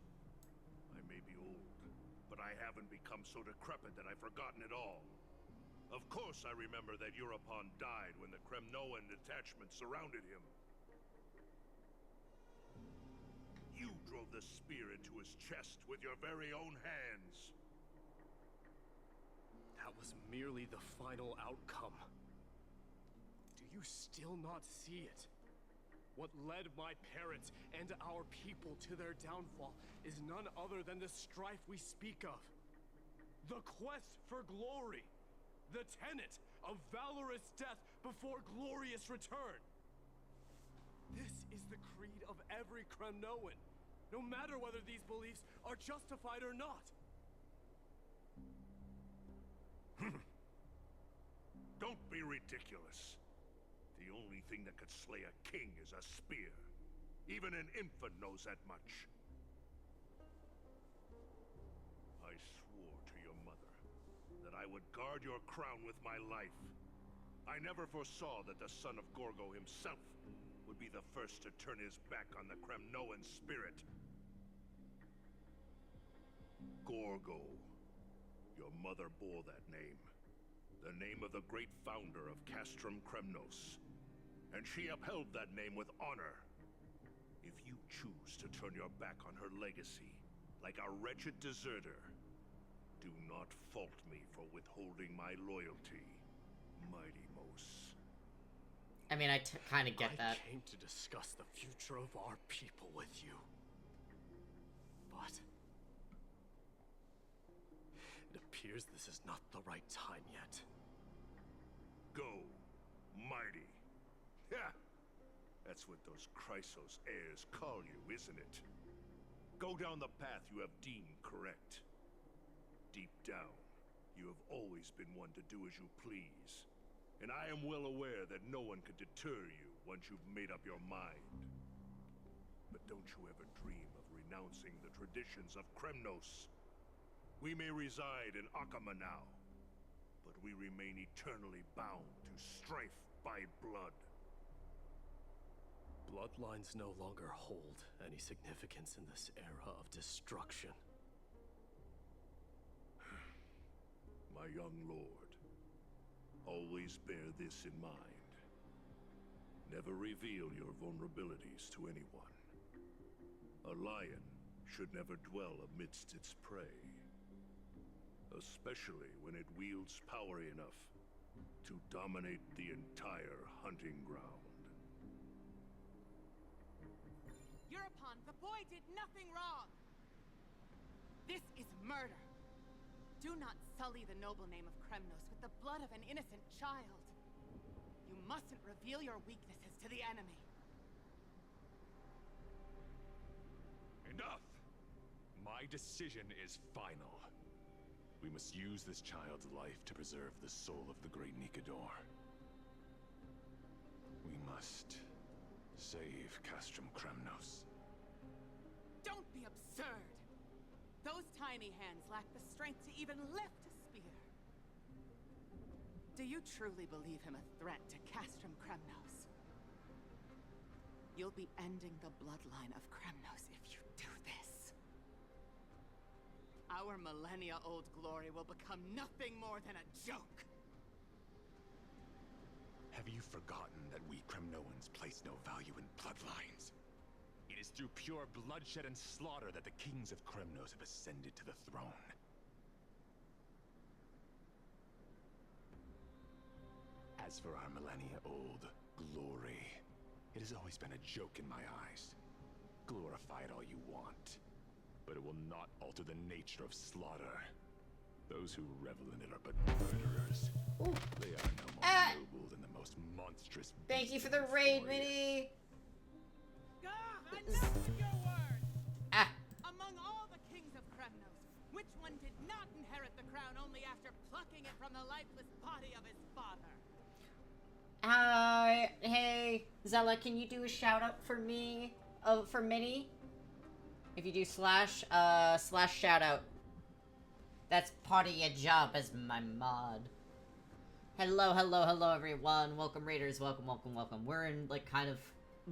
I may be old, but I haven't become so decrepit that I've forgotten it all. Of course I remember that Europon died when the Kremnoan detachment surrounded him. You drove the spear into his chest with your very own hands. That was merely the final outcome. Do you still not see it? What led my parents and our people to their downfall is none other than the strife we speak of. The quest for glory. The tenet of valorous death before glorious return. This is the creed of every Kremnoan, no matter whether these beliefs are justified or not. Don't be ridiculous. The only thing that could slay a king is a spear. Even an infant knows that much. I swore to your mother that I would guard your crown with my life. I never foresaw that the son of Gorgo himself would be the first to turn his back on the Kremnoan spirit. Gorgo. Your mother bore that name. The name of the great founder of Castrum Kremnos. And she upheld that name with honor. If you choose to turn your back on her legacy, like a wretched deserter, do not fault me for withholding my loyalty, Mighty Mos. I mean, I kind of get that. I came to discuss the future of our people with you. But it appears this is not the right time yet. Go, Mighty. Ha! That's what those Chrysos heirs call you, isn't it? Go down the path you have deemed correct. Deep down, you have always been one to do as you please. And I am well aware that no one can deter you once you've made up your mind. But don't you ever dream of renouncing the traditions of Kremnos. We may reside in Akama now, but we remain eternally bound to strife by blood. Bloodlines no longer hold any significance in this era of destruction. My young lord, always bear this in mind. Never reveal your vulnerabilities to anyone. A lion should never dwell amidst its prey, especially when it wields power enough to dominate the entire hunting ground. Europon, the boy did nothing wrong! This is murder! Do not sully the noble name of Kremnos with the blood of an innocent child. You mustn't reveal your weaknesses to the enemy. Enough! My decision is final. We must use this child's life to preserve the soul of the great Nikador. We must save Castrum Kremnos. Don't be absurd! Those tiny hands lack the strength to even lift a spear. Do you truly believe him a threat to Castrum Kremnos? You'll be ending the bloodline of Kremnos if you do this. Our millennia-old glory will become nothing more than a joke. Have you forgotten that we Kremnoans place no value in bloodlines? It is through pure bloodshed and slaughter that the kings of Kremnos have ascended to the throne. As for our millennia-old glory, It has always been a joke in my eyes. Glorify it all you want, but it will not alter the nature of slaughter. Those who revel in it are but murderers. Ooh. They are no more noble than the most monstrous. Thank you for the raid, Minnie. Enough with your words! Among all the kings of Kremnos, which one did not inherit the crown only after plucking it from the lifeless body of his father? Hey, Zella, can you do a shout out for me? For Minnie? If you do slash shout out. That's part of your job as my mod. Hello everyone. Welcome raiders, welcome. We're in like kind of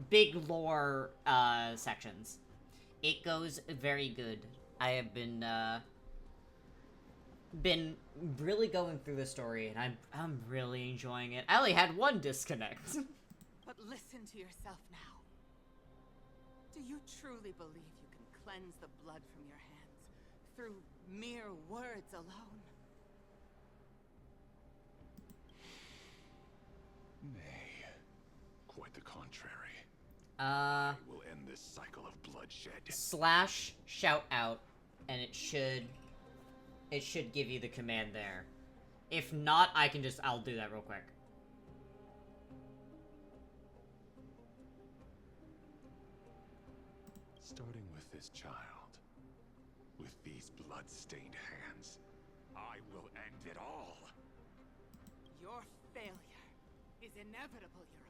big lore sections. It goes very good. I have been really going through the story, and I'm really enjoying it. I only had one disconnect. But listen to yourself now. Do you truly believe you can cleanse the blood from your hands through mere words alone? Nay, quite the contrary. I will end this cycle of bloodshed. Slash shout out, and it should give you the command there. If not, I'll do that real quick. Starting with this child, with these blood-stained hands, I will end it all. Your failure is inevitable, European.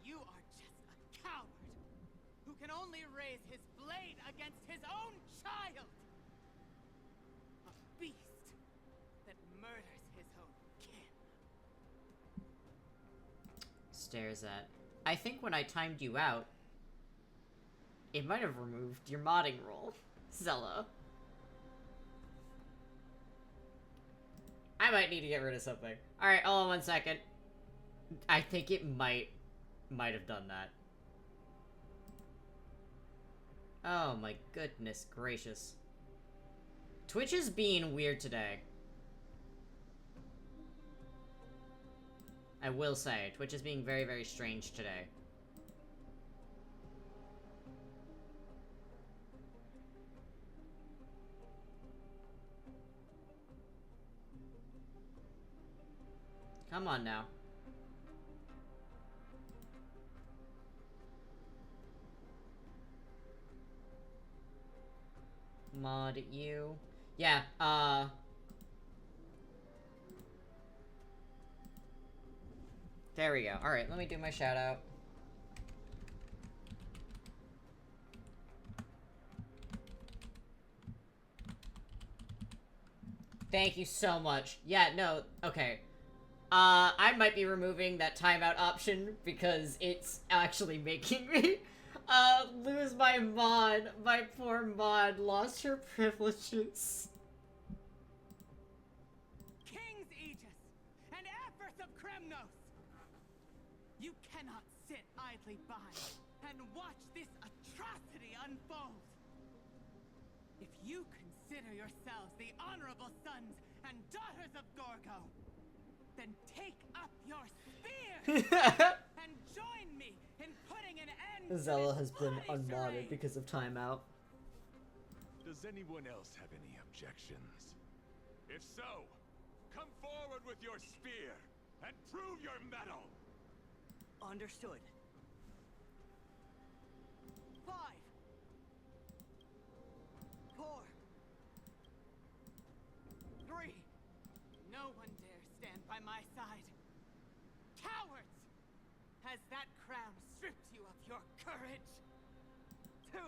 You are just a coward who can only raise his blade against his own child. A beast that murders his own kin. Stares at. I think when I timed you out, it might have removed your modding role, Zella. I might need to get rid of something. Alright, hold on 1 second. I think it might have done that. Oh my goodness gracious. Twitch is being weird today. I will say, Twitch is being very, very strange today. Come on now. Mod you. Yeah, there we go. Alright, let me do my shout out. Thank you so much. Yeah, no, okay. I might be removing that timeout option because it's actually making me, lose my mod. My poor mod lost her privileges. King's Aegis and Amphoreus of Kremnos! You cannot sit idly by and watch this atrocity unfold. If you consider yourselves the honorable sons and daughters of Gorgo, then take up your spears and join me in putting an end Zella to has this been bloody unmodded charade. because of timeout. Does anyone else have any objections? If so, come forward with your spear and prove your mettle. Understood. 5, 4, 3. No one dare stand by my side. Cowards! Has that crown stripped you of your courage? 2,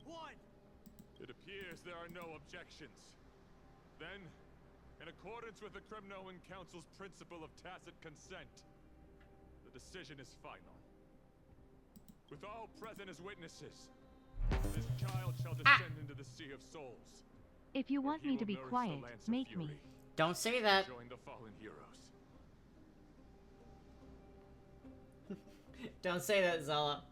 1. It appears there are no objections. Then, in accordance with the Kremnoan Council's principle of tacit consent, the decision is final. With all present as witnesses, this child shall descend into the Sea of Souls. If you want me to be quiet, make me. Don't say that. Join the fallen heroes. Don't say that, Zella.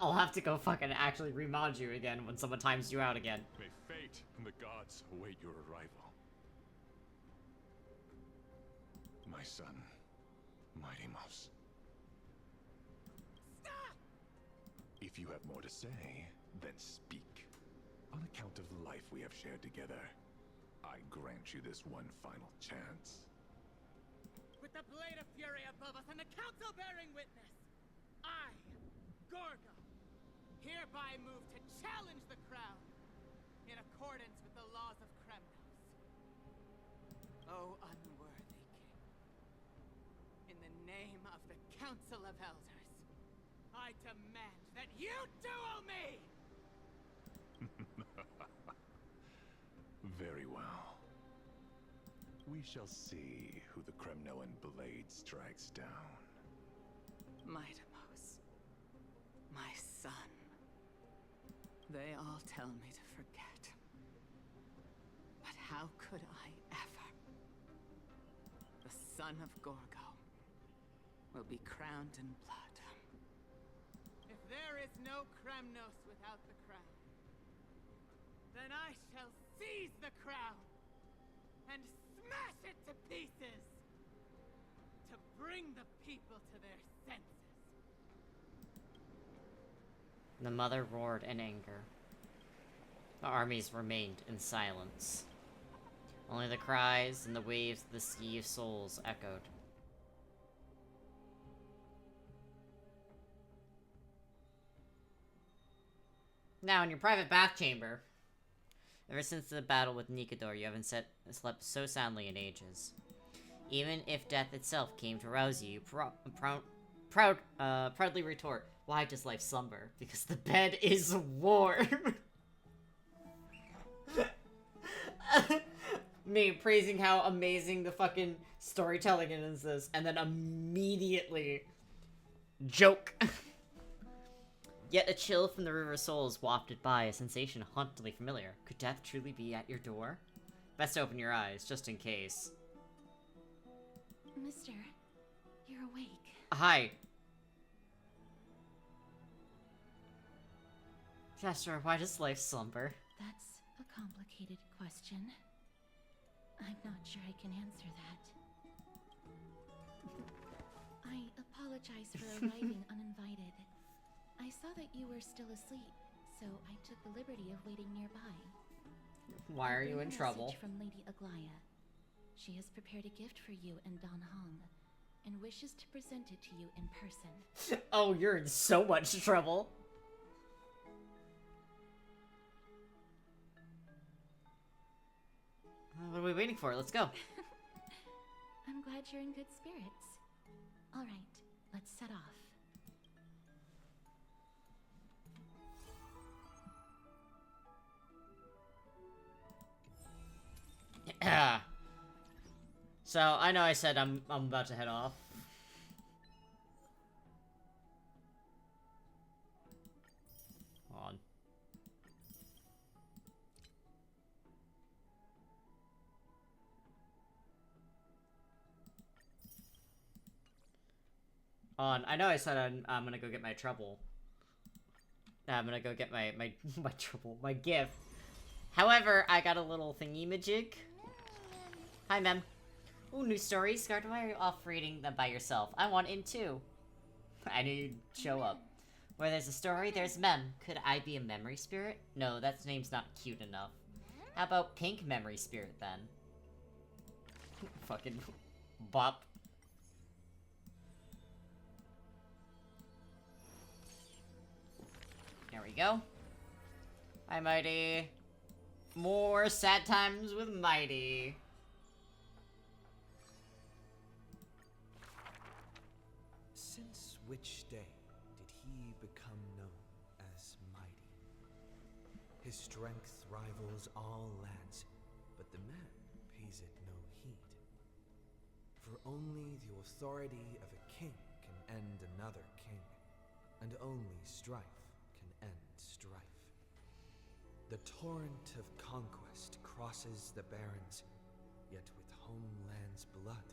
I'll have to go fucking actually remod you again when someone times you out again. May fate and the gods await your arrival. my son, Mighty Mouse. Stop! If you have more to say, then speak. On account of the life we have shared together, I grant you this one final chance. With the blade of fury above us and the council bearing witness, I, Gorgo, hereby move to challenge the crown in accordance with the laws of Kremnos. O unworthy king, in the name of the Council of Elders, I demand that you duel me! Very well. We shall see who the Kremnoan blade strikes down. Mightimos, my son. They all tell me to forget. But how could I ever? The son of Gorgo will be crowned in blood. If there is no Kremnos without the crown, then I shall seize the crown and smash it to pieces to bring the people to their senses. The mother roared in anger. The armies remained in silence. Only the cries and the waves of the sea of souls echoed. Now, in your private bath chamber. Ever since the battle with Nikador, you haven't slept so soundly in ages. Even if death itself came to rouse you, proudly retort, why does life slumber? Because the bed is warm. Me praising how amazing the fucking storytelling is this, and then immediately joke. Yet a chill from the River of Souls wafted by, a sensation hauntingly familiar. Could death truly be at your door? Best open your eyes, just in case. Mister, you're awake. Hi. Jester, why does life slumber? That's a complicated question. I'm not sure I can answer that. I apologize for arriving uninvited. I saw that you were still asleep, so I took the liberty of waiting nearby. Why are you in trouble? From Lady Aglaya. She has prepared a gift for you and Don Hong, and wishes to present it to you in person. Oh, you're in so much trouble. What are we waiting for? Let's go. I'm glad you're in good spirits. All right, let's set off. Yeah. So I know I said I'm about to head off. Hold on. I know I said I'm gonna go get my trouble. I'm gonna go get my trouble, my gift. However, I got a little thingy-majig. Hi, Mem. Ooh, new stories? Scarred, why are you off reading them by yourself? I want in too. I knew you'd show up. Where there's a story, there's Mem. Could I be a memory spirit? No, that name's not cute enough. How about Pink Memory Spirit, then? Fucking bop. There we go. Hi, Mighty. More sad times with Mighty. Since which day did he become known as Mighty? His strength rivals all lands, but the man pays it no heed. For only the authority of a king can end another king, and only strife can end strife. The torrent of conquest crosses the barrens, yet with homeland's blood,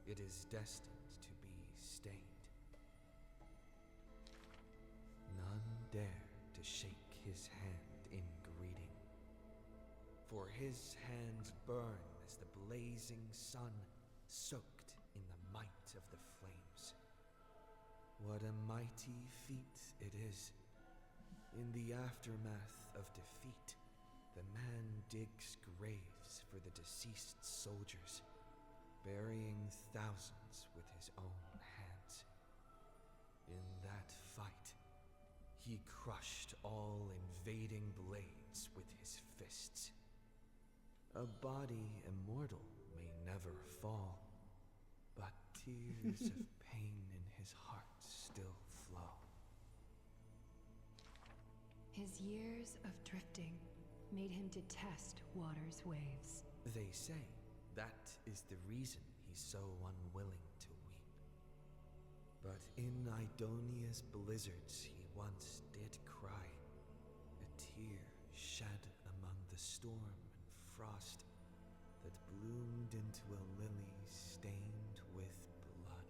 it is destined to be stained. None dare to shake his hand in greeting, for his hands burn as the blazing sun soaked in What a mighty feat it is. In the aftermath of defeat, the man digs graves for the deceased soldiers, burying thousands with his own hands. In that fight, he crushed all invading blades with his fists. A body immortal may never fall, but tears of pain in his heart still flow. His years of drifting made him detest water's waves. They say that is the reason he's so unwilling to weep. But in Idonia's blizzards he once did cry, a tear shed among the storm and frost that bloomed into a lily stained with blood.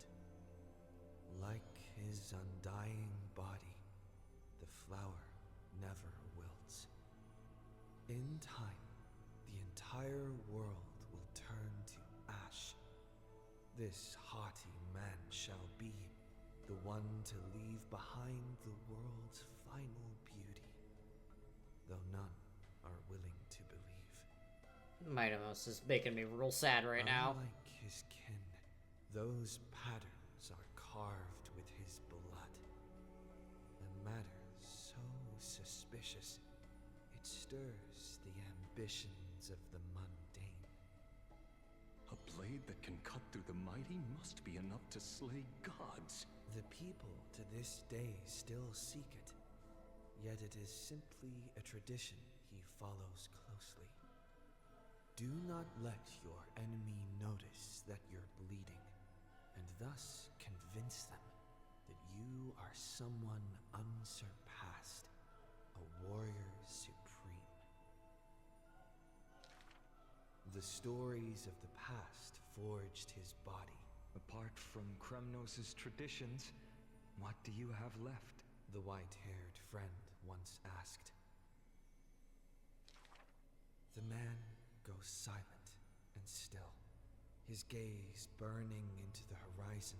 Like his undying body, the flower never wilts. In time, the entire world will turn to ash. This haughty man shall be the one to leave behind the world's final beauty, though none are willing to believe. Mightymouse is making me real sad right now. Unlike his kin, those patterns are carved with his blood. A matter so suspicious, it stirs the ambitions of the mundane. A blade that can cut through the mighty must be enough to slay gods. The people to this day still seek it, yet it is simply a tradition he follows closely. Do not let your enemy notice that you're bleeding, and thus convince them that you are someone unsurpassed, a warrior supreme. The stories of the past forged his body. Apart from Kremnos' traditions, what do you have left? The white-haired friend once asked. The man goes silent and still, his gaze burning into the horizon,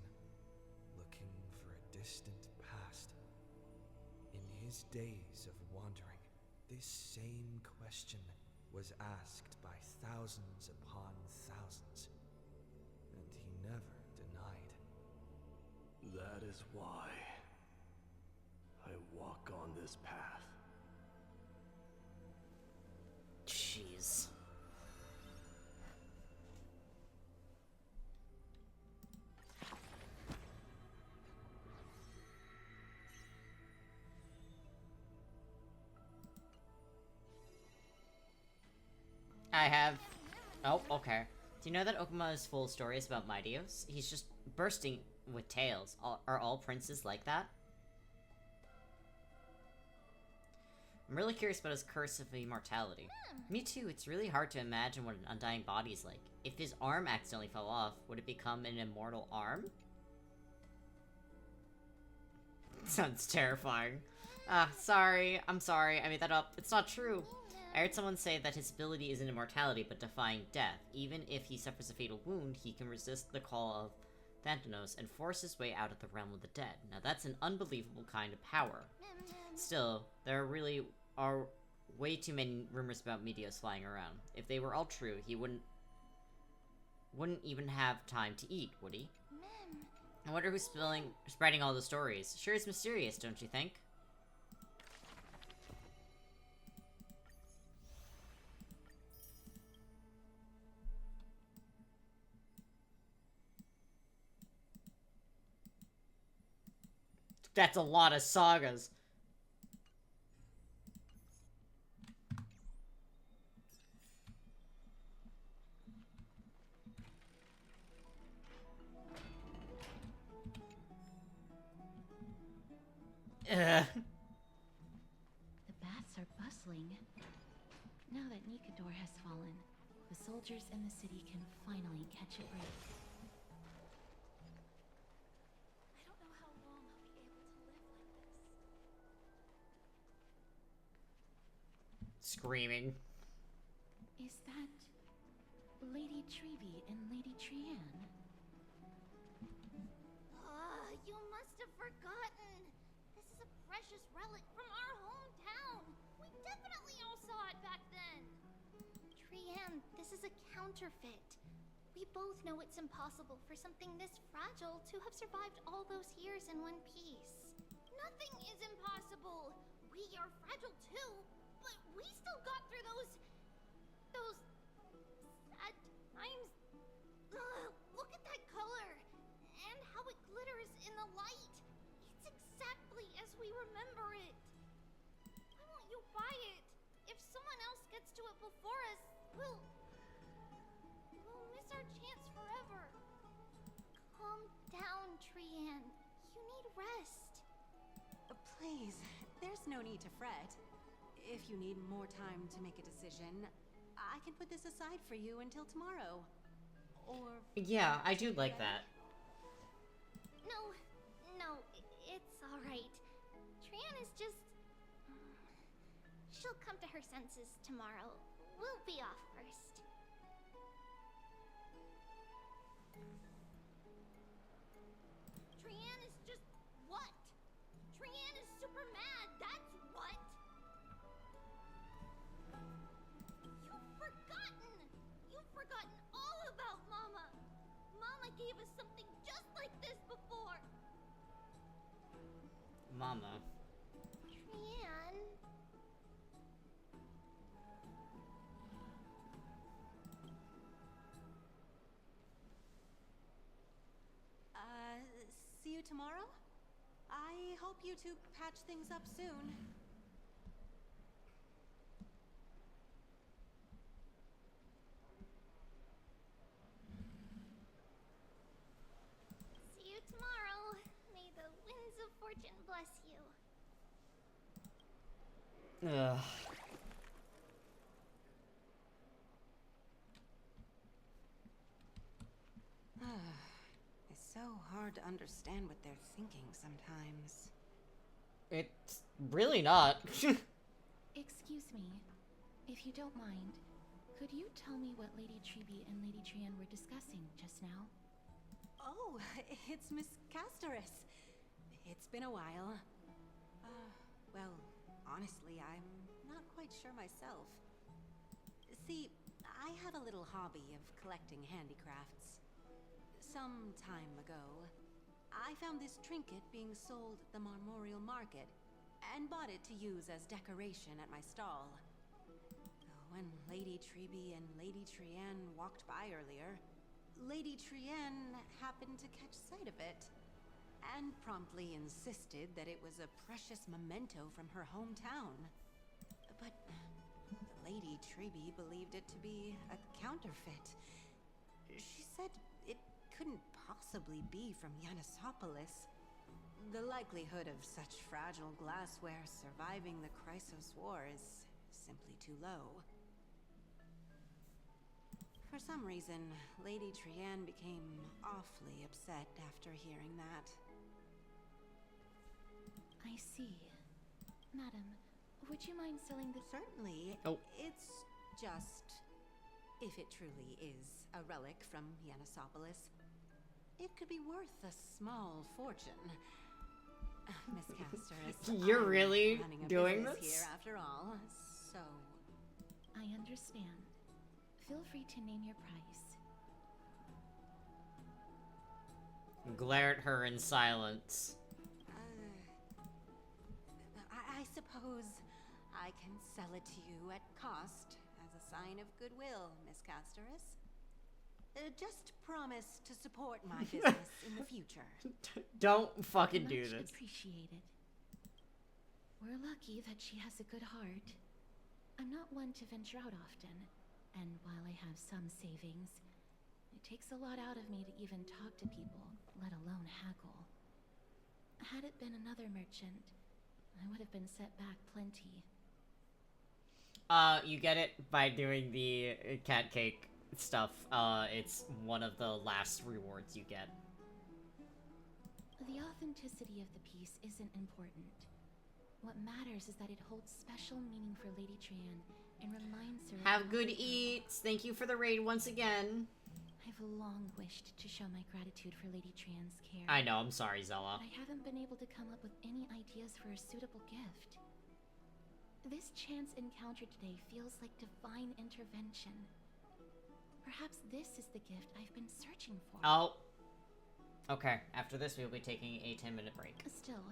looking for a distant past. In his days of wandering, this same question was asked by thousands upon thousands, and he never denied. That is why I walk on this path. Jeez. I have... Oh, okay. Do you know that Okuma is full of stories about Mightyos? He's just bursting with tales. Are all princes like that? I'm really curious about his curse of immortality. Me too, it's really hard to imagine what an undying body is like. If his arm accidentally fell off, would it become an immortal arm? Sounds terrifying. Sorry. I'm sorry. I made that up. It's not true. I heard someone say that his ability isn't immortality, but defying death. Even if he suffers a fatal wound, he can resist the call of Thanatos and force his way out of the realm of the dead. Now that's an unbelievable kind of power. Still, there really are way too many rumors about Mightyos flying around. If they were all true, he wouldn't even have time to eat, would he? I wonder who's spreading all the stories. Sure is mysterious, don't you think? That's a lot of sagas. The baths are bustling. Now that Nikador has fallen, the soldiers in the city can finally catch a break. I don't know how long I'll be able to live like this. Screaming. Is that Lady Trevi and Lady Trianne? You must have forgotten. precious relic from our hometown. We definitely all saw it back then. Trianne, this is a counterfeit. We both know it's impossible for something this fragile to have survived all those years in one piece. Nothing is impossible. We are fragile too, but we still got through those sad times. Ugh, look at that color and how it glitters in the light. It's exactly as we remember it. Why won't you buy it? If someone else gets to it before us, we'll miss our chance forever. Calm down, Trianne. You need rest. Please, there's no need to fret. If you need more time to make a decision, I can put this aside for you until tomorrow. Or... Yeah, I do like that. No, it's alright. Trianne is just... She'll come to her senses tomorrow. We'll be off first. Trianne is just... what? Trianne is super mad, that's what! You've forgotten all about Mama! Mama gave us something just like this before! Mama. Trianne... See you tomorrow? I hope you two patch things up soon. See you tomorrow. May the winds of fortune bless you. Ugh. It's so hard to understand what they're thinking sometimes. It's really not. Excuse me, if you don't mind, could you tell me what Lady Treby and Lady Trianne were discussing just now? Oh, it's Miss Casterus. It's been a while. Well, honestly, I'm not quite sure myself. See, I have a little hobby of collecting handicrafts. Some time ago, I found this trinket being sold at the Marmorial Market and bought it to use as decoration at my stall. When Lady Treby and Lady Trianne walked by earlier, Lady Trianne happened to catch sight of it and promptly insisted that it was a precious memento from her hometown. But Lady Treby believed it to be a counterfeit. She said it couldn't possibly be from Yanisopolis. The likelihood of such fragile glassware surviving the Chrysos War is simply too low. For some reason, Lady Trianne became awfully upset after hearing that. I see. Madam, would you mind selling the... Certainly. Oh. It's just... if it truly is a relic from Yanisopolis, it could be worth a small fortune. Miss Casterus, You're really running a doing business this? here after all, so... I understand. Feel free to name your price. Glare at her in silence. I suppose I can sell it to you at cost as a sign of goodwill, Miss Casterus. Just promise to support my business in the future. Don't fucking do Much this. appreciated. We're lucky that she has a good heart. I'm not one to venture out often, and while I have some savings, it takes a lot out of me to even talk to people, let alone haggle. Had it been another merchant, I would have been set back plenty. You get it by doing the cat cake stuff. It's one of the last rewards you get. The authenticity of the piece isn't important. What matters is that it holds special meaning for Lady Trianne and reminds her... Have good eats! Thank you for the raid once again. I've long wished to show my gratitude for Lady Trian's care. I know, I'm sorry, Zella. But I haven't been able to come up with any ideas for a suitable gift. This chance encounter today feels like divine intervention. Perhaps this is the gift I've been searching for. Oh. Okay, after this we'll be taking a 10-minute break. Still,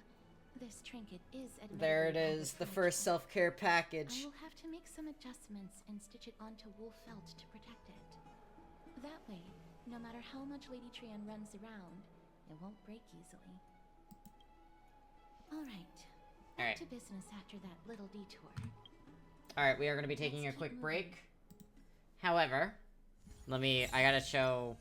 this trinket is admittedly There it is, the first self-care package. I will have to make some adjustments and stitch it onto wool felt to protect it. That way, no matter how much Lady Trian runs around, it won't break easily. Alright. Back to business after that little detour. Alright, we are going to be taking a quick break. However, I gotta show...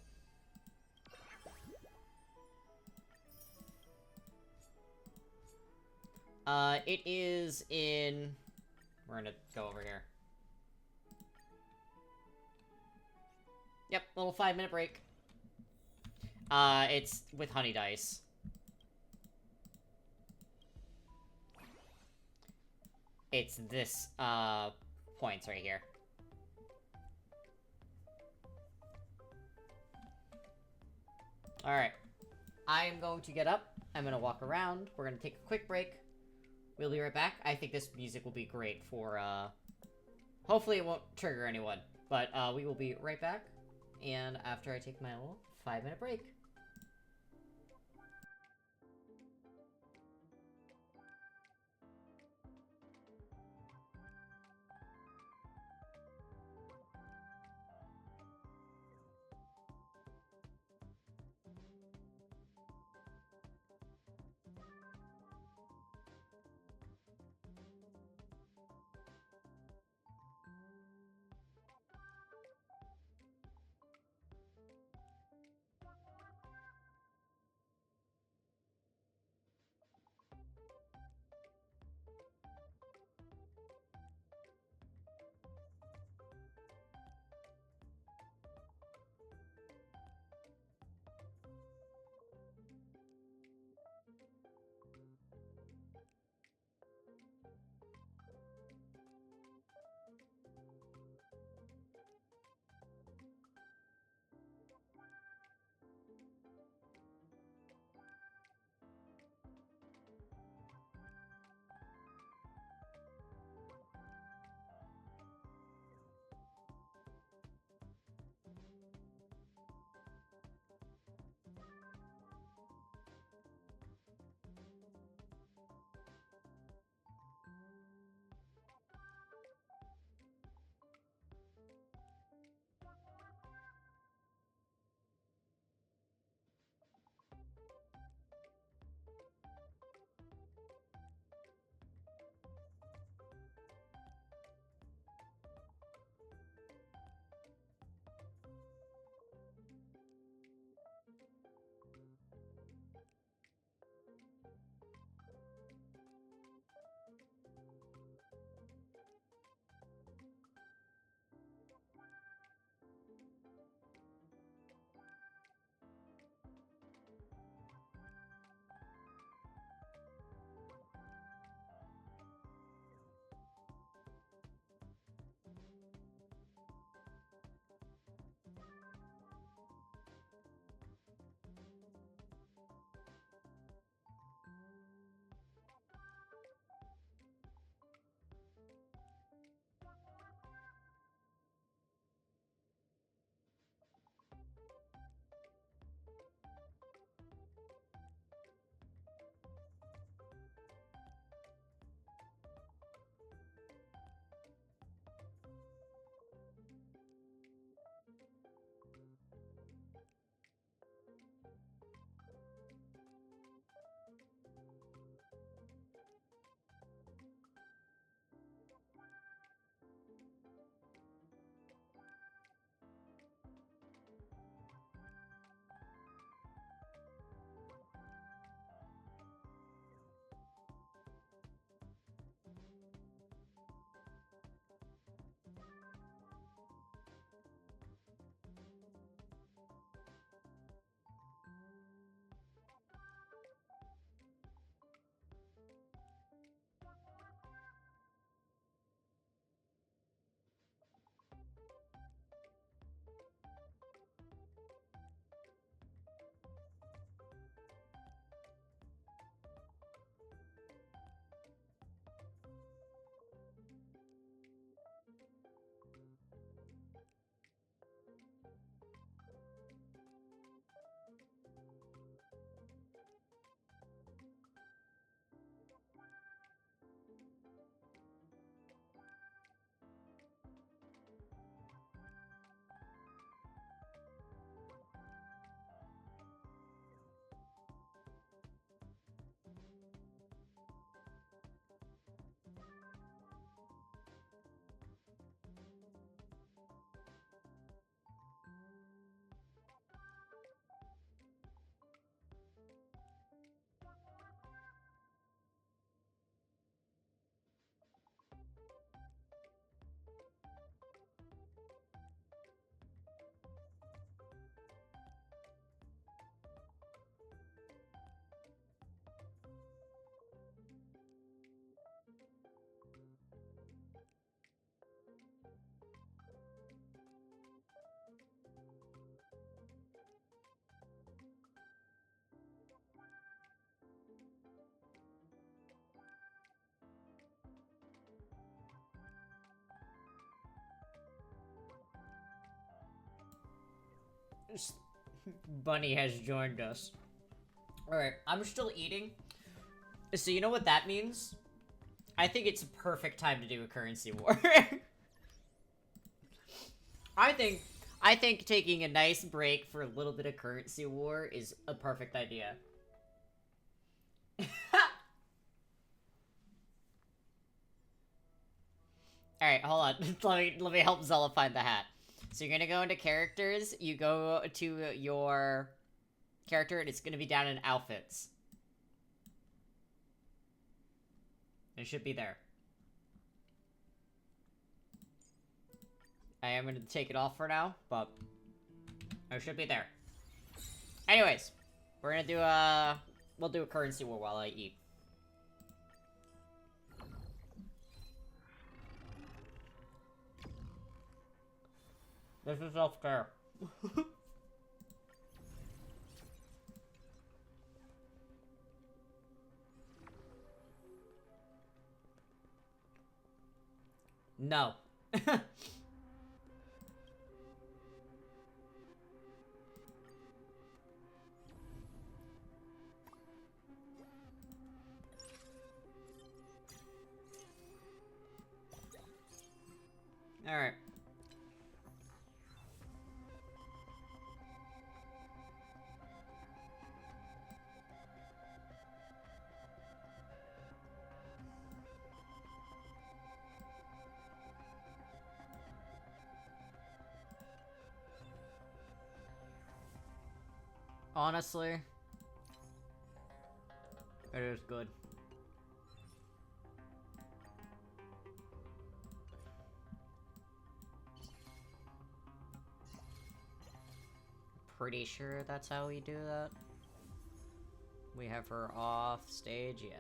it is in... We're gonna go over here. Yep, little 5-minute break. It's with honey dice. It's this, points right here. Alright. I am going to get up. I'm gonna walk around. We're gonna take a quick break. We'll be right back. I think this music will be great for, hopefully it won't trigger anyone. But, we will be right back. And after I take my little 5-minute break. Bunny has joined us. Alright, I'm still eating. So you know what that means? I think it's a perfect time to do a currency war. I think taking a nice break for a little bit of currency war is a perfect idea. Alright, hold on. let me help Zella find the hat. So you're gonna go into characters, you go to your character, and it's gonna be down in outfits. It should be there. I am gonna take it off for now, but it should be there. Anyways, we're gonna do we'll do a currency war while I eat. This is self-care. No. Alright. Honestly, it is good. Pretty sure that's how we do that. We have her off stage, yeah.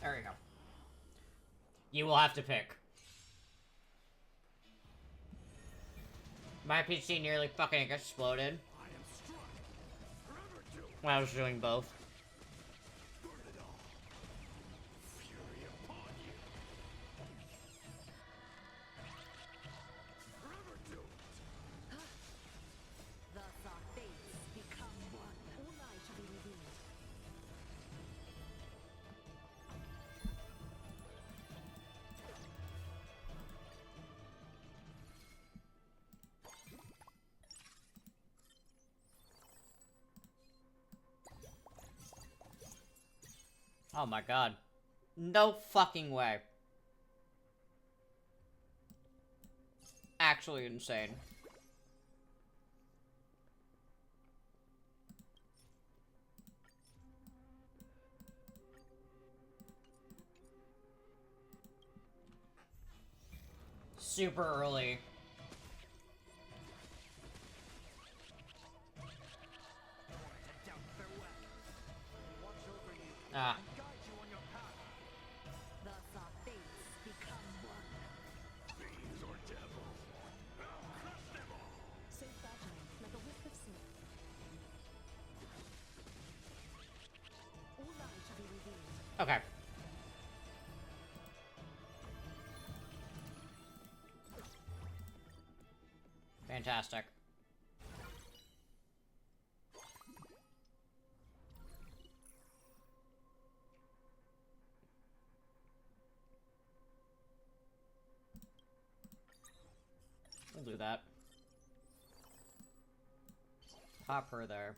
There we go. You will have to pick. My PC nearly fucking exploded when I was doing both. Oh my god. No fucking way. Actually insane. Super early. Ah. Okay. Fantastic. We'll do that. Pop her there.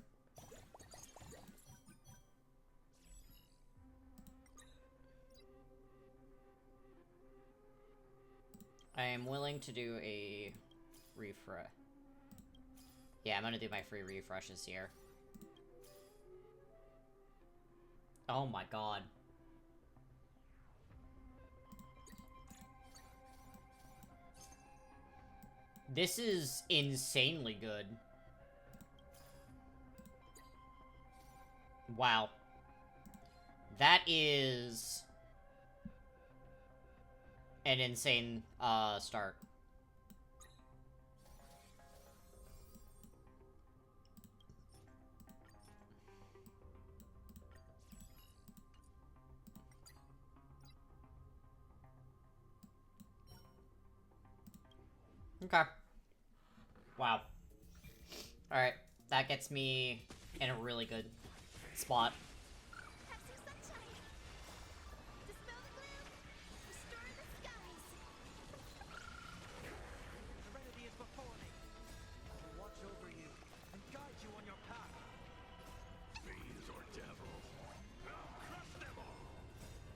I am willing to do a refresh. Yeah, I'm gonna do my free refreshes here. Oh my god. This is insanely good. Wow. That is an insane start. Okay. Wow. Alright, that gets me in a really good spot. Serenity is before me. I will watch over you and guide you on your path. Fiends or devils, I'll crush them all!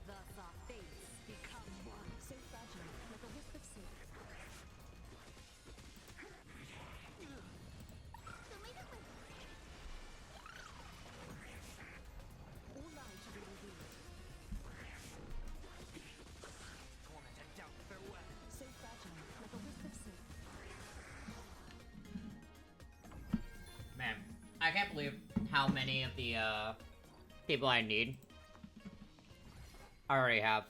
Thus our fates become one. So fragile, like a wisp of silk. All lies shall be revealed. Torment and doubt, farewell. So fragile, like a wisp of silk. Man, I can't believe how many of the, people I need I already have.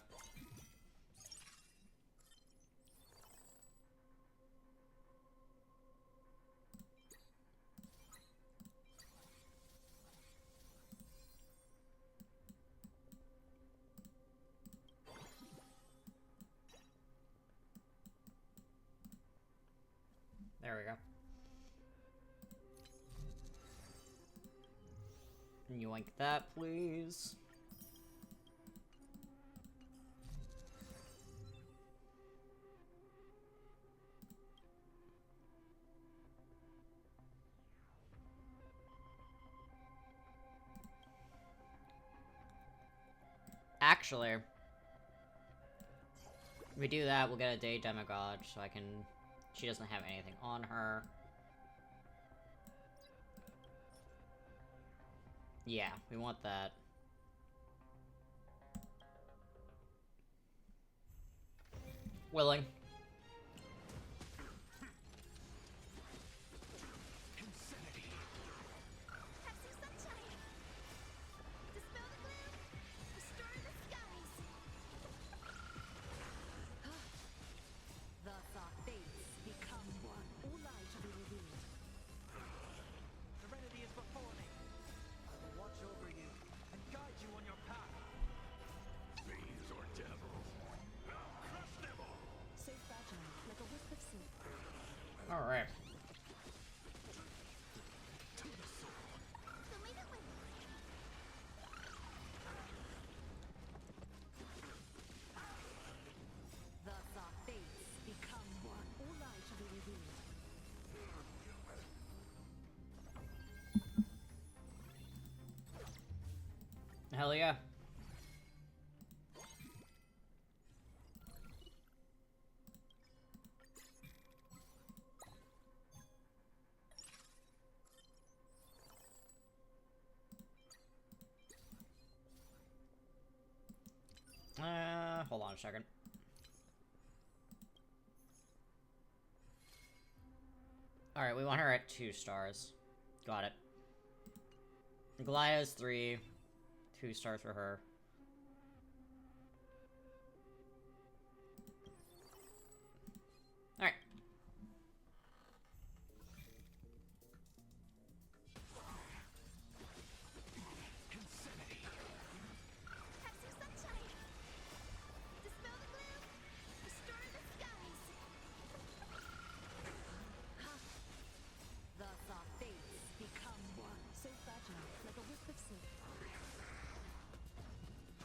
There we go. You like that, please? Actually, if we do that, we'll get a day demigod, so I can... She doesn't have anything on her. Yeah, we want that. Willing. Thus our fates become one. All lies shall be revealed. Serenity is before me. I will watch over you and guide you on your path. Fiends or devils, I'll crush them all! So fragile, like a wisp of silk. Alright. Thus our fates become one. All lies shall be revealed. Hell yeah. Hold on a second. Alright, we want her at 2 stars. Got it. Gladia's 3. 2 stars for her. Alright. Thus our fates become one. So fragile, like a wisp of silk.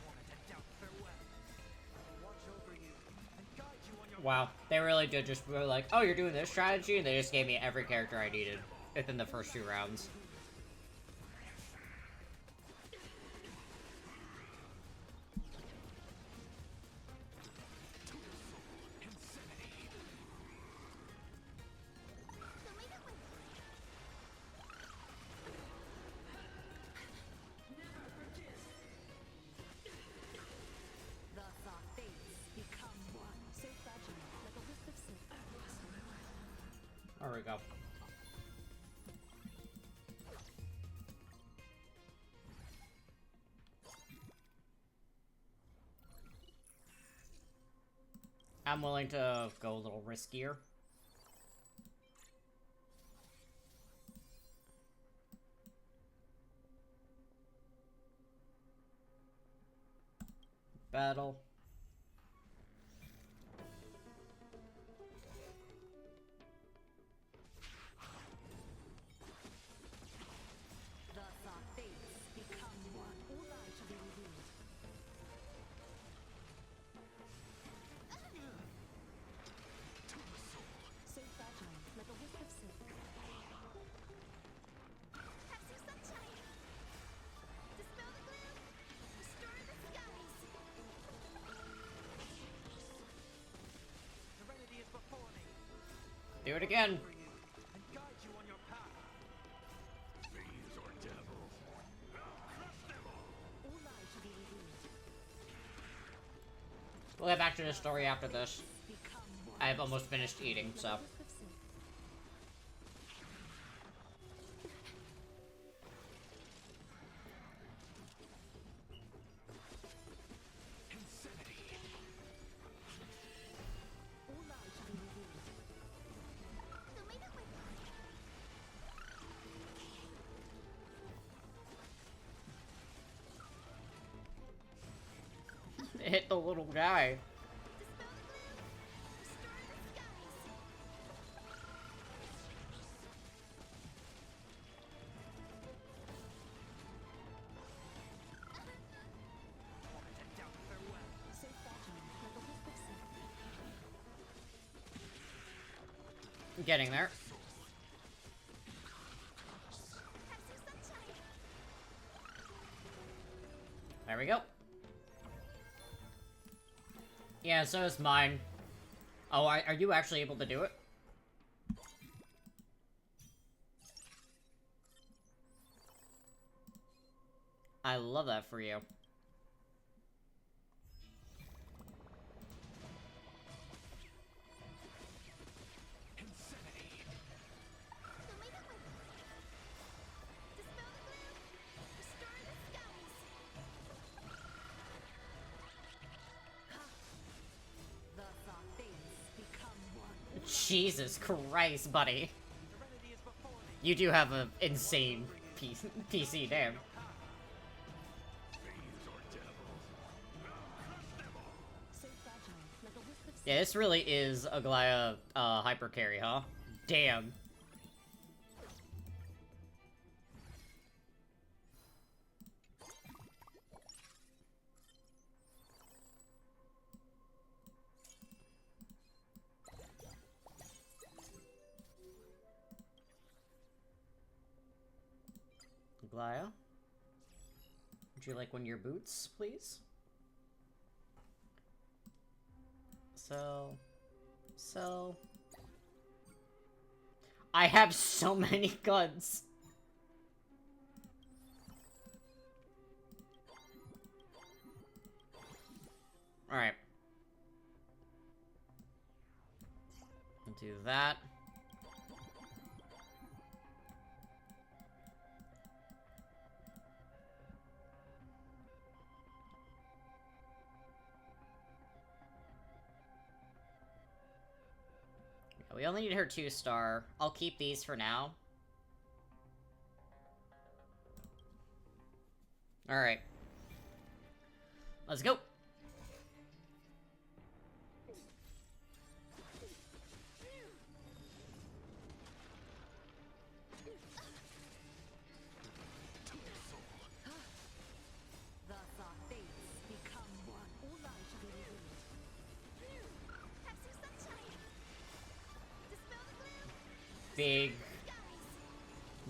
Torment and doubt, farewell. I will watch over you and guide you on your Wow, they really did just were like, oh, you're doing this strategy? And they just gave me every character I needed within the first 2 rounds. Thus our fates become one. So fragile, like a wisp of silk. There we go. I'm willing to go a little riskier. Battle. it again. We'll get back to the story after this. I've almost finished eating, so. Hit the little guy. Getting there. There we go. Yeah, so is mine. Oh, are you actually able to do it? I love that for you. Jesus Christ, buddy. You do have an insane PC, damn. Yeah, this really is a Glaya hyper carry, huh? Damn. Glaya? Would you like one of your boots, please? So... I have so many guns! Alright. Do that. We only need her 2-star. I'll keep these for now. Alright. Let's go!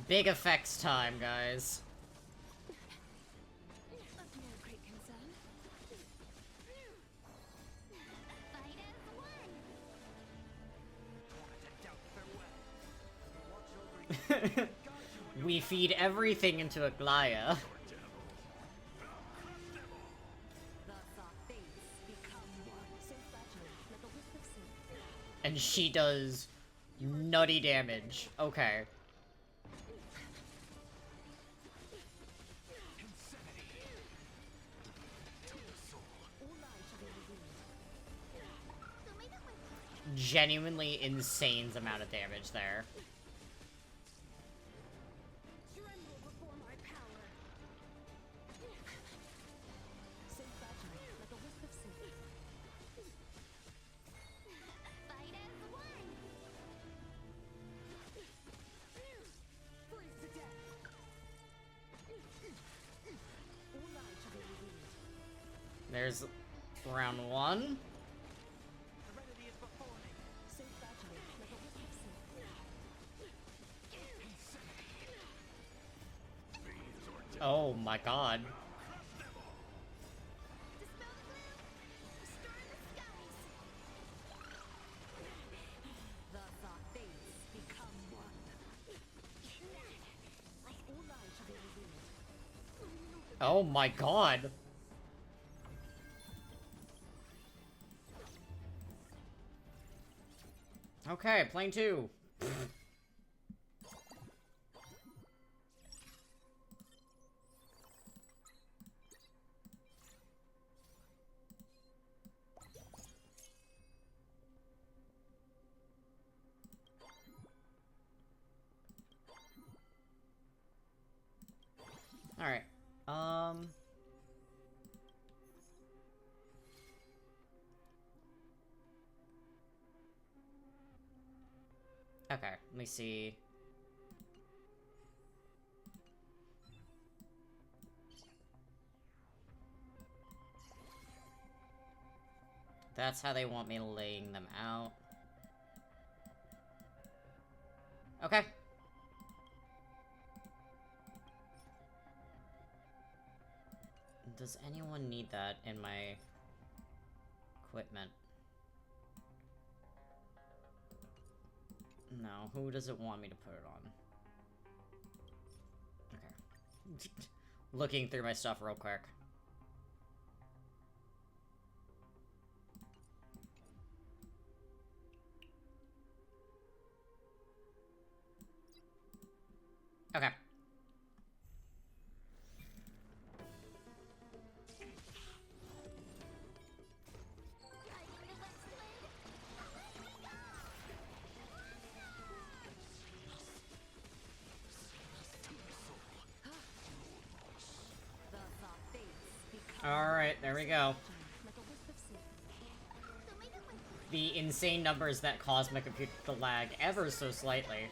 Big effects time, guys. We feed everything into a Glaya. And she does nutty damage. Okay. Genuinely insane amount of damage there. There's round 1. Oh my god. Oh my god. Okay, plane 2. Alright. Okay, let me see. That's how they want me laying them out. Okay. Does anyone need that in my equipment? No, who doesn't want me to put it on? Okay. Looking through my stuff real quick. Okay. Alright, there we go. The insane numbers that cause my computer to lag ever so slightly.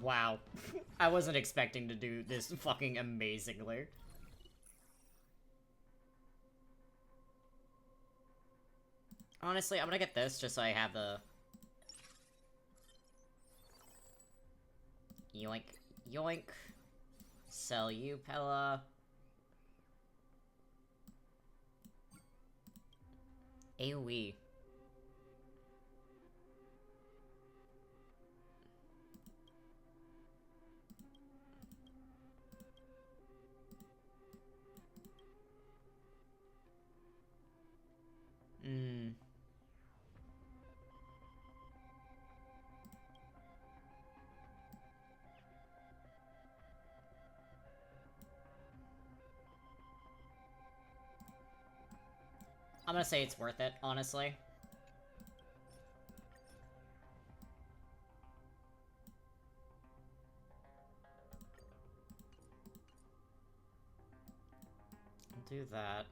Wow. I wasn't expecting to do this fucking amazingly. Honestly, I'm gonna get this just so I have the... Yoink. Yoink. Sell you, Pella. AoE. I'm gonna say it's worth it, honestly. I'll do that.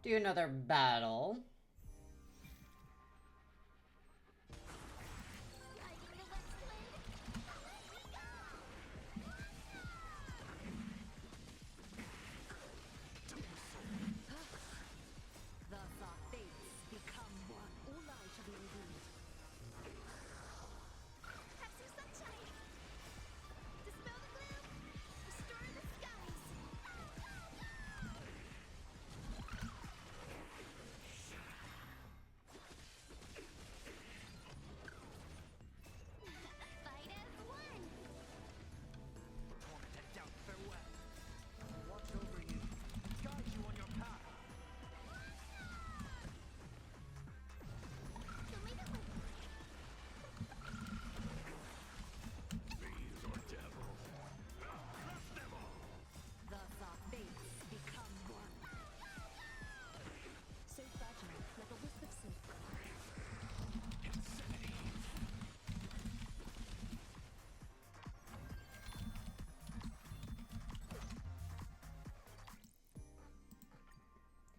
Do another battle.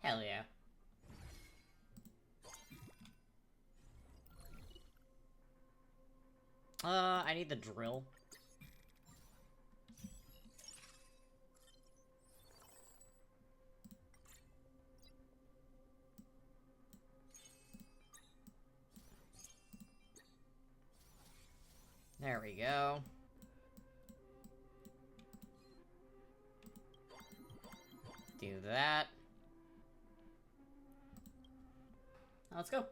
Hell yeah. I need the drill. There we go. Do that. Now let's go.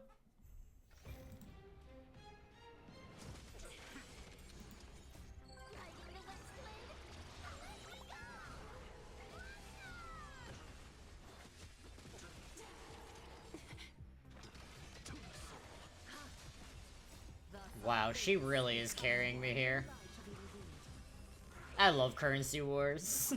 Wow, she really is carrying me here. I love currency wars.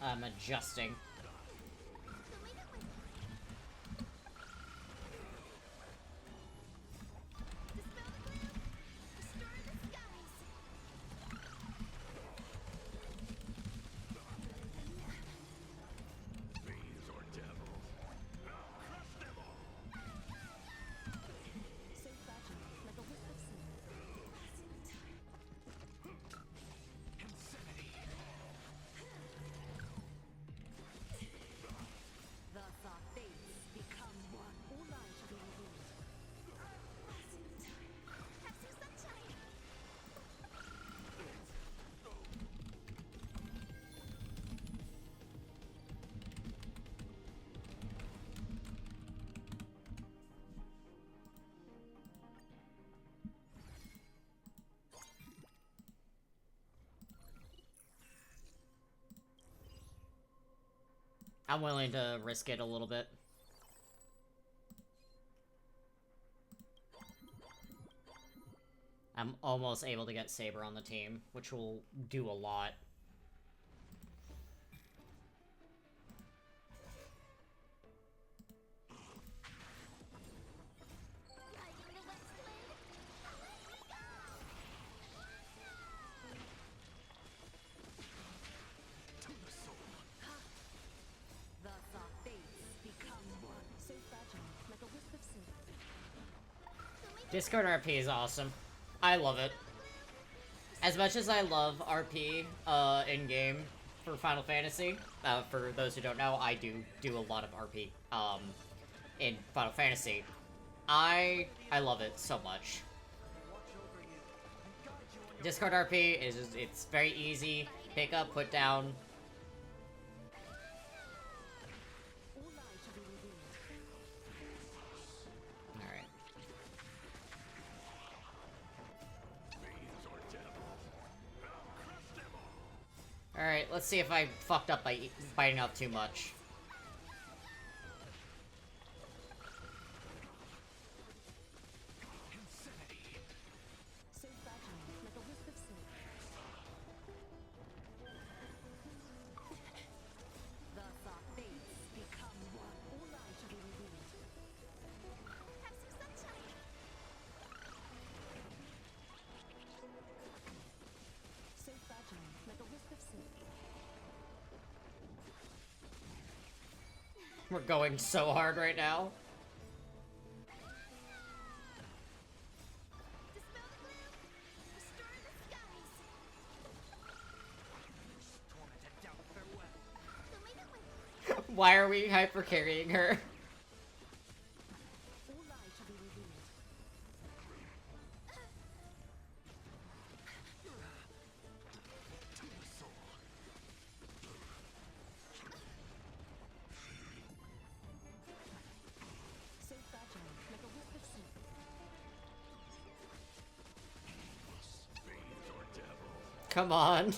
I'm adjusting. I'm willing to risk it a little bit. I'm almost able to get Saber on the team, which will do a lot. Discord RP is awesome. I love it. As much as I love RP in-game for Final Fantasy, for those who don't know, I do a lot of RP in Final Fantasy. I love it so much. Discord RP is just, it's very easy. Pick up, put down. Alright, let's see if I fucked up by biting off too much. We're going so hard right now. Why are we hyper carrying her? Come on.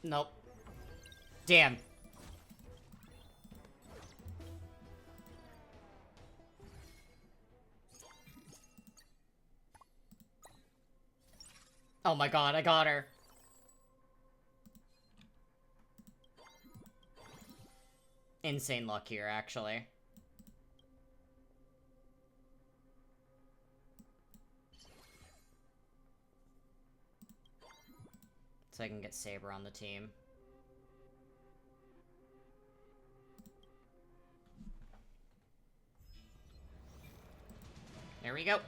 Nope. Damn. Oh my god, I got her. Insane luck here, actually. So I can get Saber on the team. There we go.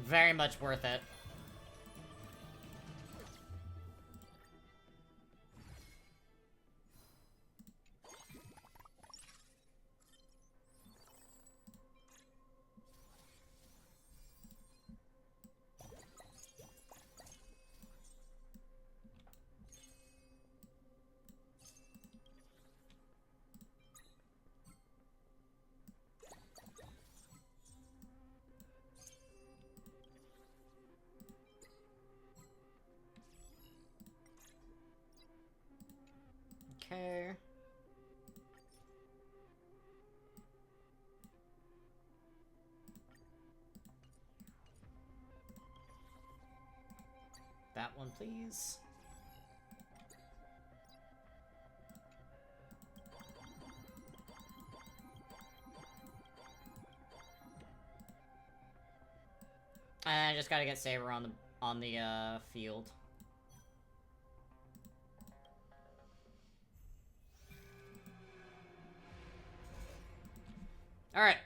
Very much worth it. Okay. That one, please. And I just gotta get Saber on the field. All right.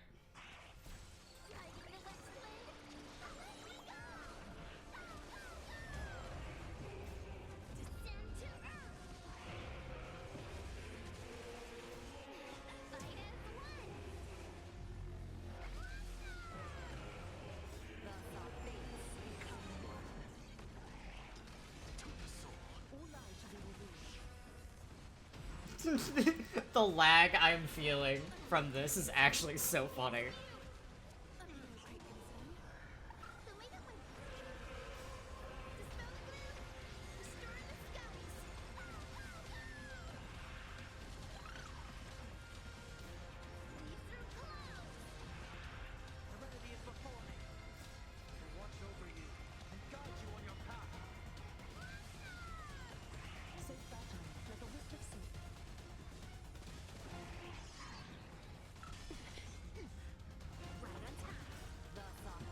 The lag I'm feeling from this is actually so funny.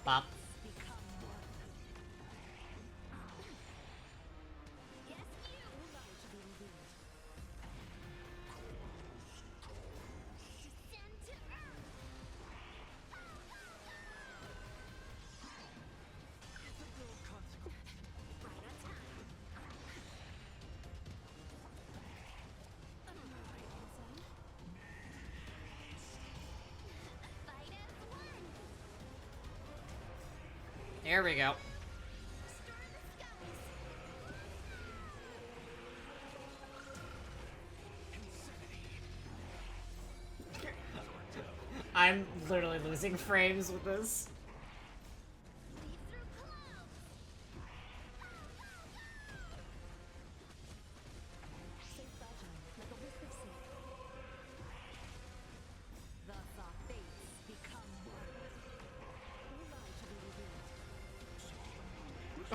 Bop. There we go. I'm literally losing frames with this.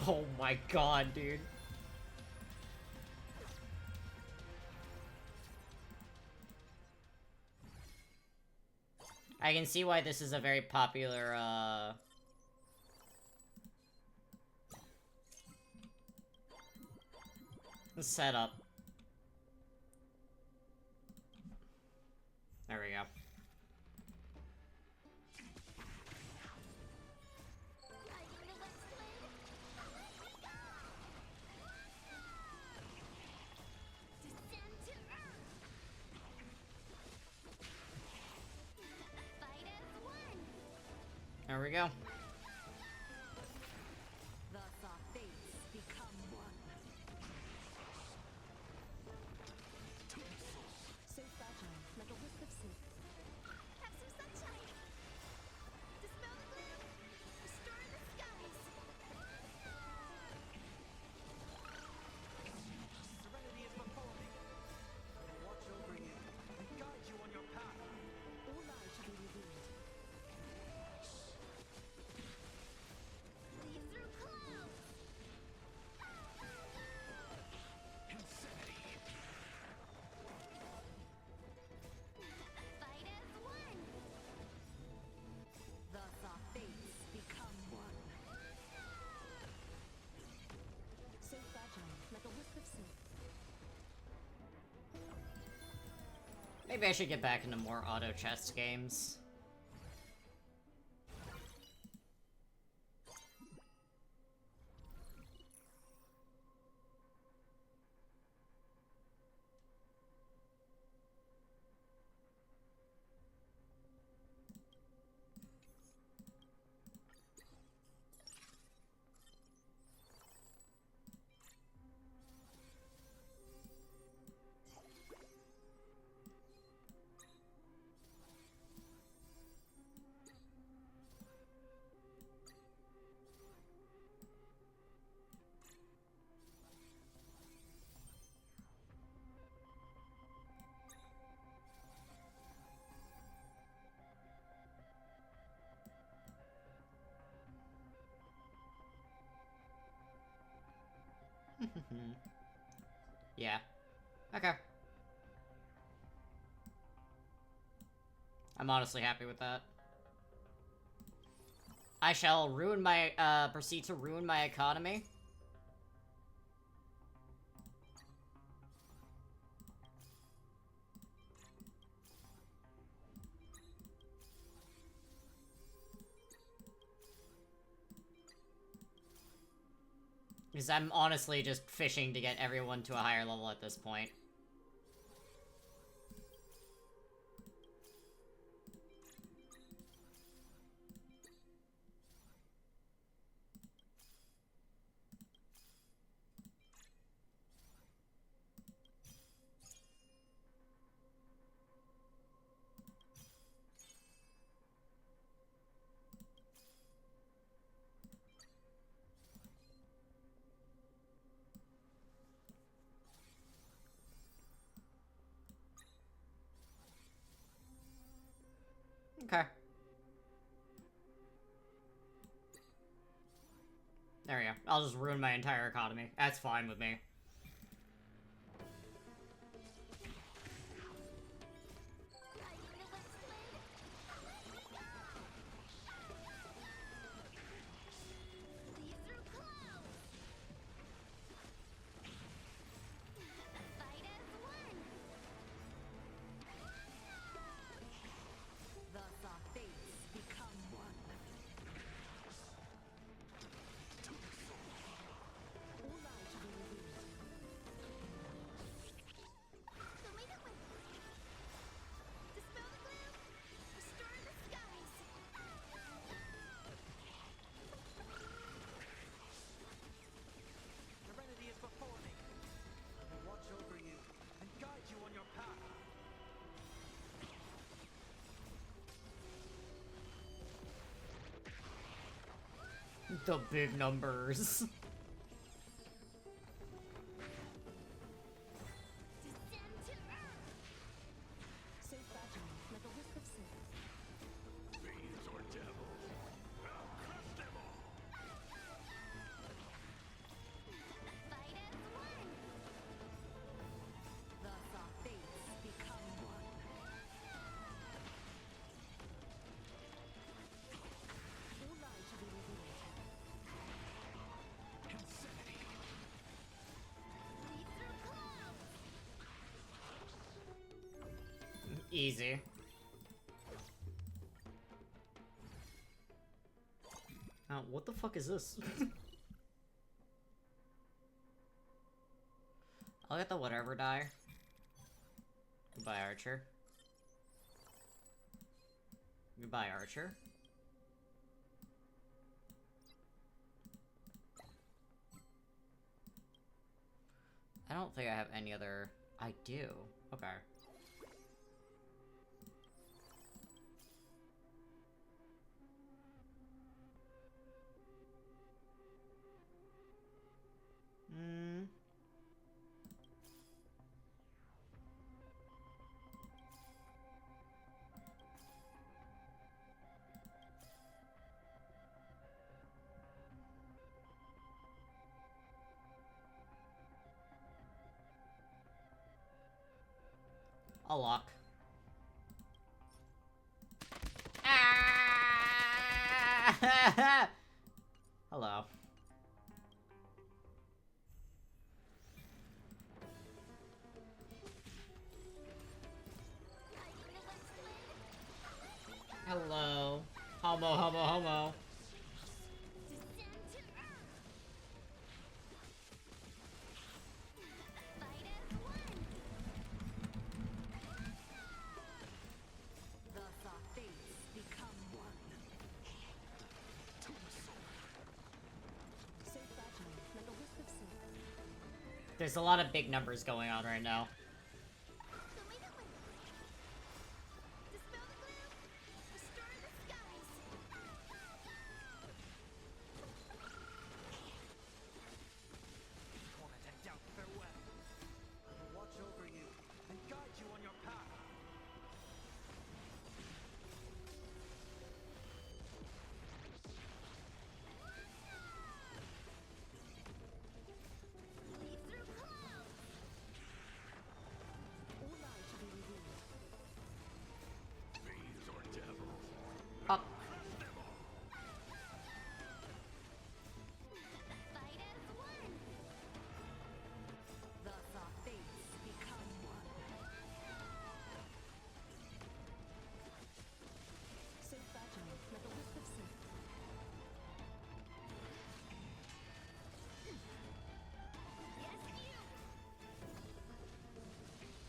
Oh my god, dude. I can see why this is a very popular, setup. There we go. we go. Thus our fates become one. So fragile, like a wisp of silk. Have some sunshine. Dispel the gloom. Restore the skies. Serenity is before me. I will watch over you and guide you on your path. All lies shall be revealed. Lead through clouds. Fight as one. Thus our fates become one. So fragile, like a wisp of silk. Maybe I should get back into more auto chess games. Yeah. Okay. I'm honestly happy with that. I shall ruin my, proceed to ruin my economy. Because I'm honestly just fishing to get everyone to a higher level at this point. Okay. There we go. I'll just ruin my entire economy. That's fine with me. Lead through clouds. Fight as one. Thus our fates become one. All lies shall be revealed. Show me the way. Dispel the gloom. Restore the skies. Serenity is before me. I will watch over you and guide you on your path. The big numbers. Descend to earth. So fragile, like a wisp of silk. Fiends or devils, I'll crush them all. Fight as one. Thus our fates become one. All lies shall be revealed. Lead through clouds. Easy. What the fuck is this? I'll get the whatever die. Goodbye, Archer. Goodbye, Archer. don't think I have any other... I do. Okay. A lock. Ah! Hello. Hello. Homo, homo, homo. There's a lot of big numbers going on right now.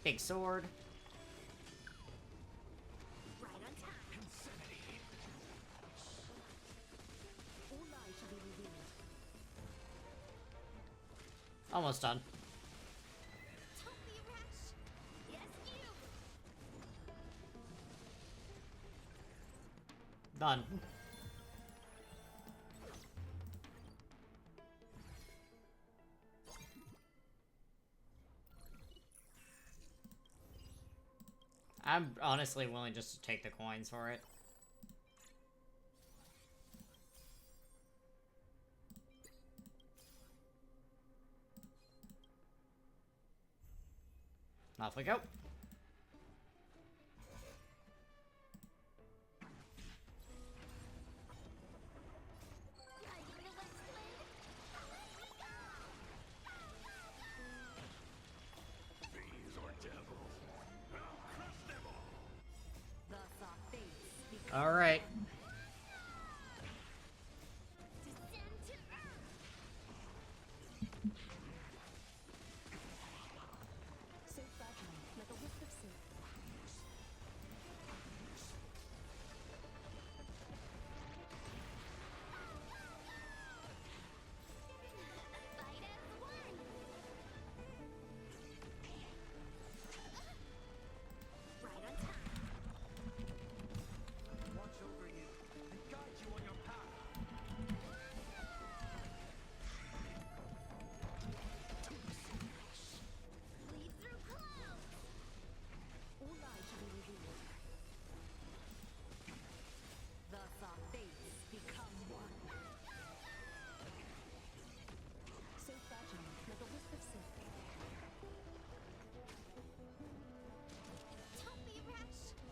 Big sword. Right on time. Almost done. Don't be rash. Yes, you. Done. I'm honestly willing just to take the coins for it. Off we go. All right.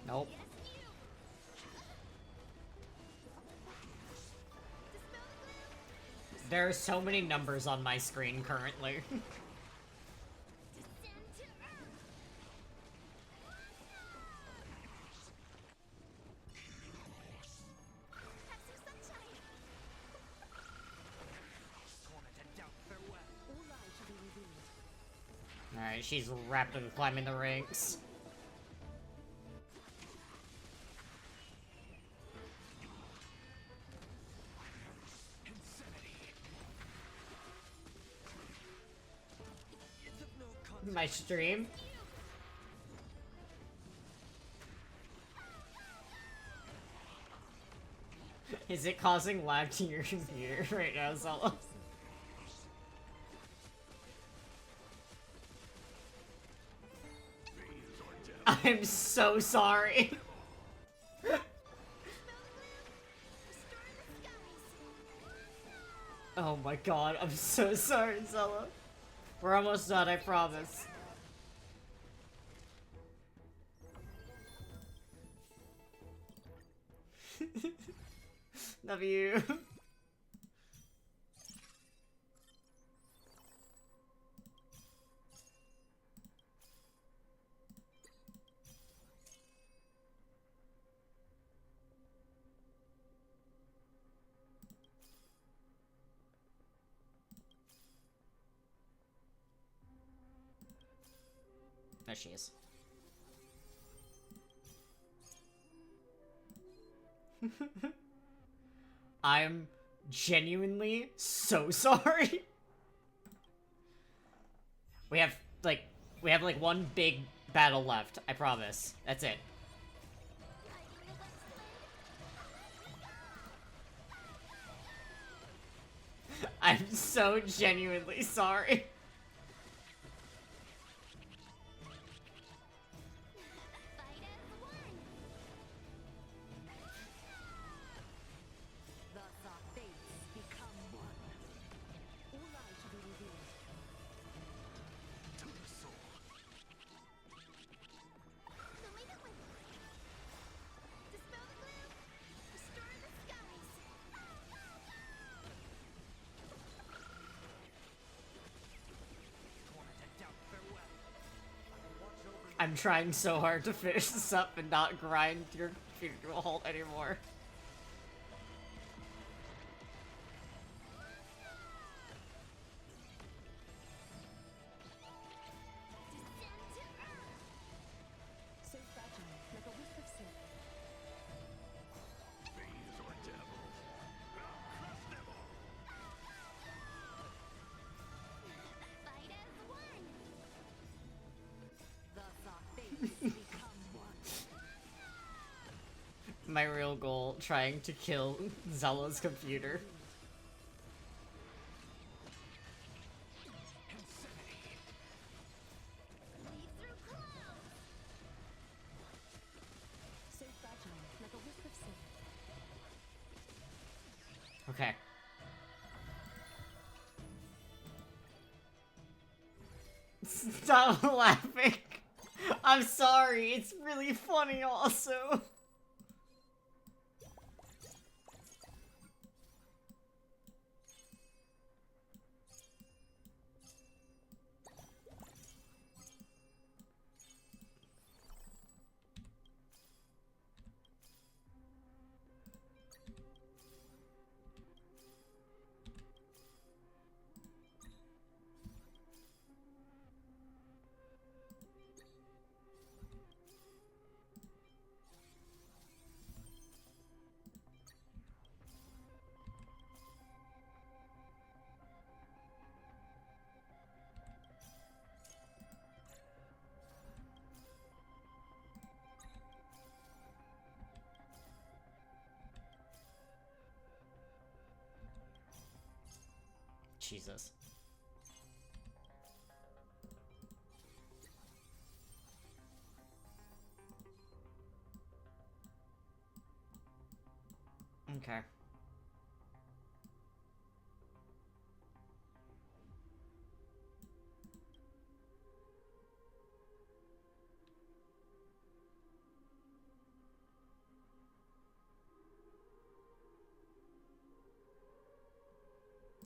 Nope. There are so many numbers on my screen currently. Alright, she's rapidly climbing the ranks. It's of no My stream? Is it causing lag to your computer right now, Zella? I'm so sorry. Oh my god, I'm so sorry, Zella. We're almost done, I promise. Love you. There she is. I'm genuinely so sorry. We have like one big battle left, I promise. That's it. I'm so genuinely sorry. I'm trying so hard to finish this up and not grind your computer to a halt anymore. My real goal, trying to kill Zella's computer. Okay. Stop laughing. I'm sorry, it's really funny also. Jesus. Okay.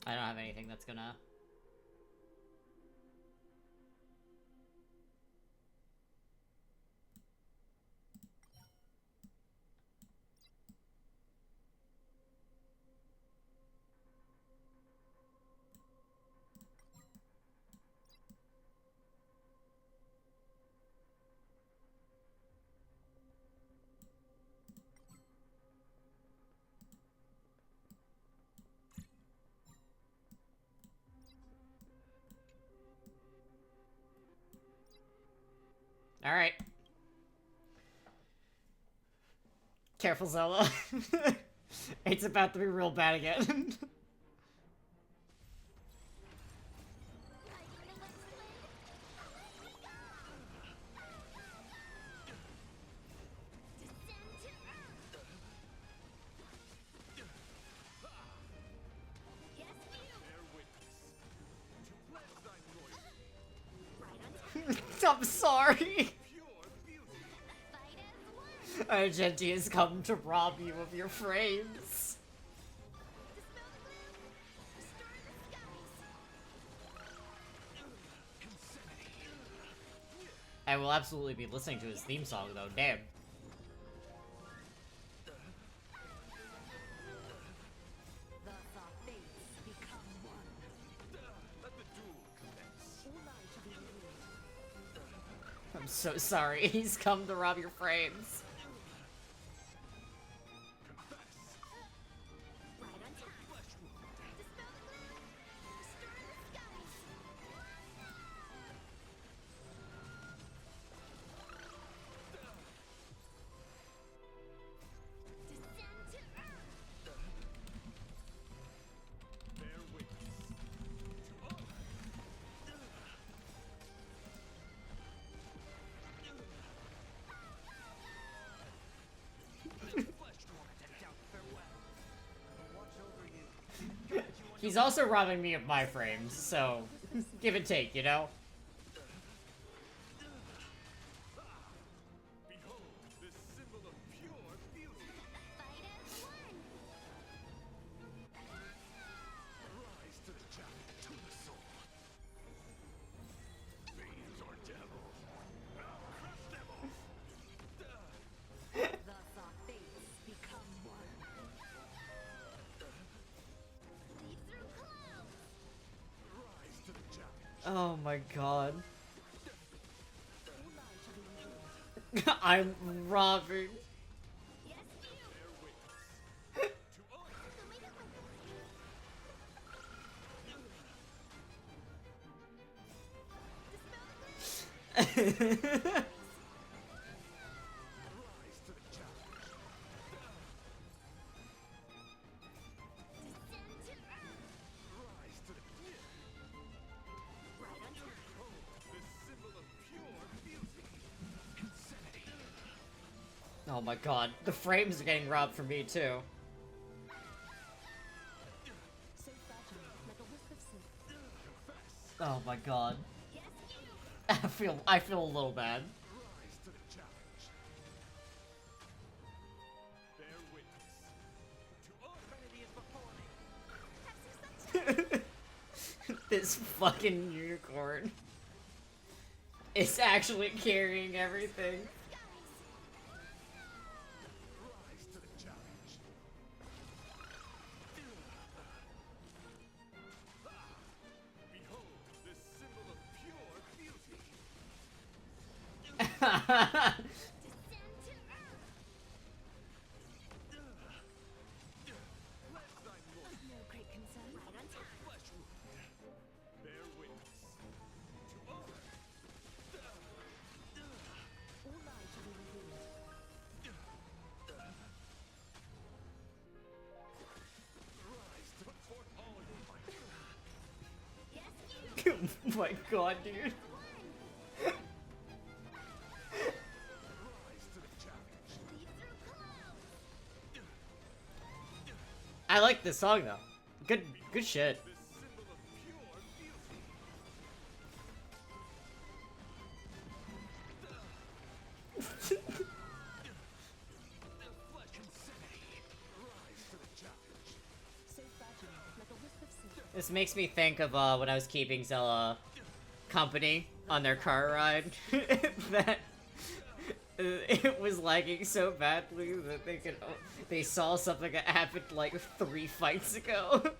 I don't have anything that's gonna... Alright. Careful, Zelda. It's about to be real bad again. I'm sorry. Argenti has come to rob you of your frames. I will absolutely be listening to his theme song though, damn. I'm so sorry, he's come to rob your frames. He's also robbing me of my frames, so give and take, you know? Oh my god. I'm robbing. Oh my god, the frames are getting robbed from me too. Oh my god. I feel a little bad. This fucking unicorn is actually carrying everything. Oh my god, dude. I like this song though. Good shit. This makes me think of when I was keeping Zella company on their car ride. That it was lagging so badly that they saw something that happened like 3 fights ago.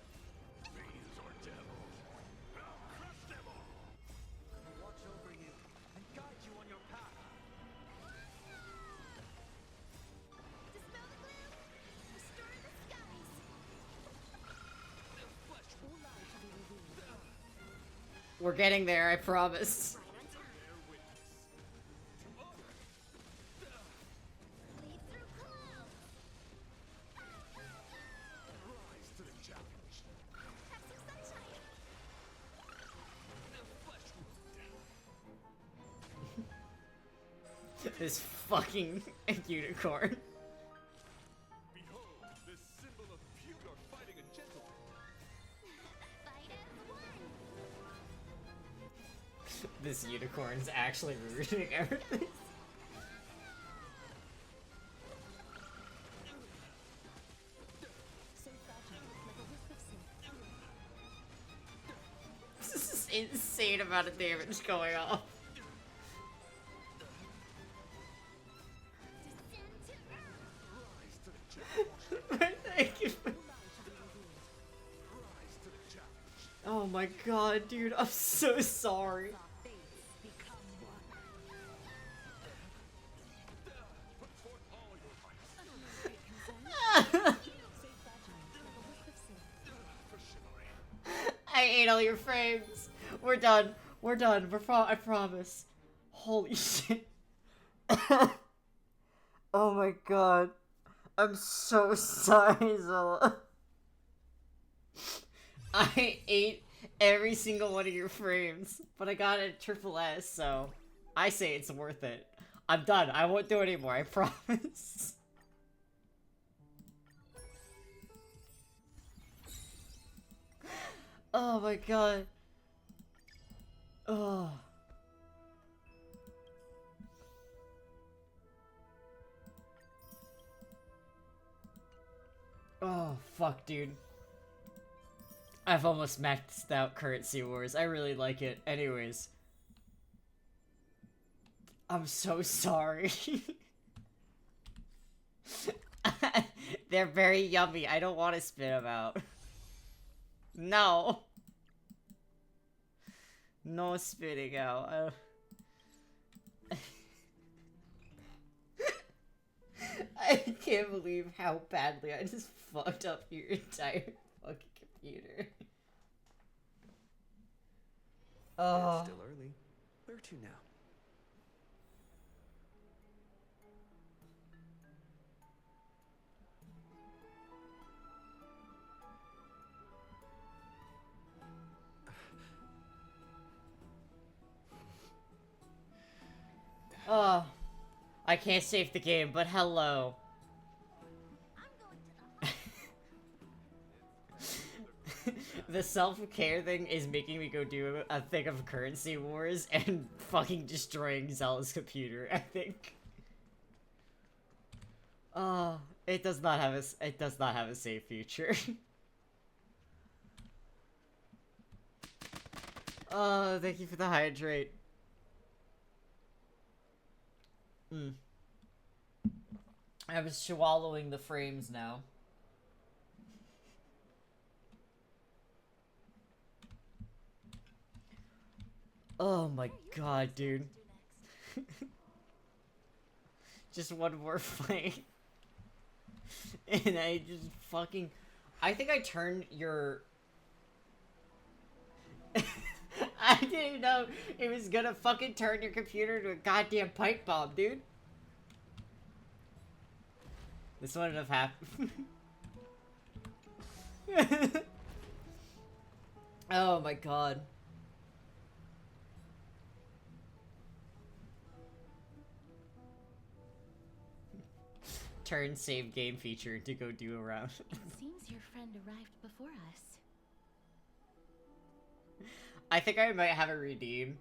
We're getting there, I promise. This fucking unicorn. Behold, this symbol of pure fighting and gentlemen. Fight as one. This unicorn's actually ruining everything. This is insane amount of damage going off. Thank you. Oh my god, dude, I'm so sorry. I ate all your frames. We're done. We're done. I promise. Holy shit. Oh my god. I'm so sorry, Zola. I ate every single one of your frames, but I got it at Triple S, so I say it's worth it. I'm done. I won't do it anymore, I promise. Oh my god. Oh. Oh, fuck, dude. I've almost maxed out Currency Wars. I really like it. Anyways. I'm so sorry. They're very yummy. I don't want to spit them out. No. No spitting out. I can't believe how badly I just fucked up your entire fucking computer. Oh. It's still early. Where to now? Oh. I can't save the game, but hello. The self-care thing is making me go do a thing of Currency Wars and fucking destroying Zella's computer, I think. Oh, it does not have a save feature. Oh, thank you for the hydrate. I was swallowing the frames now. Oh my god, dude. Just one more fight. And I just fucking... I think I turned your... I didn't know it was gonna fucking turn your computer into a goddamn pipe bomb, dude. This wouldn't have happened. Oh my god. Turn save game feature to go do a round. It seems your friend arrived before us. I think I might have a redeem.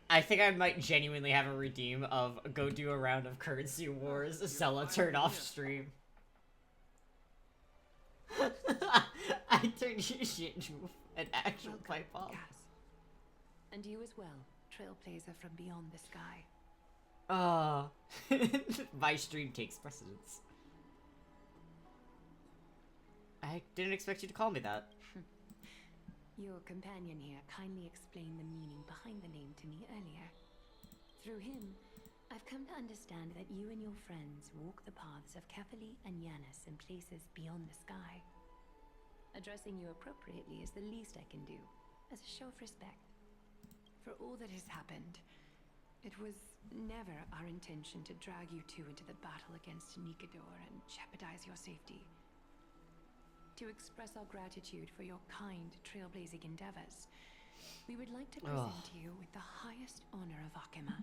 I think I might genuinely have a redeem of go do a round of Currency Wars, Zella turn off stream. I turned your shit into an actual pipe bomb. And you as well, trailblazer from beyond the sky. My stream takes precedence. I didn't expect you to call me that. Your companion here kindly explained the meaning behind the name to me earlier. Through him, I've come to understand that you and your friends walk the paths of Kefali and Yanis in places beyond the sky. Addressing you appropriately is the least I can do, as a show of respect. For all that has happened, it was never our intention to drag you two into the battle against Nikador and jeopardize your safety. To express our gratitude for your kind trailblazing endeavors, We would like to present you with the highest honor of Akima.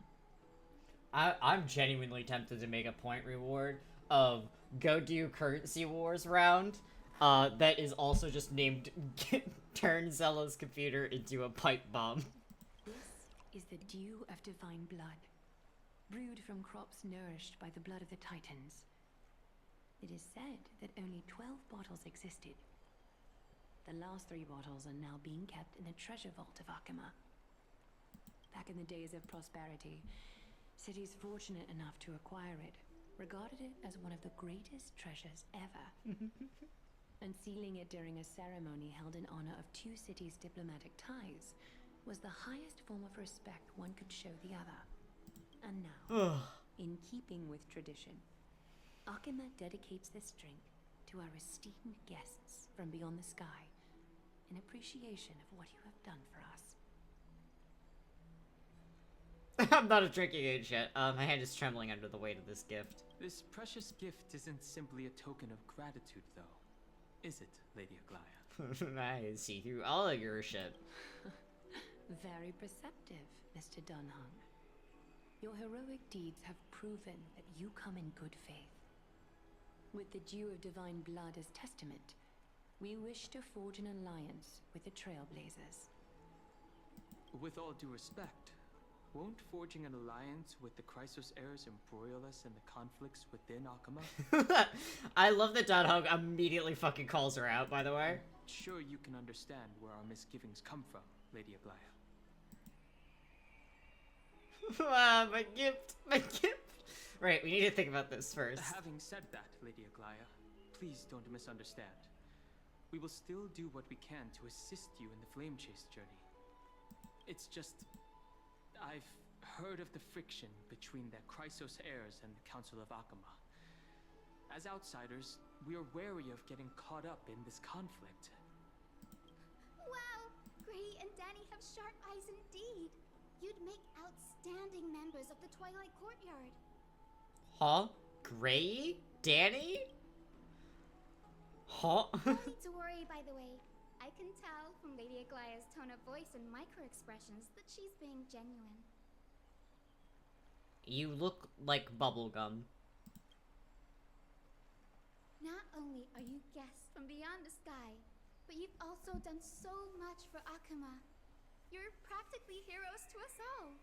I'm genuinely tempted to make a point reward of go do currency wars round that is also just named turn Zella's computer into a pipe bomb. This is the dew of divine blood, brewed from crops nourished by the blood of the Titans. It is said that only 12 bottles existed. The last 3 bottles are now being kept in the treasure vault of Akima. Back in the days of prosperity, cities fortunate enough to acquire it regarded it as one of the greatest treasures ever. Unsealing it during a ceremony held in honor of 2 cities' diplomatic ties was the highest form of respect one could show the other. And now, in keeping with tradition, Akima dedicates this drink to our esteemed guests from beyond the sky in appreciation of what you have done for us. I'm not a drinking age yet. My hand is trembling under the weight of this gift. This precious gift isn't simply a token of gratitude, though, is it, Lady Aglaya? I see through all of your shit. Very perceptive, Mr. Dunhung. Your heroic deeds have proven that you come in good faith. With the dew of divine blood as testament, we wish to forge an alliance with the Trailblazers. With all due respect, won't forging an alliance with the Chrysos heirs embroil us in the conflicts within Akima? I love that Dunhung immediately fucking calls her out, by the way. I'm sure you can understand where our misgivings come from, Lady Aglaya. My gift! My gift! Right, we need to think about this first. Having said that, Lady Aglaya, please don't misunderstand. We will still do what we can to assist you in the Flame Chase journey. It's just, I've heard of the friction between the Chrysos heirs and the Council of Akima. As outsiders, we are wary of getting caught up in this conflict. Wow! Gray and Danny have sharp eyes indeed. You'd make outstanding members of the Twilight Courtyard. Huh? Gray? Danny? Huh? No need to worry, by the way. I can tell from Lady Aglaya's tone of voice and micro-expressions that she's being genuine. You look like bubblegum. Not only are you guests from beyond the sky, but you've also done so much for Akima. You're practically heroes to us all.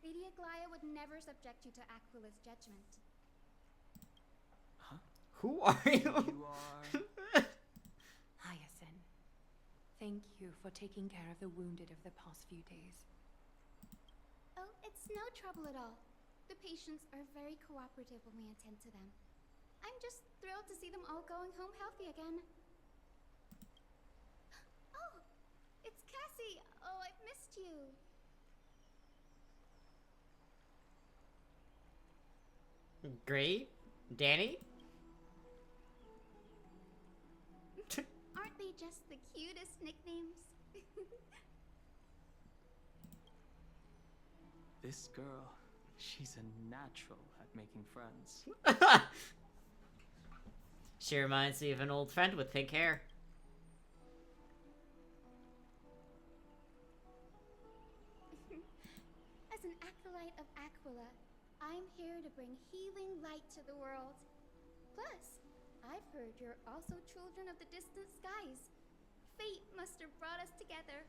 Lady Aglaya would never subject you to Aquila's judgment. Huh? Who are you? You are... Hyacinth, thank you for taking care of the wounded of the past few days. Oh, it's no trouble at all. The patients are very cooperative when we attend to them. I'm just thrilled to see them all going home healthy again. Oh, it's Cassie. Oh, I've missed you. Gray? Danny? Aren't they just the cutest nicknames? This girl, she's a natural at making friends. She reminds me of an old friend with pink hair. As an acolyte of Aquila, I'm here to bring healing light to the world. Plus, I've heard you're also children of the distant skies. Fate must have brought us together.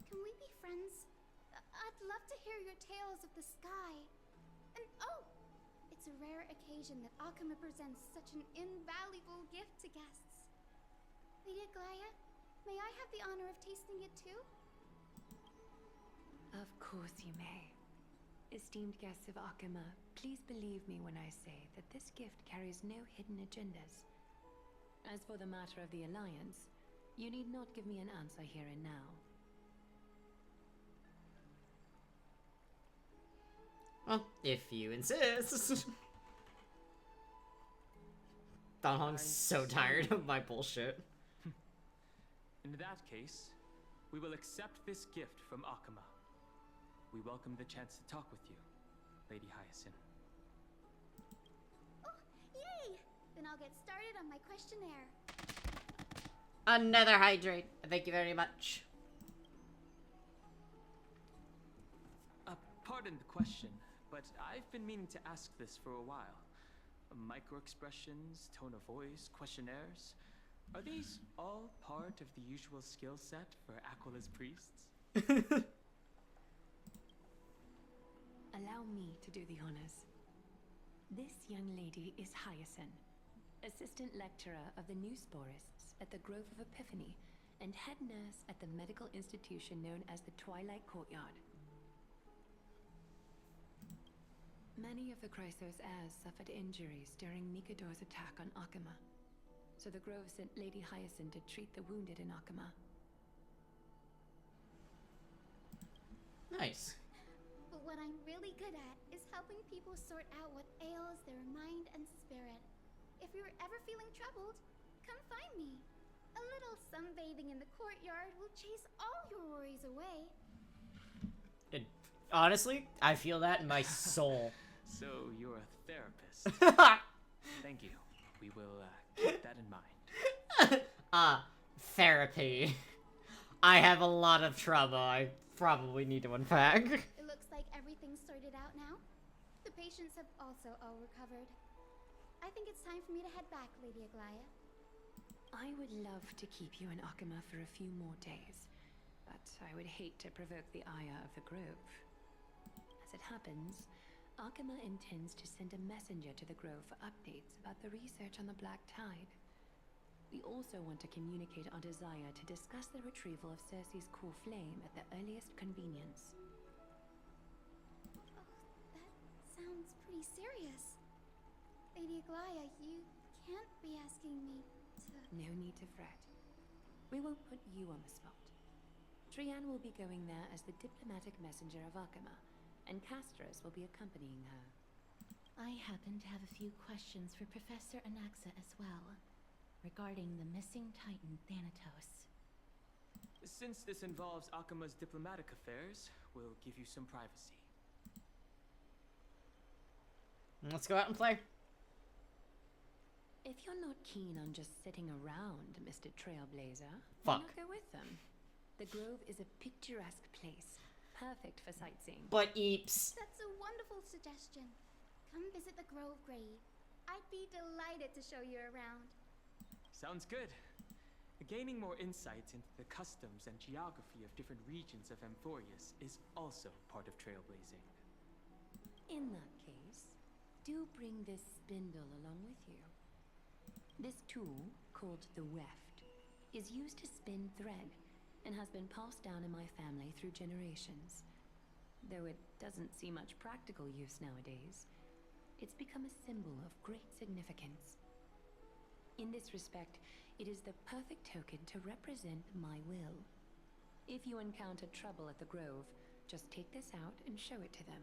Can we be friends? I'd love to hear your tales of the sky. And oh, it's a rare occasion that Akima presents such an invaluable gift to guests. Lady Aglaya, may I have the honor of tasting it too? Of course you may. Esteemed guests of Akima, please believe me when I say that this gift carries no hidden agendas. As for the matter of the Alliance, you need not give me an answer here and now. Well, if you insist. Donghong's so tired of my bullshit. In that case, we will accept this gift from Akima. We welcome the chance to talk with you, Lady Hyacinth. Oh, yay! Then I'll get started on my questionnaire. Another hydrate. Thank you very much. Pardon the question, but I've been meaning to ask this for a while. Micro-expressions, tone of voice, questionnaires. Are these all part of the usual skill set for Aquila's priests? Allow me to do the honors. This young lady is Hyacinth, assistant lecturer of the new sporists at the Grove of Epiphany and head nurse at the medical institution known as the Twilight Courtyard. Many of the Chrysos heirs suffered injuries during Mikador's attack on Akama, so the Grove sent Lady Hyacinth to treat the wounded in Akama. Nice. But what I'm really good at is helping people sort out what ails their mind and spirit. If you're ever feeling troubled, come find me. A little sunbathing in the courtyard will chase all your worries away. Honestly, I feel that in my soul. So you're a therapist. Thank you. We will keep that in mind. Therapy. I have a lot of trauma I probably need to unpack. It looks like everything's sorted out now. The patients have also all recovered. I think it's time for me to head back, Lady Aglaya. I would love to keep you in Akama for a few more days, but I would hate to provoke the ire of the Grove. As it happens, Akama intends to send a messenger to the Grove for updates about the research on the Black Tide. We also want to communicate our desire to discuss the retrieval of Circe's core flame at the earliest convenience. Oh, that sounds pretty serious. Lady Aglaya, you can't be asking me to... No need to fret. We won't put you on the spot. Trianne will be going there as the diplomatic messenger of Akama, and Castros will be accompanying her. I happen to have a few questions for Professor Anaxa as well, regarding the missing Titan Thanatos. Since this involves Akama's diplomatic affairs, we'll give you some privacy. Let's go out and play. If you're not keen on just sitting around, Mr. Trailblazer, Fuck. why not go with them? The Grove is a picturesque place, perfect for sightseeing. But Eeps. That's a wonderful suggestion. Come visit the Grove Grave. I'd be delighted to show you around. Sounds good. Gaining more insights into the customs and geography of different regions of Amphoreus is also part of trailblazing. In that case, do bring this spindle along with you. This tool, called the weft, is used to spin thread and has been passed down in my family through generations. Though it doesn't see much practical use nowadays, it's become a symbol of great significance. In this respect, it is the perfect token to represent my will. If you encounter trouble at the Grove, just take this out and show it to them.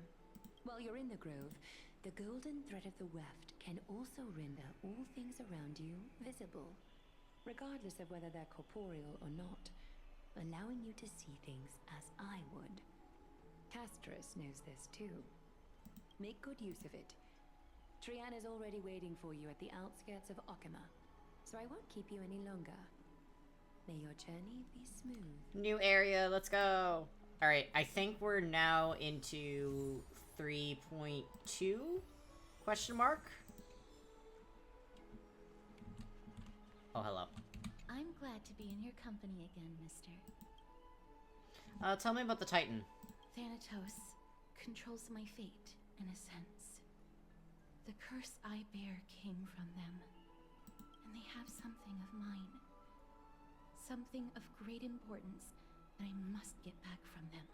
While you're in the Grove, the golden thread of the weft can also render all things around you visible, regardless of whether they're corporeal or not, allowing you to see things as I would. Castros knows this too. Make good use of it. Trianne is already waiting for you at the outskirts of Akama, so I won't keep you any longer. May your journey be smooth. New area, let's go. Alright, I think we're now into 3.2? Question mark? Oh, hello. I'm glad to be in your company again, mister. Tell me about the Titan. Thanatos controls my fate, in a sense. The curse I bear came from them, and they have something of mine. Something of great importance that I must get back from them.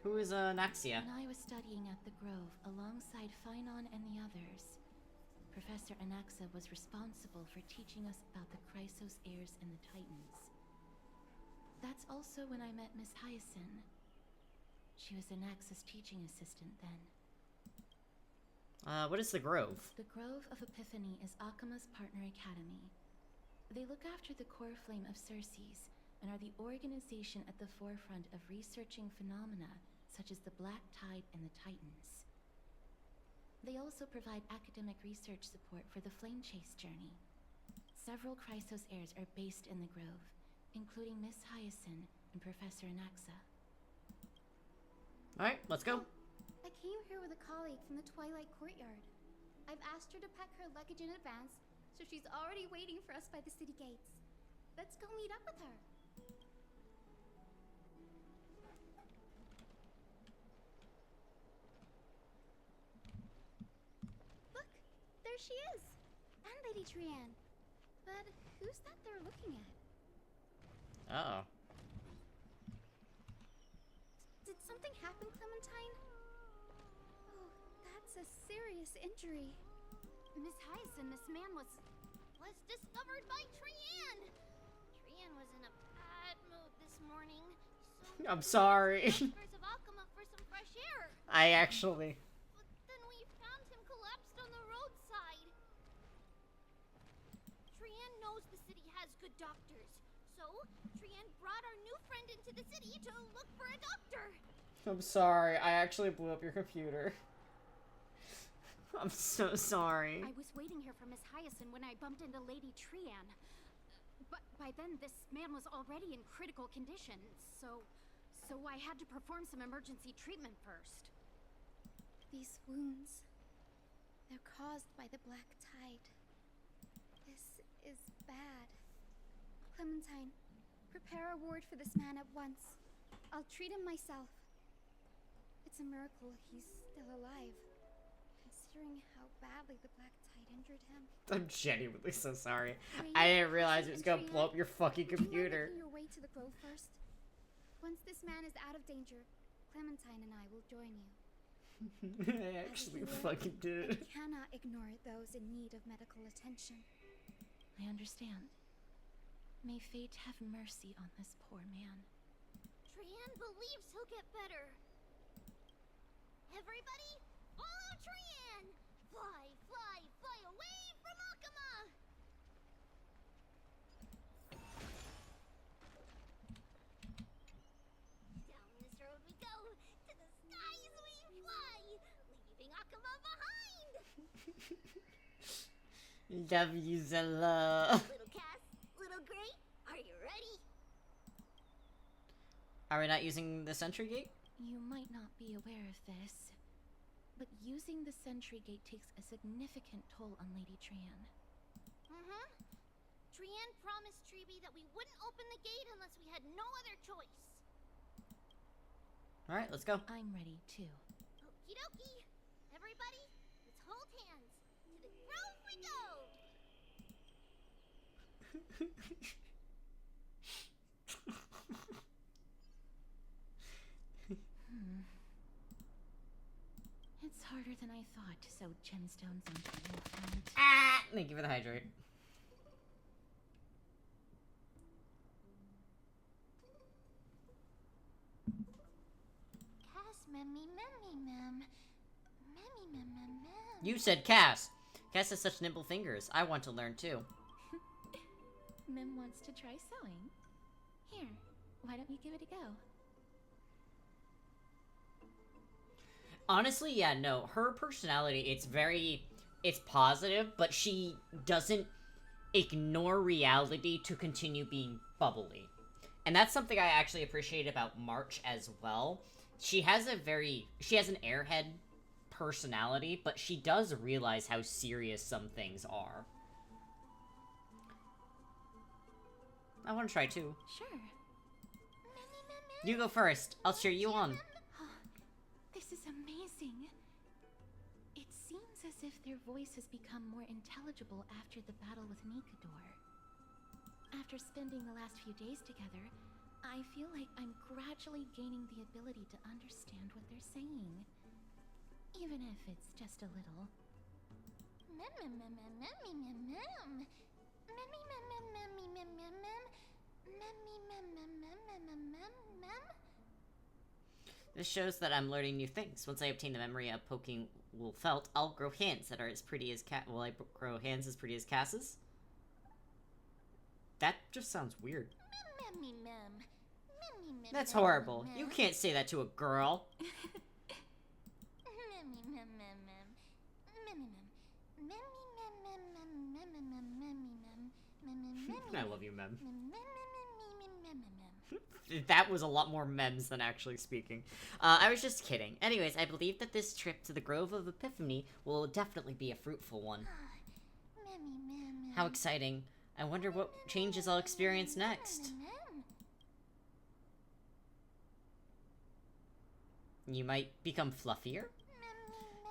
Who is Naxia? When I was studying at the Grove alongside Phynon and the others, Professor Anaxa was responsible for teaching us about the Chrysos heirs and the Titans. That's also when I met Miss Hyacinth. She was Anaxa's teaching assistant then. What is the Grove? The Grove of Epiphany is Akama's partner academy. They look after the core flame of Circe's and are the organization at the forefront of researching phenomena such as the Black Tide and the Titans. They also provide academic research support for the Flame Chase journey. Several Chrysos heirs are based in the Grove, including Miss Hyacinth and Professor Anaxa. Alright, let's go. I came here with a colleague from the Twilight Courtyard. I've asked her to pack her luggage in advance, so she's already waiting for us by the city gates. Let's go meet up with her. Look, there she is! And Lady Trianne. But who's that they're looking at? Uh-oh. Did something happen, Clementine? Oh, that's a serious injury. Miss Hyacinth, this man was discovered by Trianne! Trianne was in a bad mood this morning, so I'm sorry. of Alchema for some fresh air. I actually... But then we found him collapsed on the roadside. Trianne knows the city has good doctors, so Trianne brought our new friend into the city to look for a doctor. I'm sorry. I actually blew up your computer. I'm so sorry. I was waiting here for Miss Hyacinth when I bumped into Lady Trianne. But by then, this man was already in critical condition, so I had to perform some emergency treatment first. These wounds, they're caused by the Black Tide. This is bad. Clementine, prepare a ward for this man at once. I'll treat him myself. It's a miracle he's still alive, considering how badly the Black Tide injured him. I'm genuinely so sorry. I didn't realize it was gonna blow up your fucking computer. Making your way to the grove first. Once this man is out of danger, Clementine and I will join you. I actually fucking did. I cannot ignore those in need of medical attention. I understand. May fate have mercy on this poor man. Trianne believes he'll get better. Everybody, follow Trianne! Fly, fly, fly away from Alchema! Down this road we go, to the skies we fly, leaving Alchema behind! Love you, Zella. Little Cass, little Gray, are you ready? Are we not using the sentry gate? You might not be aware of this, but using the sentry gate takes a significant toll on Lady Trianne. Mm-hmm. Trianne promised Treeby that we wouldn't open the gate unless we had no other choice. Alright, let's go. I'm ready, too. Okie dokie. Everybody, let's hold hands. To the grove we go! It's harder than I thought to sew gemstones onto a wolf hunt. Ah! Thank you for the hydrate. Cass, memmy, mem. Memmy, mem. You said Cass. Cass has such nimble fingers. I want to learn too. Mem wants to try sewing. Here, why don't you give it a go? Honestly, yeah, no. Her personality, it's positive, but she doesn't ignore reality to continue being bubbly. And that's something I actually appreciate about March as well. She has an airhead personality, but she does realize how serious some things are. I want to try too. Sure. You go first. I'll cheer you on. This is amazing. It seems as if their voice has become more intelligible after the battle with Nikador. After spending the last few days together, I feel like I'm gradually gaining the ability to understand what they're saying. Even if it's just a little. This shows that I'm learning new things. Once I obtain the memory of poking wool felt, I'll grow hands that are as pretty as Will I grow hands as pretty as Cass's? That just sounds weird. That's horrible. You can't say that to a girl. I love you, Mem. That was a lot more memes than actually speaking. I was just kidding. Anyways, I believe that this trip to the Grove of Epiphany will definitely be a fruitful one. How exciting. I wonder what changes I'll experience next. You might become fluffier?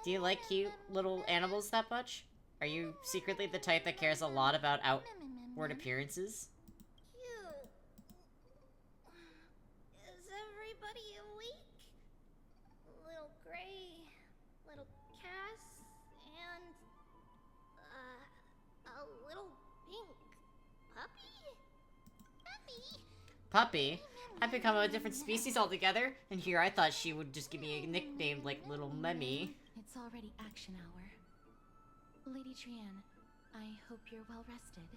Do you like cute little animals that much? Are you secretly the type that cares a lot about outward appearances? Cute. Is everybody awake? Little Gray, little Cass, and a little pink puppy? Puppy? I've become a different species altogether, and here I thought she would just give me a nickname like Little Memmy. It's already action hour. Lady Trian, I hope you're well rested.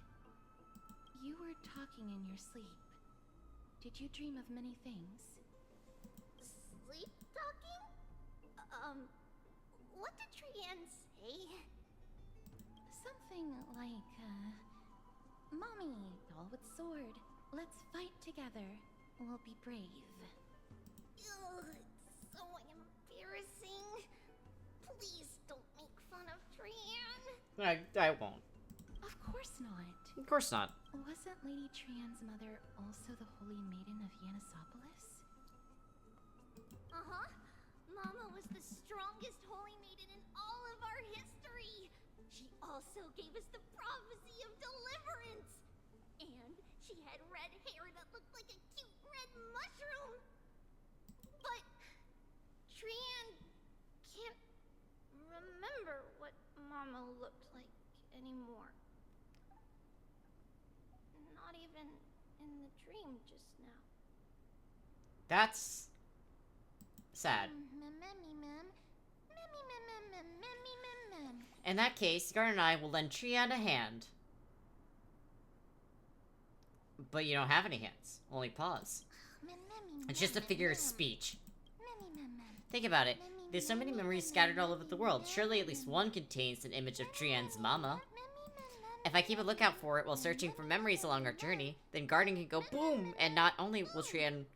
You were talking in your sleep. Did you dream of many things? Sleep talking? What did Trian say? Something like, Mommy, doll with sword. Let's fight together. We'll be brave. Ugh, it's so embarrassing. Please don't make fun of Trian. I won't. Of course not. Of course not. Wasn't Lady Trian's mother also the Holy Maiden of Yanisopolis? Uh-huh. Mama was the strongest holy maiden in all of our history. She also gave us the prophecy of deliverance. And she had red hair that looked like a cute red mushroom. But Trian can't remember what Mama looked like anymore. Not even in the dream just now. That's sad. In that case, Garnet and I will lend Trian a hand. But you don't have any hands, only paws. It's just a figure of speech. Think about it. There's so many memories scattered all over the world. Surely at least one contains an image of Trian's mama. If I keep a lookout for it while searching for memories along our journey, then Garden can go boom, and not only will Trian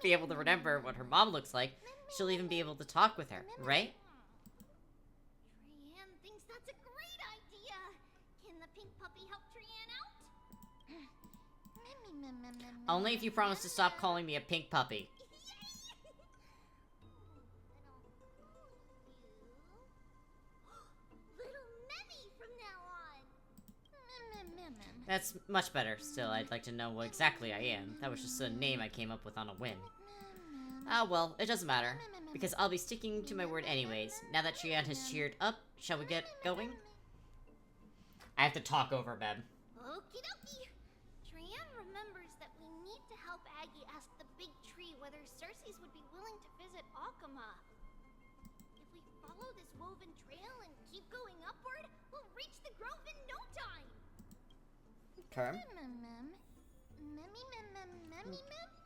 be able to remember what her mom looks like, she'll even be able to talk with her, right? Trian thinks that's a great idea. Can the pink puppy help Trian out? Only if you promise to stop calling me a pink puppy. Little Memmy from now on. That's much better. Still, I'd like to know what exactly I am. That was just a name I came up with on a whim. Ah, well, it doesn't matter, because I'll be sticking to my word anyways. Now that Trian has cheered up, shall we get going? I have to talk over Mem. Okie dokie. Trian remembers that we need to help Aggie ask the big tree whether Circes would be willing to visit Akama. If we follow this woven trail and keep going upward, we'll reach the grove in no time. Okay.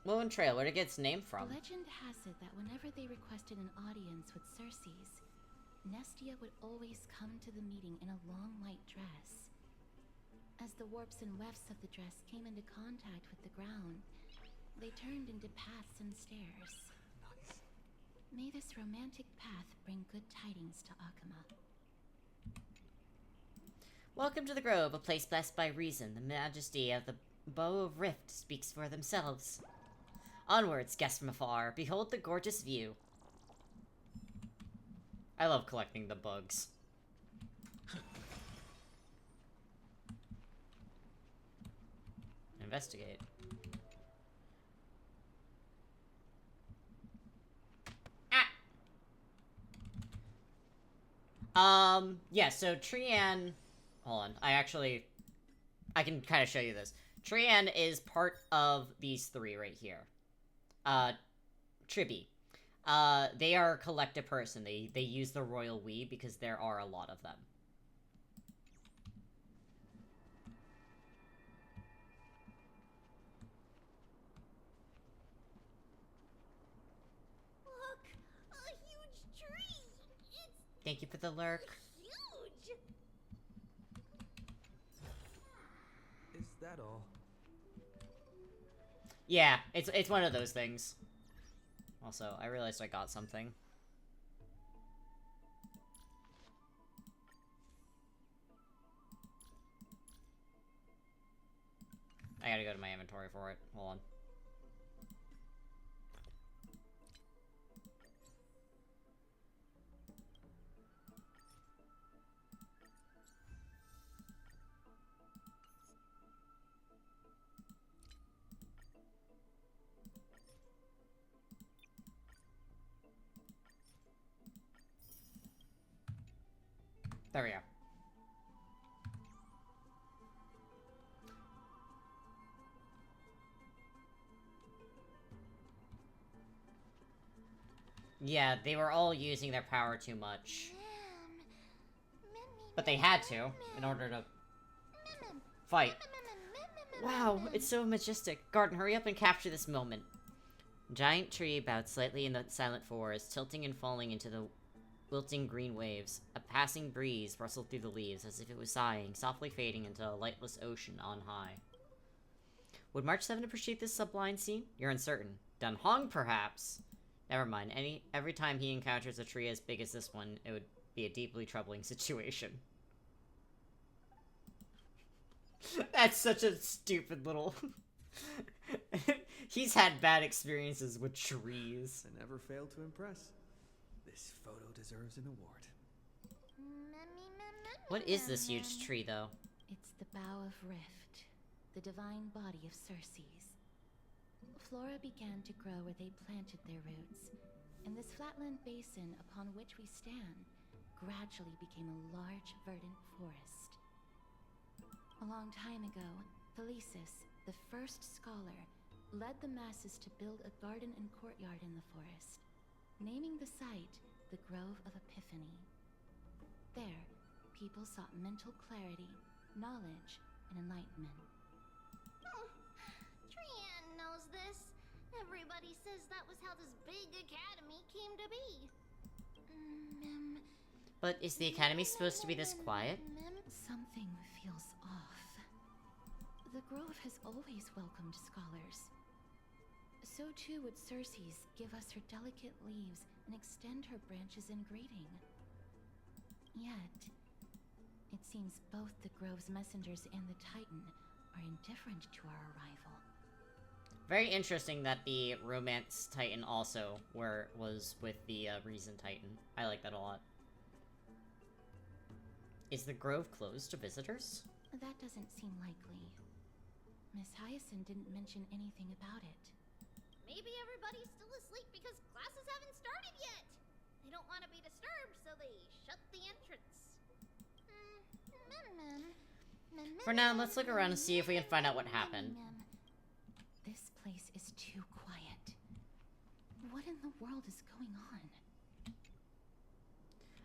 Woven Trail, where'd it get its name from? Legend has it that whenever they requested an audience with Circes, Nestia would always come to the meeting in a long white dress. As the warps and wefts of the dress came into contact with the ground, they turned into paths and stairs. Nice. May this romantic path bring good tidings to Akama. Welcome to the Grove, a place blessed by reason. The majesty of the Bow of Rift speaks for themselves. Onwards, guests from afar, behold the gorgeous view. I love collecting the bugs. Investigate. Yeah, so Trian... Hold on, I can kind of show you this. Trian is part of these three right here. Tribi. They are a collective person. They use the royal we because there are a lot of them. Look, a huge tree. It's Thank you for the lurk. huge. Is that all? Yeah, it's one of those things. Also, I realized I got something. I gotta go to my inventory for it. Hold on. There we go. Yeah, they were all using their power too much. But they had to, in order to fight. Wow, it's so majestic. Garden, hurry up and capture this moment. Giant tree bowed slightly in the silent forest, tilting and falling into the wilting green waves. A passing breeze rustled through the leaves as if it was sighing, softly fading into a lightless ocean on high. Would March 7 appreciate this sublime scene? You're uncertain. Dan Hong, perhaps? Never mind. Every time he encounters a tree as big as this one, it would be a deeply troubling situation. That's such a stupid little... He's had bad experiences with trees. I never failed to impress. This photo deserves an award. What is this huge tree, though? It's the Bough of Rift, the divine body of Circes. Flora began to grow where they planted their roots, and this flatland basin upon which we stand gradually became a large, verdant forest. A long time ago, Thelesis, the first scholar, led the masses to build a garden and courtyard in the forest, naming the site the Grove of Epiphany. There, people sought mental clarity, knowledge, and enlightenment. Trian knows this. Everybody says that was how this big academy came to be. But is the academy supposed to be this quiet? Something feels off. The Grove has always welcomed scholars. So too would Circes give us her delicate leaves and extend her branches in greeting. Yet, it seems both the Grove's messengers and the Titan are indifferent to our arrival. Very interesting that the Romance Titan also was with the Reason Titan. I like that a lot. Is the Grove closed to visitors? That doesn't seem likely. Miss Hyacinth didn't mention anything about it. Maybe everybody's still asleep because classes haven't started yet. They don't want to be disturbed, so they shut the entrance. For now, let's look around and see if we can find out what happened. This place is too quiet. What in the world is going on?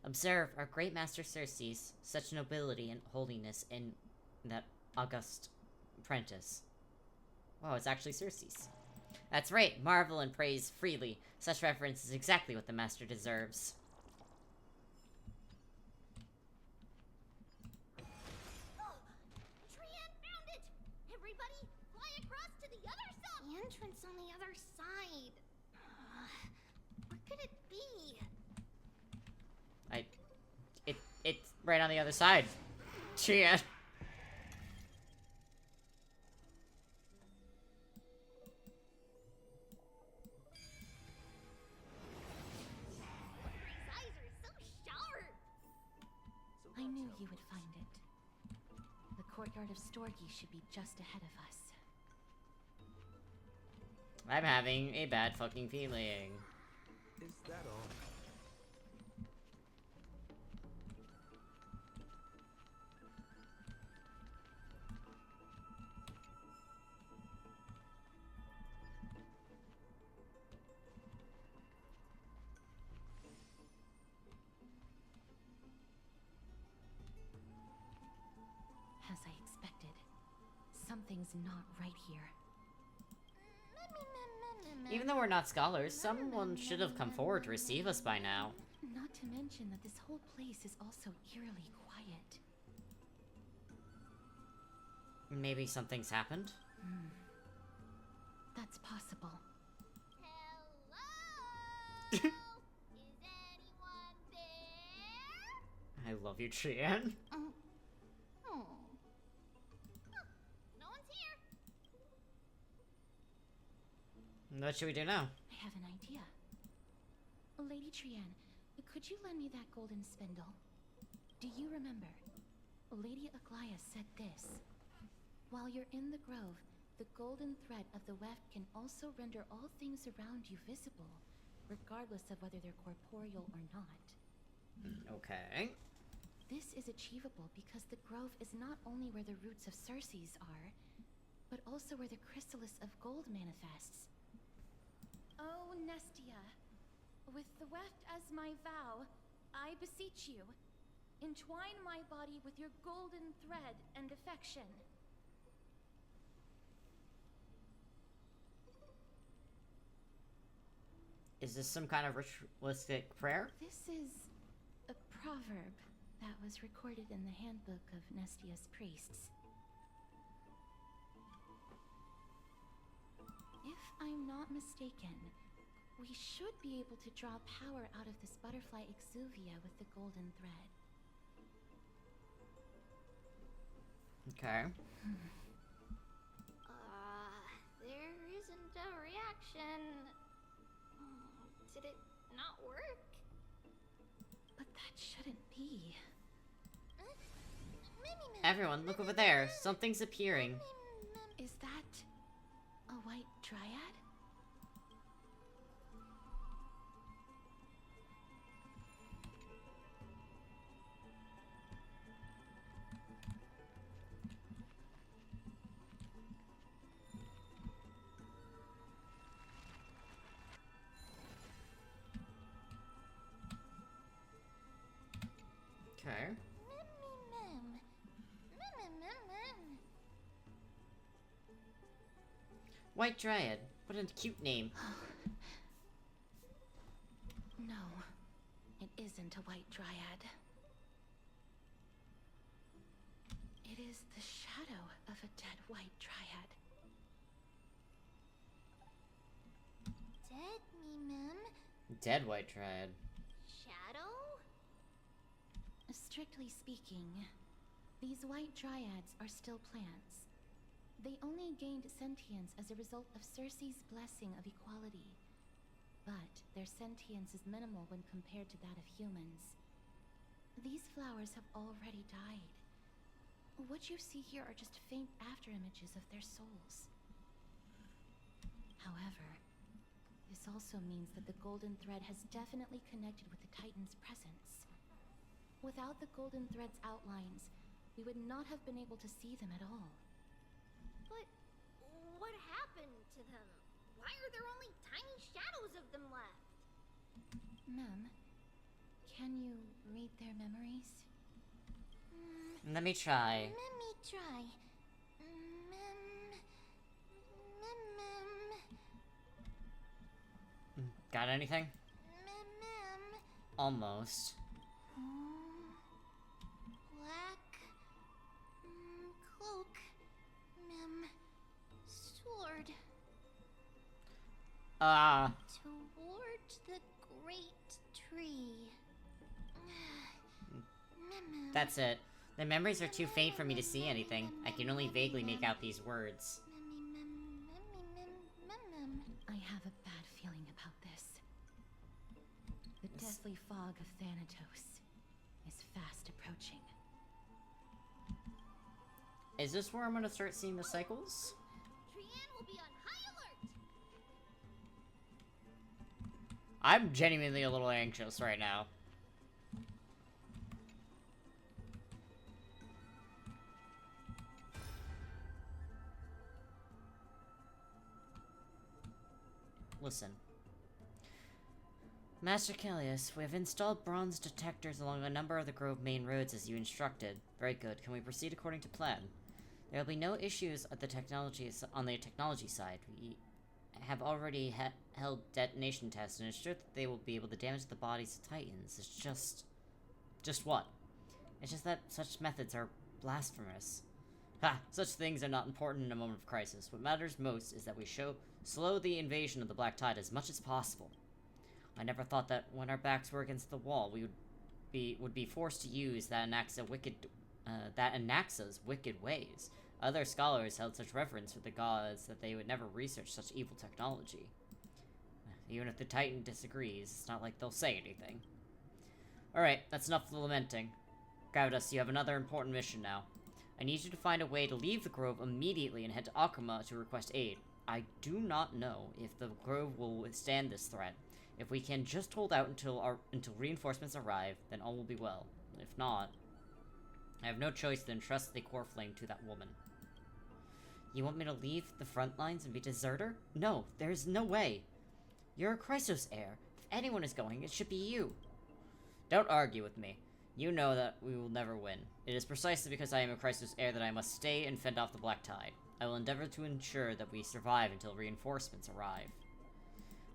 Observe our great master Circes, such nobility and holiness in that august apprentice. Wow, it's actually Circes. That's right, marvel and praise freely. Such reverence is exactly what the master deserves. Trian found it! Everybody, fly across to the other side! The entrance on the other side. What could it be? It's right on the other side. Trian. I knew you would find it. The courtyard of Storgi should be just ahead of us. I'm having a bad fucking feeling. Is that all? As I expected, something's not right here. Even though we're not scholars, someone should have come forward to receive us by now. Not to mention that this whole place is also eerily quiet. Maybe something's happened? That's possible. Hello? Is anyone there? I love you, Trian. Oh. Huh, no one's here. What should we do now? I have an idea. Lady Trian, could you lend me that golden spindle? Do you remember? Lady Aglaya said this. While you're in the grove, the golden thread of the weft can also render all things around you visible, regardless of whether they're corporeal or not. Okay. This is achievable because the grove is not only where the roots of Circes are, but also where the chrysalis of gold manifests. Oh, Nestia, with the weft as my vow, I beseech you, entwine my body with your golden thread and affection. Is this some kind of ritualistic prayer? This is a proverb that was recorded in the handbook of Nestia's priests. If I'm not mistaken, we should be able to draw power out of this butterfly exuvia with the golden thread. Okay. There isn't a reaction. Did it not work? But that shouldn't be. Everyone, look over there. Something's appearing. Is that a white dryad? Okay. White Dryad. What a cute name. No, it isn't a white dryad. It is the shadow of a dead white dryad. Dead Mimim? Dead White Dryad. Shadow? Strictly speaking, these white dryads are still plants. They only gained sentience as a result of Circe's blessing of equality. But their sentience is minimal when compared to that of humans. These flowers have already died. What you see here are just faint afterimages of their souls. However, this also means that the golden thread has definitely connected with the Titan's presence. Without the golden thread's outlines, we would not have been able to see them at all. But what happened to them? Why are there only tiny shadows of them left? Mem, can you read their memories? Let me try. Let me try. Got anything? Almost. Black cloak, sword. Toward the great tree. That's it. The memories are too faint for me to see anything. I can only vaguely make out these words. I have a bad feeling about this. The deathly fog of Thanatos is fast approaching. Is this where I'm gonna start seeing the cycles? Trian will be on high alert. I'm genuinely a little anxious right now. Listen. Master Callius, we have installed bronze detectors along a number of the Grove main roads as you instructed. Very good. Can we proceed according to plan? There will be no issues at the on the technology side. We have already held detonation tests and ensured that they will be able to damage the bodies of Titans. It's just what? It's just that such methods are blasphemous. Ha! Such things are not important in a moment of crisis. What matters most is that we slow the invasion of the Black Tide as much as possible. I never thought that when our backs were against the wall, we would be forced to use that Anaxa's wicked ways. Other scholars held such reverence for the gods that they would never research such evil technology. Even if the Titan disagrees, it's not like they'll say anything. Alright, that's enough lamenting. Gravitas, you have another important mission now. I need you to find a way to leave the Grove immediately and head to Akuma to request aid. I do not know if the Grove will withstand this threat. If we can just hold out until reinforcements arrive, then all will be well. If not, I have no choice than trust the core flame to that woman. You want me to leave the front lines and be deserter? No, there's no way. You're a Chrysos heir. If anyone is going, it should be you. Don't argue with me. You know that we will never win. It is precisely because I am a Chrysos heir that I must stay and fend off the Black Tide. I will endeavor to ensure that we survive until reinforcements arrive.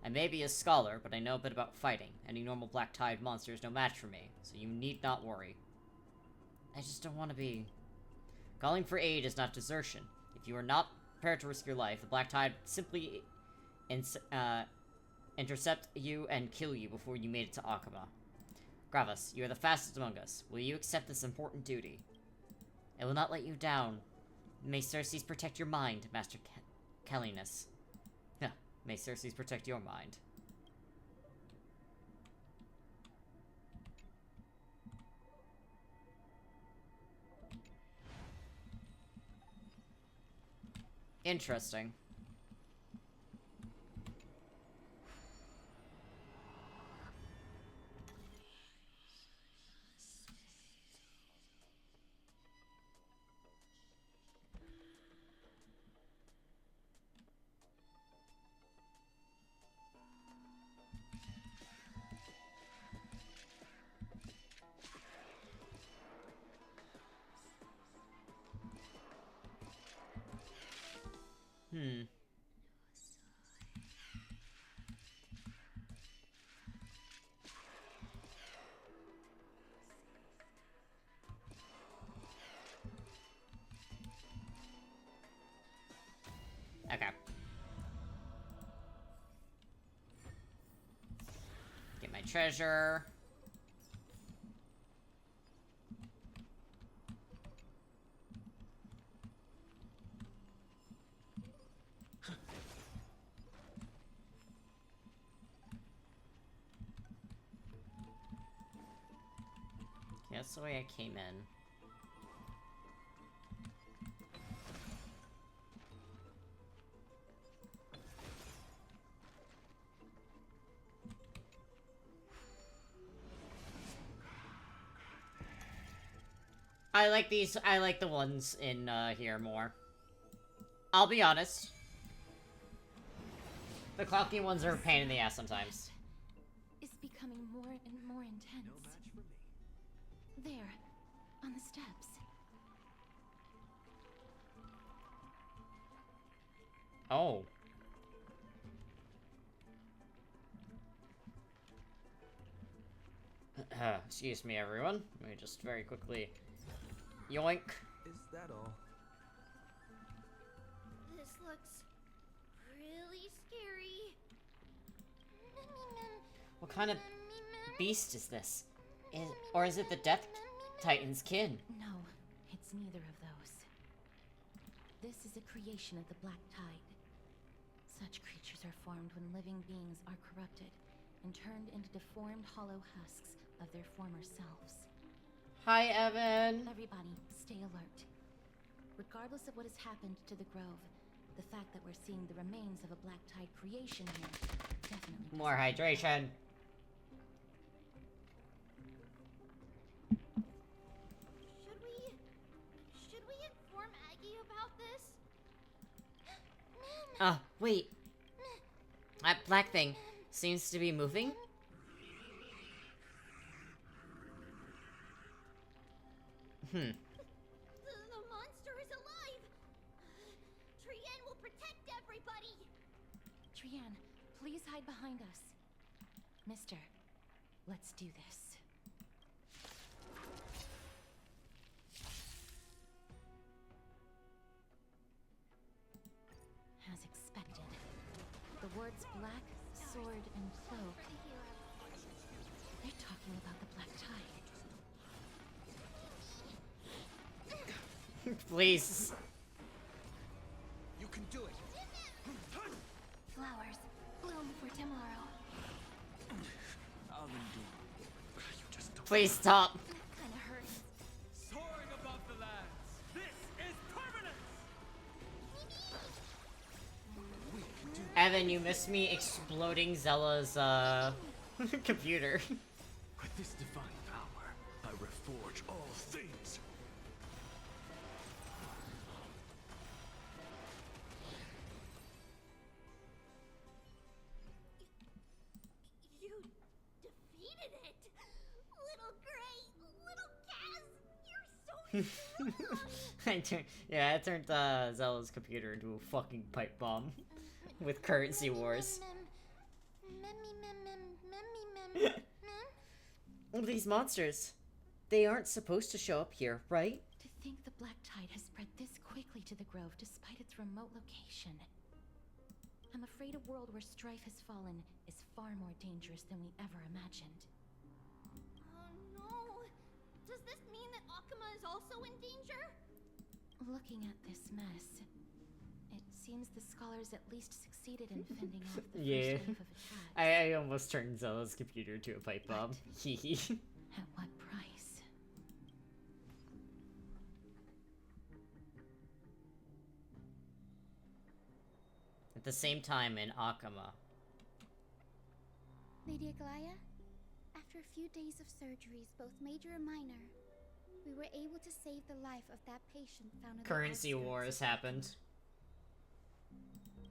I may be a scholar, but I know a bit about fighting. Any normal Black Tide monster is no match for me, so you need not worry. I just don't want to be... Calling for aid is not desertion. If you are not prepared to risk your life, the Black Tide simply intercept you and kill you before you made it to Akuma. Gravis, you are the fastest among us. Will you accept this important duty? I will not let you down. May Circes protect your mind, Master Kellinus. May Circes protect your mind. Interesting. Okay. Get my treasure. Yeah, that's the way I came in. I like the ones in, here more. I'll be honest. The clocky ones are a pain in the ass sometimes. Is becoming more and more intense. No match for me. There, on the steps. Oh. Excuse me, everyone. Let me just very quickly... Yoink. Is that all? This looks really scary. What kind of beast is this? Or is it the Death Titan's kin? No, it's neither of those. This is a creation of the Black Tide. Such creatures are formed when living beings are corrupted and turned into deformed hollow husks of their former selves. Hi, Evan. Everybody, stay alert. Regardless of what has happened to the Grove, the fact that we're seeing the remains of a Black Tide creation here definitely... More hydration. Should we inform Aggie about this? Wait. That black thing seems to be moving. The monster is alive! Trienne will protect everybody! Trienne, please hide behind us. Mister, let's do this. words black, sword, and cloak. They're talking about the Black Tide. Please. You can do it. Flowers bloom for tomorrow. I'll endure. Please stop. That kind of hurts. Soaring above the lands. This is permanence. Evan, you missed me exploding Zella's computer. With this divine power, I reforge all things. You defeated it! Little Gray, little Kaz, you're so strong! I turned Zella's computer into a fucking pipe bomb with currency wars. These monsters, they aren't supposed to show up here, right? To think the Black Tide has spread this quickly to the Grove despite its remote location. I'm afraid a world where strife has fallen is far more dangerous than we ever imagined. Oh no! Does this mean that Akuma is also in danger? Looking at this mess, it seems the scholars at least succeeded in fending off the first wave of attacks. I almost turned Zella's computer into a pipe bomb. Hee At what price? At the same time in Akuma. Lady Aglaya, after a few days of surgeries, both major and minor, we were able to save the life of that patient found in the Currency wars happened.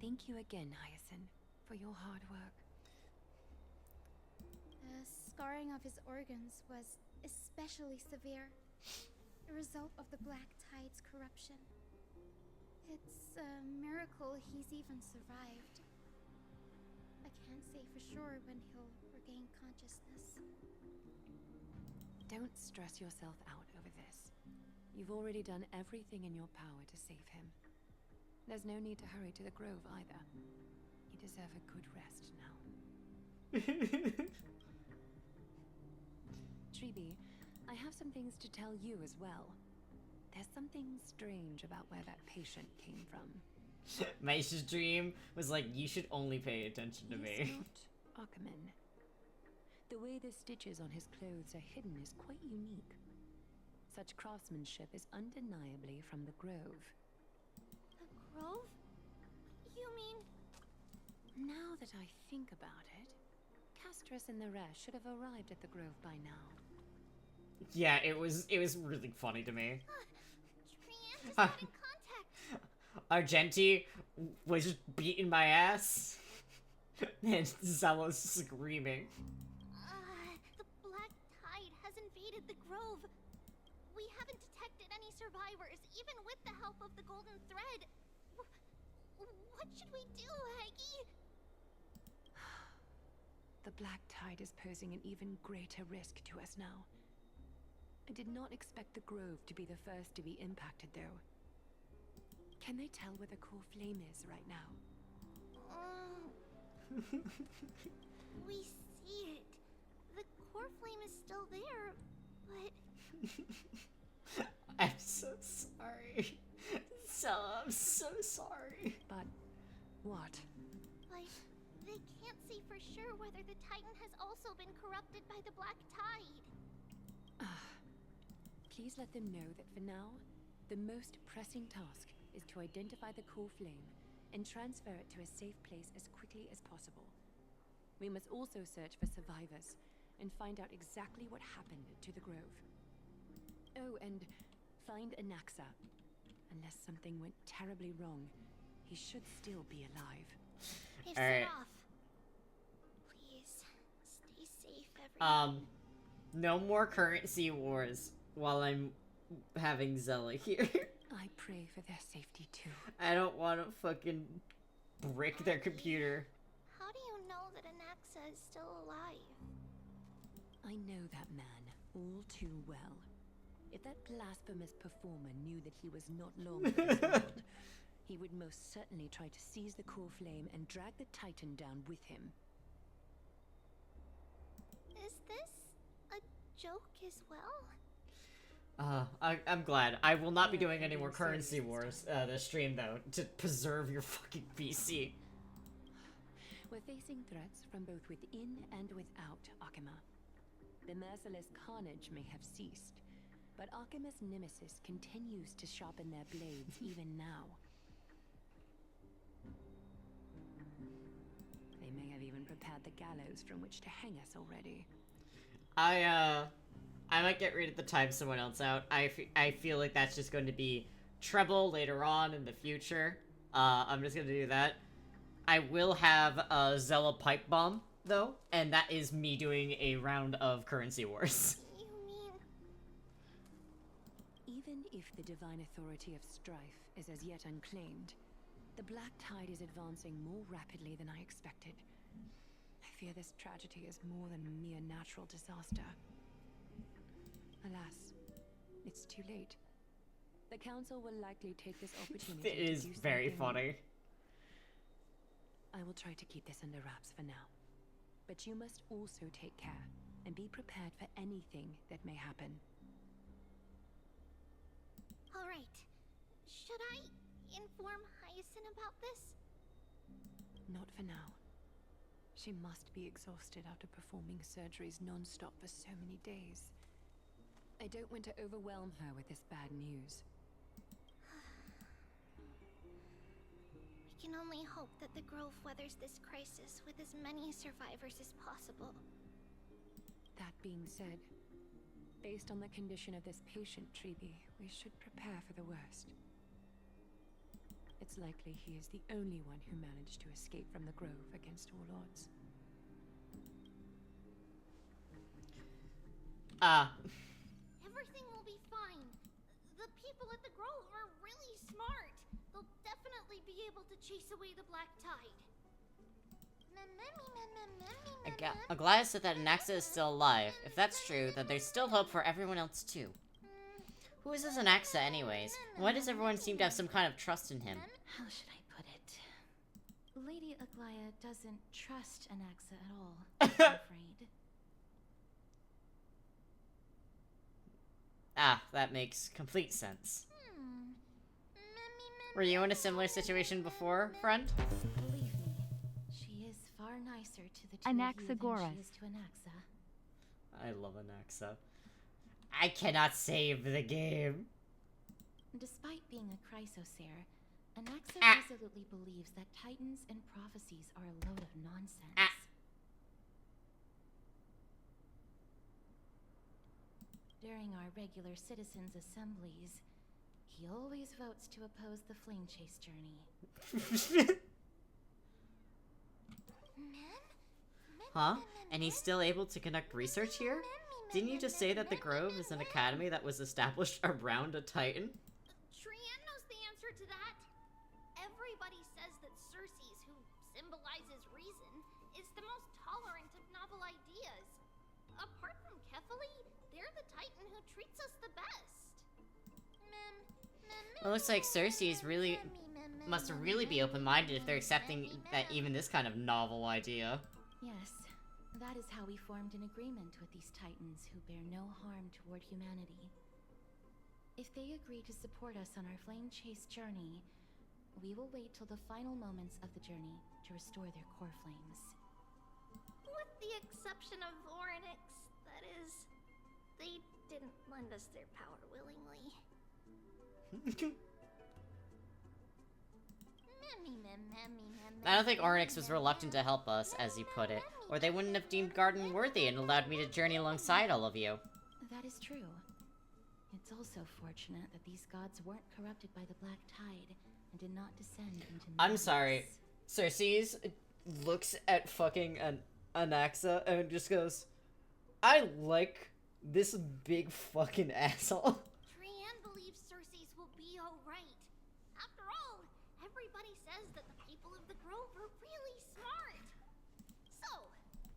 Thank you again, Hyacinth, for your hard work. The scarring of his organs was especially severe, a result of the Black Tide's corruption. It's a miracle he's even survived. I can't say for sure when he'll regain consciousness. Don't stress yourself out over this. You've already done everything in your power to save him. There's no need to hurry to the Grove either. You deserve a good rest now. Treeby, I have some things to tell you as well. There's something strange about where that patient came from. Maish's dream was like, you should only pay attention to me. He's not Ackerman. The way the stitches on his clothes are hidden is quite unique. Such craftsmanship is undeniably from the Grove. The Grove? You mean... Now that I think about it, Castrus and the rest should have arrived at the Grove by now. Yeah, it was really funny to me. Triant's not in contact. Argenti was just beating my ass. And Zella's screaming. The Black Tide has invaded the Grove. We haven't detected any survivors, even with the help of the Golden Thread. What should we do, Aggie? The Black Tide is posing an even greater risk to us now. I did not expect the Grove to be the first to be impacted, though. Can they tell where the core flame is right now? We see it. The core flame is still there, but... I'm so sorry. Zella, I'm so sorry. But what? Like, they can't say for sure whether the Titan has also been corrupted by the Black Tide. Please let them know that for now, the most pressing task is to identify the core flame and transfer it to a safe place as quickly as possible. We must also search for survivors and find out exactly what happened to the Grove. Oh, and find Anaxa. Unless something went terribly wrong, he should still be alive. They've set off. Please, stay safe, everyone. No more currency wars while I'm having Zella here. I pray for their safety too. I don't want to fucking brick their computer. How do you know that Anaxa is still alive? I know that man all too well. If that blasphemous performer knew that he was not long for this world, he would would most certainly try to seize the core flame and drag the Titan down with him. Is this a joke as well? I'm glad. I will not be doing any more currency wars this stream, though, to preserve your fucking PC. We're facing threats from both within and without Akima. The merciless carnage may have ceased, but Akima's nemesis continues to sharpen their blades even now. They may have even prepared the gallows from which to hang us already. I might get rid of the time someone else out. I feel like that's just going to be treble later on in the future. I'm just gonna do that. I will have a Zella pipe bomb, though, and that is me doing a round of currency wars. You mean... Even if the divine authority of strife is as yet unclaimed, the Black Tide is advancing more rapidly than I expected. I fear this tragedy is more than a mere natural disaster. Alas, it's too late. The council will likely take this opportunity It is to do very something. funny. I will try to keep this under wraps for now. But you must also take care and be prepared for anything that may happen. All right. Should I inform Hyacinth about this? Not for now. She must be exhausted after performing surgeries non-stop for so many days. I don't want to overwhelm her with this bad news. We can only hope that the Grove weathers this crisis with as many survivors as possible. That being said, based on the condition of this patient, Tribi, we should prepare for the worst. It's likely he is the only one who managed to escape from the Grove against all odds. Everything will be fine. The people at the Grove are really smart. They'll definitely be able to chase away the Black Tide. Aglaya said that Anaxa is still alive. If that's true, then there's still hope for everyone else too. Who is this Anaxa anyways? And why does everyone seem to have some kind of trust in him? How should I put it? Lady Aglaya doesn't trust Anaxa at all, I'm afraid. Ah, that makes complete sense. Were you in a similar situation before, friend? Believe me, she is far nicer to the two of you than she is to Anaxa. I love Anaxa. I cannot save the game. Despite being a Chrysosaur, Anaxa resolutely believes that titans and prophecies are a load of nonsense. During our regular citizens' assemblies, he always votes to oppose the flame chase journey. Huh? And he's still able to conduct research here? Didn't you just say that the Grove is an academy that was established around a titan? Trianne knows the answer to that. Everybody says that Circes, who symbolizes reason, is the most tolerant of novel ideas. Apart from Kefali, they're the titan who treats us the best. It looks like Circes really must really be open-minded if they're accepting that even this kind of novel idea. Yes, that is how we formed an agreement with these titans who bear no harm toward humanity. If they agree to support us on our flame chase journey, we will wait till the final moments of the journey to restore their core flames. With the exception of Orynyx, that is. They didn't lend us their power willingly. I don't think Orynyx was reluctant to help us, as he put it, or they wouldn't have deemed Garden worthy and allowed me to journey alongside all of you. That is true. It's also fortunate that these gods weren't corrupted by the Black Tide and did not descend into madness. I'm sorry. Circes looks at fucking Anaxa and just goes, I like this big fucking asshole. Trianne believes Circes will be alright. After all, everybody says that the people of the Grove are really smart. So,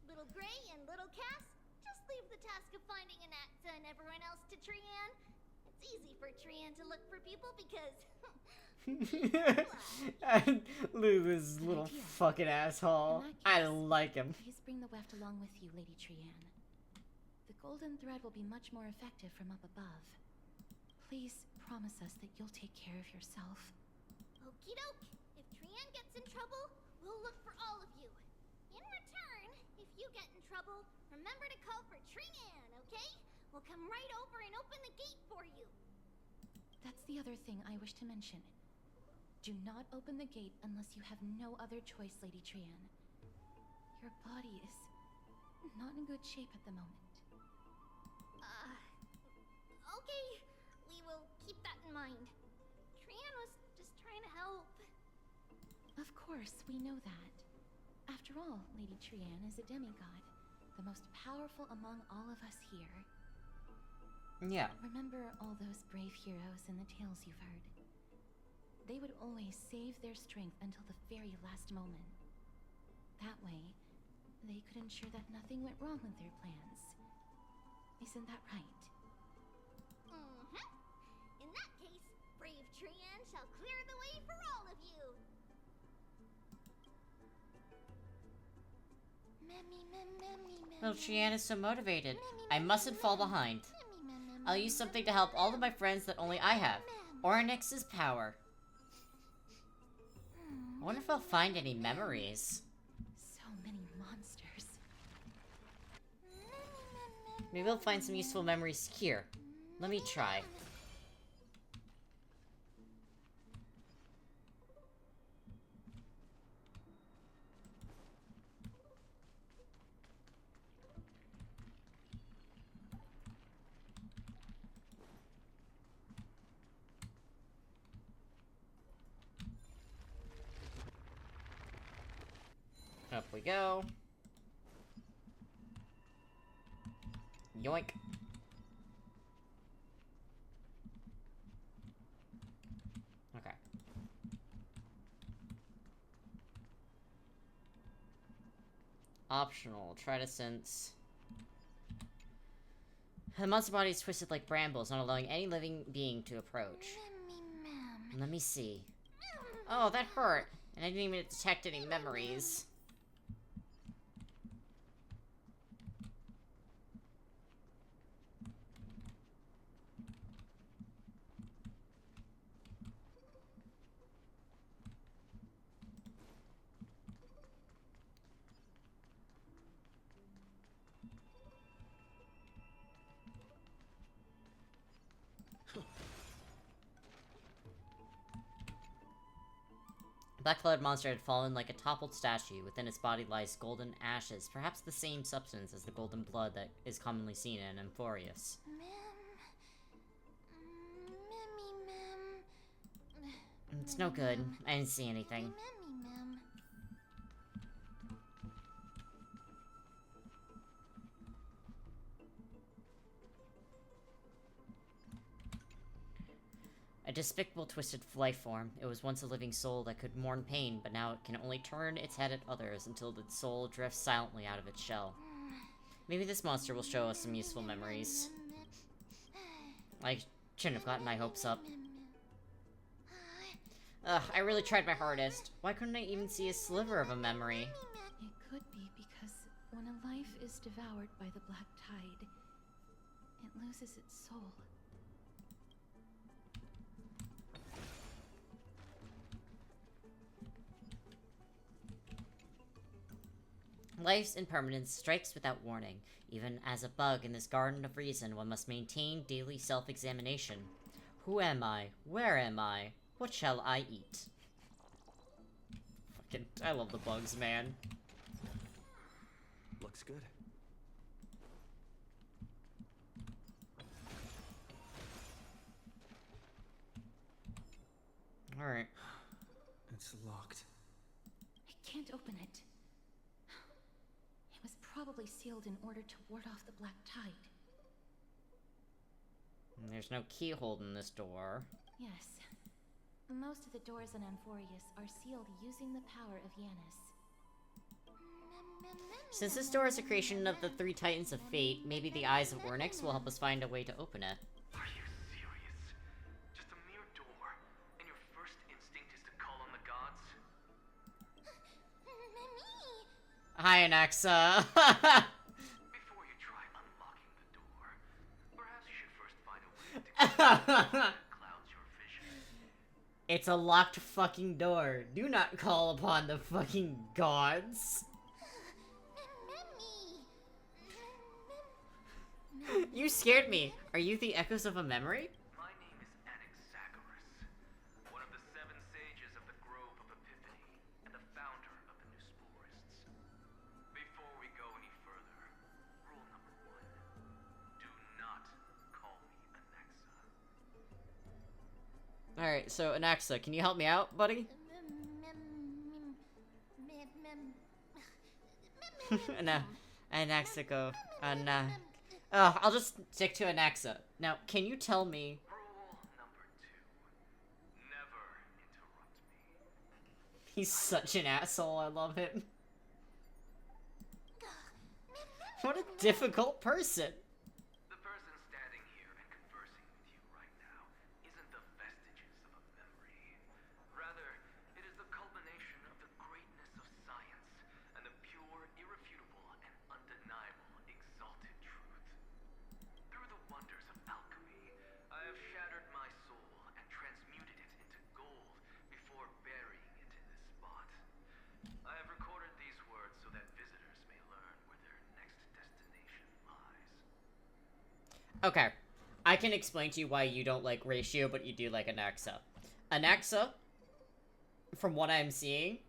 Little Gray and Little Cass, just leave the task of finding Anaxa and everyone else to Trianne. It's easy for Trianne to look for people because And Lulu's little fucking asshole. I like him. Please bring the weft along with you, Lady Trianne. The golden thread will be much more effective from up above. Please promise us that you'll take care of yourself. Okie doke. If Trianne gets in trouble, we'll look for all of you. In return, if you get in trouble, remember to call for Trianne, okay? We'll come right over and open the gate for you. That's the other thing I wish to mention. Do not open the gate unless you have no other choice, Lady Trianne. Your body is not in good shape at the moment. Okay. We will keep that in mind. Trianne was just trying to help. Of course, we know that. After all, Lady Trianne is a demigod, the most powerful among all of us here. Yeah. Remember all those brave heroes in the tales you've heard? They would always save their strength until the very last moment. That way, they could ensure that nothing went wrong with their plans. Isn't that right? Mm-hmm. In that case, brave Trianne shall clear the way for all of you. Well, Trianne is so motivated. I mustn't fall behind. I'll use something to help all of my friends that only I have. Ornyx's power. I wonder if I'll find any memories. So many monsters. Maybe I'll find some useful memories here. Let me try. Up we go. Yoink. Okay. Optional. Try to sense. The monster body is twisted like brambles, not allowing any living being to approach. Let me see. Oh, that hurt. And I didn't even detect any memories. The black-colored monster had fallen like a toppled statue. Within its body lies golden ashes, perhaps the same substance as the golden blood that is commonly seen in Amphoreus. It's no good. I didn't see anything. A despicable, twisted life form. It was once a living soul that could mourn pain, but now it can only turn its head at others until the soul drifts silently out of its shell. Maybe this monster will show us some useful memories. I shouldn't have gotten my hopes up. Ugh, I really tried my hardest. Why couldn't I even see a sliver of a memory? It could be because when a life is devoured by the black tide, it loses its soul. Life's impermanence strikes without warning. Even as a bug in this garden of reason, one must maintain daily self-examination. Who am I? Where am I? What shall I eat? Fucking, I love the bugs, man. Looks good. Alright. It's locked. I can't open it. It was probably sealed in order to ward off the black tide. There's no keyhole in this door. Yes. Most of the doors in Amphoreus are sealed using the power of Yanis. Since this door is a creation of the three titans of fate, maybe the eyes of Ornyx will help us find a way to open it. Are you serious? Just a mere door, and your first Hi, Anaxa. Before you try unlocking the door, perhaps you should first find a way to clouds your vision. It's a locked fucking door. Do not call upon the fucking gods. You scared me. Are you the echoes of a memory? My name is Anaxagoras, one of the 7 sages of the Grove of Epiphany, and the founder of the New Sporists. Before we go any further, rule number 1. Do not call me Anaxa. Alright, so Anaxa, can you help me out, buddy? Anaxa go. I'll just stick to Anaxa. Now, can you tell me... Rule number 2. Never interrupt me. He's such an asshole, I love him. What a difficult person. The person standing here and conversing with you right now isn't the vestiges of a memory. Rather, it is the culmination of the greatness of science and the pure, irrefutable, and undeniable exalted truth. Through the wonders of alchemy, I have shattered my soul and transmuted it into gold before burying it in this spot. I have recorded these words so that visitors may learn where their next destination lies. Okay, I can explain to you why you don't like Ratio, but you do like Anaxa. Anaxa, from what I'm seeing...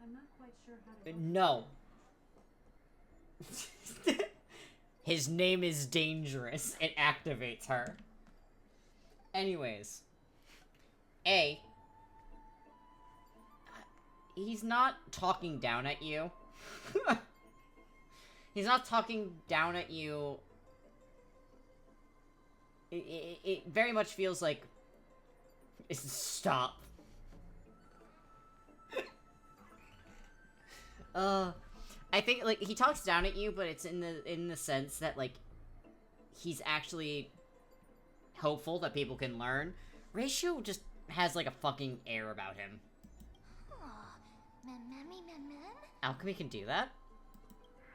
I'm not quite sure how to... No. His name is dangerous. It activates her. Anyways. A. He's not talking down at you. He's not talking down at you. It very much feels like... Stop. I think, like, he talks down at you, but it's in the sense that, like, he's actually hopeful that people can learn. Ratio just has, like, a fucking air about him. Alchemy can do that?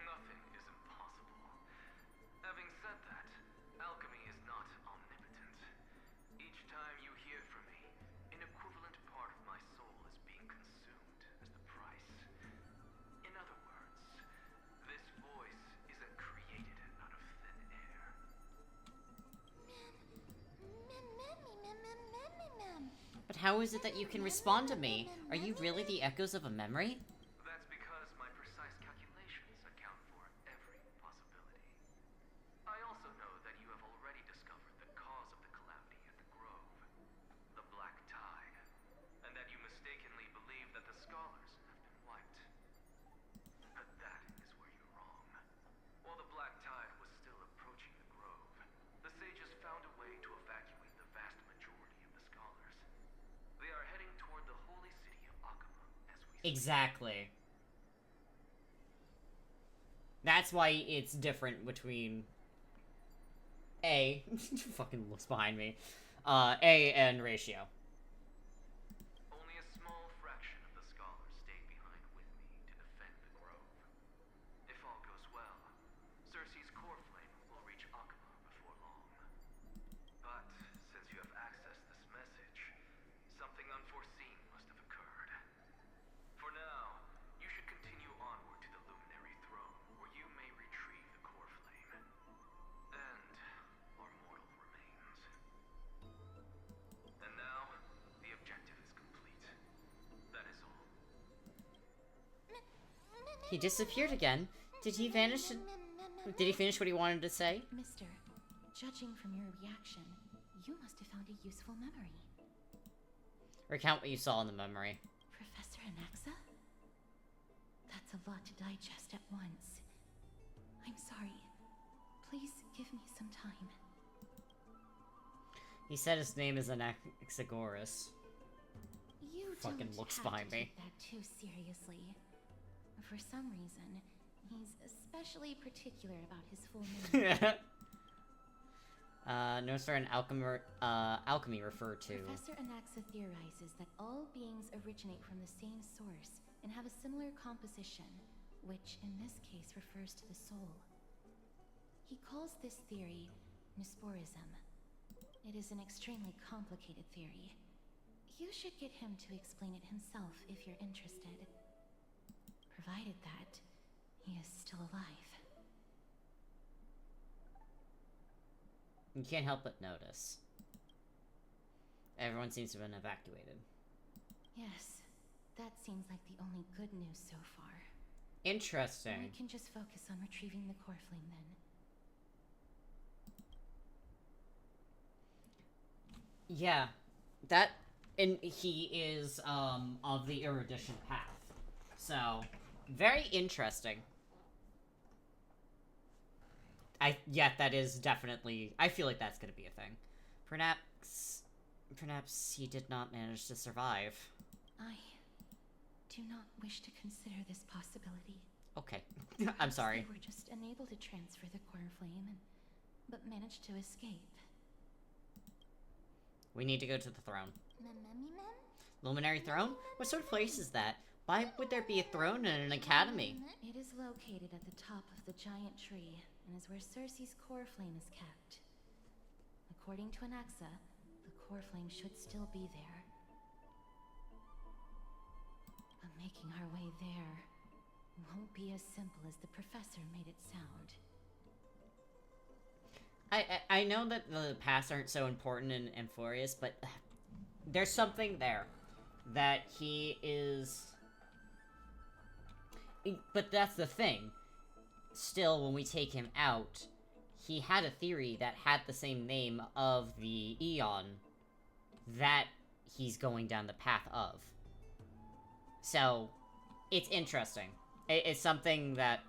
Nothing is impossible. Having said that, alchemy is not omnipotent. Each time you hear from me, an equivalent part of my soul is being consumed as the price. In other words, this voice isn't created out of thin air. But how is it that you can respond to me? Are you really the echoes of a memory? That's because my precise calculations account for every possibility. I also know that you have already discovered the cause of the calamity at the Grove, the Black Tide, and that you mistakenly believe that the scholars have been wiped. But that is where you're wrong. While the Black Tide was still approaching the Grove, the sages found a way to evacuate the vast majority of the scholars. They are heading toward the holy city of Akama as we speak. Exactly. That's why it's different between A, fucking looks behind me, A and Ratio. Only a small fraction of the scholars stayed behind with me to defend the Grove. If all goes well, Cersei's core flame will reach Akama before long. But since you have accessed this message, something unforeseen must have occurred. For now, you should continue onward to the Luminary Throne, where you may retrieve the core flame. And our mortal remains. And now, the objective is complete. That is all. He disappeared again. Did he vanish? Did he finish what he wanted to say? Mister, judging from your reaction, you must have found a useful memory. Recount what you saw in the memory. Professor Anaxa? That's a lot to digest at once. I'm sorry. Please give me some time. He said his name is Anaxagoras. You Fucking don't looks have behind to me. take that too seriously. For some reason, he's especially particular about his full name. Notes for an alchemy refer to. Professor Anaxa theorizes that all beings originate from the same source and have a similar composition, which in this case refers to the soul. He calls this theory Nesporism. It is an extremely complicated theory. You should get him to explain it himself if you're interested. Provided that he is still alive. You can't help but notice. Everyone seems to have been evacuated. Yes, that seems like the only good news so far. Interesting. We can just focus on retrieving the core flame then. Yeah, that, and he is, of the erudition path. So, very interesting. That is definitely, I feel like that's gonna be a thing. Perhaps he did not manage to survive. I do not wish to consider this possibility. Okay, I'm sorry. They were just unable to transfer the core flame, but managed to escape. We need to go to the throne. Luminary throne? What sort of place is that? Why would there be a throne in an academy? It is located at the top of the giant tree, and is where Circe's core flame is kept. According to Anaxa, the core flame should still be there. But making our way there won't be as simple as the professor made it sound. I know that the paths aren't so important in Amphoreus, but there's something there that he is... But that's the thing. Still, when we take him out, he had a theory that had the same name of the Eon that he's going down the path of. So, it's interesting. It's something that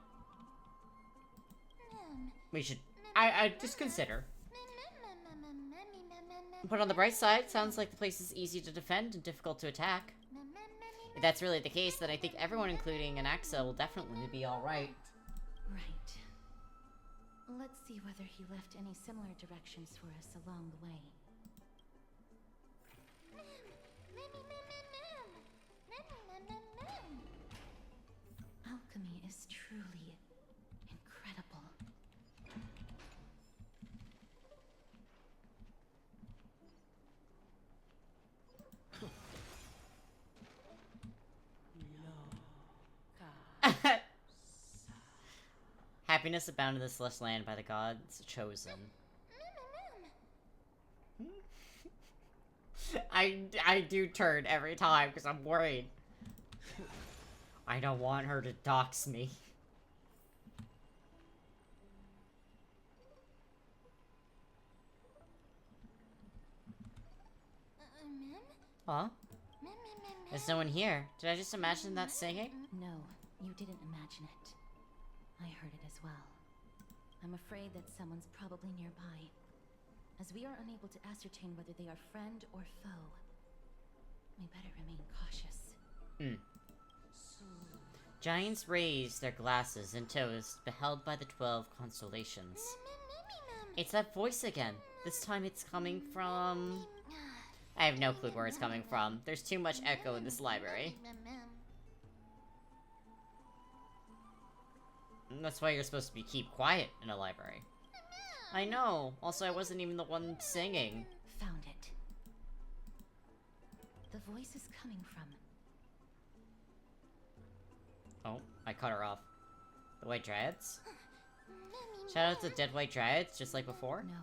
we should... I just consider. But on the bright side, sounds like the place is easy to defend and difficult to attack. If that's really the case, then I think everyone, including Anaxa, will definitely be alright. Right. Let's see whether he left any similar directions for us along the way. Alchemy is truly incredible. Happiness abound in this lush land by the gods chosen. I do turn every time because I'm worried. I don't want her to dox me. Huh? There's no one here. Did I just imagine that singing? No, you didn't imagine it. I heard it as well. I'm afraid that someone's probably nearby, as we are unable to ascertain whether they are friend or foe. We better remain cautious. Giants raise their glasses and toast, beheld by the 12 constellations. It's that voice again. This time it's coming from... I have no clue where it's coming from. There's too much echo in this library. That's why you're supposed to keep quiet in a library. I know. Also, I wasn't even the one singing. Found it. The voice is coming from... Oh, I cut her off. The White Dryads? Shout out to dead White Dryads, just like before? No.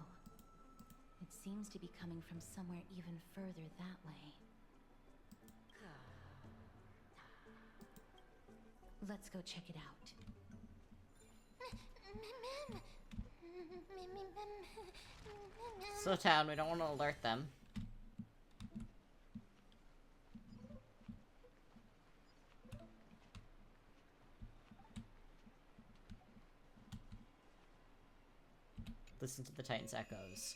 It seems to be coming from somewhere even further that way. Let's go check it out. Slow down, we don't want to alert them. Listen to the Titan's echoes.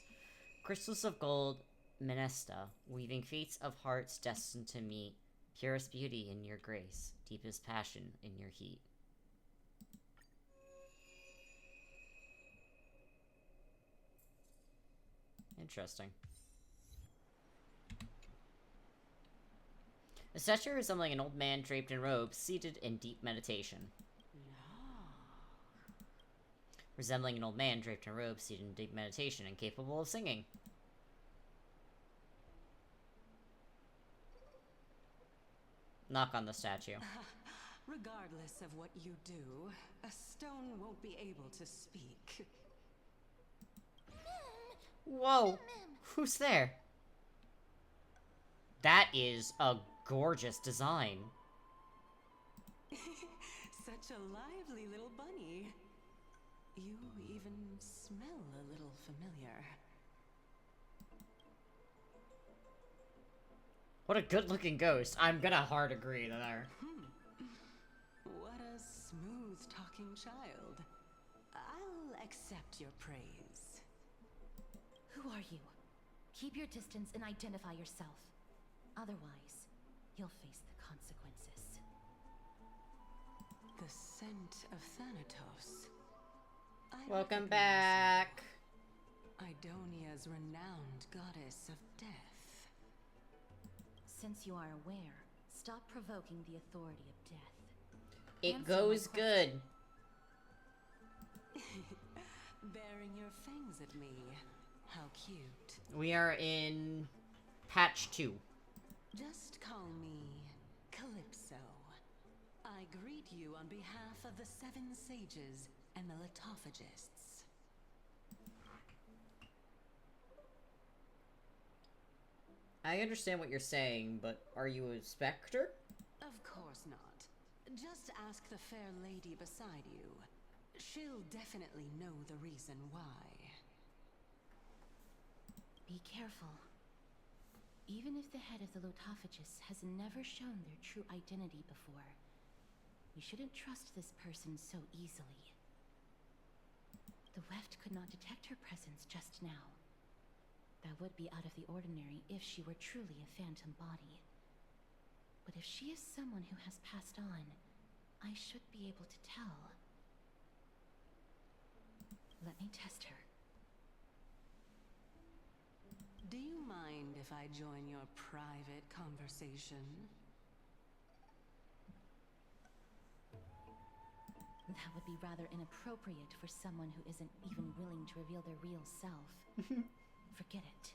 Crystals of gold, Menesta, weaving fates of hearts destined to meet, purest beauty in your grace, deepest passion in your heat. Interesting. A statue resembling an old man draped in robes, seated in deep meditation. resembling an old man draped in a robe, seated in deep meditation and capable of singing. Knock on the statue. Regardless of what you do, a stone won't be able to speak. Whoa! Who's there? That is a gorgeous design. Such a lively little bunny. You even smell a little familiar. What a good-looking ghost. I'm gonna hard agree there. What a smooth-talking child. I'll accept your praise. Who are you? Keep your distance and identify yourself. Otherwise, you'll face the consequences. The scent of Thanatos. Welcome back. Idonia's renowned goddess of death. Since you are aware, stop provoking the authority of death. It goes good. Baring your fangs at me. How cute. We are in patch 2. Just call me Calypso. I greet you on behalf of the 7 sages and the Litophagists. I understand what you're saying, but are you a specter? Of course not. Just ask the fair lady beside you. She'll definitely know the reason why. Be careful. Even if the head of the Litophagists has never shown their true identity before, we shouldn't trust this person so easily. The Weft could not detect her presence just now. That would be out of the ordinary if she were truly a phantom body. But if she is someone who has passed on, I should be able to tell. Let me test her. Do you mind if I join your private conversation? That would be rather inappropriate for someone who isn't even willing to reveal their real self. Forget it.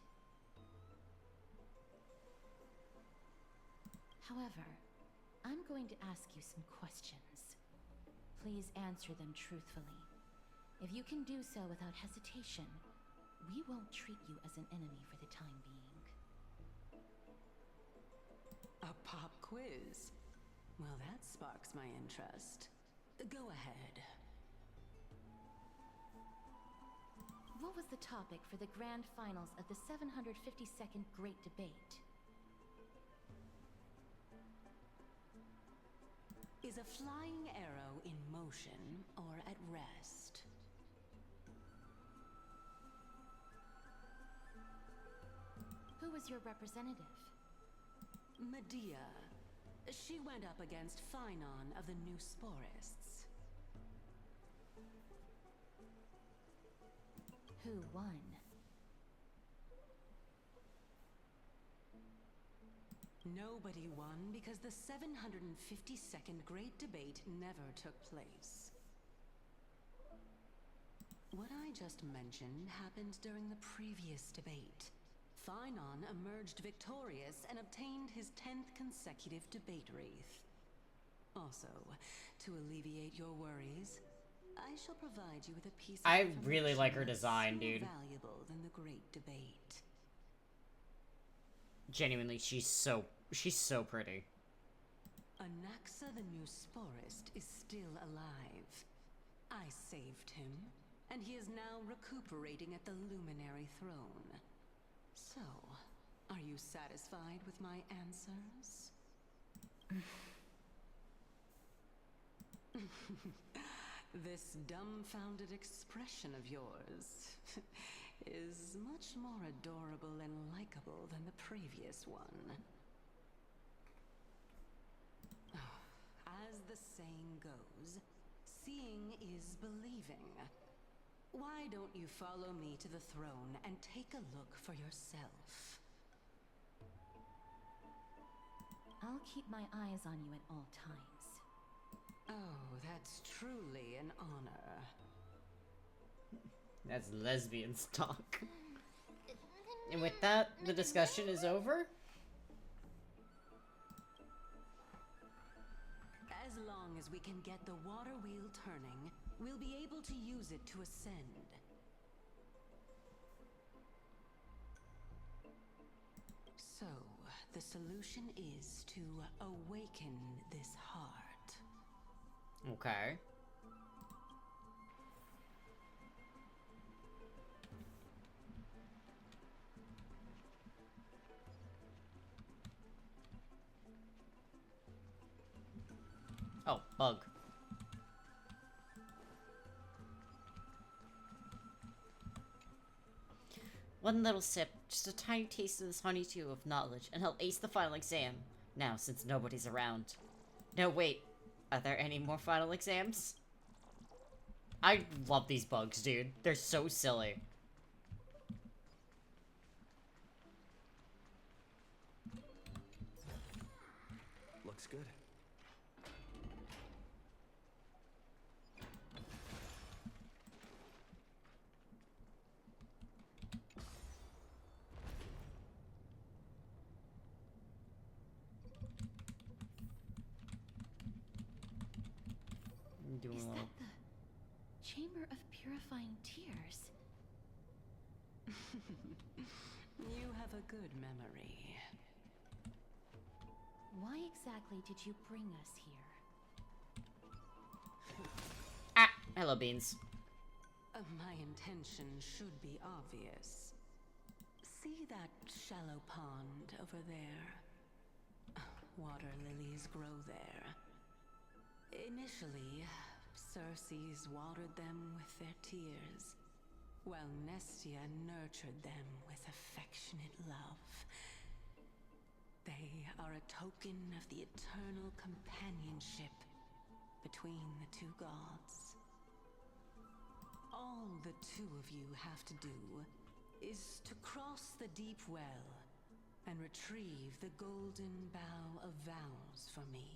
However, I'm going to ask you some questions. Please answer them truthfully. If you can do so without hesitation, we won't treat you as an enemy for the time being. A pop quiz? Well, that sparks my interest. Go ahead. What was the topic for the grand finals of the 752nd Great Debate? Is a flying arrow in motion or at rest? Who was your representative? Medea. She went up against Phynon of the New Sporists. Who won? Nobody won because the 752nd Great Debate never took place. What I just mentioned happened during the previous debate. Phynon emerged victorious and obtained his 10th consecutive debate wreath. Also, to alleviate your worries, I shall provide you with a piece of I really like her design, more dude. valuable than the Great Debate. Genuinely, she's so pretty. Anaxa the New Sporist is still alive. I saved him, and he is now recuperating at the Luminary Throne. So, are you satisfied with my answers? This dumbfounded expression of yours is much more adorable and likable than the previous one. As the saying goes, seeing is believing. Why don't you follow me to the throne and take a look for yourself? I'll keep my eyes on you at all times. Oh, that's truly an honor. That's lesbian talk. And with that, the discussion is over. As long as we can get the water wheel turning, we'll be able to use it to ascend. So, the solution is to awaken this heart. Okay. Oh, bug. One little sip, just a tiny taste of this honeydew of knowledge, and I'll ace the final exam. Now, since nobody's around. No, wait. Are there any more final exams? I love these bugs, dude. They're so silly. Looks good. Is that the Chamber of Purifying Tears? You have a good memory. Why exactly did you bring us here? Ah! Hello, Beans. My intention should be obvious. See that shallow pond over there? Water lilies grow there. Initially, Circes watered them with their tears, while Nestia nurtured them with affectionate love. They are a token of the eternal companionship between the two gods. All the two of you have to do is to cross the deep well and retrieve the golden bough of vows for me.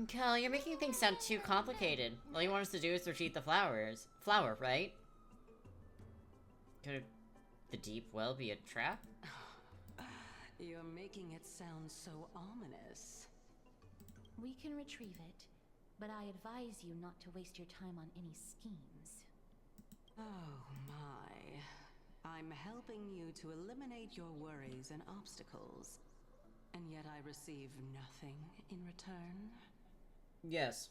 Kel, you're making things sound too complicated. All you want us to do is retrieve the flower, right? Could the deep well be a trap? You're making it sound so ominous. We can retrieve it, but I advise you not to waste your time on any schemes. Oh my. I'm helping you to eliminate your worries and obstacles, and yet I receive nothing in return? Yes.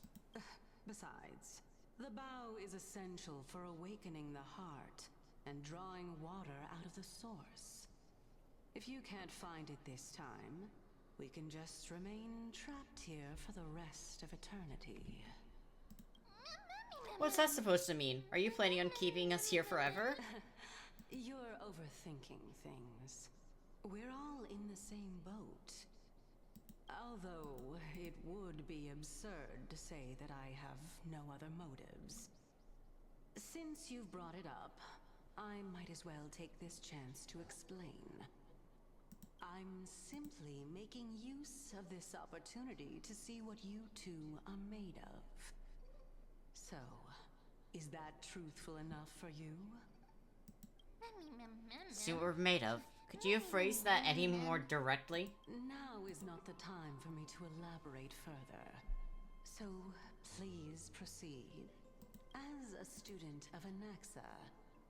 Besides, the bow is essential for awakening the heart and drawing water out of the source. If you can't find it this time, we can just remain trapped here for the rest of eternity. What's that supposed to mean? Are you planning on keeping us here forever? You're overthinking things. We're all in the same boat. Although, it would be absurd to say that I have no other motives. Since you've brought it up, I might as well take this chance to explain. I'm simply making use of this opportunity to see what you two are made of. So, is that truthful enough for you? See what we're made of. Could you phrase that any more directly? Now is not the time for me to elaborate further. So, please proceed. As a student of Anaxa,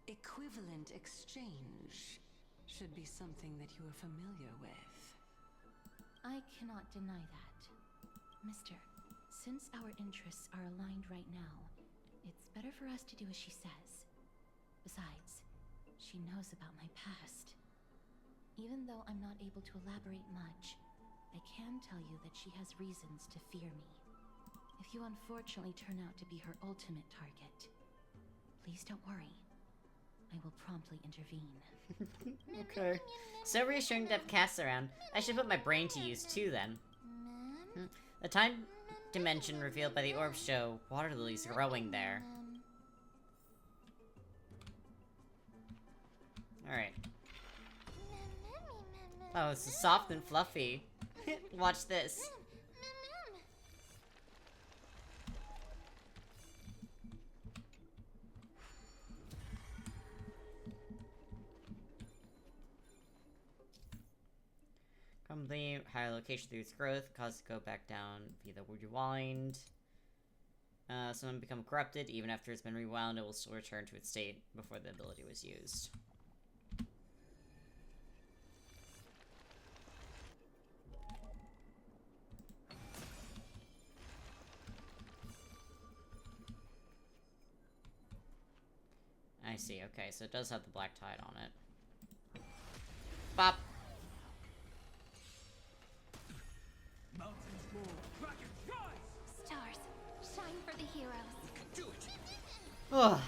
equivalent exchange should be something that you are familiar with. I cannot deny that. Mister, since our interests are aligned right now, it's better for us to do as she says. Besides, she knows about my past. Even though I'm not able to elaborate much, I can tell you that she has reasons to fear me. If you unfortunately turn out to be her ultimate target, please don't worry. I will promptly intervene. Okay. So reassuring to have Cass around. I should put my brain to use too then. The time dimension revealed by the orbs show water lilies growing there. Alright. Oh, it's soft and fluffy. Watch this. From the higher location through its growth, caused to go back down via the rewind. Someone become corrupted, even after it's been rewound, it will still return to its state before the ability was used. I see, okay, so it does have the black tide on it. Bop! Stars, shine for the heroes. Do it. Ugh.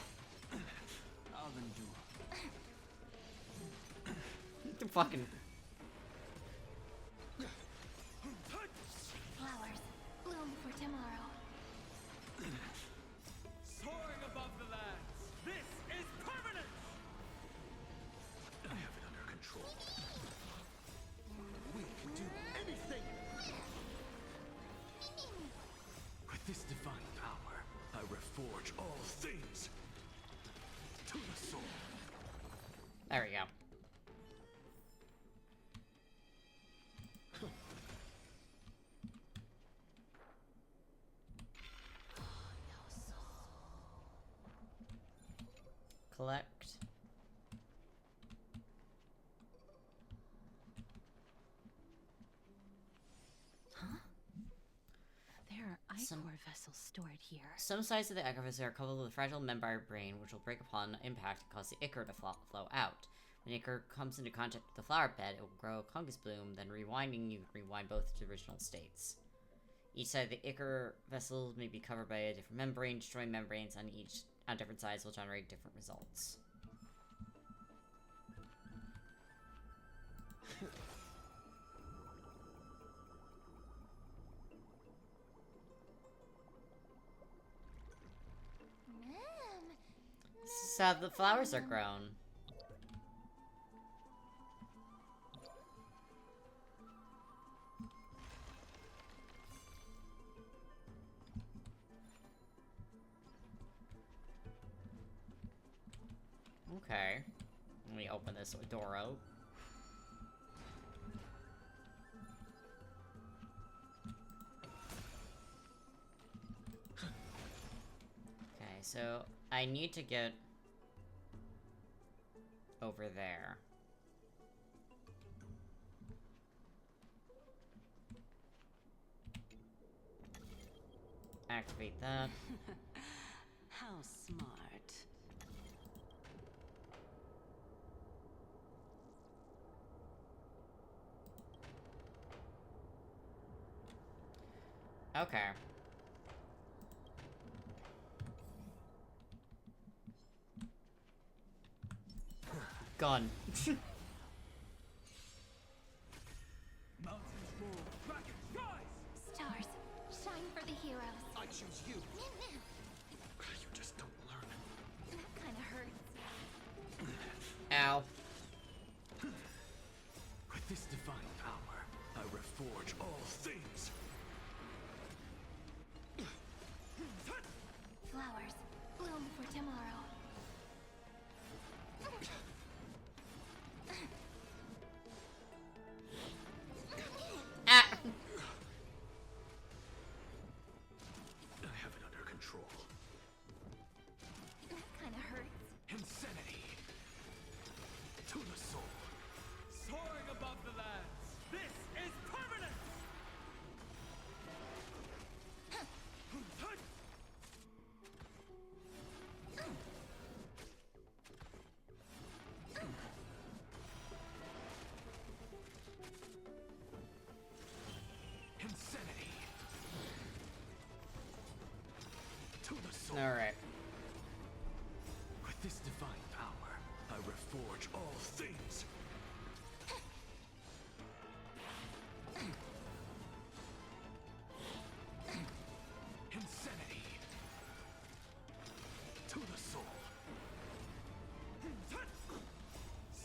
I'll then do. The fucking. Flowers, bloom for tomorrow. Soaring above the lands. This is permanent. I have it under control. We can do anything. With this divine power, I reforge all things to the soul. There we go. Collect. Huh? There are ichor vessels stored here. Some sides of the ichor vessel are coupled with a fragile membrane brain, which will break upon impact and cause the ichor to flow out. When the ichor comes into contact with the flower bed, it will grow a fungus bloom, then rewinding, you can rewind both to original states. Each side of the ichor vessel may be covered by a different membrane. Destroying membranes on different sides will generate different results. This is how the flowers are grown. Okay. Let me open this door out. Okay, so I need to get over there. Activate that. How smart. Okay. Gun. Mountains move. Dragons rise. Stars, shine for the heroes. I choose you. You just don't learn. That kind of hurts. Ow. With this divine power, I reforge all things. Flowers, bloom for tomorrow. Ah. I have it under control. That kind of hurts. Insanity. To the soul. Soaring above the lands. This is permanent. Insanity. To the soul. Alright. With this divine power, I reforge all things. Insanity. To the soul.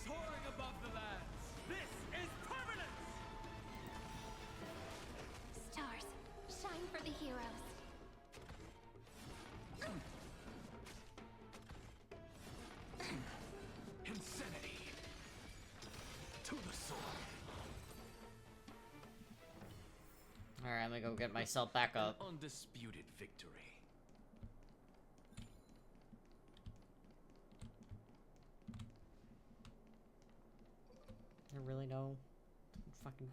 Soaring above the lands. This is permanent. Stars, shine for the heroes. Insanity. To the soul. Alright, I'm gonna go get myself back up. An undisputed victory. I really know. Fucking.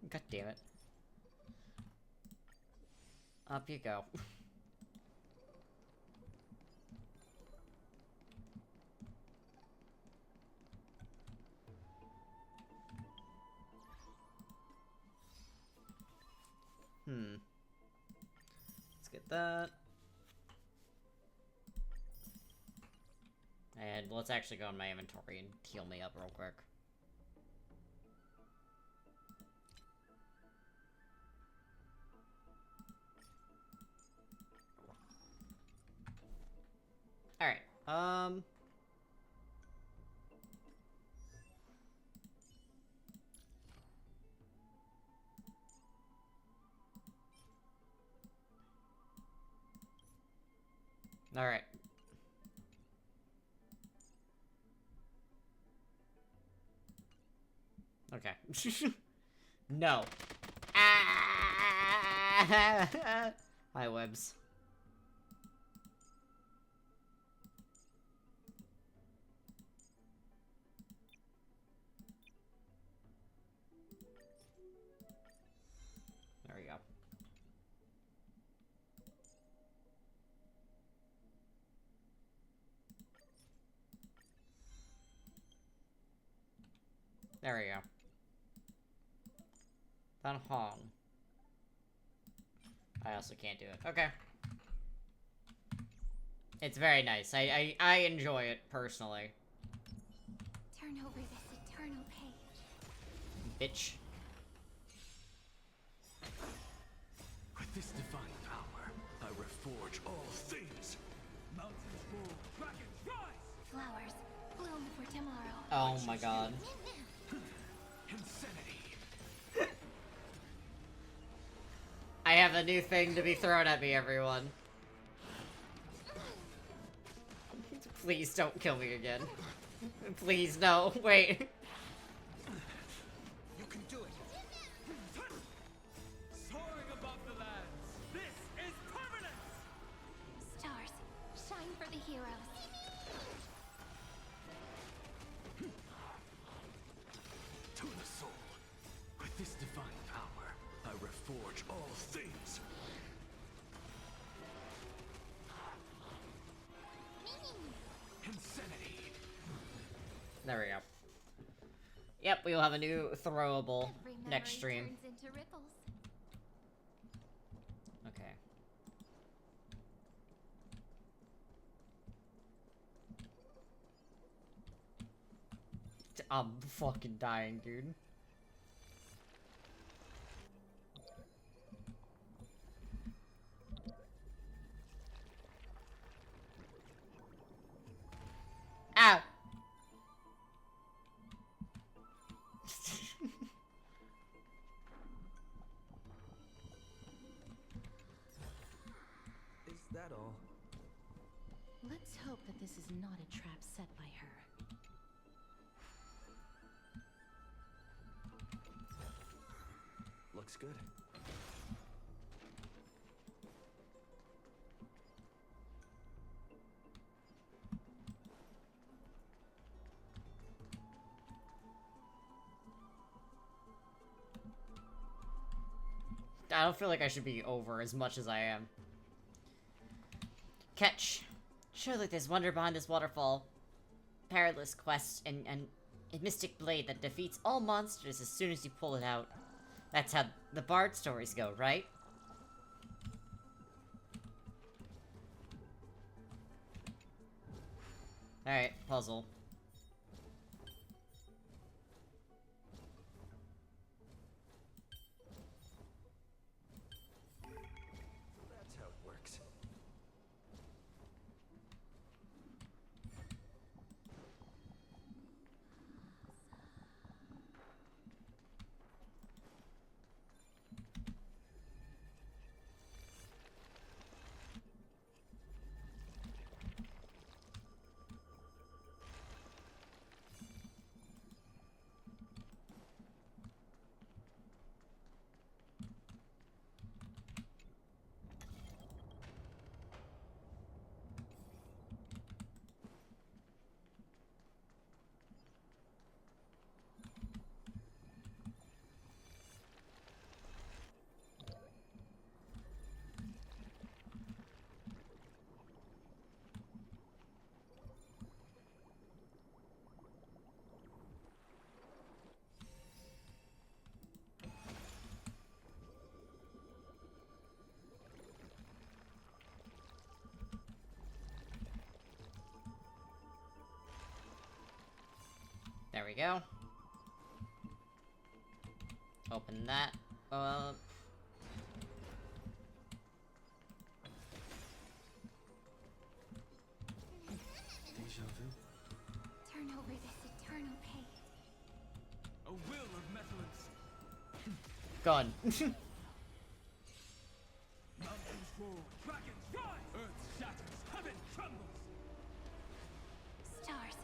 God damn it. Up you go. Let's get that. And let's actually go in my inventory and heal me up real quick. Alright, Alright. Okay. No. Ah! Hi, webs. There we go. There we go. Van Hong. I also can't do it. Okay. It's very nice. I enjoy it, personally. Turn over this eternal page. Bitch. With this divine power, I reforge all things. Mountains move, dragons rise! Flowers, bloom for tomorrow. Oh my god. Insanity. I have a new thing to be thrown at me, everyone. Please don't kill me again. Please, no. Wait. You can do it. Soaring above the lands. This is permanence. Stars, shine for the heroes. To the soul. With this divine power, I reforge all things. Insanity. There we go. Yep, we will have a new throwable Every next memory stream. turns into ripples. Okay. I'm fucking dying, dude. Ow! Is that all? Let's hope that this is not a trap set by her. Looks good. I don't feel like I should be over as much as I am. Catch. Surely there's wonder behind this waterfall. Perilous quest and a mystic blade that defeats all monsters as soon as you pull it out. That's how the bard stories go, right? Alright, puzzle. That's how it works. There we go. Open that up. Deja vu. Turn over this eternal page. A will of metallence. Gone. Mountains roar, dragons rise. Earth shatters, heaven trembles. Stars,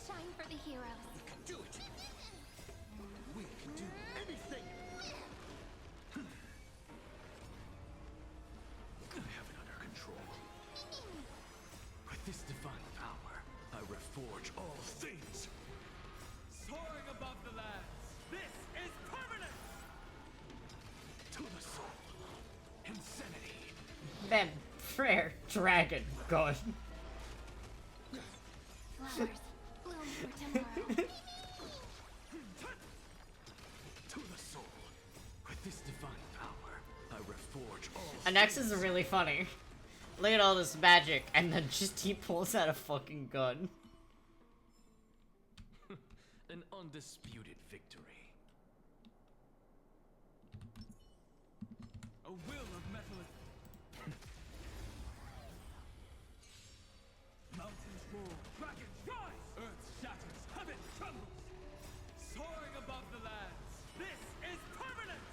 shine for the heroes. We can do it. We can do anything. I have it under control. With this divine power, I reforge all things. Soaring above the lands, this is permanence. To the soul, insanity. Then prayer dragon gone. Flowers, bloom for tomorrow. To the soul, with this divine power, I reforge all. And next is really funny. Look at all this magic, and then just he pulls out a fucking gun. An undisputed victory. A will of metal. Mountains roar, dragons rise. Earth shatters, heaven trembles. Soaring above the lands, this is permanence.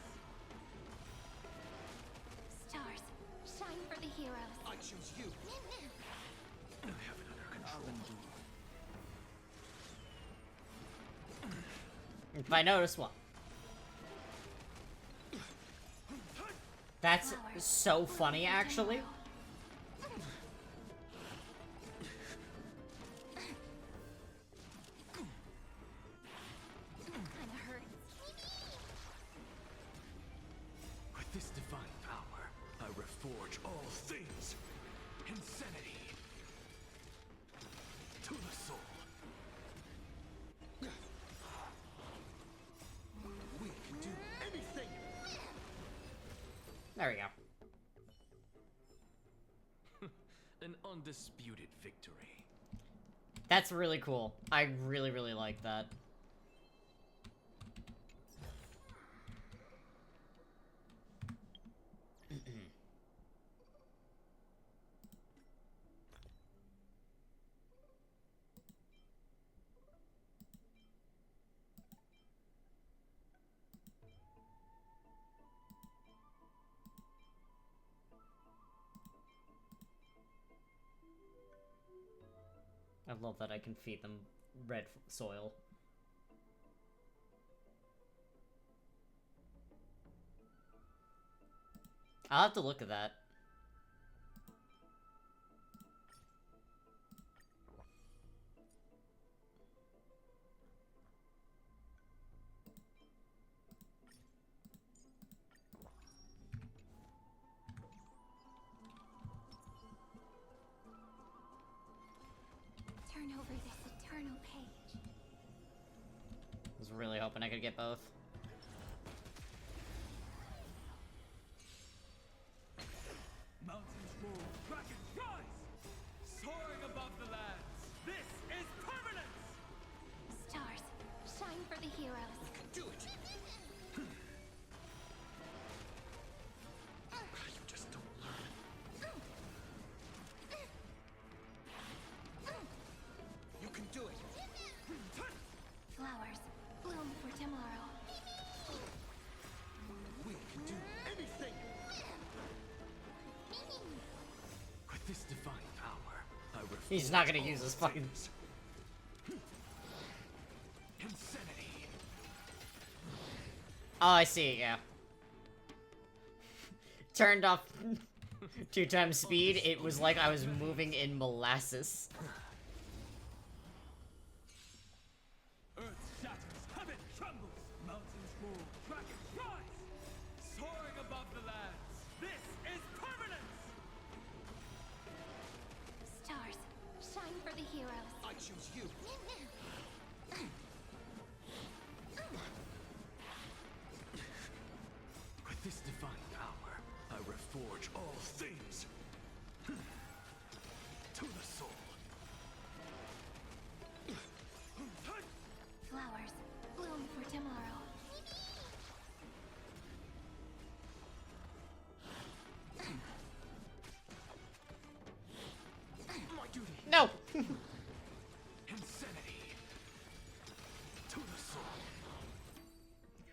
Stars, shine for the heroes. I choose you. I have it under control. If I notice one. That's so funny, actually. Kinda hurts. With this divine power, I reforge all things. Insanity. To the soul. We can do anything. There we go. An undisputed victory. That's really cool. I really, really like that. I love that I can feed them red soil. I'll have to look at that. Turn over this eternal page. I was really hoping I could get both. Mountains roar, dragons rise. Soaring above the lands, this is permanence. Stars, shine for the heroes. We can do it. You just don't learn. You can do it. Flowers, bloom for tomorrow. We can do anything. With this divine power, I reforge He's not gonna all use his fucking... things. Insanity. Oh, I see, yeah. Turned off 2 times speed, it was like I was moving in molasses. Earth shatters, heaven trembles. Mountains roar, dragons rise. Soaring above the lands, this is permanence. Stars, shine for the heroes. I choose you. With this divine power, I reforge all things. To the soul. Flowers,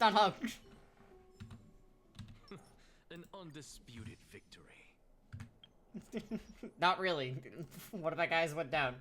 Not hung. An undisputed victory. Not really. One of my guys went down.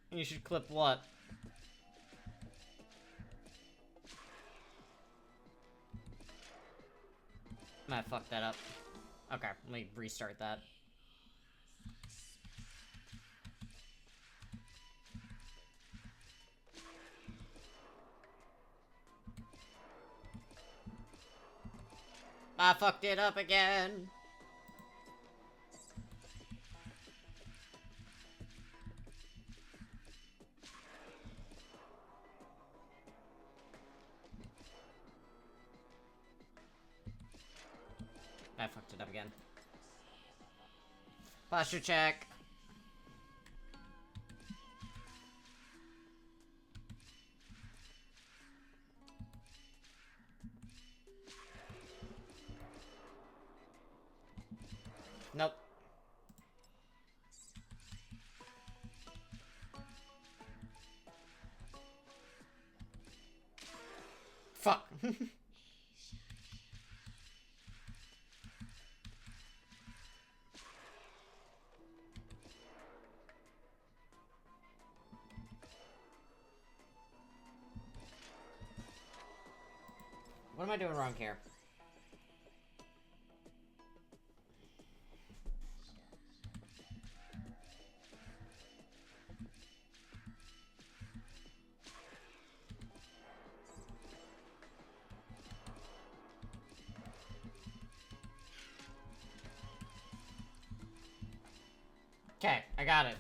You should clip what? I fucked that up. Okay, let me restart that. I fucked it up again. I fucked it up again. Posture check. Nope. Fuck. What am I doing wrong here? Okay, I got it.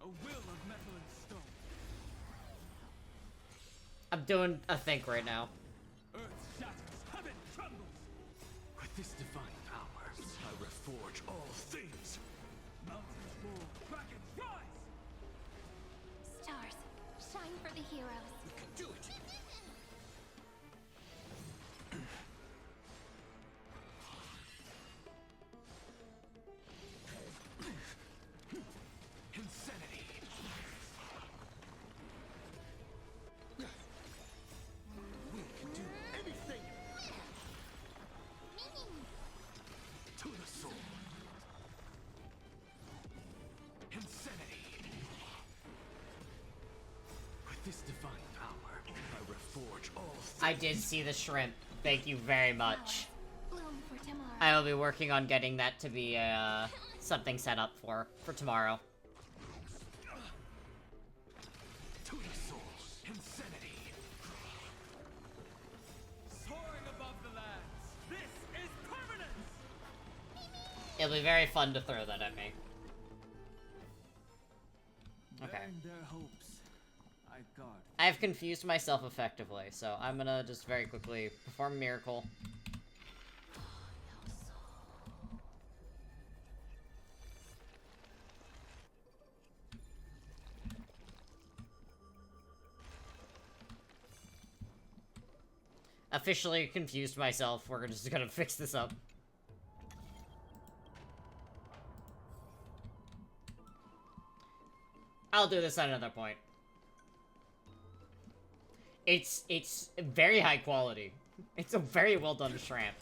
A will of metal and stone. I'm doing a think right now. Earth shatters, heaven trembles. With this divine power, I reforge all things. Mountains roar, dragons rise. Stars, shine for the heroes. We can do it. Insanity. We can do anything. To the soul. Insanity. With this divine power, I reforge all things. I did see the shrimp. Thank you very much. Bloom for tomorrow. I will be working on getting that to be something set up for tomorrow. To the soul's insanity. Soaring above the lands. This is permanence. It'll be very fun to throw that at me. Okay. Bearing their hopes, I guard. I've confused myself effectively, so I'm gonna just very quickly perform a miracle. Officially confused myself. We're just gonna fix this up. I'll do this at another point. It's very high quality. It's a very well done shramp.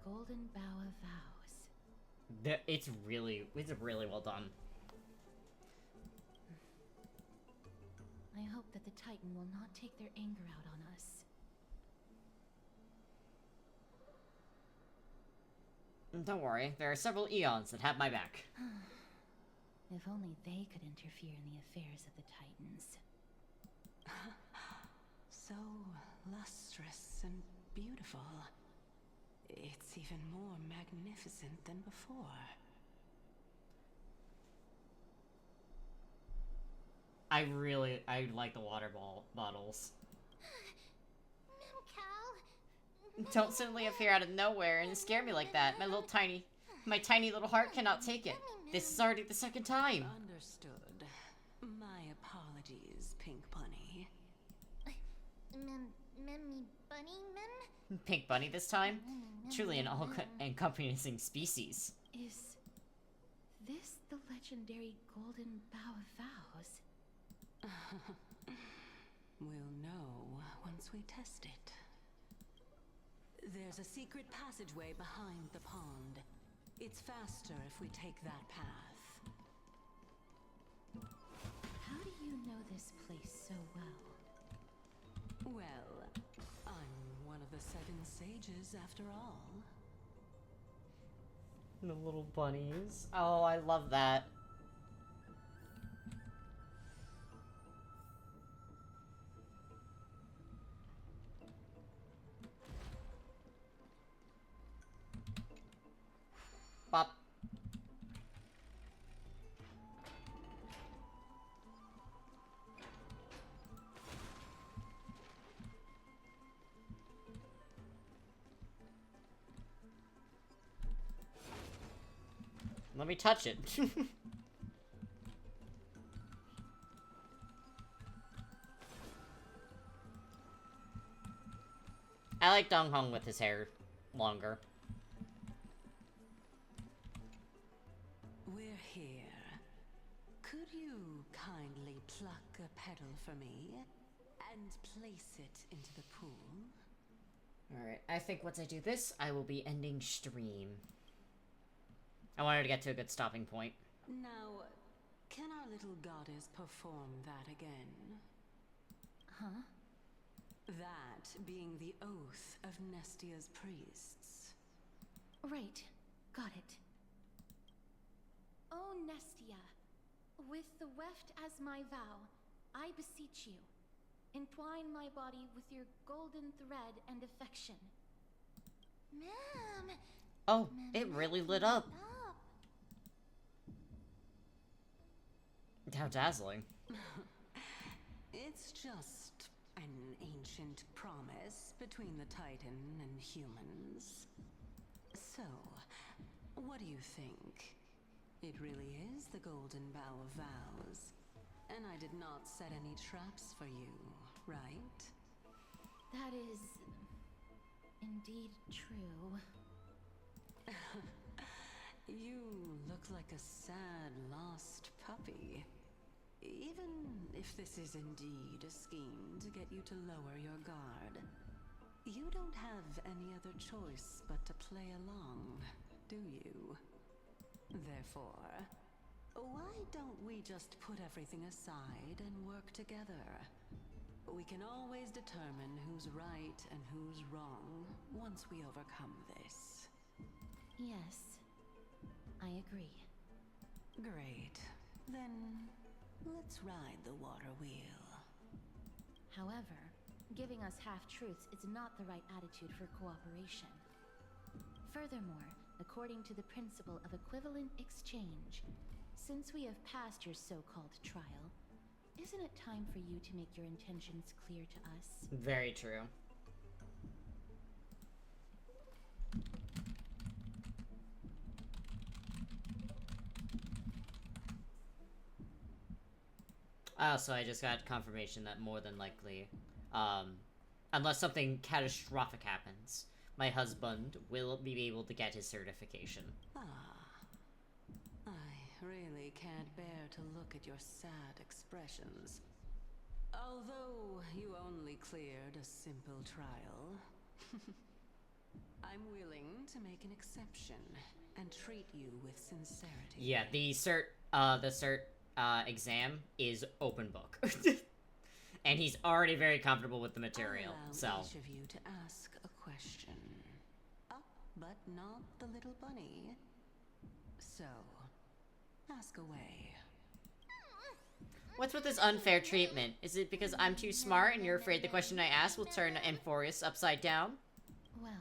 Golden Bow of Vows. It's really well done. I hope that the Titan will not take their anger out on us. Don't worry, there are several eons that have my back. If only they could interfere in the affairs of the Titans. So lustrous and beautiful. It's even more magnificent than before. I like the water bottles. Don't suddenly appear out of nowhere and scare me like that. My tiny little heart cannot take it. This is already the second time. Understood. My apologies, Pink Bunny. Bunny men? Pink Bunny this time? Truly an all-encompassing species. Is this the legendary Golden Bow of Vows? We'll know once we test it. There's a secret passageway behind the pond. It's faster if we take that path. How do you know this place so well? Well, I'm one of the 7 sages after all. The little bunnies. Oh, I love that. Bop. Let me touch it. I like Dong Hong with his hair longer. We're here. Could you kindly pluck a petal for me and place it into the pool? Alright, I think once I do this, I will be ending stream. I wanted to get to a good stopping point. Now, can our little goddess perform that again? Huh? That being the oath of Nestia's priests. Right. Got it. O Nestia, with the weft as my vow, I beseech you, entwine my body with your golden thread and affection. Ma'am! Oh, it really lit up. How dazzling. It's just an ancient promise between the Titan and humans. So, what do you think? It really is the Golden Bough of Vows. And I did not set any traps for you, right? That is indeed true. You look like a sad, lost puppy. Even if this is indeed a scheme to get you to lower your guard, you don't have any other choice but to play along, do you? Therefore, why don't we just put everything aside and work together? We can always determine who's right and who's wrong once we overcome this. Yes, I agree. Great. Then, let's ride the water wheel. However, giving us half-truths is not the right attitude for cooperation. Furthermore, according to the principle of equivalent exchange, since we have passed your so-called trial, isn't it time for you to make your intentions clear to us? Very true. So I just got confirmation that more than likely, unless something catastrophic happens, my husband will be able to get his certification. I really can't bear to look at your sad expressions. Although you only cleared a simple trial, I'm willing to make an exception and treat you with sincerity. Yeah, the cert exam is open book. And he's already very comfortable with the material, so. I'll allow each of you to ask a question. But not the little bunny. So, ask away. What's with this unfair treatment? Is it because I'm too smart and you're afraid the question I ask will turn Amphoreus upside down? Well,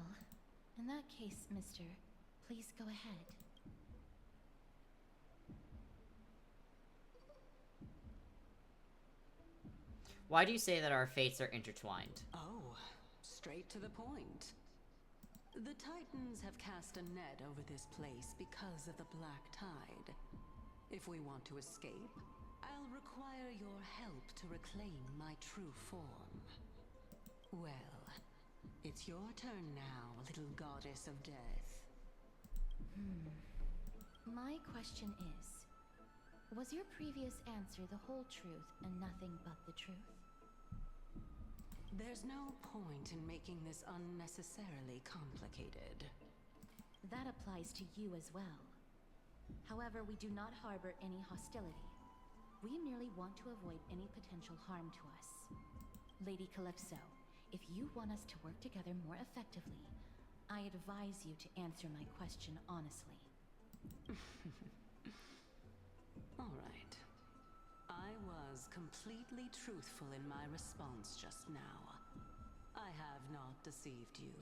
in that case, mister, please go ahead. Why do you say that our fates are intertwined? Oh, straight to the point. The Titans have cast a net over this place because of the Black Tide. If we want to escape, I'll require your help to reclaim my true form. Well, it's your turn now, little goddess of death. My question is, was your previous answer the whole truth and nothing but the truth? There's no point in making this unnecessarily complicated. That applies to you as well. However, we do not harbor any hostility. We merely want to avoid any potential harm to us. Lady Calypso, if you want us to work together more effectively, I advise you to answer my question honestly. All right. I was completely truthful in my response just now. I have not deceived you,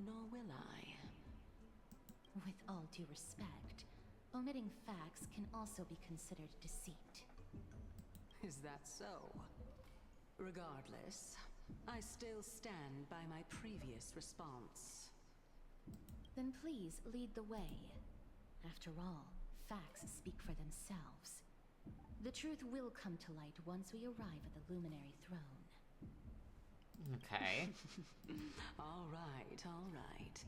nor will I. With all due respect, omitting facts can also be considered deceit. Is that so? Regardless, I still stand by my previous response. Then please lead the way. After all, facts speak for themselves. The truth will come to light once we arrive at the Luminary Throne. Okay. All right, all right.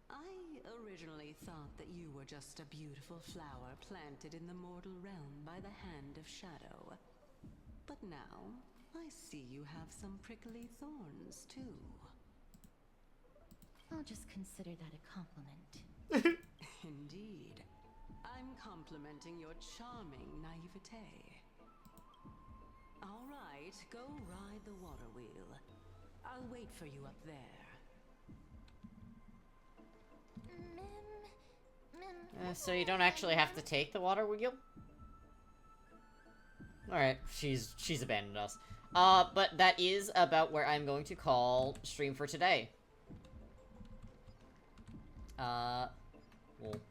I originally thought that you were just a beautiful flower planted in the mortal realm by the hand of Shadow. But now, I see you have some prickly thorns, too. I'll just consider that a compliment. Indeed. I'm complimenting your charming naivete. All right, go ride the water wheel. I'll wait for you up there. So you don't actually have to take the water wheel? Alright, she's abandoned us. But that is about where I'm going to call stream for today. We'll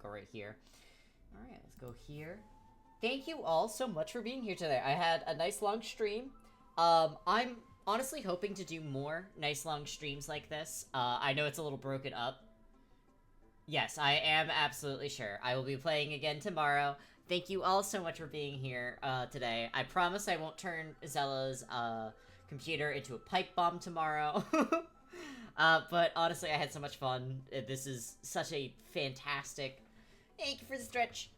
go right here. Alright, let's go here. Thank you all so much for being here today. I had a nice long stream. I'm honestly hoping to do more nice long streams like this. I know it's a little broken up. Yes, I am absolutely sure. I will be playing again tomorrow. Thank you all so much for being here today. I promise I won't turn Zella's computer into a pipe bomb tomorrow. But honestly, I had so much fun. This is such a fantastic... Thank you for the stretch.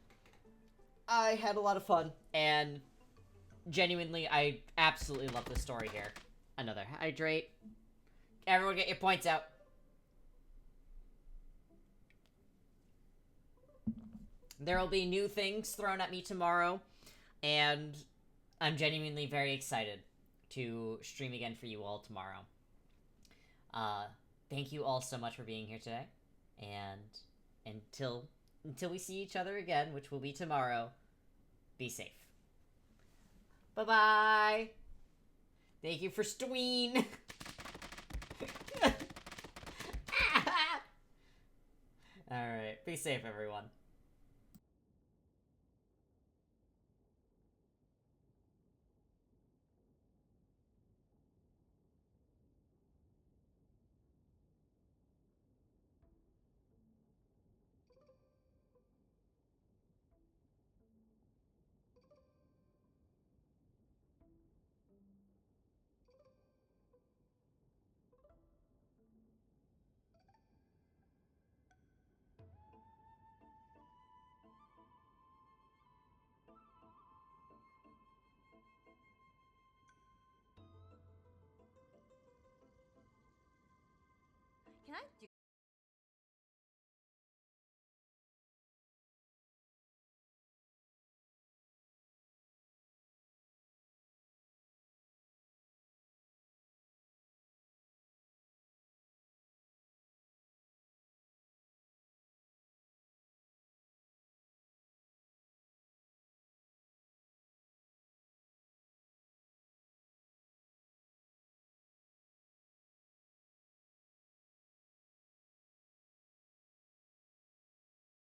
I had a lot of fun, and genuinely, I absolutely love the story here. Another hydrate. Everyone get your points out. There will be new things thrown at me tomorrow, and I'm genuinely very excited to stream again for you all tomorrow. Thank you all so much for being here today, and until we see each other again, which will be tomorrow, be safe. Bye-bye! Thank you for Stween! Alright, be safe, everyone. Can I